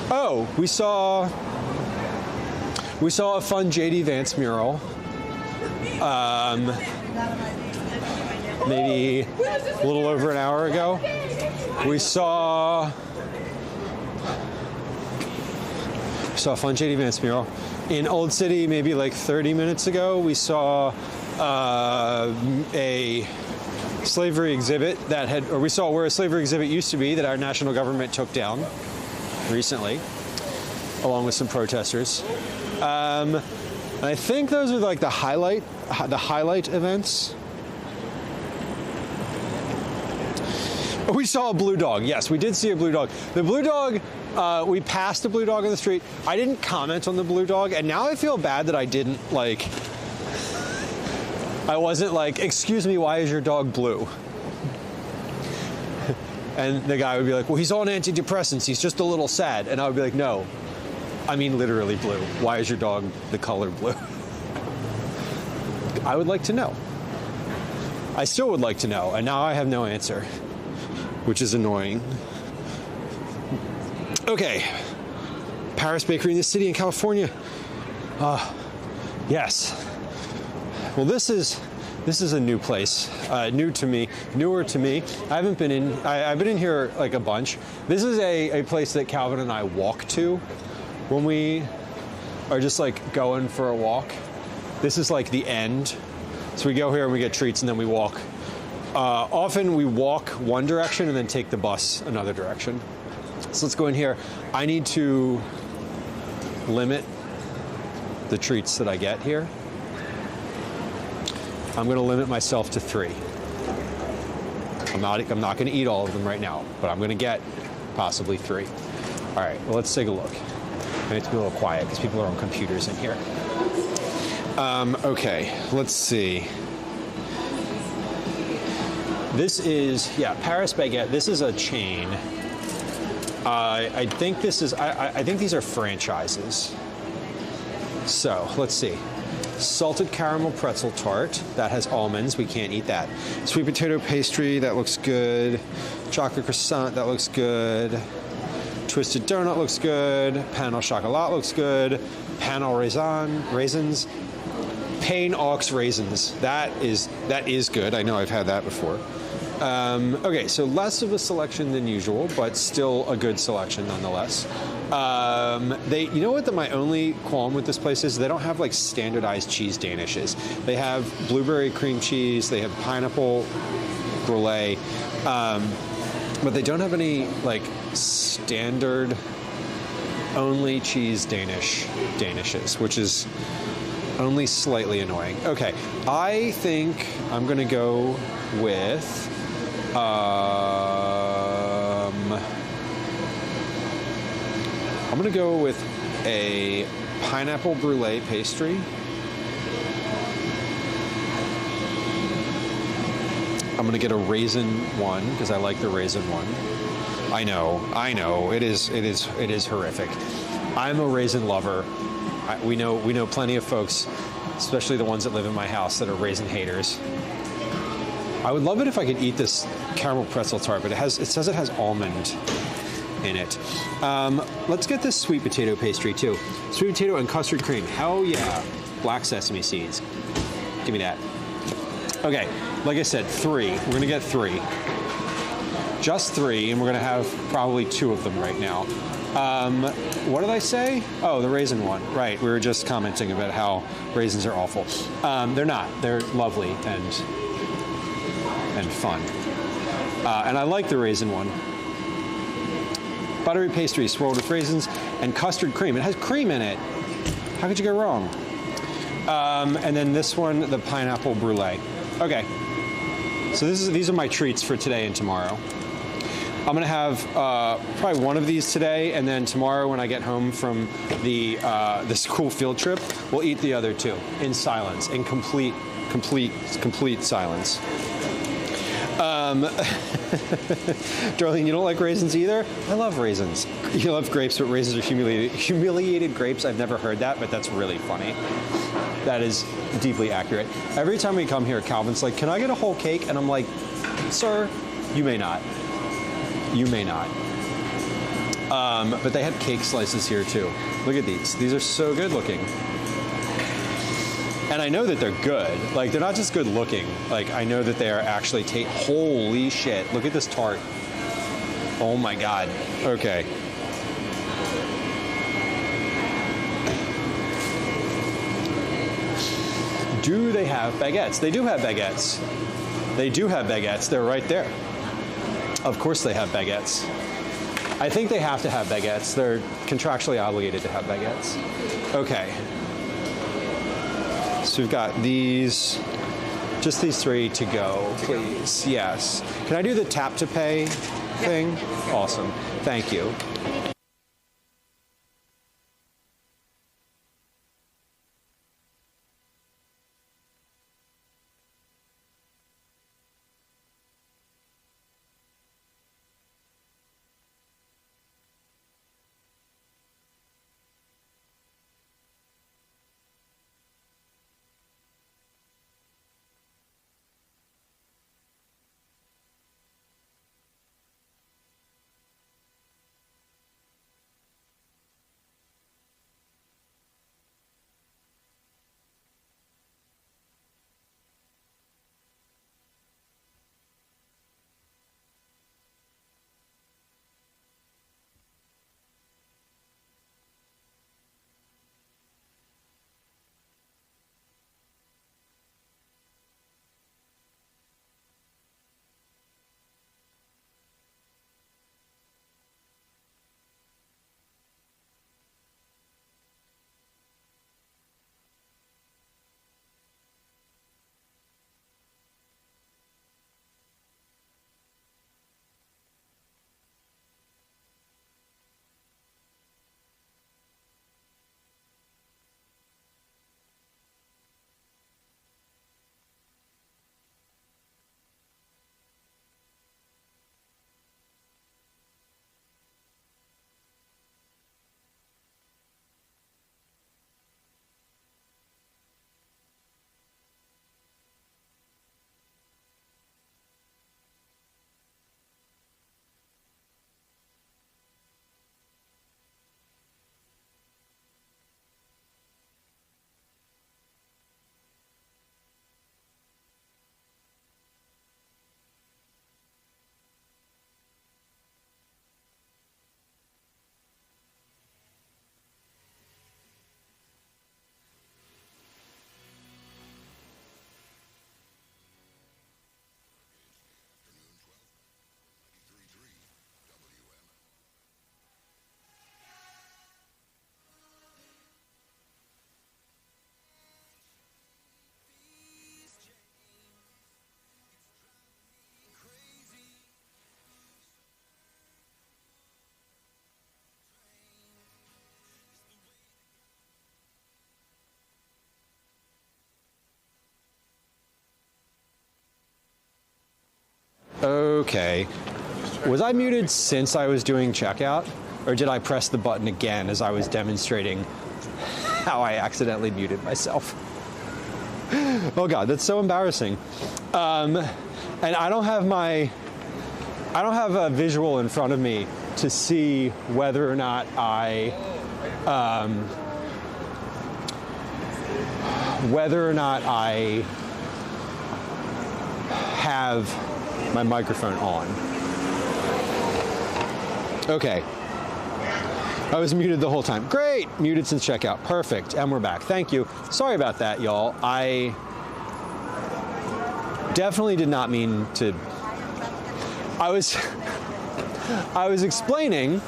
Oh, we saw a fun JD Vance mural. Maybe a little over an hour ago. We saw a fun JD Vance mural. In Old City, maybe like 30 minutes ago, we saw a slavery exhibit we saw where a slavery exhibit used to be that our national government took down recently, along with some protesters. And I think those are like the highlight events. We saw a blue dog. Yes, we did see a blue dog. The blue dog, we passed a blue dog on the street. I didn't comment on the blue dog, and now I feel bad that I didn't I wasn't like, excuse me, why is your dog blue? And the guy would be like, well, he's on antidepressants. He's just a little sad. And I would be like, no, I mean literally blue. Why is your dog the color blue? I would like to know. I still would like to know, and now I have no answer, which is annoying. Okay, Paris Bakery in the city in California. Yes. Well, this is a new place, newer to me. I haven't been in. I've been in here like a bunch. This is a place that Calvin and I walk to when we are just like going for a walk. This is like the end. So we go here and we get treats and then we walk. Often we walk one direction and then take the bus another direction. So let's go in here. I need to limit the treats that I get here. I'm going to limit myself to 3. I'm not going to eat all of them right now, but I'm going to get possibly 3. All right, well, let's take a look. I need to be a little quiet because people are on computers in here. Okay, let's see. This is, Paris Baguette. This is a chain. I think these are franchises. So let's see. Salted caramel pretzel tart that has almonds. We can't eat that. Sweet potato pastry, that looks good. Chocolate croissant, that looks good. Twisted donut looks good. Pain au chocolat looks good. Pain au raisins. Pain aux raisins. That is good. I know I've had that before. Okay, so less of a selection than usual, but still a good selection nonetheless. You know what my only qualm with this place is? They don't have like standardized cheese danishes. They have blueberry cream cheese, they have pineapple brulee, but they don't have any like standard only cheese danishes, which is only slightly annoying. Okay, I think I'm gonna go with I'm gonna go with a pineapple brulee pastry. I'm gonna get a raisin one because I like the raisin one. I know, it is horrific. I'm a raisin lover. We know plenty of folks, especially the ones that live in my house, that are raisin haters. I would love it if I could eat this caramel pretzel tart, but it says it has almond in it. Let's get this sweet potato pastry too. Sweet potato and custard cream. Hell yeah. Black sesame seeds. Give me that. Okay, like I said, 3. We're gonna get 3. Just 3, and we're gonna have probably 2 of them right now. What did I say? Oh, the raisin one. Right. We were just commenting about how raisins are awful. They're not. They're lovely and fun. And I like the raisin one. Buttery pastry swirled with raisins and custard cream. It has cream in it. How could you go wrong? And then this one, the pineapple brulee. Okay. So these are my treats for today and tomorrow. I'm gonna have probably one of these today, and then tomorrow when I get home from the school field trip, we'll eat the other two in silence, in complete silence. Darlene, you don't like raisins either? I love raisins. You love grapes, but raisins are humiliated grapes. I've never heard that, but that's really funny. That is deeply accurate. Every time we come here, Calvin's like, can I get a whole cake? And I'm like, sir, you may not. You may not. But they have cake slices here too. Look at these. These are so good looking. And I know that they're good. Like, they're not just good looking. Like, I know that they are actually holy shit. Look at this tart. Oh my God. Okay. Do they have baguettes? They do have baguettes. They do have baguettes. They're right there. Of course they have baguettes. I think they have to have baguettes. They're contractually obligated to have baguettes. Okay. So we've got these, just these three to go, please. Yes. Can I do the tap to pay thing? Awesome. Thank you. Okay. Was I muted since I was doing checkout? Or did I press the button again as I was demonstrating how I accidentally muted myself? Oh God, that's so embarrassing. And I don't have a visual in front of me to see whether or not I have my microphone on. Okay. I was muted the whole time. Great! Muted since checkout. Perfect. And we're back. Thank you. Sorry about that, y'all. I definitely did not mean to... I was explaining...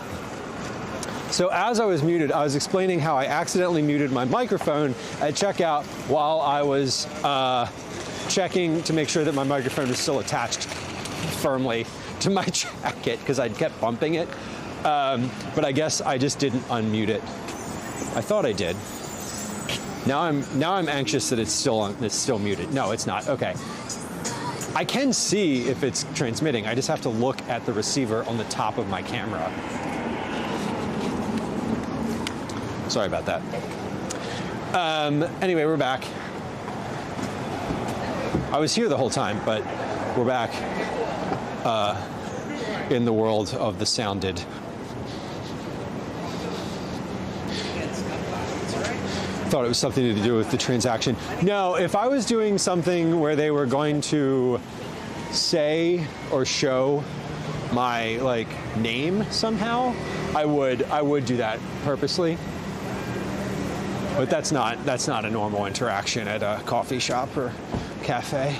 So as I was muted, I was explaining how I accidentally muted my microphone at checkout while I was checking to make sure that my microphone was still attached firmly to my jacket because I'd kept bumping it. But I guess I just didn't unmute it. I thought I did. Now I'm anxious that it's still muted. No, it's not. Okay. I can see if it's transmitting. I just have to look at the receiver on the top of my camera. Sorry about that. Anyway, we're back. I was here the whole time, but we're back in the world of the sounded. Thought it was something to do with the transaction. No, if I was doing something where they were going to say or show my name somehow, I would do that purposely. But that's not a normal interaction at a coffee shop or cafe.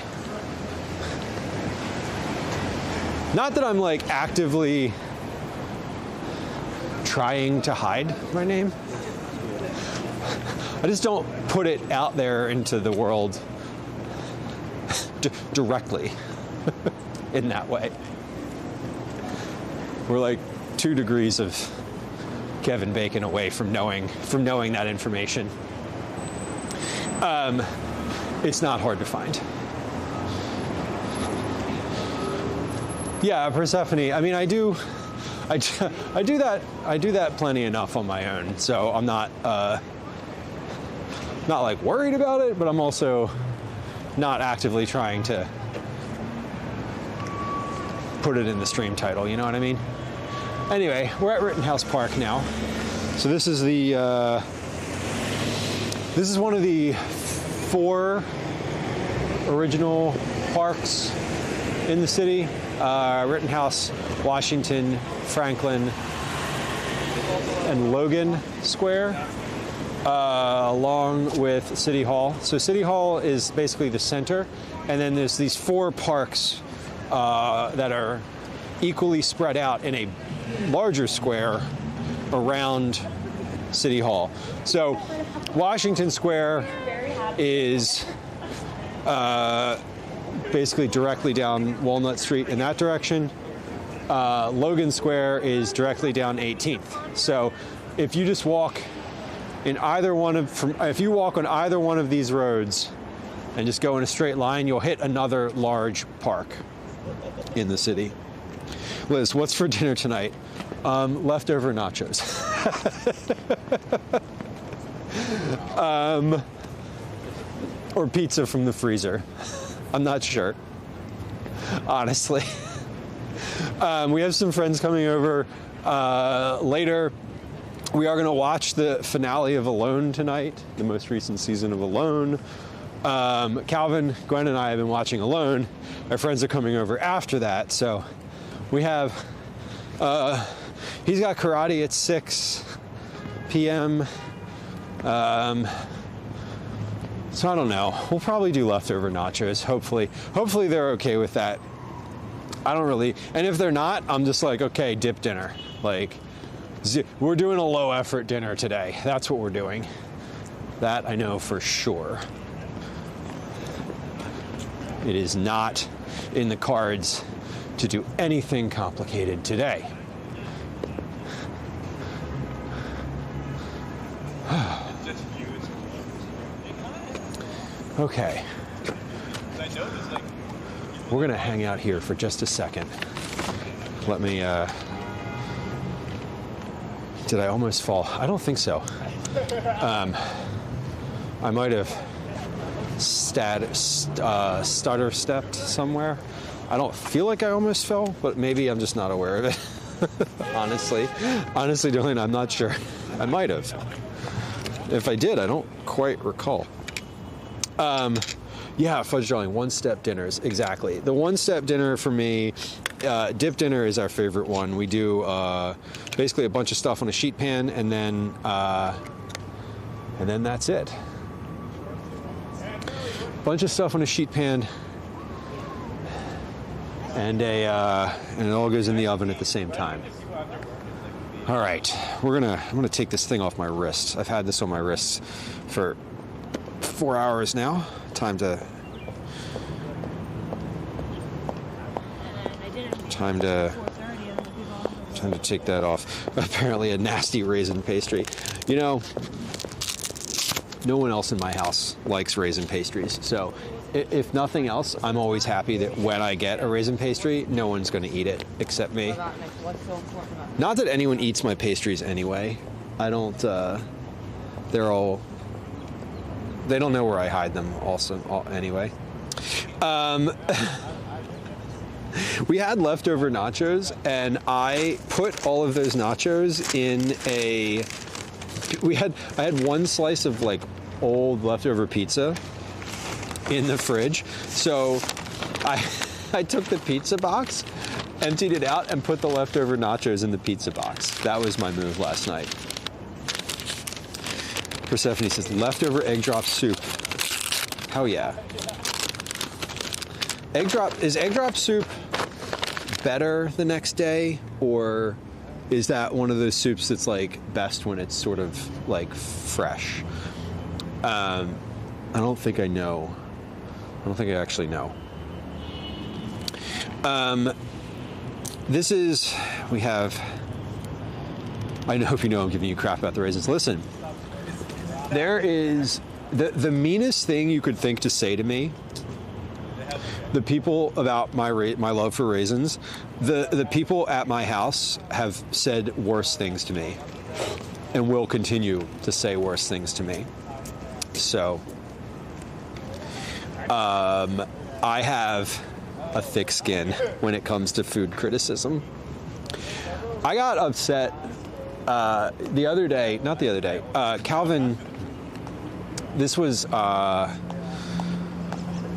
Not that I'm actively trying to hide my name. I just don't put it out there into the world directly in that way. We're 2 degrees of Kevin Bacon away from knowing that information. It's not hard to find. Yeah, Persephone. I mean, I do that plenty enough on my own. So I'm not worried about it, but I'm also not actively trying to put it in the stream title. You know what I mean? Anyway, we're at Rittenhouse Park now. So this is one of the 4 original parks in the city. Rittenhouse, Washington, Franklin, and Logan Square, along with City Hall. So City Hall is basically the center, and then there's these 4 parks that are equally spread out in a larger square around City Hall. So Washington Square is basically directly down Walnut Street in that direction. Logan Square is directly down 18th. So if you just walk if you walk on either one of these roads and just go in a straight line, you'll hit another large park in the city. Liz, what's for dinner tonight? Leftover nachos. Or pizza from the freezer. I'm not sure, honestly. We have some friends coming over later. We are going to watch the finale of Alone tonight, the most recent season of Alone. Calvin, Gwen, and I have been watching Alone. Our friends are coming over after that, so we have, he's got karate at 6 p.m. So I don't know. We'll probably do leftover nachos, hopefully. Hopefully they're okay with that. I don't really, and if they're not, I'm just okay, dip dinner. We're doing a low effort dinner today. That's what we're doing. That I know for sure. It is not in the cards to do anything complicated today. Okay. We're going to hang out here for just a second. Let me, did I almost fall? I don't think so. I might have stutter stepped somewhere. I don't feel like I almost fell, but maybe I'm just not aware of it. Honestly, Darlene, I'm not sure. I might have. If I did, I don't quite recall. Yeah, fudge darling, one-step dinners, exactly. The one-step dinner for me, dip dinner is our favorite one. We do basically a bunch of stuff on a sheet pan, and then that's it. Bunch of stuff on a sheet pan, and it all goes in the oven at the same time. All right, I'm gonna take this thing off my wrist. I've had this on my wrist for 4 hours now. Time to take that off. Apparently a nasty raisin pastry. You know, no one else in my house likes raisin pastries. So if nothing else, I'm always happy that when I get a raisin pastry, no one's going to eat it except me. Not that anyone eats my pastries anyway. I don't, they don't know where I hide them also anyway. We had leftover nachos, and I put all of those nachos in I had one slice of like old leftover pizza in the fridge. So I took the pizza box, emptied it out, and put the leftover nachos in the pizza box. That was my move last night. Persephone says, leftover egg drop soup. Hell yeah. Is egg drop soup better the next day, or is that one of those soups that's like best when it's sort of like fresh? I don't think I know. I don't think I actually know. I hope you know I'm giving you crap about the raisins. Listen, there is the meanest thing you could think to say to me. The people about my love for raisins, the people at my house have said worse things to me and will continue to say worse things to me. So, I have a thick skin when it comes to food criticism. I got upset Calvin, this was,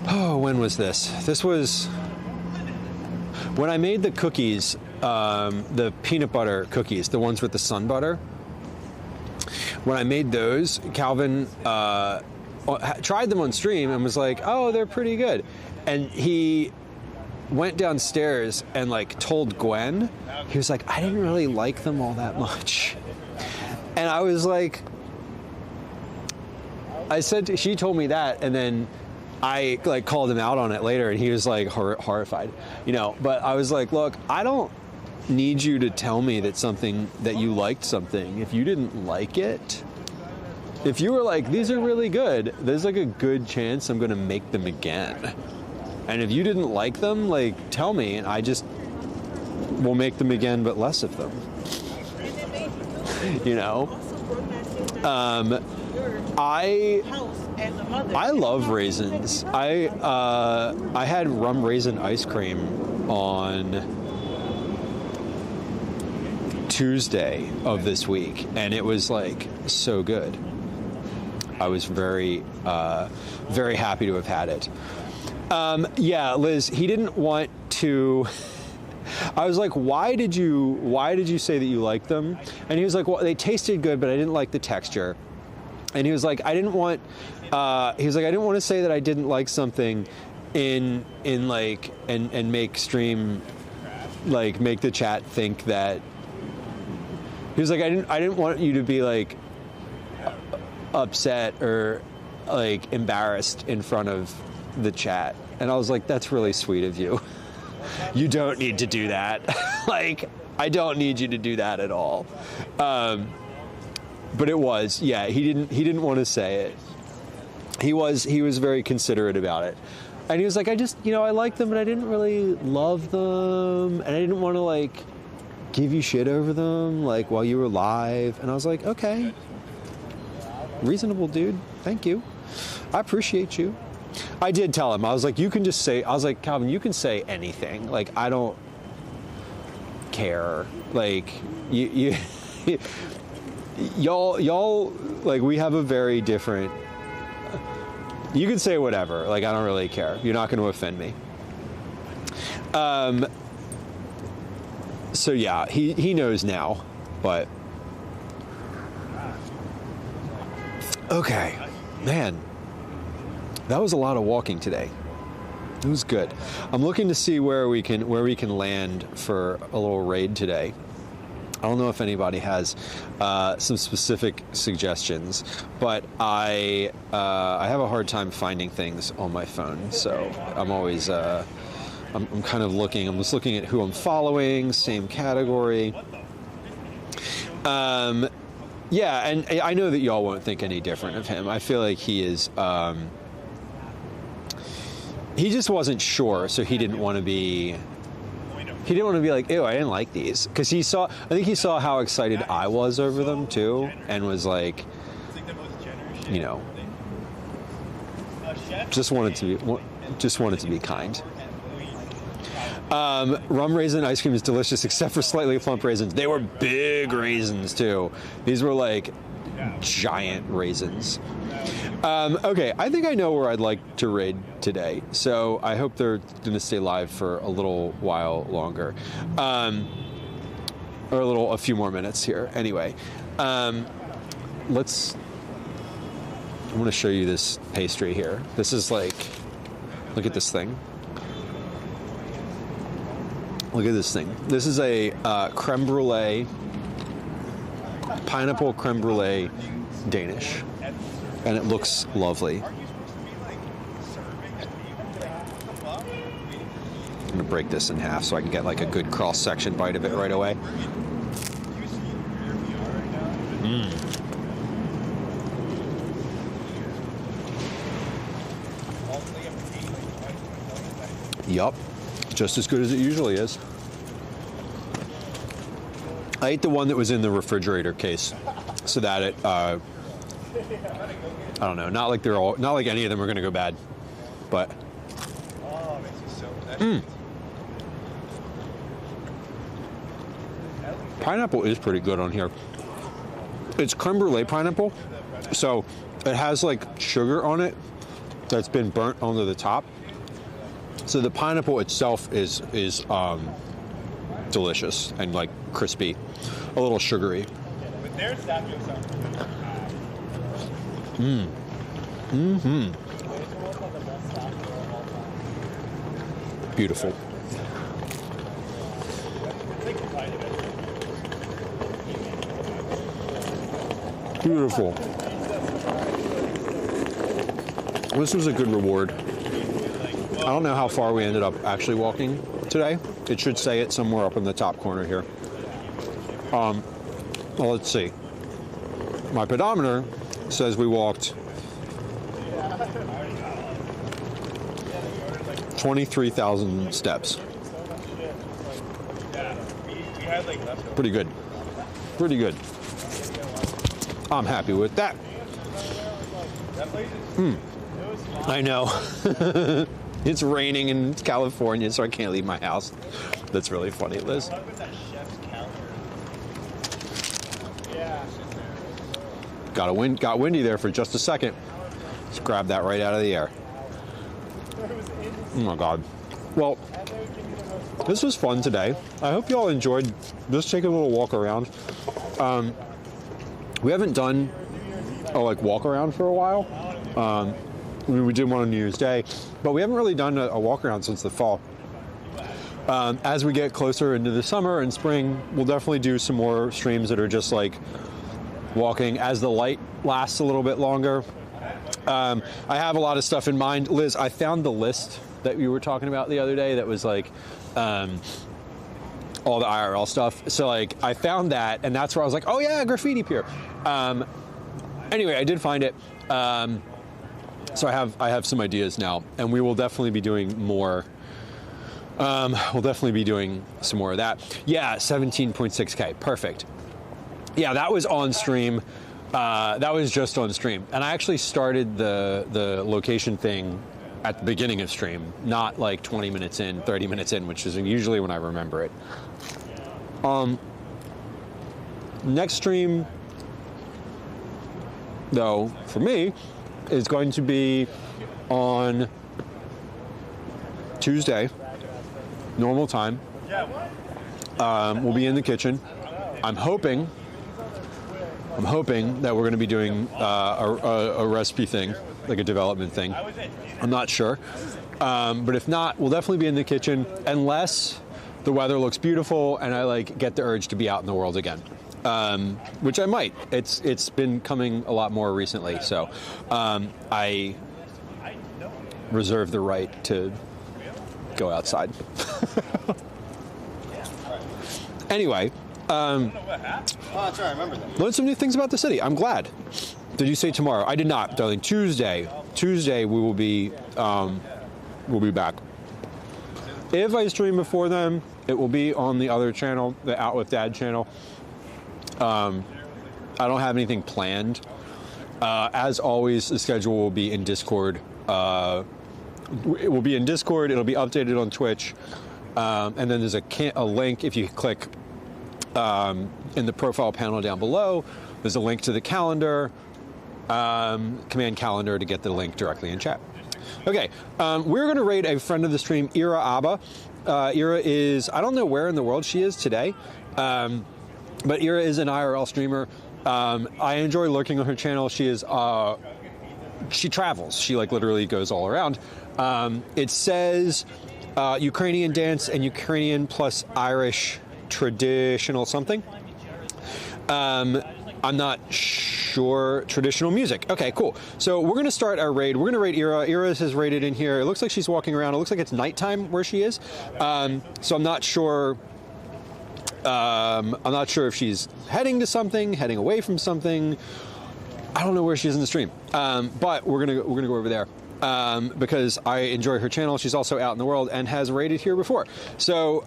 when was this? This was when I made the cookies, the peanut butter cookies, the ones with the sun butter. When I made those, Calvin tried them on stream and was like, oh, they're pretty good. And he went downstairs and like told Gwen, he was like, I didn't really like them all that much. And I was like, she told me that, and then I like called him out on it later, and he was like horrified, you know. But I was like, look, I don't need you to tell me that you liked something if you didn't like it. If you were like, these are really good, there's like a good chance I'm gonna make them again. And if you didn't like them, like tell me, and I just will make them again, but less of them. You know. I love raisins. I had rum raisin ice cream on Tuesday of this week, and it was like so good. I was very, very happy to have had it. Yeah, Liz, he didn't want to. I was like, why did you say that you liked them? And he was like, well, they tasted good, but I didn't like the texture. And he was like, I didn't want to say that I didn't like something in like, and make stream, like make the chat think that, he was like, I didn't want you to be like upset or like embarrassed in front of the chat. And I was like, that's really sweet of you. You don't need to do that. Like, I don't need you to do that at all. But it was, yeah, he didn't want to say it. He was very considerate about it. And he was like, I just, I like them, but I didn't really love them. And I didn't want to like give you shit over them, like while you were live. And I was like, okay, reasonable dude. Thank you. I appreciate you. I did tell him, I was like, Calvin, you can say anything. Like, I don't care. Like, y'all, like, we have a very different, You can say whatever. Like, I don't really care. You're not going to offend me. So yeah, he knows now, but okay, man, that was a lot of walking today. It was good. I'm looking to see where we can land for a little raid today. I don't know if anybody has some specific suggestions, but I have a hard time finding things on my phone, so I'm always I'm kind of looking. I'm just looking at who I'm following, same category. Yeah, and I know that y'all won't think any different of him. I feel like he is. He just wasn't sure, so he didn't want to be. He didn't want to be like, ew, I didn't like these, because he saw. I think he saw how excited I was over them too, and was like, you know, just wanted to be kind. Rum raisin ice cream is delicious, except for slightly plump raisins. They were big raisins too. These were like giant raisins. Okay, I think I know where I'd like to raid today, so I hope they're going to stay live for a little while longer, or a few more minutes here. Anyway, I want to show you this pastry here. This is like, look at this thing. Look at this thing. This is a creme brulee, pineapple creme brulee Danish, and it looks lovely. I'm gonna break this in half so I can get like a good cross-section bite of it right away. Yup. Just as good as it usually is. I ate the one that was in the refrigerator case, so that it, I don't know, not like any of them are going to go bad, but. Pineapple is pretty good on here. It's creme brulee pineapple, so it has like sugar on it that's been burnt onto the top. So the pineapple itself is delicious and like crispy, a little sugary. Beautiful. Beautiful. This was a good reward. I don't know how far we ended up actually walking today. It should say it somewhere up in the top corner here. Well, let's see. My pedometer says we walked 23,000 steps. Pretty good. Pretty good. I'm happy with that. I know. It's raining in California, so I can't leave my house. That's really funny, Liz. Got windy there for just a second. Just grab that right out of the air. Oh my God. Well, this was fun today. I hope you all enjoyed just taking a little walk around. We haven't done a walk around for a while. We did one on New Year's Day, but we haven't really done a walk around since the fall. As we get closer into the summer and spring, we'll definitely do some more streams that are just like walking as the light lasts a little bit longer. I have a lot of stuff in mind. Liz, I found the list that you were talking about the other day that was like all the IRL stuff. So like I found that, and that's where I was like, oh yeah, Graffiti Pier. Anyway, I did find it. So I have some ideas now, and we will definitely be doing more. We'll definitely be doing some more of that. Yeah, 17.6K, perfect. Yeah, that was on stream. That was just on stream, and I actually started the location thing at the beginning of stream, not like 20 minutes in, 30 minutes in, which is usually when I remember it. Next stream, though, for me, is going to be on Tuesday, normal time. We'll be in the kitchen. I'm hoping that we're going to be doing a recipe thing, like a development thing. I'm not sure. But if not, we'll definitely be in the kitchen unless the weather looks beautiful and I like get the urge to be out in the world again. Which I might. It's been coming a lot more recently, so I reserve the right to go outside. Anyway, Oh, that's right, I remember that. learned some new things about the city. I'm glad. Did you say tomorrow? I did not, darling. Tuesday we will be we'll be back. If I stream before then, it will be on the other channel, the Out With Dad channel. I don't have anything planned. As always, the schedule will be in Discord. It will be in Discord. It'll be updated on Twitch. And then there's a link if you click in the profile panel down below. There's a link to the calendar. Command calendar to get the link directly in chat. Okay, we're going to raid a friend of the stream, Ira Abba. Ira is, I don't know where in the world she is today, but Ira is an IRL streamer. I enjoy lurking on her channel. She is, she travels. She like literally goes all around. It says Ukrainian dance and Ukrainian plus Irish traditional something. I'm not sure. Traditional music. Okay, cool. So we're going to start our raid. We're going to raid Ira. Ira is raided in here. It looks like she's walking around. It looks like it's nighttime where she is. So I'm not sure. I'm not sure if she's heading to something, heading away from something. I don't know where she is in the stream. But we're gonna go over there. Because I enjoy her channel. She's also out in the world and has raided here before. So,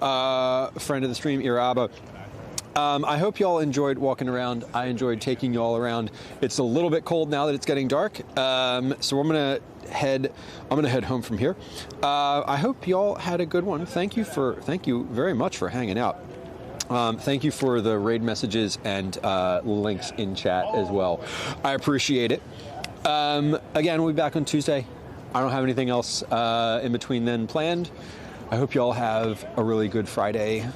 friend of the stream, Ira Abba. I hope y'all enjoyed walking around. I enjoyed taking y'all around. It's a little bit cold now that it's getting dark. So I'm gonna head home from here. I hope y'all had a good one. Thank you very much for hanging out. Thank you for the raid messages and links in chat as well. I appreciate it. Again, we'll be back on Tuesday. I don't have anything else in between then planned. I hope y'all have a really good Friday.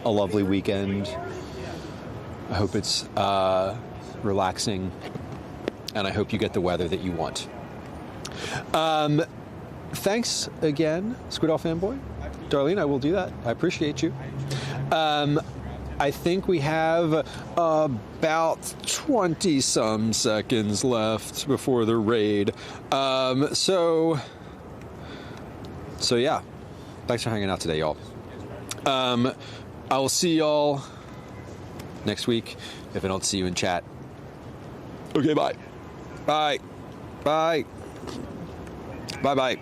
A lovely weekend. I hope it's relaxing, and I hope you get the weather that you want. Thanks again, Squid Fanboy. Darlene, I will do that. I appreciate you. I think we have about 20-some seconds left before the raid. So yeah, thanks for hanging out today, y'all. I will see y'all next week if I don't see you in chat. Okay, bye. Bye. Bye. Bye-bye.